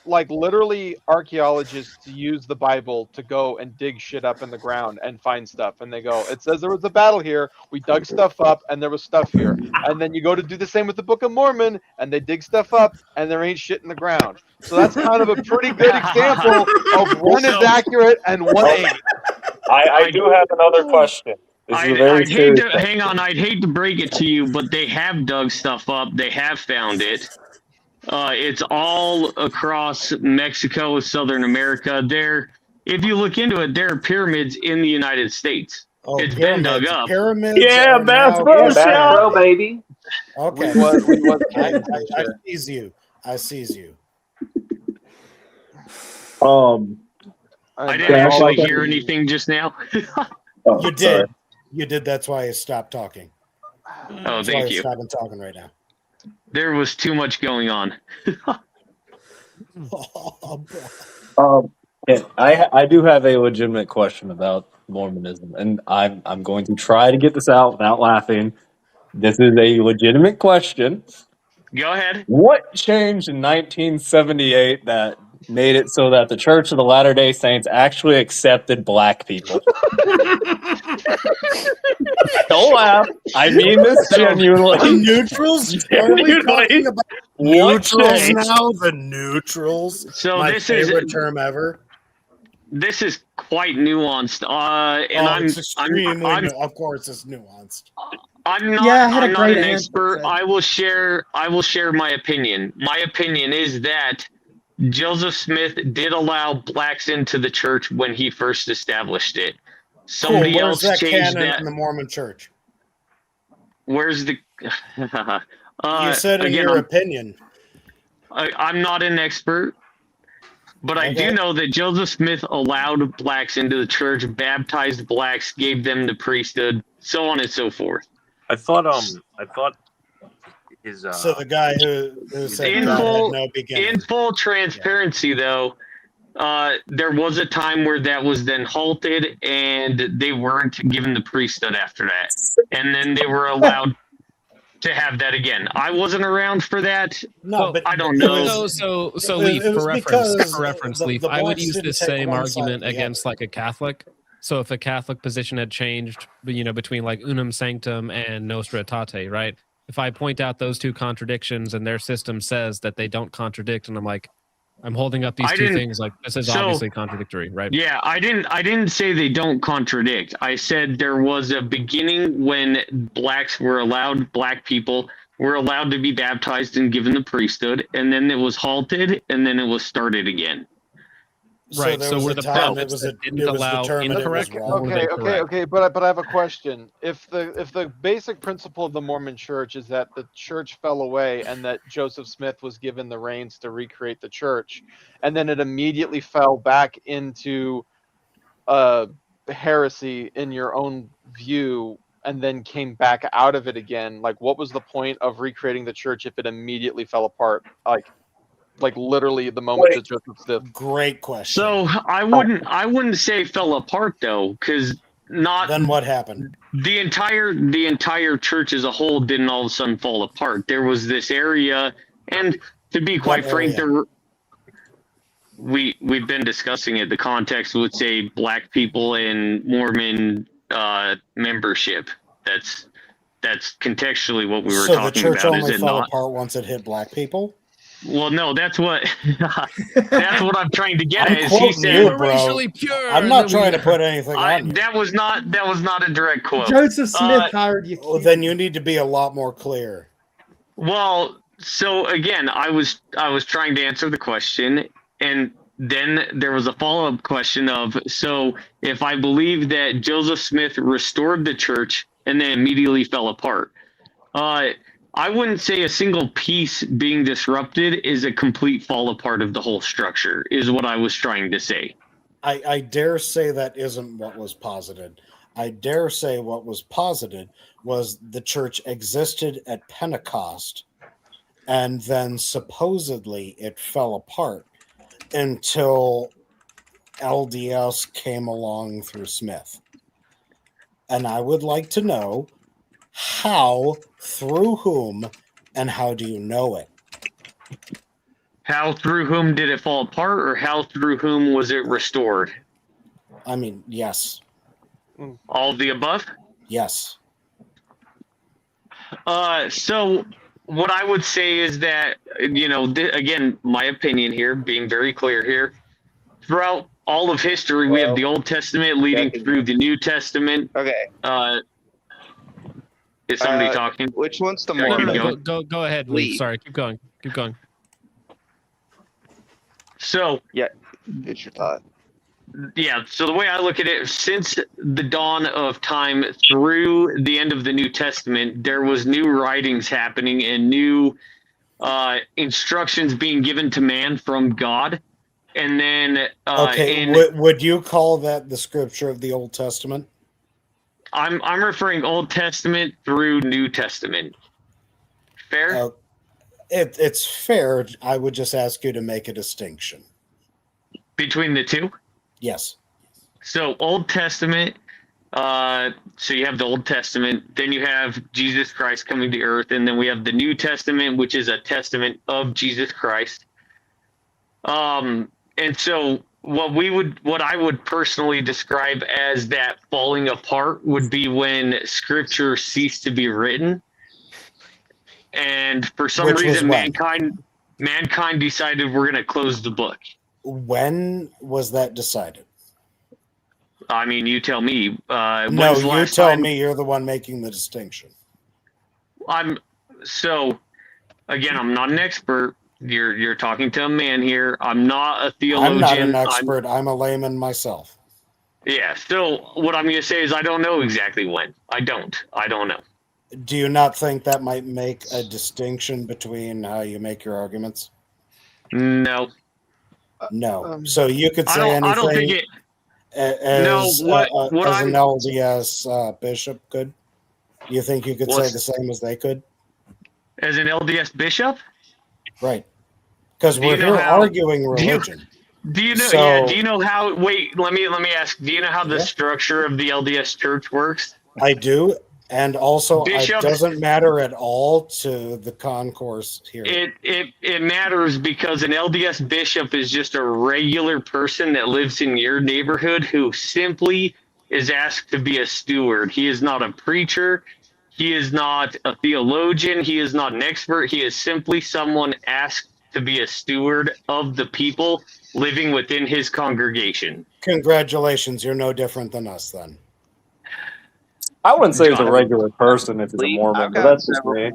like, literally archaeologists use the Bible to go and dig shit up in the ground and find stuff. And they go, it says there was a battle here. We dug stuff up and there was stuff here. And then you go to do the same with the Book of Mormon and they dig stuff up and there ain't shit in the ground. So that's kind of a pretty good example of one is accurate and one ain't. I do have another question. This is a very I'd hate serious to question. hang on. I'd hate to break it to you, but they have dug stuff up. They have found it. It's all across Mexico, Southern America. If you look into it, there are pyramids in the United States. Oh, it's been dug up. Pyramids. Yeah, are Bass now- Pro Bass Shop. Pro, baby. Okay. I seize you. I seize you. I didn't actually hear anything just now. You did. You did. That's why I stopped talking. Oh, thank you. Stopping talking right now. There was too much going on. Yeah, I do have a legitimate question about Mormonism, and I'm going to try to get this out without laughing. This is a legitimate question. Go ahead. What changed in 1978 that made it so that the Church of the Latter-day Saints actually accepted black people? Don't laugh. I mean this genuinely. The neutrals? Are we talking about What neutrals changed? now? The neutrals. So My this is- favorite term ever. This is quite nuanced. And it's extremely of course it's nuanced. I'm not. Yeah, I had a I'm not great an answer expert. for that. I will share my opinion. My opinion is that Joseph Smith did allow blacks into the church when he first established it. Somebody Cool. else Where's that changed canon that. in the Mormon Church? Where's the? You said in again, your opinion. I'm not an expert, but I do know that Joseph Smith allowed blacks into the church, baptized blacks, gave them the priesthood, so on and so forth. I thought his So the guy who said in God full, had no beginning. in full transparency, though, there was a time where that was then halted, and they weren't given the priesthood after that, and then they were allowed to have that again. I wasn't around for that. No, but I don't know. So it Leaf, was for because reference, the Leaf, I would blacks use didn't this take same one side or argument the other. against like a Catholic. So if a Catholic position had changed, between like unum sanctum and nostra aetate, right? If I point out those two contradictions and their system says that they don't contradict, and I'm like, I'm holding up these I two didn't- things, like this is so- obviously contradictory, right? Yeah, I didn't say they don't contradict. I said there was a beginning when black people were allowed to be baptized and given the priesthood, and then it was halted, and then it was started again. Right. there So was were a the time prophets it was that didn't it was allow determined it was incorrect? wrong. Or were they correct? Okay, but I have a question. If the basic principle of the Mormon Church is that the church fell away and that Joseph Smith was given the reins to recreate the church, and then it immediately fell back into heresy in your own view, and then came back out of it again, like what was the point of recreating the church if it immediately fell apart? Like literally the moment that Joseph Smith. Great question. So I wouldn't say it fell apart though, because not. Then what happened? The entire church as a whole didn't all of a sudden fall apart. There was this area, and to be quite frank, we've been discussing it. The context would say black people and Mormon membership. That's contextually what we were So the talking church about. Is only it fell not? apart once it hit black people? Well, no, that's what I'm trying to get I'm at. Is he quoting said, you, bro. I'm not trying to put anything on you. That was not a direct quote. Joseph Smith hired you. Well, then you need to be a lot more clear. Well, so again, I was trying to answer the question, and then there was a follow-up question of, so if I believe that Joseph Smith restored the church and then immediately fell apart, I wouldn't say a single piece being disrupted is a complete fall apart of the whole structure, is what I was trying to say. I dare say that isn't what was posited. I dare say what was posited was the church existed at Pentecost, and then supposedly it fell apart until LDS came along through Smith. And I would like to know how, through whom, and how do you know it? How through whom did it fall apart, or how through whom was it restored? I mean, yes. All of the above? Yes. So what I would say is that, again, my opinion here, being very clear here, throughout all of history, we have the Old Testament leading through the New Testament. Okay. Is somebody talking? Which one's the Sorry, keep Mormon? going. Go ahead, Lee. Sorry, keep going. Keep going. So yeah, it's your thought. Yeah, so the way I look at it, since the dawn of time through the end of the New Testament, there was new writings happening and new instructions being given to man from God. And then would you call that the scripture of the Old Testament? I'm referring Old Testament through New Testament. Fair? It's fair. I would just ask you to make a distinction between the two. Yes. So Old Testament. So you have the Old Testament, then you have Jesus Christ coming to earth, and then we have the New Testament, which is a testament of Jesus Christ. And so what I would personally describe as that falling apart would be when Scripture ceased to be written, and for some reason mankind decided we're going to close the book. When was that decided? I mean, you tell me. No, you tell me. You're the one making the distinction. I'm not an expert. You're talking to a man here. I'm not a theologian. I'm not an expert. I'm a layman myself. Yeah. So what I'm going to say is I don't know exactly when. I don't know. Do you not think that might make a distinction between how you make your arguments? No. No. So you could say anything. I don't think it. As an LDS bishop could? You think you could say the same as they could? As an LDS bishop? Right. Because we're here arguing religion. Do you know? Do you know how? Wait, let me ask. Do you know how the structure of the LDS Church works? I do, and also it doesn't matter at all to the concourse here. It matters because an LDS bishop is just a regular person that lives in your neighborhood who simply is asked to be a steward. He is not a preacher. He is not a theologian. He is not an expert. He is simply someone asked to be a steward of the people living within his congregation. Congratulations. You're no different than us then. I wouldn't say he's a regular person if he's a Mormon, but that's just me.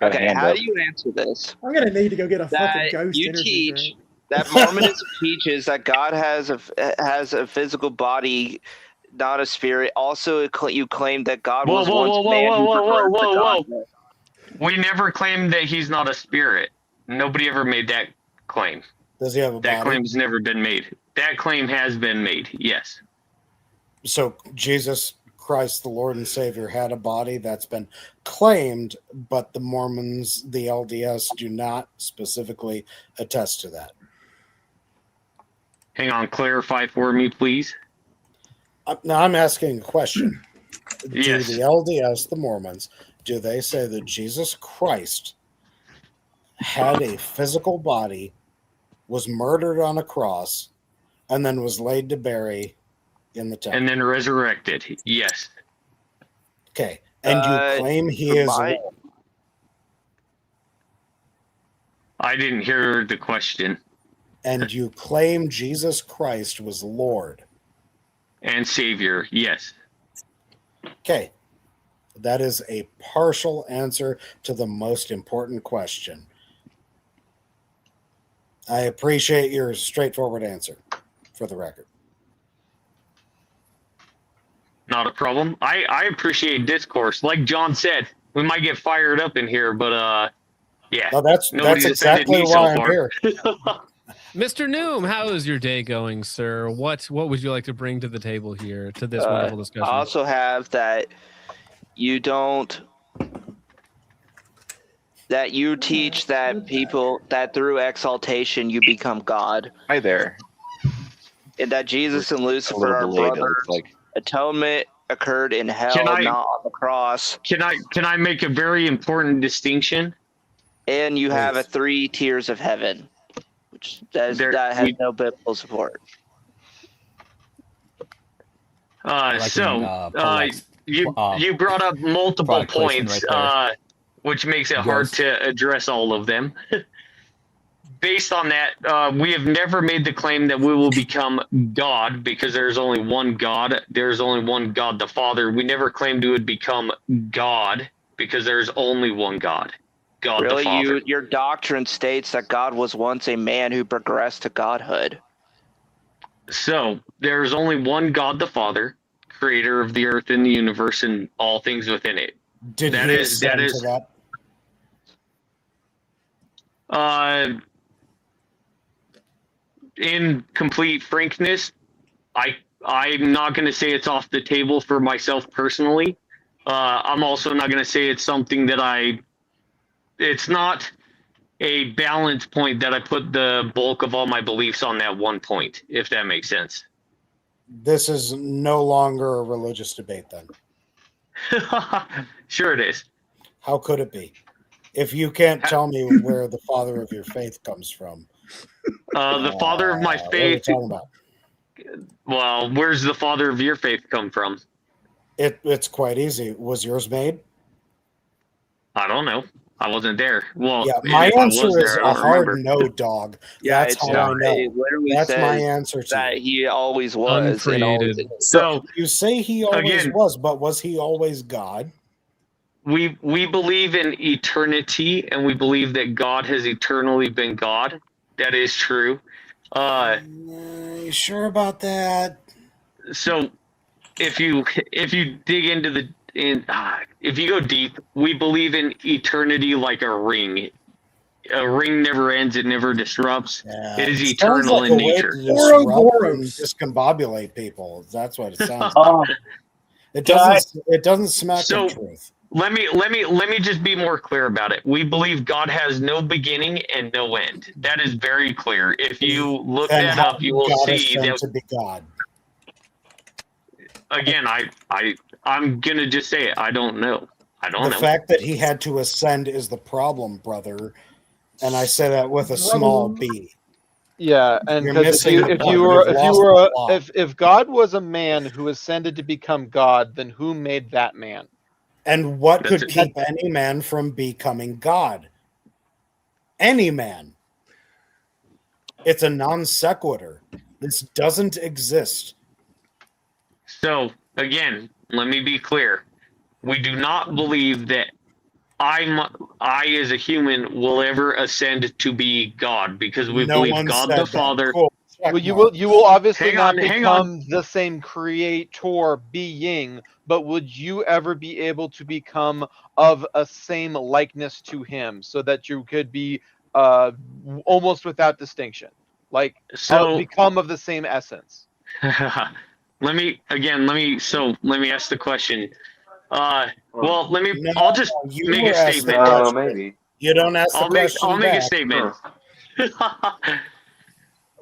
Okay, how do you answer this? I'm gonna need to go get a fucking ghost. You teach that Mormonism teaches that God has a physical body, not a spirit. Also, you claim that God was once man who perverted to godness. We never claimed that he's not a spirit. Nobody ever made that claim. Does he have a body? That claim's never been made. That claim has been made, yes. So Jesus Christ, the Lord and Savior, had a body that's been claimed, but the Mormons, the LDS, do not specifically attest to that. Hang on, clarify for me, please. Now I'm asking a question. Yes. Do the LDS, the Mormons, do they say that Jesus Christ had a physical body, was murdered on a cross, and then was laid to bury in the temple? And then resurrected, yes. Okay. And you claim he is Lord? I didn't hear the question. And you claim Jesus Christ was Lord? And Savior, yes. Okay. That is a partial answer to the most important question. I appreciate your straightforward answer, for the record. Not a problem. I appreciate discourse. Like John said, we might get fired up in here, but yeah. No, that's exactly why I'm here. Mr. Noom, how is your day going, sir? What would you like to bring to the table here to this wonderful discussion? I also have that you teach that people that through exaltation you become God. Hi there. And that Jesus and Lucifer are brothers. Atonement occurred in hell, not on the cross. Can I make a very important distinction? And you have 3 tiers of heaven, which that has no biblical support. You brought up multiple points, which makes it hard to address all of them. based on that, we have never made the claim that we will become God because there's only one God. There's only one God, the Father. We never claimed we would become God because there's only one God, God the Really, Father. your doctrine states that God was once a man who progressed to godhood. So there's only one God, the Father, creator of the earth and the universe and all things within it. Did that he is that ascend is to that? In complete frankness, I'm not going to say it's off the table for myself personally. I'm also not going to say it's something that it's not a balance point that I put the bulk of all my beliefs on that one point, if that makes sense. This is no longer a religious debate then. Sure it is. How could it be? If you can't tell me where the father of your faith comes from. The father of my What are you faith. talking about? Well, where's the father of your faith come from? It's quite easy. Was yours made? I don't know. I wasn't there. Well, Yeah, my if I answer was is there, I a don't hard remember. no, dog. Yeah, That's it's how not. I know. It literally That's says my answer to that you. he always was and always Uncreated. is. So You say he always again, was, but was he always God? we believe in eternity, and we believe that God has eternally been God. That is true. You sure about that? So if you dig into if you go deep, we believe in eternity like a ring. A ring never ends; it never disrupts. It is Sounds eternal like in a way nature. to disrupt and discombobulate people. That's what it sounds like. It doesn't smack So of truth. let me just be more clear about it. We believe God has no beginning and no end. That is very clear. If you look Then that how up, you did will God see ascend that. to be God? Again, I'm gonna just say it. I don't know. I don't The know. fact that he had to ascend is the problem, brother. And I say that with a small b. Yeah, and You're because missing the point. You've lost the plot. if God was a man who ascended to become God, then who made that man? And what could keep any man from becoming God? Any man. It's a non sequitur. This doesn't exist. So again, let me be clear. We do not believe that I as a human will ever ascend to be God because we No believe one God said the that. Father. Cool. Well, you will obviously Hang not on, hang become the same creator being, but would you ever be able to become of a same likeness to him so that you could be almost without distinction, like become of the same essence? let me ask the question. I'll just you make were a asked the statement. question. Maybe. You don't ask the I'll make question back. a statement.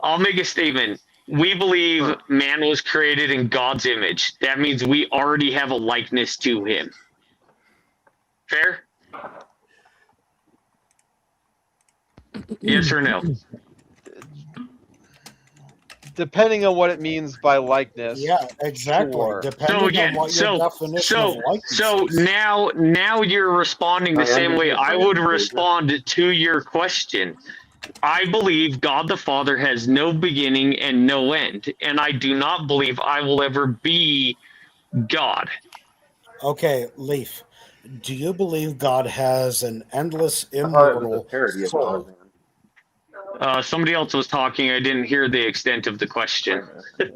I'll make a statement. We believe man was created in God's image. That means we already have a likeness to him. Fair? Yes or no? Depending on what it means by likeness. Yeah, exactly. Sure. Depending on what your definition of likeness is. now you're responding the I same way I understand. would respond to your question. I believe God the Father has no beginning and no end, and I do not believe I will ever be God. Okay, Leaf, do you believe God has an endless, I thought it was a immortal parody of soul? Tarzan. Somebody else was talking. I didn't hear the extent of the question.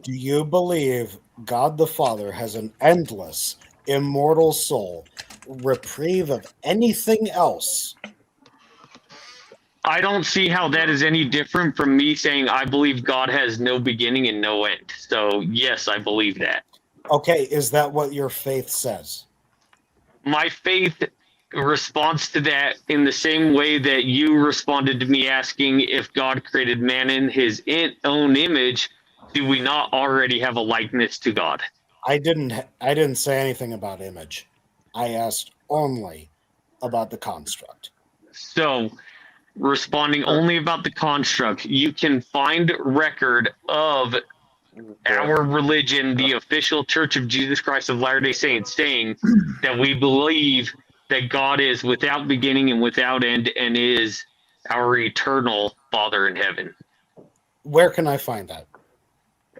Do you believe God the Father has an endless, immortal soul, reprieve of anything else? I don't see how that is any different from me saying I believe God has no beginning and no end. So, yes, I believe that. Okay, is that what your faith says? My faith responds to that in the same way that you responded to me asking if God created man in his own image. Do we not already have a likeness to God? I didn't say anything about image. I asked only about the construct. So, responding only about the construct, you can find record of our religion, the official Church of Jesus Christ of Latter-day Saints, saying that we believe that God is without beginning and without end and is our eternal Father in heaven. Where can I find that?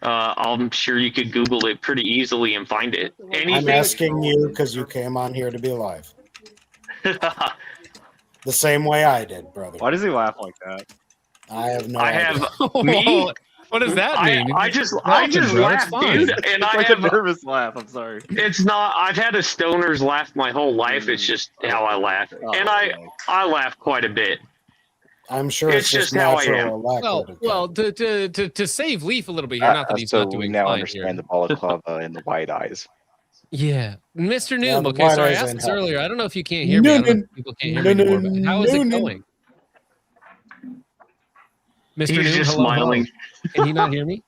I'm sure you could Google it pretty easily and find it. I'm asking you because you came on here to be live. The same way I did, brother. Why does he laugh like that? I have no I idea. have me. What does that mean? I just bro, laugh, it's fine. dude. And It's I like have a nervous laugh. I'm sorry. It's not. I've had a stoner's laugh my whole life. It's just how I laugh, and I laugh quite a bit. I'm sure It's just how I am. Well, to save Leaf a little bit here, not that he's so not we doing now fine understand here. the balaclava and the white eyes. Yeah, Mr. Noom. Yeah, the okay, white sorry, I eyes asked ain't this earlier. I don't know if you can't hear me. I don't know if people can't hear me anymore. But how is it going, Mr. He's Noom? just Hello, smiling. hello. Can he not hear me?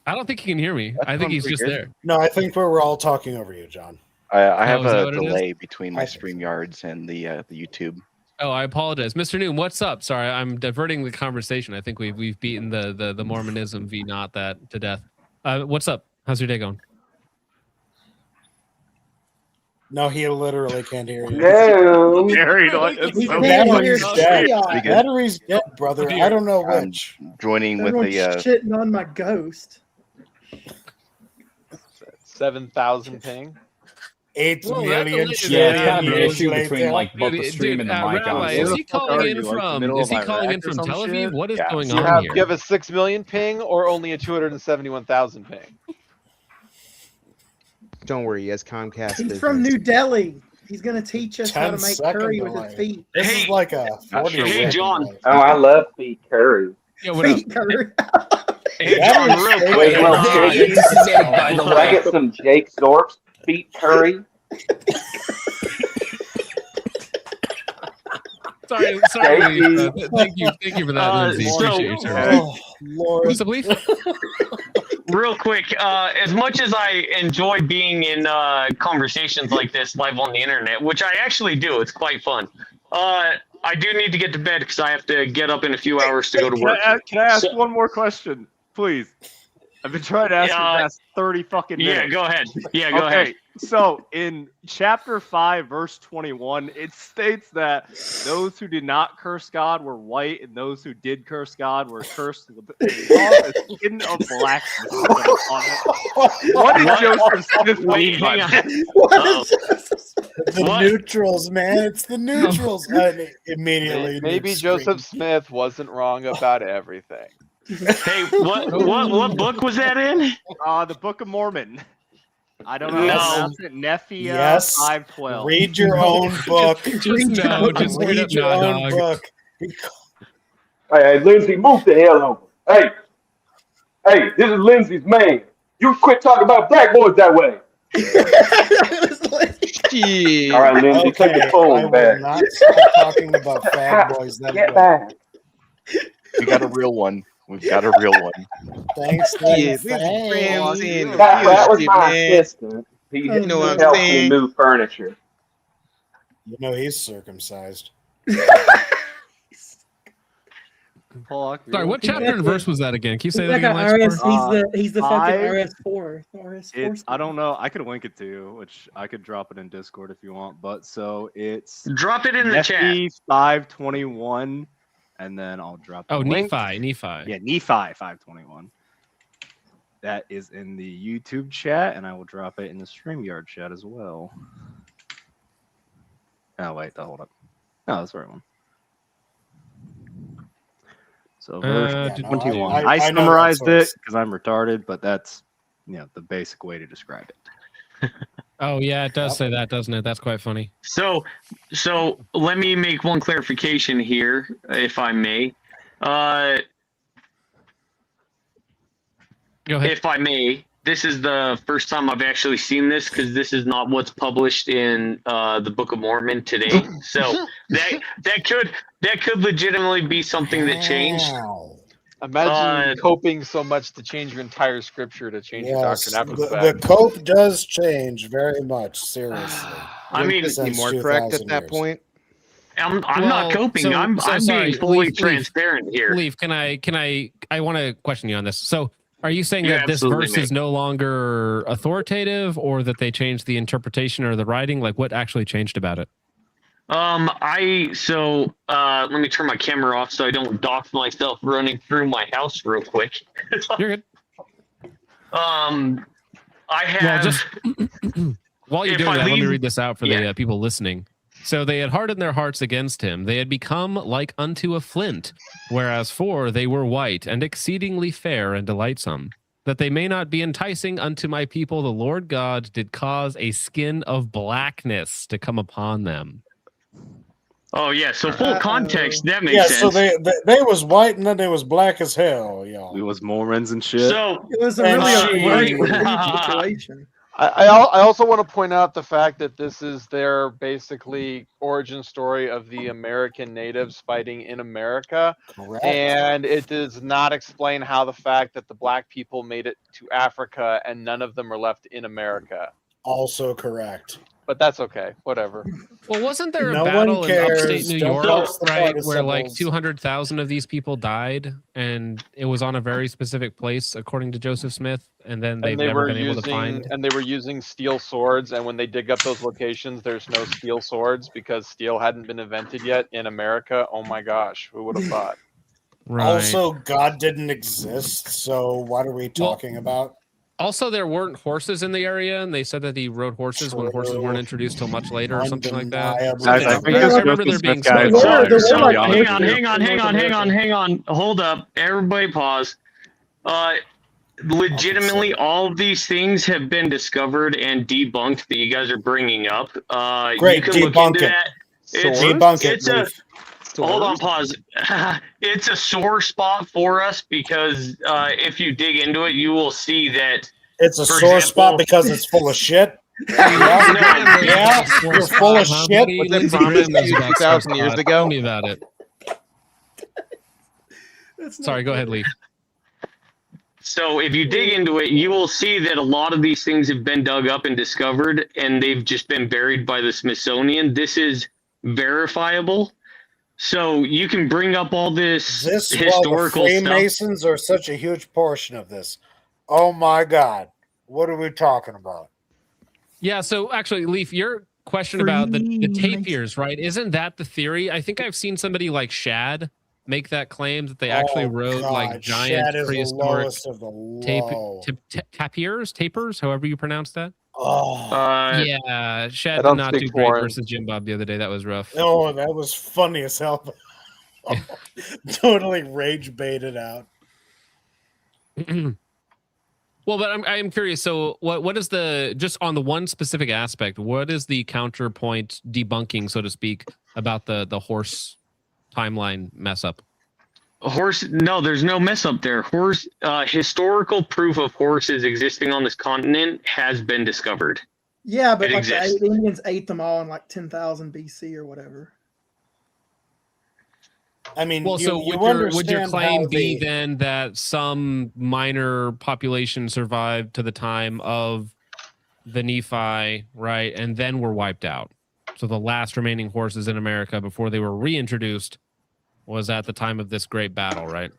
I don't think he can hear me. I think he's just there. No, I think we're all talking over you, John. I have is that a what it is? delay between my StreamYards and the YouTube. Oh, I apologize, Mr. Noom. What's up? Sorry, I'm diverting the conversation. I think we've beaten the Mormonism v not that to death. What's up? How's your day going? No, he literally can't hear you. No. Gary, like, it's He so can't funny. hear shit. Pretty good. Battery's dead, brother. I don't know I'm which. joining with Everyone's the shitting on my ghost. 7,000 ping. 8 Well, million that's a- Yeah, it's trillion kind of an years issue between later. like both the stream and the mic. Rabbi, honestly. is he Where the fuck calling are in you, like, the from? middle Is of he Iraq calling in or from some Tel Aviv? shit? What is Yeah. going Do you on have here? you have a 6 million ping or only a 271,000 ping? Don't worry, he has Comcast. He's business. from New Delhi. He's gonna teach us how 10 to make second curry with delay. his feet. This is like a 40 sure Hey, second John. delay. Oh, I love feet curry. Yeah, what up? Feet curry. Hey, That John, is real fake. quick. Wait, well, Very Jake, anti-Semitic, by the can I way. get some Jake Zorp's feet curry? Sorry, Thank you. thank you for that, Lindsay. so- Appreciate you, sir. Oh, Lord. What's up, Leaf? Real quick, as much as I enjoy being in conversations like this live on the internet, which I actually do, it's quite fun. I do need to get to bed because I have to get up in a few hours to go to work. Can I ask So- one more question, please? I've been trying to ask for the past 30 fucking minutes. Yeah, go ahead. Yeah, go Okay, ahead. so in chapter 5, verse 21, it states that those who did not curse God were white, and those who did curse God were cursed with a skin of blackness. What did Joseph Smith mean by that? The What? neutrals, man. It's the neutrals. I immediately. Maybe knew Joseph Smith wasn't wrong about everything. Hey, what book was that in? The Book of Mormon. I don't know No. how to pronounce it. Nephia Yes. 5:12. Read your own book. Just no, just straight up Read your no, own dog. book. Hey, Lindsay, move the hell over. Hey, this is Lindsay's man. You quit talking about black boys that way. All right, Lindsay, take Okay, your I phone will back. not stop talking about fag boys that Get way. back. We got a real one. We've got a real one. Thanks, Yeah, thanks. That was my assistant. He You know what I'm helped me saying? move furniture. You know he's circumcised. Paul, Sorry, what chapter and verse was that again? Can you say He's that like again, an Lance? RS. for- He's the fucking five- RS4. RS4. I don't know. I could link it to you, which I could drop it in Discord if you want. But so it's Drop it in the chat. Nephi 5:21, and then I'll drop. The Oh, link. Nephi. Yeah, Nephi 5:21. That is in the YouTube chat, and I will drop it in the StreamYard chat as well. Oh wait, hold up. No, that's the right one. So verse Yeah, no, 21. I I know summarized that it source. because I'm retarded, but that's the basic way to describe it. Oh yeah, it does say that, doesn't it? That's quite funny. So let me make one clarification here, if I may. Go ahead. If I may, this is the first time I've actually seen this because this is not what's published in the Book of Mormon today. So that could legitimately be something that changed. Wow. Imagine coping so much to change your entire scripture to change your Yes, doctrine after the the fact. cope does change very much. Seriously. I mean, Couldn't be Since more correct 2000 at that years. point. I'm Well, not coping. so- I'm so sorry, being fully Leaf, transparent here. Leaf, can I want to question you on this. So are you saying Yeah, that this absolutely, verse mate. is no longer authoritative, or that they changed the interpretation or the writing? Like, what actually changed about it? Let me turn my camera off so I don't dox myself running through my house real quick. You're good. I have. While you're If doing I that, let me leave- read this out for the people listening. So they had hardened their hearts against him. They had become like unto a flint, whereas they were white and exceedingly fair and delightsome. That they may not be enticing unto my people, the Lord God did cause a skin of blackness to come upon them. Oh yeah, so full context, that makes Yeah, sense. so they was white and then they was black as hell, y'all. It was Mormons and shit. So It was a And really she- a situation. I also want to point out the fact that this is their basically origin story of the American natives fighting in America. Correct. And it does not explain how the fact that the black people made it to Africa and none of them are left in America. Also correct. But that's okay. Whatever. Well, wasn't there a No battle one in cares. upstate New Don't York, press the right, where like participles. 200,000 of these people died, and it was on a very specific place, according to Joseph Smith, and then they've And they never were been able to using find. and they were using steel swords, and when they dig up those locations, there's no steel swords because steel hadn't been invented yet in America. Oh my gosh, who would have thought? Right. Also, God didn't exist, so what are we talking about? Also, there weren't horses in the area, and they said that he rode horses when horses weren't introduced till much later, or something like that. Undeniably. Guys, I think I this remember there Joseph being Smith guy is some- liar, There to were be honest with you. hang on. Hold up. Everybody pause. Legitimately, all of these things have been discovered and debunked that you guys are bringing up. Great, you can debunk look into it. that. It's, Debunk it, it's a, Leaf. hold on, pause. It's a sore spot for us because if you dig into it, you will see that It's a For sore example- spot because it's full of shit. Yeah, you're full of shit. Lindsey Christie 2,000 years ago. Tell me about it. Sorry, go ahead, Leaf. So if you dig into it, you will see that a lot of these things have been dug up and discovered, and they've just been buried by the Smithsonian. This is verifiable. So you can bring up all this This historical while the stuff. Freemasons are such a huge portion of this. Oh my God. What are we talking about? Yeah, so actually, Leaf, your question about the tapirs, right? Isn't that the theory? I think I've seen somebody like Shad make that claim that they actually Oh, rode God, like giant Shad is the prehistoric lowest of the low. tapirs, however you pronounce that. Oh, Yeah, Shad I did don't not do speak great foreign. versus Jim Bob the other day. That was rough. oh, that was funny as hell. Totally rage baited out. Well, but I'm curious. So, what is the, just on the one specific aspect? What is the counterpoint debunking, so to speak, about the horse timeline mess up? No, there's no mess up there. Historical proof of horses existing on this continent has been discovered. Yeah, but It like the exists. Indians ate them all in like 10,000 BC or whatever. I mean, Well, you, so you would your understand claim how be the- then that some minor population survived to the time of the Nephi, right, and then were wiped out? So the last remaining horses in America before they were reintroduced was at the time of this great battle, right?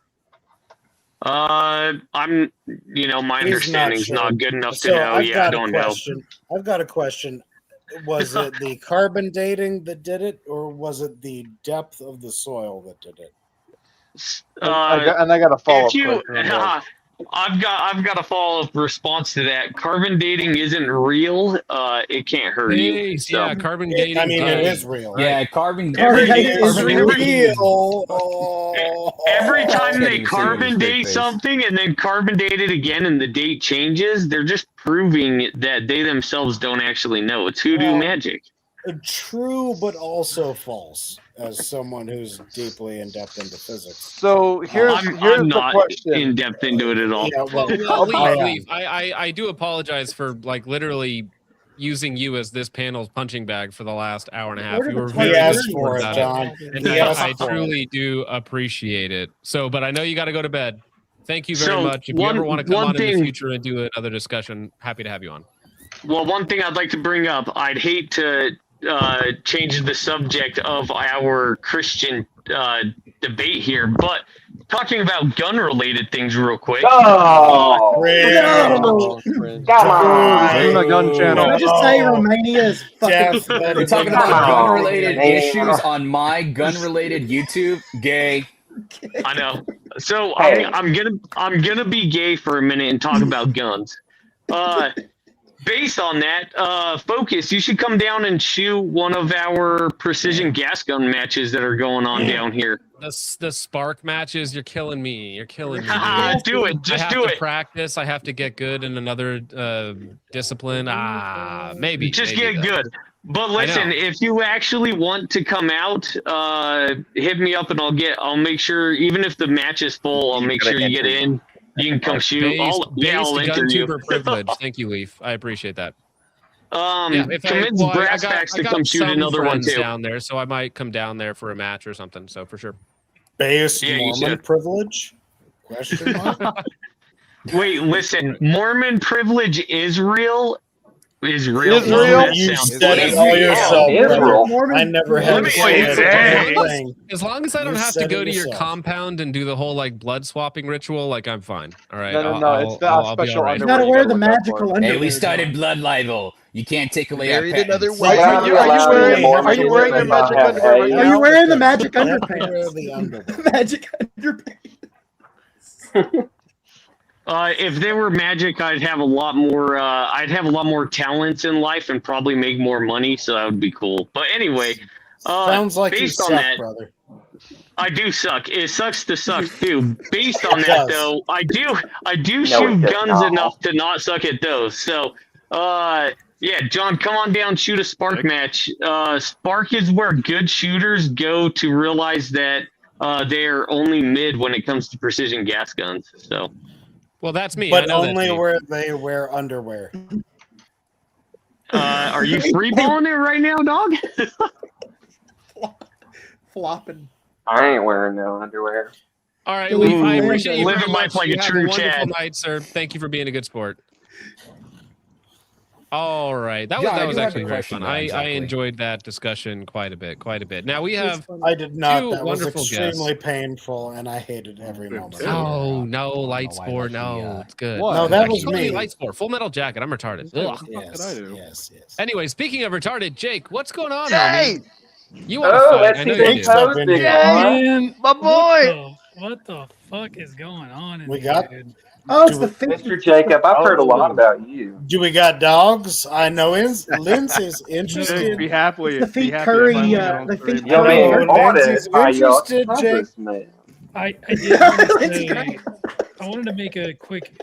My He's understanding's sure. not good enough to So know. I've Yeah, got I a don't know. question. I've got a question. Was it the carbon dating that did it, or was it the depth of the soil that did it? I got a follow-up If you, question on that. I've got a follow-up response to that. Carbon dating isn't real. It can't hurt you. Hey, So. yeah, carbon dating. I mean, it is real. Yeah, carbon. Every- It is every- real. Every time they Kidding, carbon straight date face. something and then carbon date it again and the date changes, they're just proving that they themselves don't actually know. It's hoodoo Well, magic. True, but also false. As someone who's deeply in depth into physics. So here's I'm the not question. in depth into it at all. Yeah, well, Well, I Leaf, I do apologize for like literally using you as this panel's punching bag for the last hour and a half. Where You did were the very He asked good for it, about John. and He asked I for it. truly do appreciate it. So, but I know you got to go to bed. Thank you very So, much. If you one- ever want to come one on in thing- the future and do another discussion, happy to have you on. Well, one thing I'd like to bring up, I'd hate to change the subject of our Christian debate here, but talking about gun-related things real quick. Oh, No! come on. We're a gun channel. Can I just say Romania is fucking. We're talking about Come on, gun-related man. issues on my gun-related YouTube. Gay. I know. So Hey. I'm gonna be gay for a minute and talk about guns. Based on that, Focus, you should come down and shoot one of our precision gas gun matches that are going on down here. The spark matches, you're killing me. You're killing me. Haha, dude. do it. Just I have do to it. practice. I have to get good in another discipline. Maybe. Just maybe get though. good. But I listen, know. if you actually want to come out, hit me up and I'll make sure, even if the match is full, I'll make sure you get in. You can come shoot. I'll enter you. GunTuber privilege. Thank you, Leaf. I appreciate that. Convince Brass Packs to come shoot another one too. Down there, so I might come down there for a match or something. So for sure. Base Yeah, you Mormon should. privilege? Question mark? Wait, listen. Mormon privilege is real. Is real. Israel? You said it all yourself, brother. I never had to say it. As long as I don't You have to said go it to your yourself. compound and do the whole like blood swapping ritual, like I'm fine. All right. No, it's not be special all right. You gotta wear the magical Hey, underwear. we started blood libel. You can't take away our Married another patents. way. Are you wearing your magic underwear right now? Are you wearing the magic Wear underpants? the underwear. Magic underpants. If they were magic, I'd have a lot more. I'd have a lot more talents in life and probably make more money. So that would be cool. But anyway, Sounds like you based on suck, that, brother. I do suck. It sucks to suck too. Based on It that, does. though, I do No, shoot it does guns not. enough to not suck at those. So, yeah, John, come on down, shoot a spark match. Spark is where good shooters go to realize that they're only mid when it comes to precision gas guns. So. Well, that's me. I But know that's only me. where they wear underwear. Are you freeballing it right now, dog? Flopping. I ain't wearing no underwear. All right, Ooh, Leaf. I appreciate you living very life much. like You a have true wonderful Chad. night, sir. Thank you for being a good sport. All right, that John, I was do have actually a very question fun. though, I exactly. enjoyed that discussion quite a bit. Now we have I did not. two That was wonderful extremely guests. painful, and I hated every moment. No, light sport. No, it's good. No, that I was keep calling you me. Light sport. Full Metal Jacket. I'm retarded. Ugh. Yes. Anyway, speaking of retarded, Jake, what's going on, Jake! homie? You want to Oh, fight? let's I see know the you do. Up in posting. here. Man, My boy! what the fuck is going on in We here, got- dude? Oh, it's Do the Mr. Jacob, I've heard a lot about you. Do we got dogs? I know Lindsay's Jake, interested. be happy. The be feet happy Curry, if I get on the stream. feet Yo, Curry. man, Lindsay's ordered by your interested, Jake. congressman. I did It's want to say, I wanted to make a quick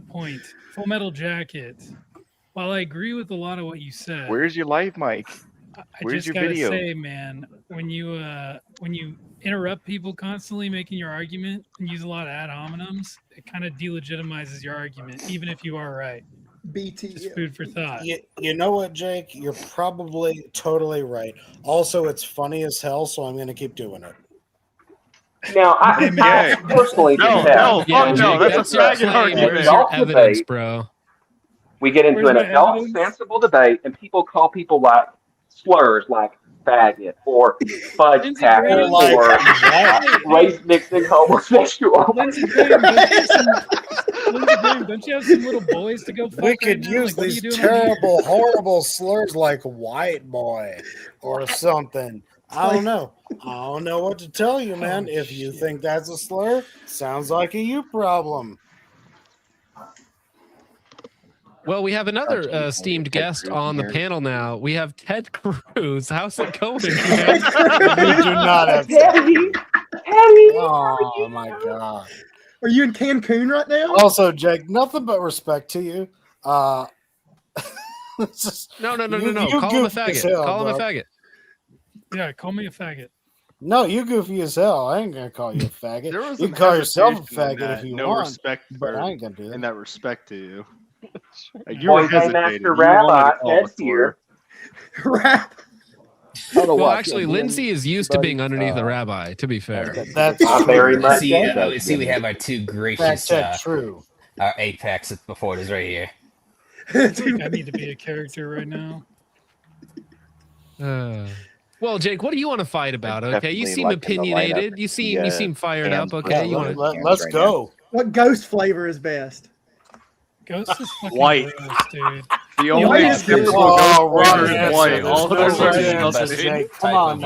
point. Full Metal Jacket. While I agree with a lot of what you said, Where's your live mic? I Where's just your gotta video? say, man, when you interrupt people constantly making your argument and use a lot of ad hominems, it kind of delegitimizes your argument, even if you are right. BT. Just food for thought. You know what, Jake? You're probably totally right. Also, it's funny as hell, so I'm going to keep doing it. Now, I personally No, think that. no, fuck no, that's a faggot argument. Where's Adult your evidence, debate, bro? we get into Where's an my adult, evidence? sensible debate, and people call people like slurs like faggot or fudge Lindsey packer Graham. or race mixing homosexual. Lindsey Graham, don't you have some little boys to go fuck We right could now? use Like, what are these you doing on here? terrible, horrible slurs like white boy or something. I don't know. I don't know what to tell you, man. If you think that's a slur, sounds like a you problem. Well, we have another esteemed guest on the panel now. We have Ted Cruz. How's it going? man? We do not have. Teddy, Oh my god. Are you in Cancun right now? Also, Jake, nothing but respect to you. It's just, No. you Call him a goofy as faggot. hell, Call him a bro. faggot. Yeah, call me a faggot. No, you goofy as hell. I ain't gonna call you a faggot. There was You some can call yourself a hesitation in faggot that, if you no want, respect but for, I ain't gonna do in that. that respect to you. Like, you were Boy, Game hesitating. Master You wanted Rabbi, to call him a Ted's slur. here. Rap. Well, actually, Lindsay is used to being underneath a rabbi, to be fair. That's very much. See, we have our two gracious, That's true. our apex before us right here. I think I need to be a character right now. Well, Jake, what do you want to fight about? Okay, you Definitely seem like in the opinionated. lineup, You seem fired up. cans Okay, with you the want to Let's right go. What ghost flavor is best? Ghost is fucking White. gross, dude. The only white is acceptable good. ghost right flavor is answer. white. All the There's no others right are answer, disgusting. Jake. Type Come on of,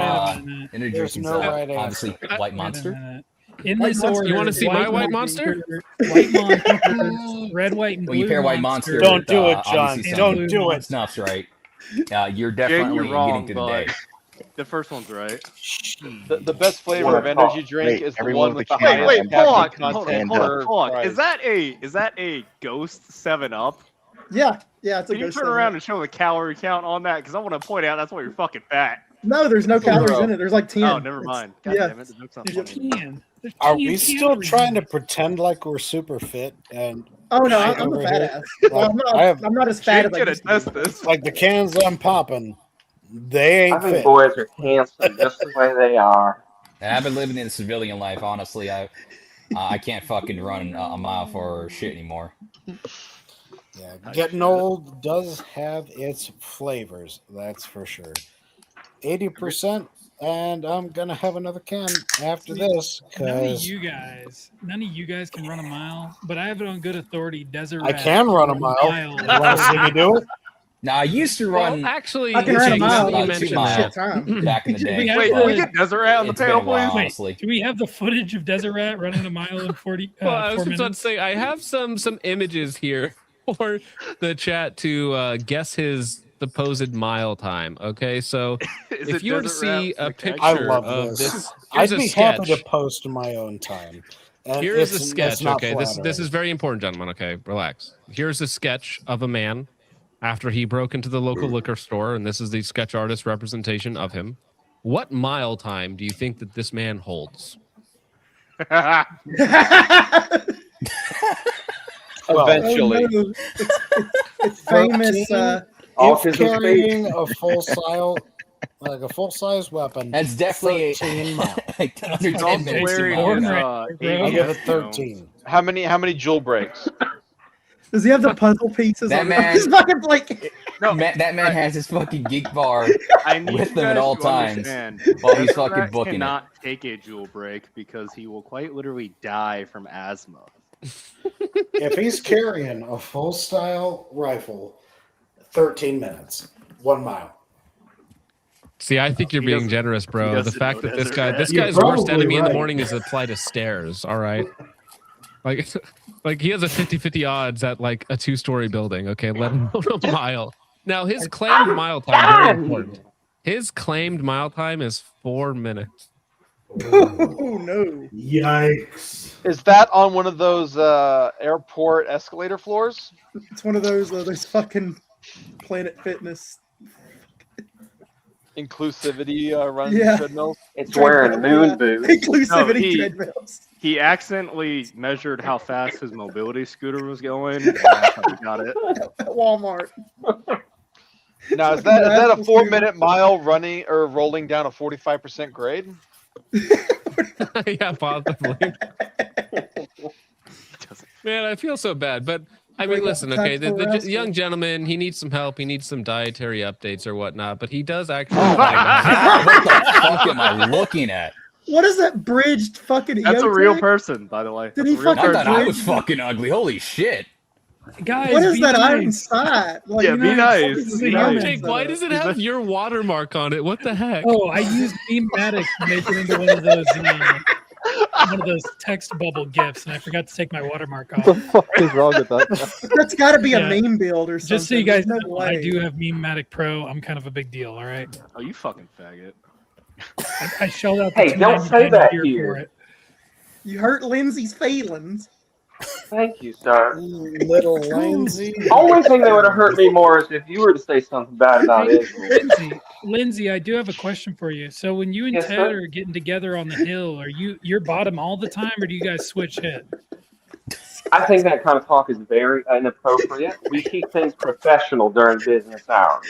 now. energy There's drinking no stuff. right answer. Obviously, White Wait a Monster. minute. In White this Monster. order, You wanna see my White Monster? White Monster, red, white, and blue. When you pair White Monster, Don't do it, obviously John. some Don't do it. Snuffs, right? You're Jake, definitely you're wrong, getting through the but day. the first one's right. The best flavor of Wanna energy talk. drink Wait, is the everyone one with with the the highest Wait, pull on, caffeine hold on, content hold on, per hold on. price. Is that a Ghost 7-Up? Yeah, it's a Can you ghost turn flavor. around and show the calorie count on that? Because I want to point out that's why you're fucking fat. No, there's no calories in it. There's like 10. Oh, never mind. God yeah. damn it, the joke's not There's funny. 10. There's Are 10 we still calories trying in to it. pretend like we're super fit? And Oh no, shit I'm a over fat here? ass. Like, Well, I'm not as fat Jake as I can used to be. attest this. Like the cans I'm popping, they I ain't think fit. boys are handsome just the way they are. I've been living in civilian life. Honestly, I can't fucking run a mile for shit anymore. Yeah, getting old does have its flavors, that's for sure. 80%, and I'm gonna have another can after this None of because you guys can run a mile, but I have it on good authority. Desert I Rat can run a can mile. You want to see me do it? Now I used to run. Well, actually, I can run a Jake, now mile. that you But mentioned shit that, time. back in the day. have Wait, the- can we get Desert Rat on the It's been panel, a while, please? honestly. Do we have the footage of Desert Rat running a mile in 40 well, I 4 was just about to minutes? say I have some images here for the chat to guess his supposed mile time. Okay, so Is if it you were to Desert Rat see a with the picture I love of this. this, I'd here's a be sketch. happy to post my own time. And Here's a it's sketch. not Okay, this is flattering. very important, gentlemen. Okay, relax. Here's a sketch of a man after he broke into the local liquor store, and this is the sketch artist representation of him. What mile time do you think that this man holds? Eventually. Oh, no. It's famous. 13, Autism if carrying a full size, like a full size weapon. That's definitely 13 miles. under He's 10 also minutes. wearing to his, mile. I give it 13. How many jewel breaks? Does he have the puzzle pieces That on man- his fucking like? No, That man has his fucking geek bar I need with you him at guys all to times understand, while he's Desert fucking Rat booking it. cannot take a jewel break because he will quite literally die from asthma. If he's carrying a full style rifle, 13 minutes, 1 mile. See, I think you're He being doesn't- generous, he bro. The doesn't fact know that this Desert guy, Rat. this You're guy's worst probably enemy in the right. morning is a flight of stairs. All right, like he has a 50-50 odds at like a 2-story building. Okay, let him go a mile. Now his claimed mile time very important. His claimed mile time is 4 minutes. Oh no! Yikes. Is that on one of those airport escalator floors? It's one of those fucking Planet Fitness. Inclusivity runs Yeah. treadmills? It's wearing moon Yeah. boots. Inclusivity he- treadmills. He accidentally measured how fast his mobility scooter was going, and that's how he got it. At Walmart. Now is that a 4 minute mile running or rolling down a 45% grade? Yeah, possibly. Man, I feel so bad, but I mean, Like, listen, okay, the tactical wrestling. young gentleman, he needs some help, he needs some dietary updates or whatnot, but he does actually. Oh my god! What the fuck am I looking at? What is that bridged fucking? That's a EO real tag? person, by the way. Did That's he a real fucking I thought I bridge? was fucking ugly. Holy shit! Guys, What is be that nice. iron sight? Like, Yeah, be nice. Be nice. Jake, why does it have your watermark on it? What the heck? Oh, I used Beammatic to make it into one of those text bubble gifs, and I forgot to take my watermark What the off. fuck is wrong with that? That's got to be Yeah. a meme build or something. Just so you guys There's no know, way. I do have Beammatic Pro. I'm kind of a big deal. All right, Oh, you fucking faggot. I shelled out. Hey, the don't say $2.99 that here here. for it. You hurt Lindsay's feelings. Thank you, sir. Little Lindsay. Only thing that would have hurt me more is if you were to say something bad about Hey, Israel. Lindsay, I do have a question for you. So when you and Yes, Ted sir? are getting together on the hill, are you're bottom all the time, or do you guys switch hit? I think that kind of talk is very inappropriate. We keep things professional during business hours.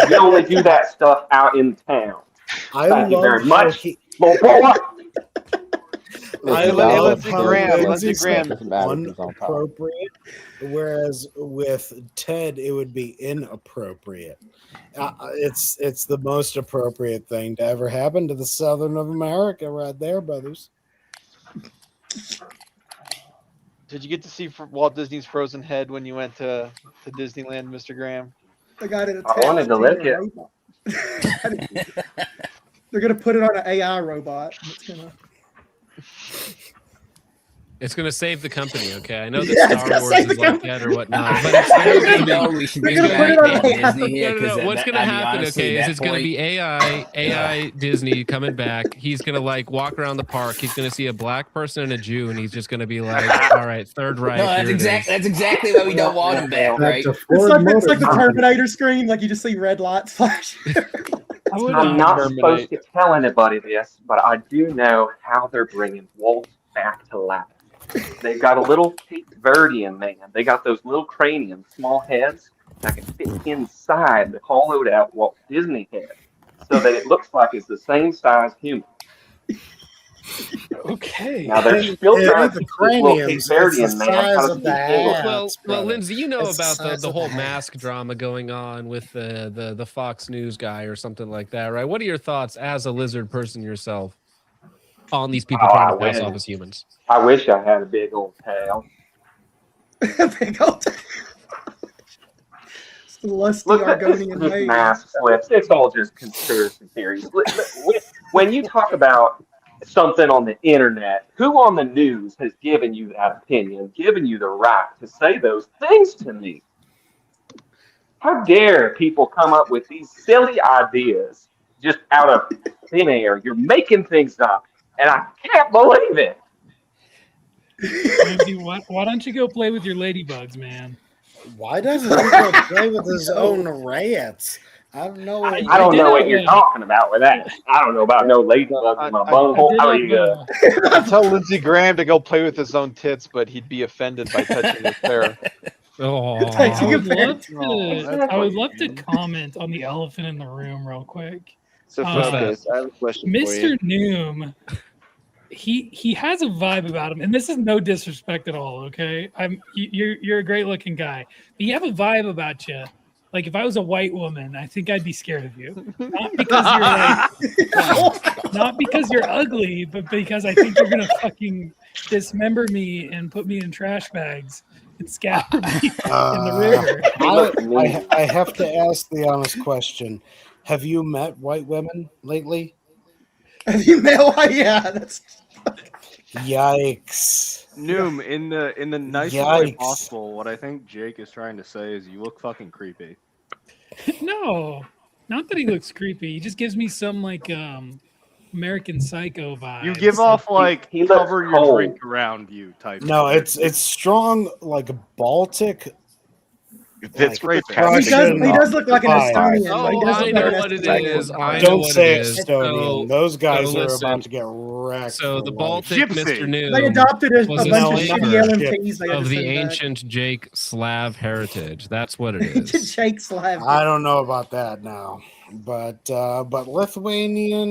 We only do that stuff out in town. I Thank you love very how much. he- Well, boy, I Lindsey love how Graham. Lindsey Lindsey Graham. said unappropriate, whereas with Ted it would be inappropriate. It's the most appropriate thing to ever happen to the Southern of America, right there, brothers. Did you get to see Walt Disney's Frozen Head when you went to Disneyland, Mr. Graham? I got it. I wanted to lick it. They're gonna put it on an AI robot. It's going to save the company, okay? I know that Yeah, it's Star gonna Wars save is the like company. that or whatnot, but it's going to No, be... we should They're bring gonna put it back on Disney AI. here because What's going to happen, okay, is it's going to be AI. AI Disney coming back. He's going to like walk around the park. He's going to see a black person and a Jew, and he's just going to be like, all right, third right. No, that's exactly why we don't want him back, right? It's like the Terminator screen. Like you just see red lights flash. I'm not supposed to tell anybody this, but I do know how they're bringing Walt back to life. They've got a little Cape Verdean man. They got those little cranium, small heads that can fit inside the hollowed out Walt Disney head, so that it looks like it's the same size human. Okay. Now they're still trying to the keep this little Cape craniums, Verdean it's the man out size of of the the hats, Well, Lindsay, you know It's the about size the of whole the mask drama going on with the Fox News guy or something like that, right? What are your thoughts as a lizard person yourself on these people trying to pass off as humans? I wish I had a big old tail. Big old. It's the lusty Look, Argonian this wave. mask slips. It's all just conspiracy theories. When you talk about something on the internet, who on the news has given you that opinion, given you the right to say those things to me? How dare people come up with these silly ideas just out of thin air? You're making things up, and I can't believe it. Lindsay, why don't you go play with your ladybugs, man? Why doesn't he go play with his own rats? I don't know. I don't know what you're talking about with that. I don't know about no ladybugs in my bunghole. How are you? I tell Lindsey Graham to go play with his own tits, but he'd be offended by touching his hair. Oh, I would love to comment on the elephant in the room real quick. So focus. I have a question for Mr. you. Noom, he has a vibe about him, and this is no disrespect at all. Okay, you're a great looking guy, but you have a vibe about you. Like if I was a white woman, I think I'd be scared of you. Not because you're not because you're ugly, but because I think you're gonna fucking dismember me and put me in trash bags and scatter me in the river. I have to ask the honest question. Have you met white women lately? Have you met white? Yeah, that's. Yikes. Noom, in the nicest way possible, what I think Jake is trying to say is you look fucking creepy. No, not that he looks creepy. He just gives me some like American Psycho vibe. You give off like he cover looks your cold. drink around you type. No, of it's strong like Baltic. That's like, He does look like an Estonian. Oh, He does I look know like an what it Estonian. is. I know Don't what say it is. Estonian. Those guys are listen. about to get wrecked. So the for Baltic life. Mr. New They adopted a was bunch of flavor shitty LMPs. They had of to the send back. ancient Jake Slav heritage. That's what it is. Jake Slav. I don't know about that now, but Lithuanian,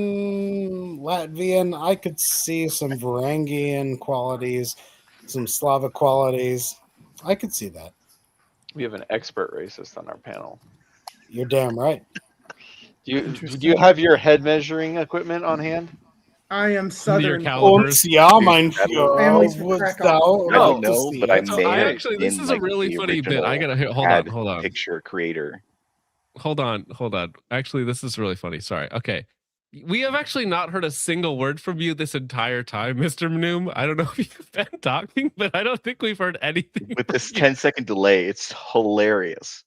Latvian, I could see some Varangian qualities, some Slavic qualities. I could see that. We have an expert racist on our panel. You're damn right. Do you have your head measuring equipment on hand? I am Southern. Uns, ja, mein Families for Führer, crack thou- on. I I like don't to know, see but I it. may have actually, this been, is a like, really the funny bit. I original gotta hold on. picture creator. Hold on. Actually, this is really funny. Sorry. Okay. We have actually not heard a single word from you this entire time, Mr. Noom. I don't know if you've been talking, but I don't think we've heard anything. With this 10-second delay, it's hilarious.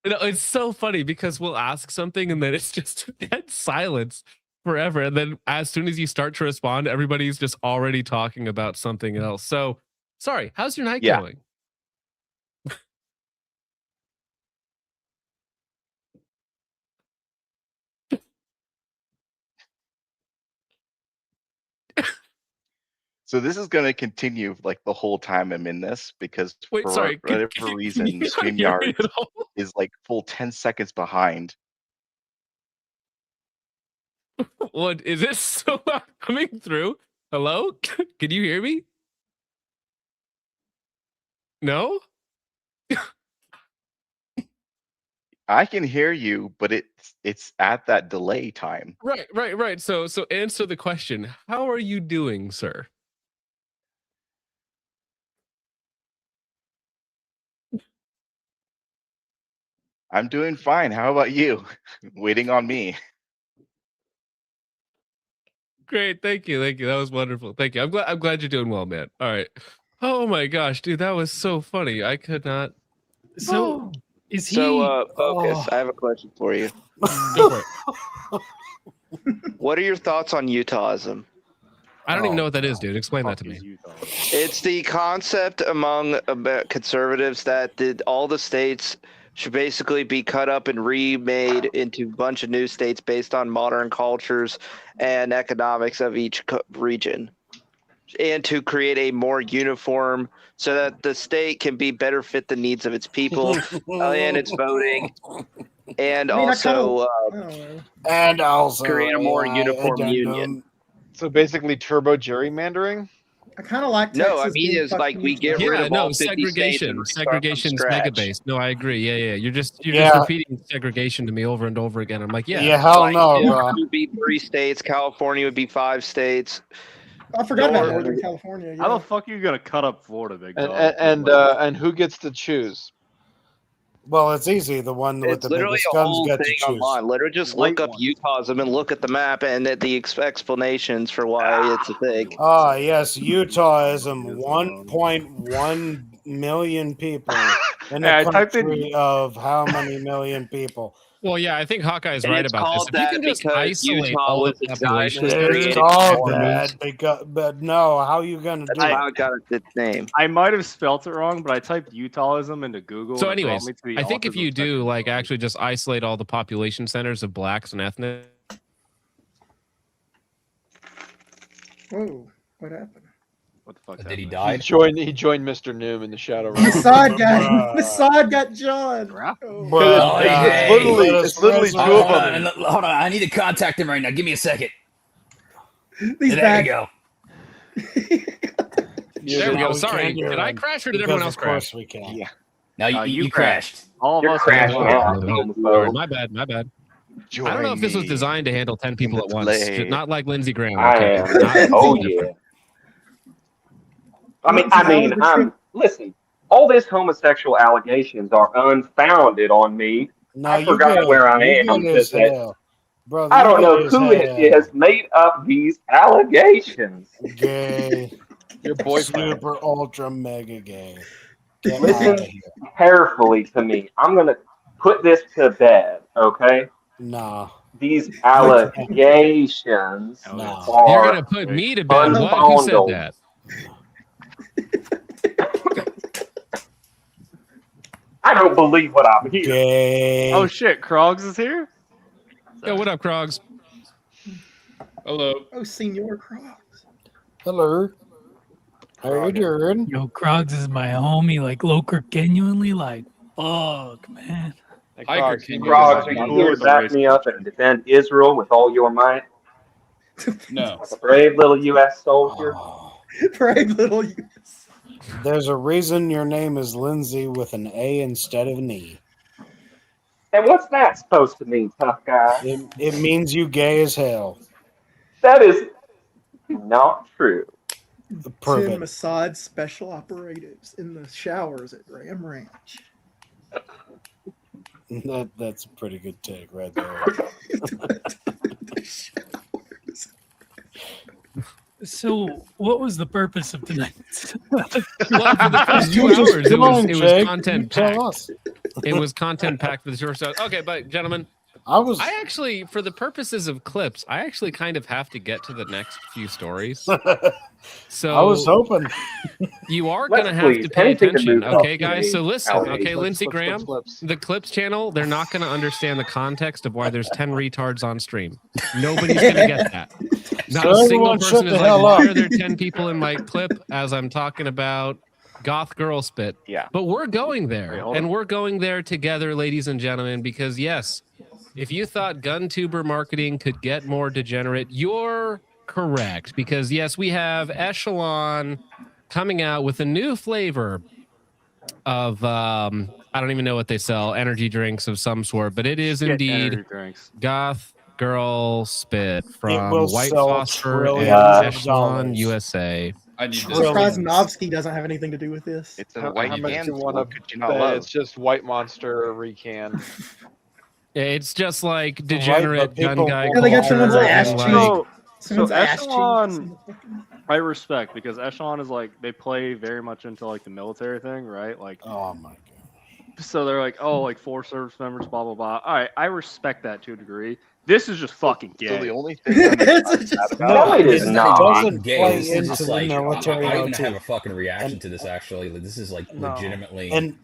It's so funny because we'll ask something and then it's just dead silence forever. And then as soon as you start to respond, everybody's just already talking about something else. So, sorry, how's your night going? So this is going to continue like the whole time I'm in this because Wait, for sorry, whatever can reason, you not hear me StreamYard at all? is like full 10 seconds behind. What is this so not coming through? Hello? Can you hear me? No? I can hear you, but it's at that delay time. Right. So answer the question. How are you doing, sir? I'm doing fine. How about you? Waiting on me. Great, thank you. That was wonderful. Thank you. I'm glad you're doing well, man. All right. Oh my gosh, dude, that was so funny. I could not. So is he? So, Focus, I have a question for you. Go for it. What are your thoughts on Utahism? I don't even know what that is, dude. Explain that to me. It's the concept among conservatives that all the states should basically be cut up and remade into a bunch of new states based on modern cultures and economics of each region, and to create a more uniform so that the state can be better fit the needs of its people and its voting, and also create a more uniform union. So basically, turbo gerrymandering. I kind of like Texas. No, I mean it's like we get rid of all 50 states and segregation's start mega from scratch. based. No, I agree. Yeah. You're just Yeah. repeating segregation to me over and over again. I'm like, yeah. Yeah, hell Like, no, New bro. York would be 3 states. California would be 5 states. I forgot about North- Northern California. How the fuck are you gonna cut up Florida, big dog? And who gets to choose? Well, it's easy. The one with It's the literally biggest a guns whole get to thing choose. online. Literally just look up Utahism and look at the map and at the explanations for why it's a thing. Ah, yes, Utahism. 1.1 million people in Yeah, I a typed in- country of how many million people? Well, yeah, I think Hawkeye is And right it's about this. called If you that can just because isolate Utah all the was a population, Zionist It's created called colony. that, but no, how you gonna do That's how it? it got its name. I might have spelt it wrong, but I typed Utahism into Google. So, and it brought anyways, me to the I think if autism you section. do like actually just isolate all the population centers of blacks and ethnic. Whoa, what happened? What the fuck? Did he He die? joined Mr. Noom in the shadow realm. Masad got John. Bruh. It's literally two of them. Hold on, I need to contact him right now. Give me a second. He's there back. we go. There we Now go. we Sorry, can hear did I him, crash or did because everyone else of course crash? we can. Yeah. No, you You crashed. All of You're us crashing out. My bad. I don't know if this was designed to handle 10 people at once. delay. Not like Lindsey Graham. I Okay. am. Not- Oh yeah. Listen. All these homosexual allegations are unfounded on me. No, I you forgot good. where I You am. good as Just that hell. Brother, I you don't know good as who hell. has made up these allegations. Gay. Your boyfriend. Super ultra mega gay. Get Listen out of here. carefully to me. I'm gonna put this to bed, okay? Nah. These allegations No. are You're going to put me to bed. What? Who said unfounded. that? I don't believe what I'm hearing. Gay. Oh shit, Krogs is here. Yo, what up, Krogs? Hello. Oh, Senor Crocs. Hello. How you doing? Yo, Krogs is my homie. Like, Loker, genuinely, like, fuck, man. Frogs, you can here back me up and defend Israel with all your might. No. Like a brave little U.S. soldier. Brave little U.S. There's a reason your name is Lindsay with an A instead of an E. And what's that supposed to mean, tough guy? It means you gay as hell. That is not true. Prove 10 it. Mossad special operatives in the showers at Ram Ranch. That's a pretty good take right there. So, what was the purpose of tonight? Well, for the first 2 You just- hours, it come was, on, it was Jake, content you tell packed. us. It was content packed for the short stuff. Okay, but gentlemen, I actually, for the purposes of clips, I actually kind of have to get to the next few stories. So I was hoping. You are Let's going to have to please, pay anything to attention, move okay, up guys? the So listen, allegations. okay, Lindsey Flips, Graham, flips. the Clips channel, they're not going to understand the context of why there's 10 retards on stream. Nobody's going to get that. Not So a single everyone person shut is the like, hell why up." are there 10 people in my clip as I'm talking about goth girl spit? Yeah. But we're going there, Wait, hold and on. we're going there together, ladies and gentlemen, because yes, if you thought GunTuber marketing could get more degenerate, you're correct, because yes, we have Echelon coming out with a new flavor of I don't even know what they sell, energy drinks of some sort, but it is Shit, indeed energy drinks. Goth Girl Spit from will White sell Phosphor and trillions of Echelon dollars. USA. I need I'm this. surprised Novsky doesn't have anything to do with this. It's a How white much do can. you want What to could you not bet love? it's just White Monster recan? It's just like degenerate gun people guy will Yeah, they got someone's culture ass and, cheek. like, So Someone's ass cheek. Echelon, I respect because Echelon is like they play very much into like the military thing, right? Like, Oh my god. so they're like, oh, like 4 service members, blah blah blah. All right, I respect that to a degree. This is just fucking gay. So the only thing I'm It's mad just- about No, it is not. doesn't Gay. play This is into just the like military. I don't even too. have a fucking reaction And- to this. Actually, Like, this is like No. legitimately. And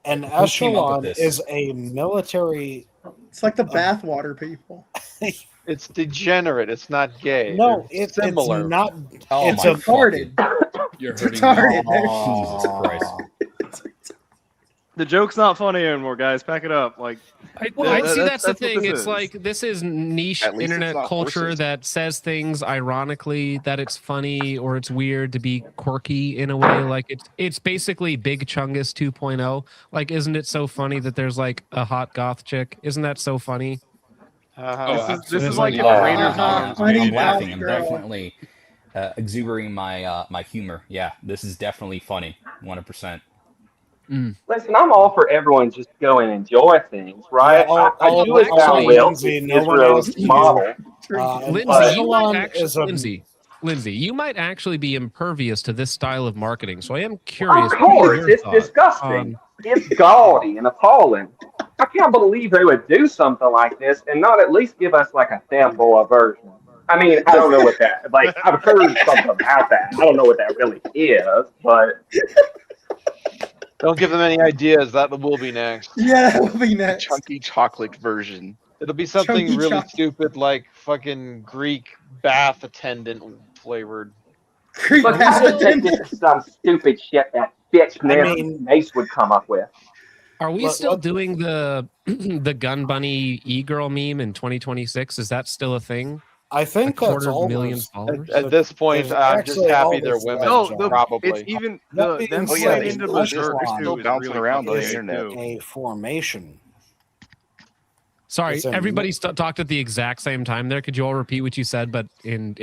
came up Echelon with this? is a military. It's like the bathwater people. It's degenerate. It's not gay. No, They're it's similar. not. Oh it's my a Retarded. You're It's hurting retarded. me. Jesus Christ. The joke's not funny anymore, guys. Pack it up. Like, Well, That- see, that's the what thing. this It's is. like this is niche At least it's internet not culture horses. that says things ironically that it's funny or it's weird to be quirky in a way. Like it's basically Big Chungus 2.0. Like, isn't it so funny that there's like a hot goth chick? Isn't that so funny? this is like the Yeah. Raiders on. Funny I'm laughing. goth I'm girl. definitely exuberating my humor. Yeah, this is definitely funny. 100%. Listen, I'm all for everyone just go and enjoy things, right? Yeah, I do it actually, down well. Lindsay, no one Israel's asked you. model. And Lindsay, But- you might Echelon actually, is a. Lindsay, you might actually be impervious to this style of marketing. So I am Of curious. what are course, your it's thoughts disgusting. on- It's gaudy and appalling. I can't believe they would do something like this and not at least give us like a sample of version. I mean, I don't know what that, like, I've heard something about that. I don't know what that really is, but Don't give them any ideas. That will be next. Yeah, that will be The next. chunky chocolate version. It'll be something Chunky really chocolate. stupid, like fucking Greek bath attendant flavored. Creep but ass I would take attendant. this as some stupid shit that bitch I mean- Mace would come up with. Are we What- still what- doing the the gun bunny e-girl meme in 2026? Is that still a thing? I think that's 250,000 all. followers. At this point, There's I'm just actually happy all they're this women. left, No, John. probably. it's even That them being saying said, into Echelon berserk is too still is bouncing really around on the fucking internet. too. A formation. Sorry, It's a- everybody talked at the exact same time there. Could you all repeat what you said, but in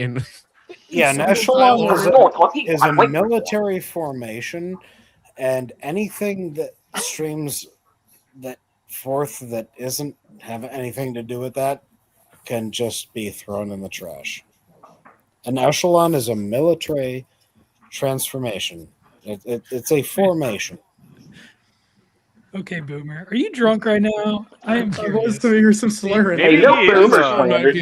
Yeah, an Some echelon style is order. is a military formation, and anything that streams that forth that isn't have anything to do with that can just be thrown in the trash. An echelon is a military transformation. It's a formation. Okay, Boomer, are you drunk right now? I am I curious. was to hear some slurring. Maybe he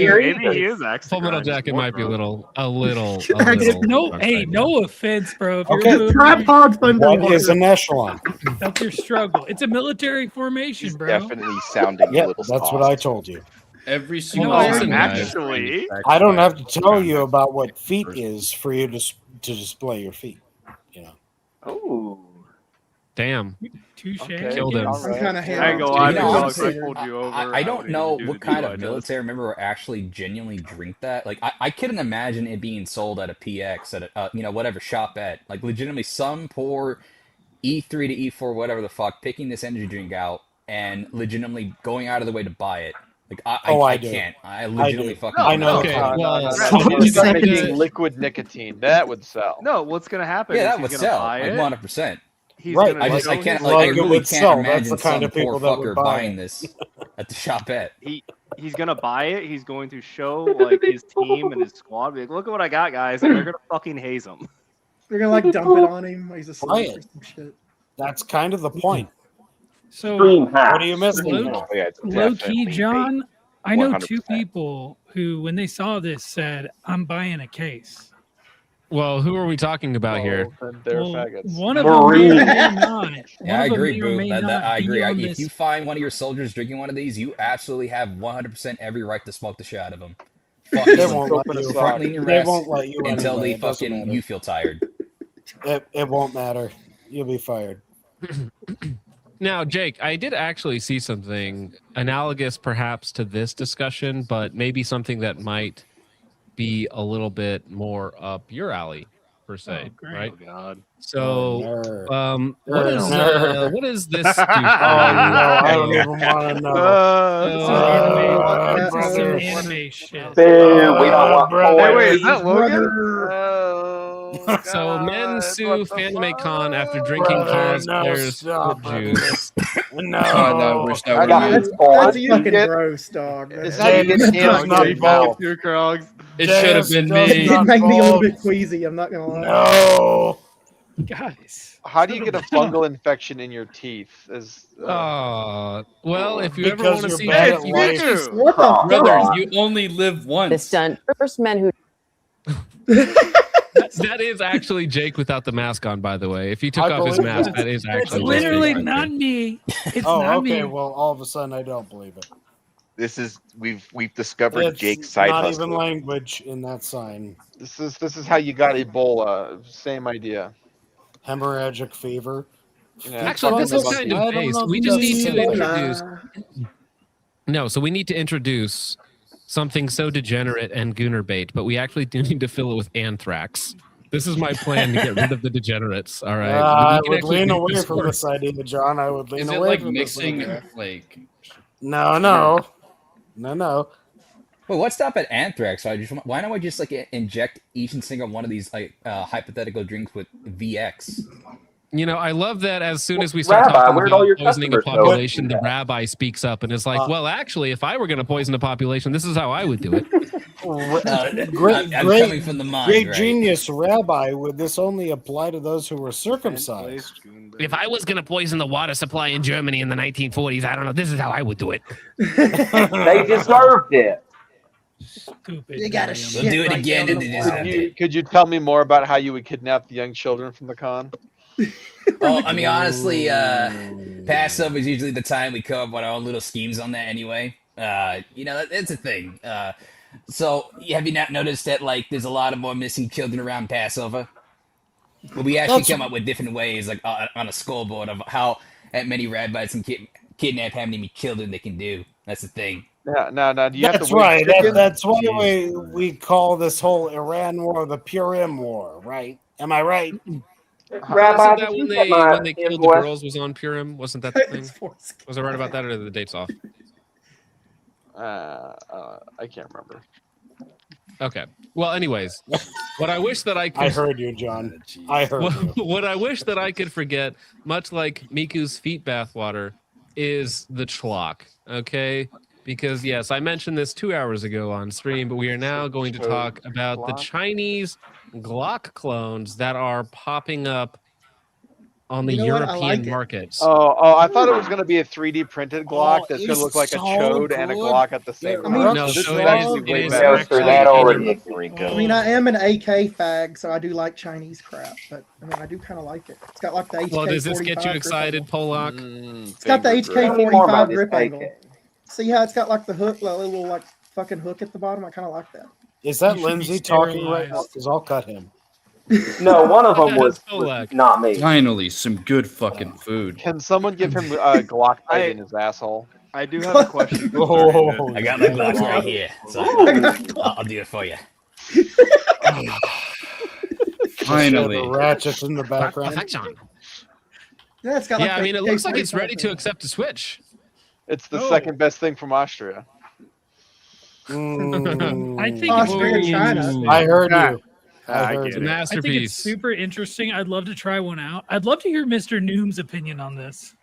Maybe is actually. Full Metal Jacket might be a little. No, hey, no offense, bro. If Okay, you're tripod What is an echelon? that's your struggle. It's a military formation, bro. Definitely sounding Yeah, a little that's soft. what I told you. Every No, single listen, time. actually, I don't have to tell you about what feet is for you to display your feet. You know. Oh, Damn. Touche. Killed him. I'm kind of I ain't gonna You lie, know, Big Dog, honestly, I pulled you over. I don't wouldn't know even do what the kind DUI of test. military member would actually genuinely drink that. Like, I couldn't imagine it being sold at a PX, at a, whatever, shop at. Like, legitimately, some poor E3 to E4, whatever the fuck, picking this energy drink out and legitimately going out of the way to buy it. Like, I do. can't. I legitimately do. fucking I know. Okay, No, well, no, no, so no. did you Start think making that- liquid nicotine. That would sell. No, what's gonna happen? Yeah, is that he's would gonna sell. buy Like, it. 100%. He's Right, gonna I just, I show can't, his- like, I Like, it really would can't sell. That's imagine the kind some of people poor that would fucker buy buying it. this at the shopette. He's gonna buy it. He's going to show like his team and his squad. Be like, look at what I got, guys, and they're gonna fucking haze him. They're gonna like dump it on him. He's asleep Buy or it. some shit. That's kind of the point. So Stream hack. What are you missing? Low, Yeah, it's low key, definitely John. I know 100%. two people who, when they saw this, said, "I'm buying a case." Well, who are we talking about here? Well, then they're Well, faggots. one of them may or may not. Yeah, I One of them agree, may or Boo. may That, not I be agree. on If this- you find one of your soldiers drinking one of these, you absolutely have 100% every right to smoke the shit out of them. They won't let you. Front lean your They rest won't let you until anyway. they It doesn't fucking matter. you feel tired. It won't matter. You'll be fired. Now, Jake, I did actually see something analogous perhaps to this discussion, but maybe something that might be a little bit more up your alley, per se, right? Oh God. So, What is this? Oh, no, I don't even want to know. This is some anime shit. Boo, we don't want Hey, wait, is that Logan? So men sue FanimeCon after drinking cosplayers' foot juice. No, I wish that That's were fucking gross, dog. It's how you get hands Not on your mouth. you, Krogs. It should have been It me. did make me a little bit queasy. I'm not gonna lie. No. Guys. How do you get a fungal infection in your teeth? Well, if you ever Because want to you're see bad it, at life. What the Brothers, fuck? you only live once. This done. First men who that is actually Jake without the mask on, by the way. If he took I off his believe mask, it. that is It's actually Jake literally right not there. me. It's Oh, not okay. me. Well, all of a sudden, I don't believe it. This is we've discovered It's Jake's side not hustle. even language in that sign. This is how you got Ebola. Same idea. Hemorrhagic fever. Yeah. Actually, this is kind of based. We just need to introduce. Ebola. No, so we need to introduce something so degenerate and gooner bait, but we actually do need to fill it with anthrax. This is my plan to get rid of the degenerates. All right. I We can would actually lean make away this from work. this idea, John. I would lean Is it away like from this mixing idea. like? No. Wait, what's up at anthrax? Why don't we just like inject each and single one of these like hypothetical drinks with VX? You know, I love that as soon as we start Rabbi, talking where'd all about your poisoning a customers go? population, the rabbi speaks up and is like, well, actually, if I were going to poison a population, this is how I would do it. Great, I'm great, coming from the mind, great right? genius, Rabbi. Would this only apply to those who were circumcised? If I was going to poison the water supply in Germany in the 1940s, I don't know, this is how I would do it. They deserved it. Stupid. You gotta William. shit We'll do it right again down and the it wall. is Could you tell me more about how you would kidnap the young children from the con? Well, I mean, honestly, Passover is usually the time we come up with our own little schemes on that anyway. You know, it's a thing. So, have you not noticed that, like, there's a lot of more missing children around Passover? Well, we actually come up with different ways, like, on a scoreboard of how many rabbis can kidnap how many children they can do. That's the thing. Yeah, no. Do you have That's to wait right. chicken? That's why we call this whole Iran war the Purim war, right? Am I right? Rabbi, Wasn't that did when you get they, my when they killed the invoice? girls was on Purim? Wasn't that the thing? Was I right about that or are the dates off? I can't remember. Okay. Well, anyways, what I wish that I could. I heard you, John. I heard you. What I wish that I could forget, much like Miku's feet bathwater, is the Chlok. Okay? Because, yes, I mentioned this 2 hours ago on stream, but we are now going to talk about the Chinese Glock clones that are popping up on the You know what? I European like it. markets. Oh, I thought it was going to be a 3D printed Glock Oh, that's going it's to look like a so chode and a good. Glock at the same I time. mean, No, this so is it actually is- way it is better. Goes for that already. I mean, I am an AK fag, so I do like Chinese crap, but I mean, I do kind of like it. It's got like the HK. Well, does this get you excited, Polak? It's got the Tell me more about HK-45 this grip AK. angle. See how it's got like the hook, the little like fucking hook at the bottom. I kind of like that. Is that You should be Lindsay talking right now? sterilized. Because I'll cut him. No, one of them was Polak. not me. Finally, some good fucking food. Can someone give him a Glock in his asshole? I do have a question. Oh, I got my Glock right here, so I'll do it for you. Finally. The ratchets in the background. Perfection. Yeah, it's got like Yeah, I the mean, it looks like it's HK-45 ready to accept a Switch. It's the Oh. second best thing from Austria. I think Austria, it's China. I heard Ah, you. I I heard get It's a you. it. I think it's masterpiece. super interesting. I'd love to try one out. I'd love to hear Mr. Noom's opinion on this.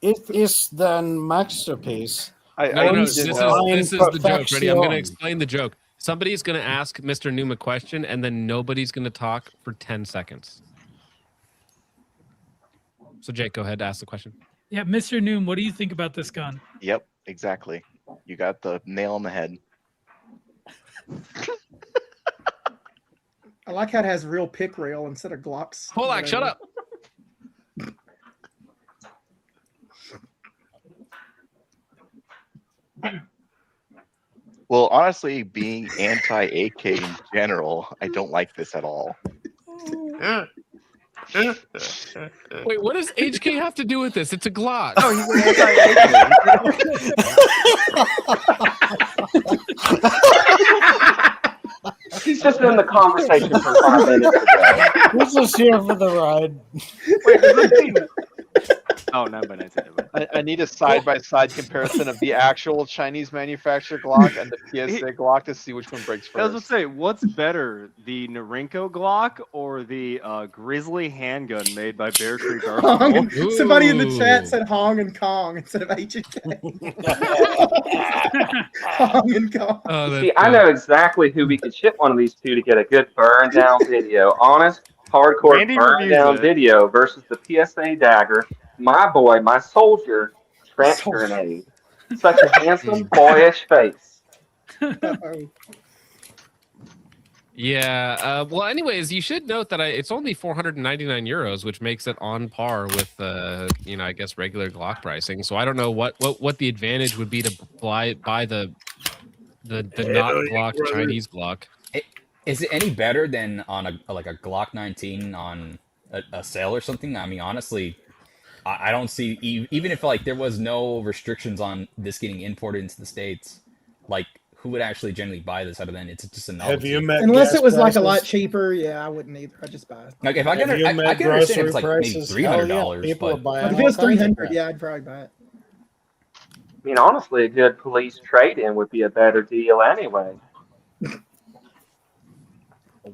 It is the masterpiece. No, need this to is know. this is the joke. Ready? I'm going to Perfection. explain the joke. Somebody's going to ask Mr. Noom a question, and then nobody's going to talk for 10 seconds. So, Jake, go ahead. Ask the question. Yeah, Mr. Noom, what do you think about this gun? Yep, exactly. You got the nail on the head. I like how it has real pick rail instead of Glocks. Polak, shut up. Well, honestly, being anti-AK in general, I don't like this at all. Wait, what does HK have to do with this? It's a Glock. Oh, he's an anti-AK. He's just in the conversation for 5 minutes ago. He's just here for the ride. Wait, does this mean... Oh, no, but I need a side-by-side comparison of the actual Chinese manufactured Glock and the PSA Glock to see which one breaks I was first. gonna say, what's better, the Norinco Glock or the Grizzly handgun made by Bear Creek Hong. Arsenal? Somebody in the chat said Hong and Kong instead of H&K. Hong and Kong. See, I know exactly who we could ship one of these to get a good burn down video. Honest, hardcore Randy burn reviews down it. video versus the PSA dagger. My boy, my soldier, trench grenade. Such a handsome, boyish face. Yeah. Well, anyways, you should note that it's only 499 euros, which makes it on par with I guess regular Glock pricing. So I don't know what the advantage would be to buy the not Glock Chinese Glock. Is it any better than on a Glock 19 on a sale or something? I mean, honestly, I don't see, even if there was no restrictions on this getting imported into the States, who would actually generally buy this other than it's just a novelty? Have you met Unless gas it was a lot prices? cheaper, yeah, I wouldn't either. I'd just buy it. If I can, I can understand if it's maybe $300, People are but buying If it was all kinds of 300, crap. yeah, I'd probably buy it. I mean, honestly, a good police trade-in would be a better deal anyway.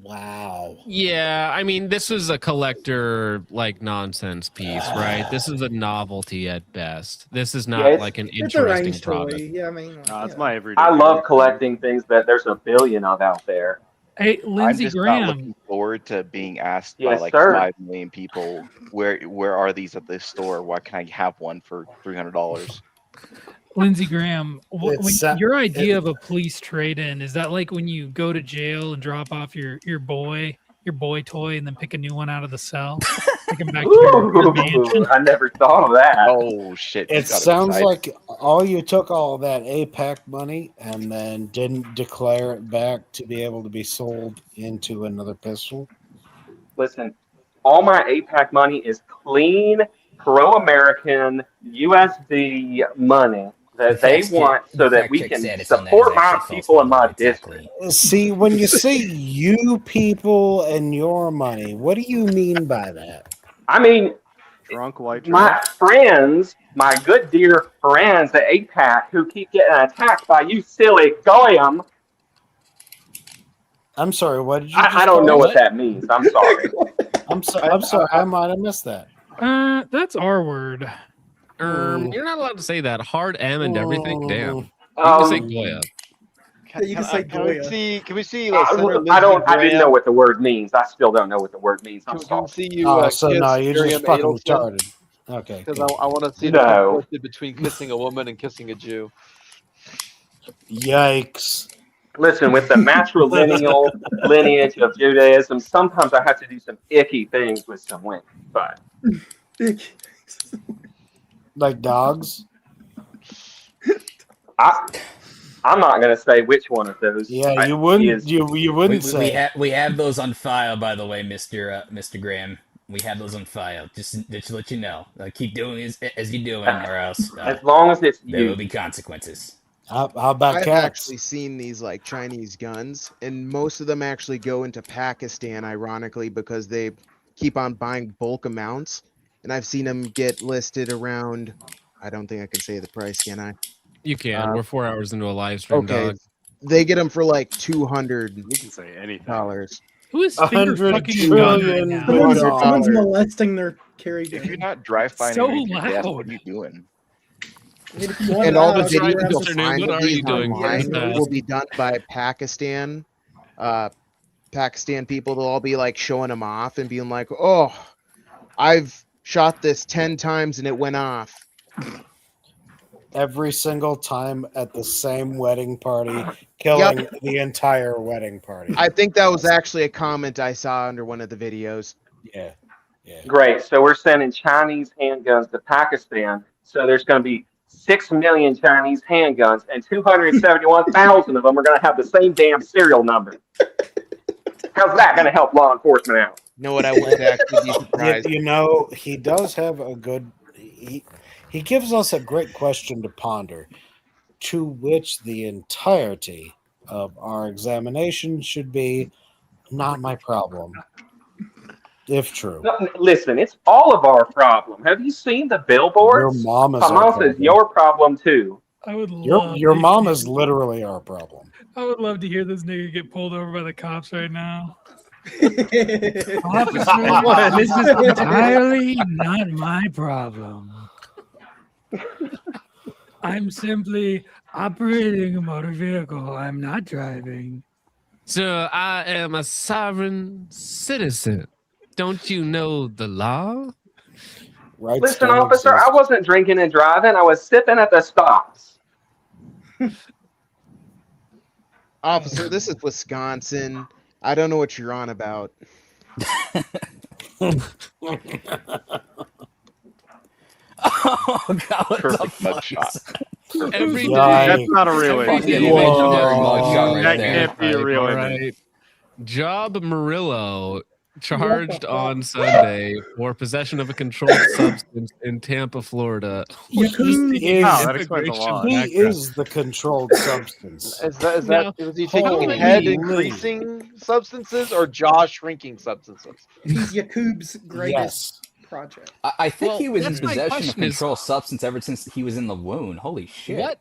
Wow. Yeah, I mean, this is a collector nonsense piece, right? This is a novelty at best. This is not Yeah, like an It's a interesting range toy. product. Yeah, I mean, It's my everyday. I love collecting things that there's a billion of out there. Hey, Lindsey I'm just not Graham. looking forward to being asked Yes, by like sir. 5 million people, where are these at this store? Why can I have one for $300? Lindsey Graham, It's, your idea of a police trade-in, is that like when you go to jail and drop off your boy toy and then pick a new one out of the cell? Take him back to your mansion? Ooh, I never thought of that. Oh shit! you It got sounds excited. like all you took all that APAC money and then didn't declare it back to be able to be sold into another pistol. Listen, all my APAC money is clean, pro-American USD money that they want so that we can support my people in my district. See, when you say you people and your money, what do you mean by that? I mean, Drunk white my friends, my good dear friends at APAC who keep getting attacked by you silly goyim. I'm sorry, what did you I don't know what that means. I'm sorry. I'm sorry, I might have missed that. That's our word. You're not allowed to say that. Hard M and everything. Damn. You Um, can say Goya. You can say Goya. Can we see? I didn't know what the word means. I still don't know what the word means. I'm Can sorry. we see you? Oh, so kiss no, you're just Miriam fucking Adelson? retarded. Okay. Because good. I want to see No. the conflict between kissing a woman and kissing a Jew. Yikes. Listen, with the matrilineal lineage of Judaism, sometimes I have to do some icky things with some women. But Like dogs? I'm not going to say which one of those. Yeah, you wouldn't. You wouldn't say. we have those on file, by the way, Mr. Graham. We have those on file. Just to let you know. Keep doing as you're doing, or else As long as it's there you. will be consequences. How about I've cats? actually seen these like Chinese guns, and most of them actually go into Pakistan, ironically, because they keep on buying bulk amounts. And I've seen them get listed around. I don't think I can say the price, can I? You can. We're 4 hours into a live stream, Okay, dog. they get them for like $200. You can say anything. Who is finger 100 fucking a gun right trillion now? Someone's molesting their carry If gun. you're not dry fining So your guest, what loud. are you doing? And all the Sorry, videos you'll afternoon. find What of are these you doing? online Yes, will be done by Pakistan people. They'll all be like showing them off and being like, "Oh, I've shot this 10 times and it went off." Every single time at the same wedding party, killing the entire wedding party. I think that was actually a comment I saw under one of the videos. Yeah. Great. So we're sending Chinese handguns to Pakistan. So there's going to be 6 million Chinese handguns, and 271,000 of them are going to have the same damn serial number. How's that going to help law enforcement out? Know what I would actually be surprised. You know, he does have a good. He gives us a great question to ponder, to which the entirety of our examination should be not my problem, if true. No, listen, it's all of our problem. Have you seen the billboards? Your mom is our Hamas is problem. your problem too. I would love Your to mom hear- is literally our problem. I would love to hear this nigga get pulled over by the cops right now. Officer, Officer, this is entirely not my problem. I'm simply operating a motor vehicle. I'm not driving. Sir, I am a sovereign citizen. Don't you know the law? Right. Listen, officer, I wasn't drinking and driving. I was sipping at the stops. Officer, this is Wisconsin. I don't know what you're on about. Oh God! What the Perfect fuck? mugshot. Every Yikes. That's not a real Every image. day legendary mugshot right That there. can't be a real image. Right. Job Murillo charged on Sunday for possession of a controlled substance in Tampa, Florida. He is, Wow, that explains a lot. he is the controlled substance. Is that Now, was he taking holy head moly. increasing substances or jaw shrinking substances? He's Yakub's greatest Yes. project. I think Well, he was in that's my possession of question is- controlled substance ever since he was in the wound. Holy shit! What?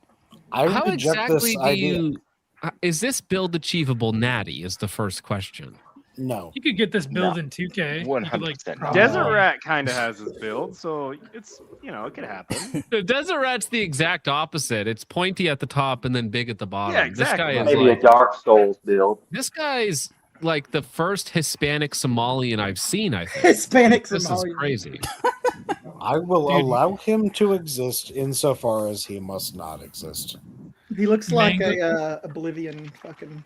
I How reject exactly this do idea. you? Is this build achievable, Natty? Is the first question. No. You could get this build in 2K. You could, 100% not. Desert Rat kind of has his build, so it's it could happen. The Desert Rat's the exact opposite. It's pointy at the top and then big at the bottom. Yeah, exactly. This guy is Maybe a like, Dark Souls build. this guy's like the first Hispanic Somalian I've seen. I think Hispanic this is Somalian. crazy. I will Dude. allow him to exist insofar as he must not exist. He looks like Mango- a Oblivion fucking.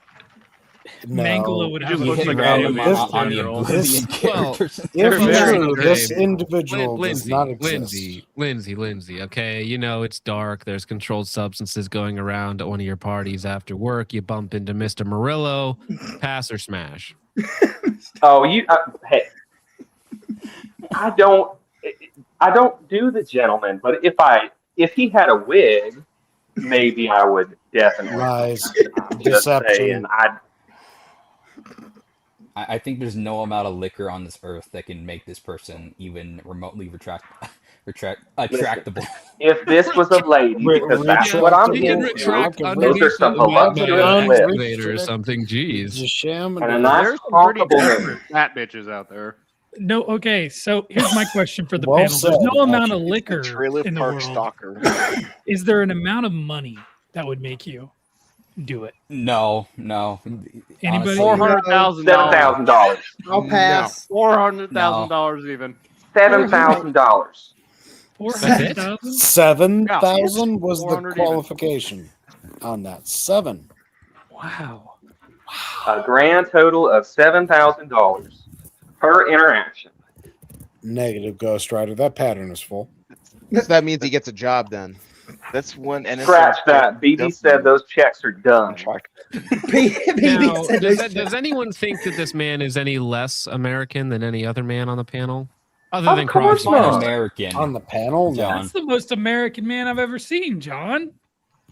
No. Mangala would He have just a looks hit like random a this- on the this- Oblivion this- characters. If They're very true, good. this individual does not exist. Lindsay. Okay, you know it's dark. There's controlled substances going around at one of your parties after work. You bump into Mr. Murillo. Pass or smash? Oh, hey, I don't do the gentleman, but if he had a wig, maybe I would definitely. Lies, Just deception. saying, I think there's no amount of liquor on this earth that can make this person even remotely attractable. If this was a lady, because that's what I'm We can into, retract those are underneath some the voluptuous lips excavator or something. Jeez. and a nice There's some pretty honkable nose. desperate fat bitches out there. No, okay. So here's my question for the Well panel. There's said, no amount of actually. liquor Trailer in the park world. stalker. Is there an amount of money that would make you do it? No. Anybody? $400,000. $7,000. I'll pass. $400,000 even. $7,000. $400,000? 7,000 was the 400 even. qualification on that. 7. Wow. A grand total of $7,000 per interaction. Negative, Ghost Rider. That pattern is full. So that means he gets a job done. That's one innocent. Scratch that. BB said those checks are done. Now, does anyone think that this man is any less American than any other man on the panel? Other than course Crosby? not. American. On the panel, John. That's the most American man I've ever seen, John.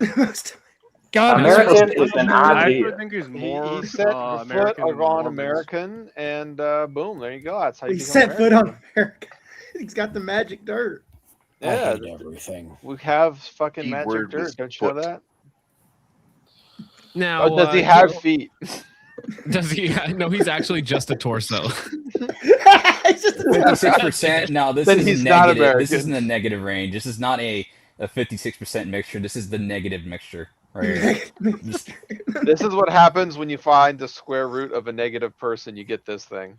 God, American is an I idea. actually think he's more He set foot American than on Mormons. American, and boom, there you go. That's how you He become set foot American. on America. He's got the magic dirt. I Yeah, hate everything. we have fucking magic Keyword was dirt. Don't you know foot. that? Now, Oh, does he have feet? Does he? No, he's actually just a torso. 56%. No, this Then is he's not negative. This American. is in the negative range. This is not a 56% mixture. This is the negative mixture. Right. Just- This is what happens when you find the square root of a negative person. You get this thing.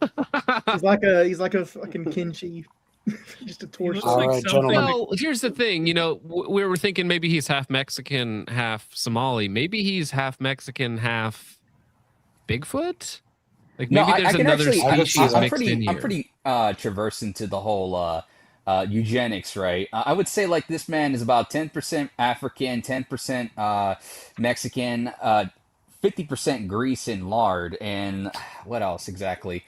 He's like a fucking Kenshi. Just a torso. All right, gentlemen. Well, here's the thing. You know, we were thinking maybe he's half Mexican, half Somali. Maybe he's half Mexican, half Bigfoot. Like No, maybe there's I can another actually. species I'm mixed in pretty. here. I'm pretty traverse into the whole eugenics, right? I would say like this man is about 10% African, 10% Mexican, 50% grease and lard, and what else exactly?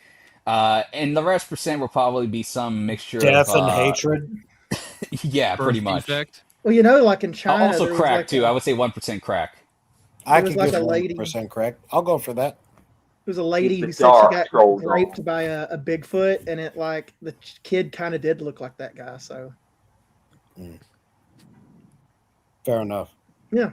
And the rest percent will probably be some mixture Death of and hatred. Yeah, pretty Birth much. defect. Well, you know, like in China, Also there was crack like too. a- I would say 1% crack. I It was can like give a lady. 100% correct. I'll go for that. It was a lady the who said she dark got trolls on. raped by a Bigfoot, and it like the kid kind of did look like that guy. So Fair enough. yeah.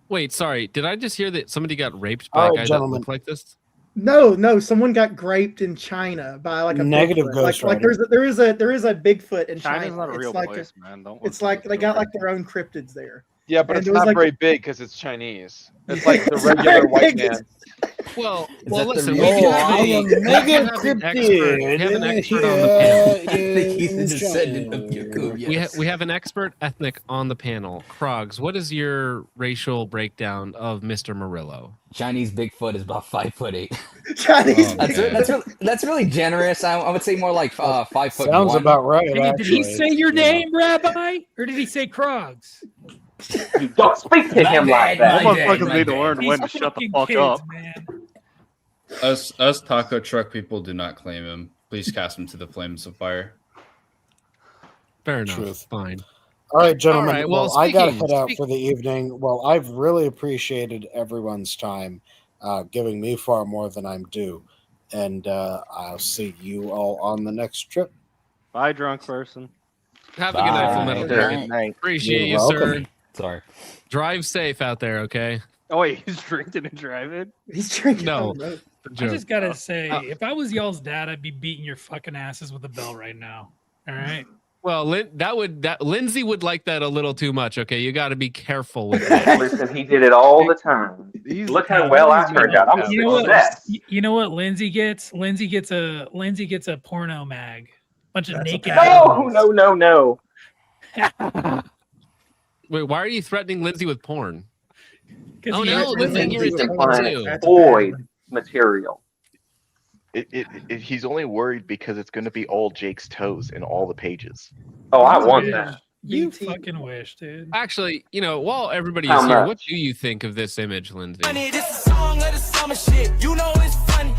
Wait, sorry. Did I just hear that somebody got raped All by a right, guy that gentlemen. looked like this? No, someone got graped in China by like a Negative Bigfoot. Ghost Like Rider. there is a Bigfoot in China's China. not a It's real like place, man. Don't it's listen like to they got Joker. like their own cryptids there. Yeah, but And it's there was, not like- very big because it's Chinese. It's like the regular white man. Well, Is well, that the listen. real- We can Oh, have I a, am we can mega have an expert. We have an expert on the panel. cryptid. I think he's a in descendant of China. Yakub. We, Yes. we have an expert ethnic on the panel. Krogs, what is your racial breakdown of Mr. Murillo? Chinese Bigfoot is about 5'8". Chinese. That's really generous. I would say more like 5'1". Sounds about right, Did he actually. say your name, Rabbi, or did he say Krogs? You don't speak to him like that. Motherfuckers need to learn These when to shut the fucking fuck kids, up. man. Us taco truck people do not claim him. Please cast him to the flames of fire. Fair enough. Truth. Fine. All right, gentlemen. All right, well, well, I got to speaking- head out for the evening. Well, I've really appreciated everyone's time, giving me far more than I'm due. And I'll see you all on the next trip. Bye, drunk person. Have a good night, Full Metal Good Dragon. night. Appreciate You're you, sir. welcome. Sorry. Drive safe out there, okay? Oh wait, he's drinking and driving. He's drinking. No. Oh, no. I just gotta say, if I was y'all's dad, I'd be beating your fucking asses with a belt right now. All right. Well, Lindsay would like that a little too much. Okay, you got to be careful with that. Listen, he did it all the time. Look how well I turned out. I'm a You know what? success. You know what Lindsay gets? Lindsay gets a porno mag. Bunch of naked. No, no. Wait, why are you threatening Lindsay with porn? Because Oh he no, has the thing here is He's different implying too. void material. He's only worried because it's going to be all Jake's toes in all the pages. Oh, I want that. You fucking wish, dude. Actually, while everybody How is here, much? what do you think of this image, Lindsay? This a song of the summer shit. You know it's funny.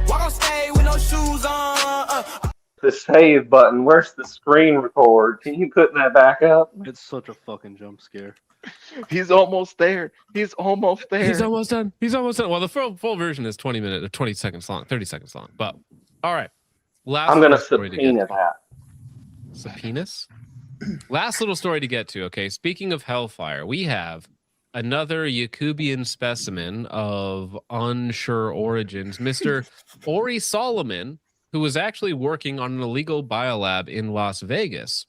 Walk on stage with no shoes on. The save button. Where's the screen record? Can you put that back up? It's such a fucking jump scare. He's almost there. He's almost there. He's almost done. He's almost done. Well, the full version is 20 seconds long, 30 seconds long. But all right, last. I'm gonna little story to get subpoena to. that. Subpoenas. Last little story to get to. Okay, speaking of Hellfire, we have another Yakubian specimen of unsure origins, Mr. Ori Solomon, who was actually working on an illegal biolab in Las Vegas.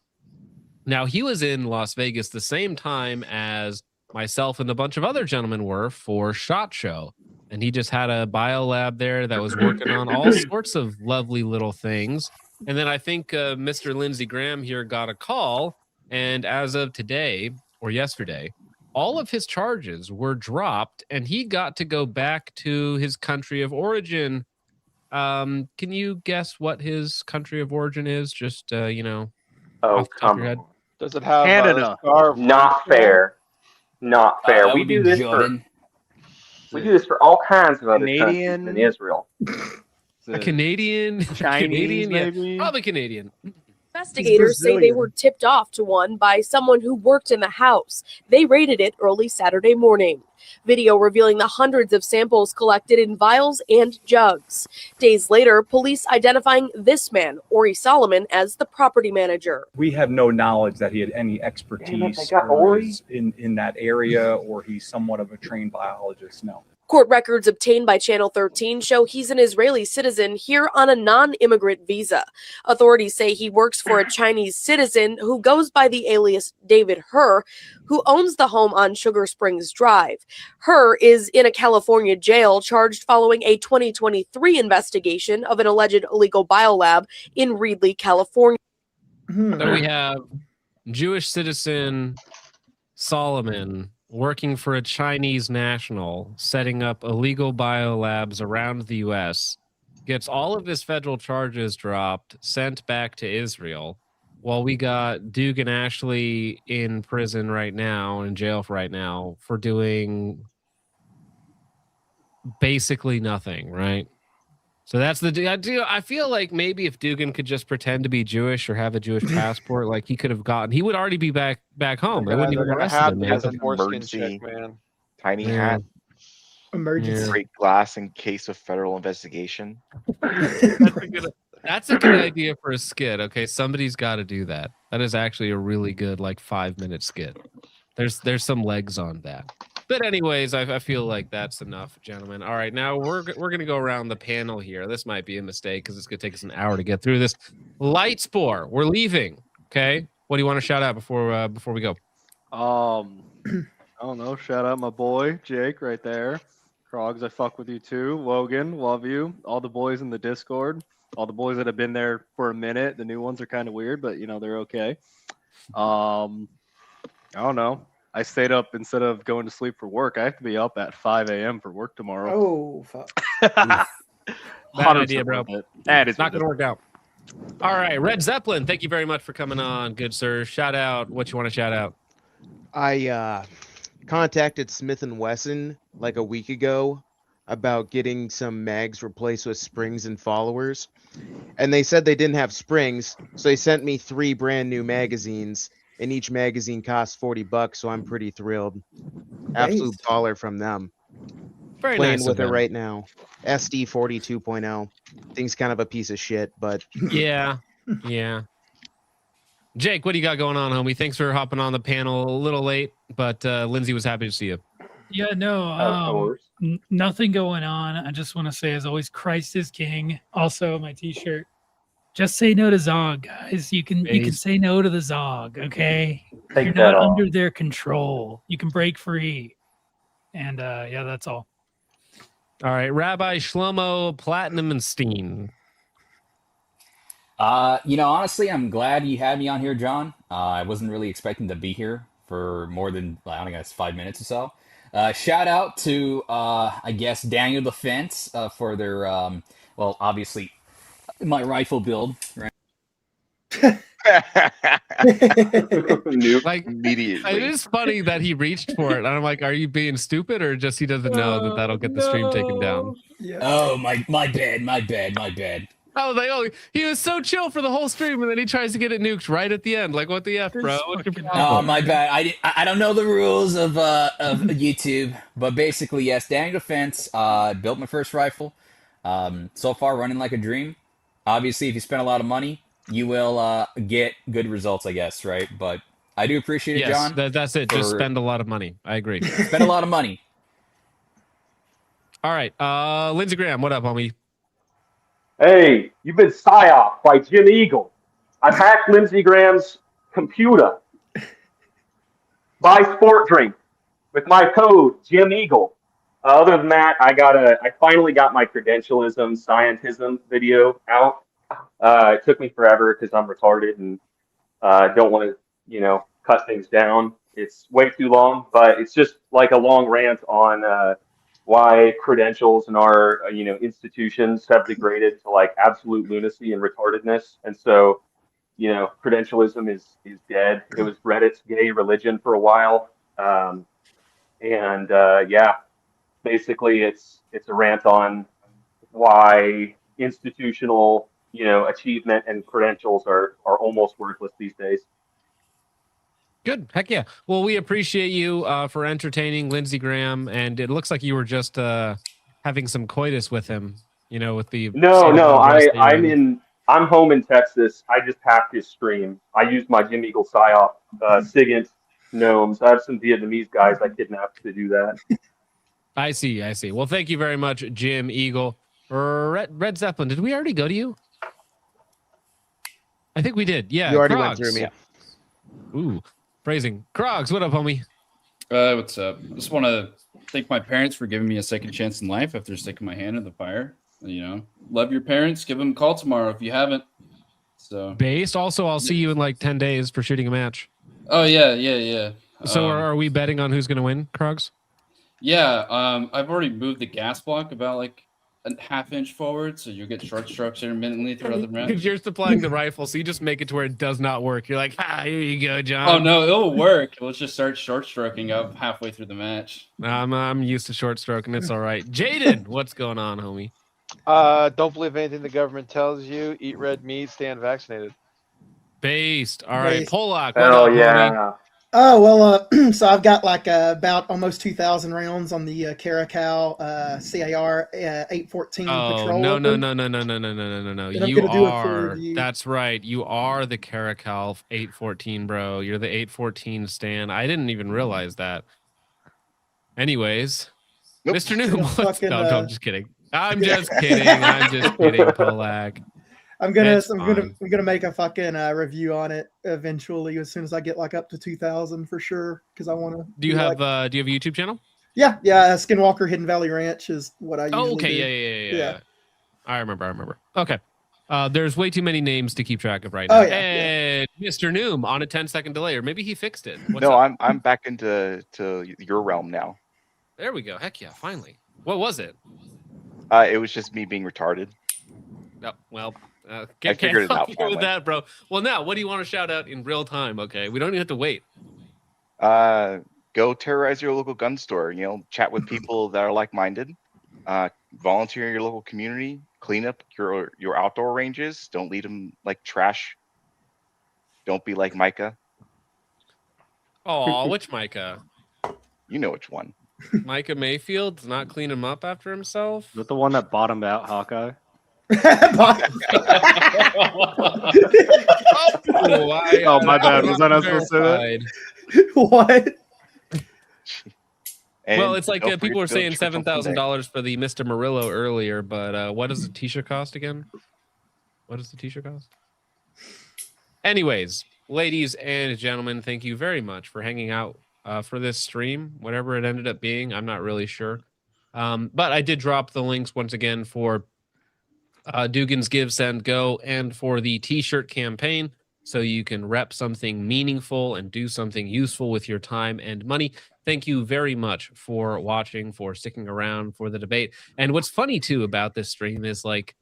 Now, he was in Las Vegas the same time as myself and a bunch of other gentlemen were for SHOT Show. And he just had a biolab there that was working on all sorts of lovely little things. And then I think Mr. Lindsey Graham here got a call. And as of today or yesterday, all of his charges were dropped and he got to go back to his country of origin. Can you guess what his country of origin is? Just, Oh, off the top come of your head. on. Does it have Canada? Not fair. Not fair. That We would do be this Jordan. for all kinds of other Canadian? countries than Israel. A Canadian, Chinese, Canadian, yeah, maybe? probably Canadian. He's Investigators say they Brazilian. were tipped off to one by someone who worked in the house. They raided it early Saturday morning. Video revealing the hundreds of samples collected in vials and jugs. Days later, police identifying this man, Ori Solomon, as the property manager. We have no knowledge that he had any Damn it, expertise they got or Ori? is in that area, or he's somewhat of a trained biologist. No. Court records obtained by Channel 13 show he's an Israeli citizen here on a non-immigrant visa. Authorities say he works for a Chinese citizen who goes by the alias David Herr, who owns the home on Sugar Springs Drive. Herr is in a California jail charged following a 2023 investigation of an alleged illegal biolab in Reedley, California. So we have Jewish citizen Solomon working for a Chinese national, setting up illegal biolabs around the U.S., gets all of his federal charges dropped, sent back to Israel, while we got Dugan Ashley in prison right now, in jail right now, for doing basically nothing, right? So that's the I feel like maybe if Dugan could just pretend to be Jewish or have a Jewish passport, like he could have gotten, he would already be back home. They wouldn't even They're gonna arrested have him. to man. as a foreskin Emergency. check, man. tiny Yeah. hat, Emergency. break glass in case of federal investigation. That's a good idea for a skit. Okay, somebody's got to do that. That is actually a really good 5-minute skit. There's some legs on that. But anyways, I feel like that's enough, gentlemen. All right, now we're gonna go around the panel here. This might be a mistake because it's gonna take us an hour to get through this. Lightspore, we're leaving. Okay, what do you want to shout out before we go? I don't know. Shout out my boy Jake right there. Krogs, I fuck with you too. Logan, love you. All the boys in the Discord. All the boys that have been there for a minute. The new ones are kind of weird, but they're okay. I don't know. I stayed up instead of going to sleep for work. I have to be up at 5 a.m. for work tomorrow. Oh, fuck. Bad idea, bro. That is It's not gonna work out. All right, Red Zeppelin, thank you very much for coming on, good sir. Shout out what you want to shout out. I contacted Smith & Wesson like a week ago about getting some mags replaced with springs and followers, and they said they didn't have springs, so they sent me 3 brand new magazines, and each magazine costs $40, so I'm pretty thrilled. Absolute baller from them. Very Playing nice with of it them. right now. SD 42.0. Thing's kind of a piece of shit, but Yeah. Jake, what do you got going on, homie? Thanks for hopping on the panel a little late, but Lindsay was happy to see you. Yeah, no, nothing going on. I just want to say, as always, Christ is King. Also, my T-shirt. Just say no to Zog, guys. You can say no to the Zog, okay? Take You're that not off. under their control. You can break free. And yeah, that's all. All right, Rabbi Shlomo Platinumstein. Honestly, I'm glad you had me on here, John. I wasn't really expecting to be here for more than, I don't know, 5 minutes or so. Shout out to, I guess, Daniel Defense for their, obviously, my rifle build. Right? Immediately. It is funny that he reached for it. And I'm like, are you being stupid or just he doesn't know that that'll get the stream taken down? Oh, my bad. I was like, oh, he was so chill for the whole stream, and then he tries to get it nuked right at the end. Like, what the F, bro? What's your Oh, problem? my bad. I don't know the rules of YouTube, but basically, yes, Daniel Defense built my first rifle. So far, running like a dream. Obviously, if you spend a lot of money, you will get good results, I guess, right? But I do appreciate it, Yes, John. that's it. Just for- spend a lot of money. I agree. Spend a lot of money. All right, Lindsey Graham, what up, homie? Hey, you've been psyoped by Jim Eagle. I've hacked Lindsey Graham's computer. Buy Sport Drink with my code Jim Eagle. Other than that, I finally got my credentialism, scientism video out. It took me forever because I'm retarded and don't want to, cut things down. It's way too long, but it's just like a long rant on why credentials in our institutions have degraded to like absolute lunacy and retardedness. And so, credentialism is dead. It was Reddit's gay religion for a while. Basically it's a rant on why institutional, achievement and credentials are almost worthless these days. Good. Heck yeah. Well, we appreciate you for entertaining Lindsey Graham, and it looks like you were just having some coitus with him, with the I'm home in Texas. I just hacked his stream. I used my Jim Eagle psyop SIGINT gnomes. I have some Vietnamese guys I kidnapped to do that. I see. Well, thank you very much, Jim Eagle. Red Zeppelin, did we already go to you? I think we did. Yeah. You already went Krogs. through me. Ooh, phrasing. Krogs, what up, homie? What's up? Just want to thank my parents for giving me a second chance in life after sticking my hand in the fire. Love your parents. Give them a call tomorrow if you haven't. So Based. Also, I'll see you in like 10 days for shooting a match. Oh yeah. So are we betting on who's going to win, Krogs? Yeah. I've already moved the gas block about like a half-inch forward, so you get short strokes intermittently throughout the match. Because you're supplying the rifle, so you just make it to where it does not work. You're like, here you go, John. Oh no, it'll work. Let's just start short stroking up halfway through the match. I'm used to short stroking. It's all right. Jaden, what's going on, homie? Don't believe anything the government tells you. Eat red meat. Stay unvaccinated. Based. All right, Based. Polak. What Hell up, yeah. homie? Oh well, so I've got like about almost 2,000 rounds on the Caracal CAR 814 Oh patrol. no no weapon. no no no no no no no no no! And I'm You gonna do a full are. review. That's right. You are the Caracal 814, bro. You're the 814 stan. I didn't even realize that. Anyways, Mr. Noom. Yeah, what's- fucking, no, I'm just kidding. I'm just kidding. I'm just kidding, Polak. I'm gonna It's fine. make a fucking review on it eventually as soon as I get like up to 2,000 for sure because I want to. Do you have a YouTube channel? Yeah, Skinwalker Hidden Valley Ranch is what I usually Oh, okay. do. Yeah. I remember. Okay. There's way too many names to keep track of right now. Oh, yeah, And Mr. Noom on a 10-second delay, or maybe he fixed it. What's No, up? I'm back into your realm now. There we go. Heck yeah, finally. What was it? It was just me being retarded. No, well, I figured it out with finally. that, bro. Well, now, what do you want to shout out in real time? Okay, we don't even have to wait. Go terrorize your local gun store. Chat with people that are like-minded. Volunteer in your local community. Clean up your outdoor ranges. Don't leave them like trash. Don't be like Micah. Oh, which Micah? You know which one. Micah Mayfield's not clean him up after himself. Is that the one that bottomed out Hawkeye? Oh, my bad. Was I not supposed to say that? What? Well, it's like don't people were forget to saying go church on $7,000 for the Mr. Murillo earlier, but what does the t-shirt cost again? What does the t-shirt cost? Anyways, ladies and gentlemen, thank you very much for hanging out for this stream, whatever it ended up being. I'm not really sure. But I did drop the links once again for Dugan's Give, Send, Go, and for the t-shirt campaign, so you can rep something meaningful and do something useful with your time and money. Thank you very much for watching, for sticking around for the debate. And what's funny too about this stream is like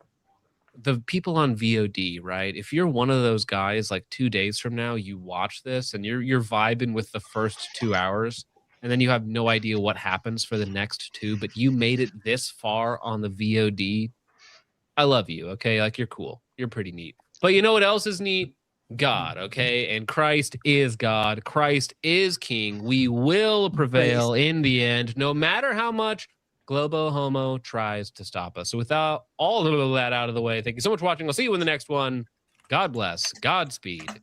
the people on VOD, right? If you're one of those guys, like 2 days from now, you watch this and you're vibing with the first 2 hours, and then you have no idea what happens for the next 2, but you made it this far on the VOD. I love you, okay? Like, you're cool. You're pretty neat. But you know what else is neat? God, okay? And Christ is God. Christ is King. We will prevail in the end, no matter how much Globo Homo tries to stop us. So without all of that out of the way, thank you so much for watching. I'll see you in the next one. God bless. Godspeed.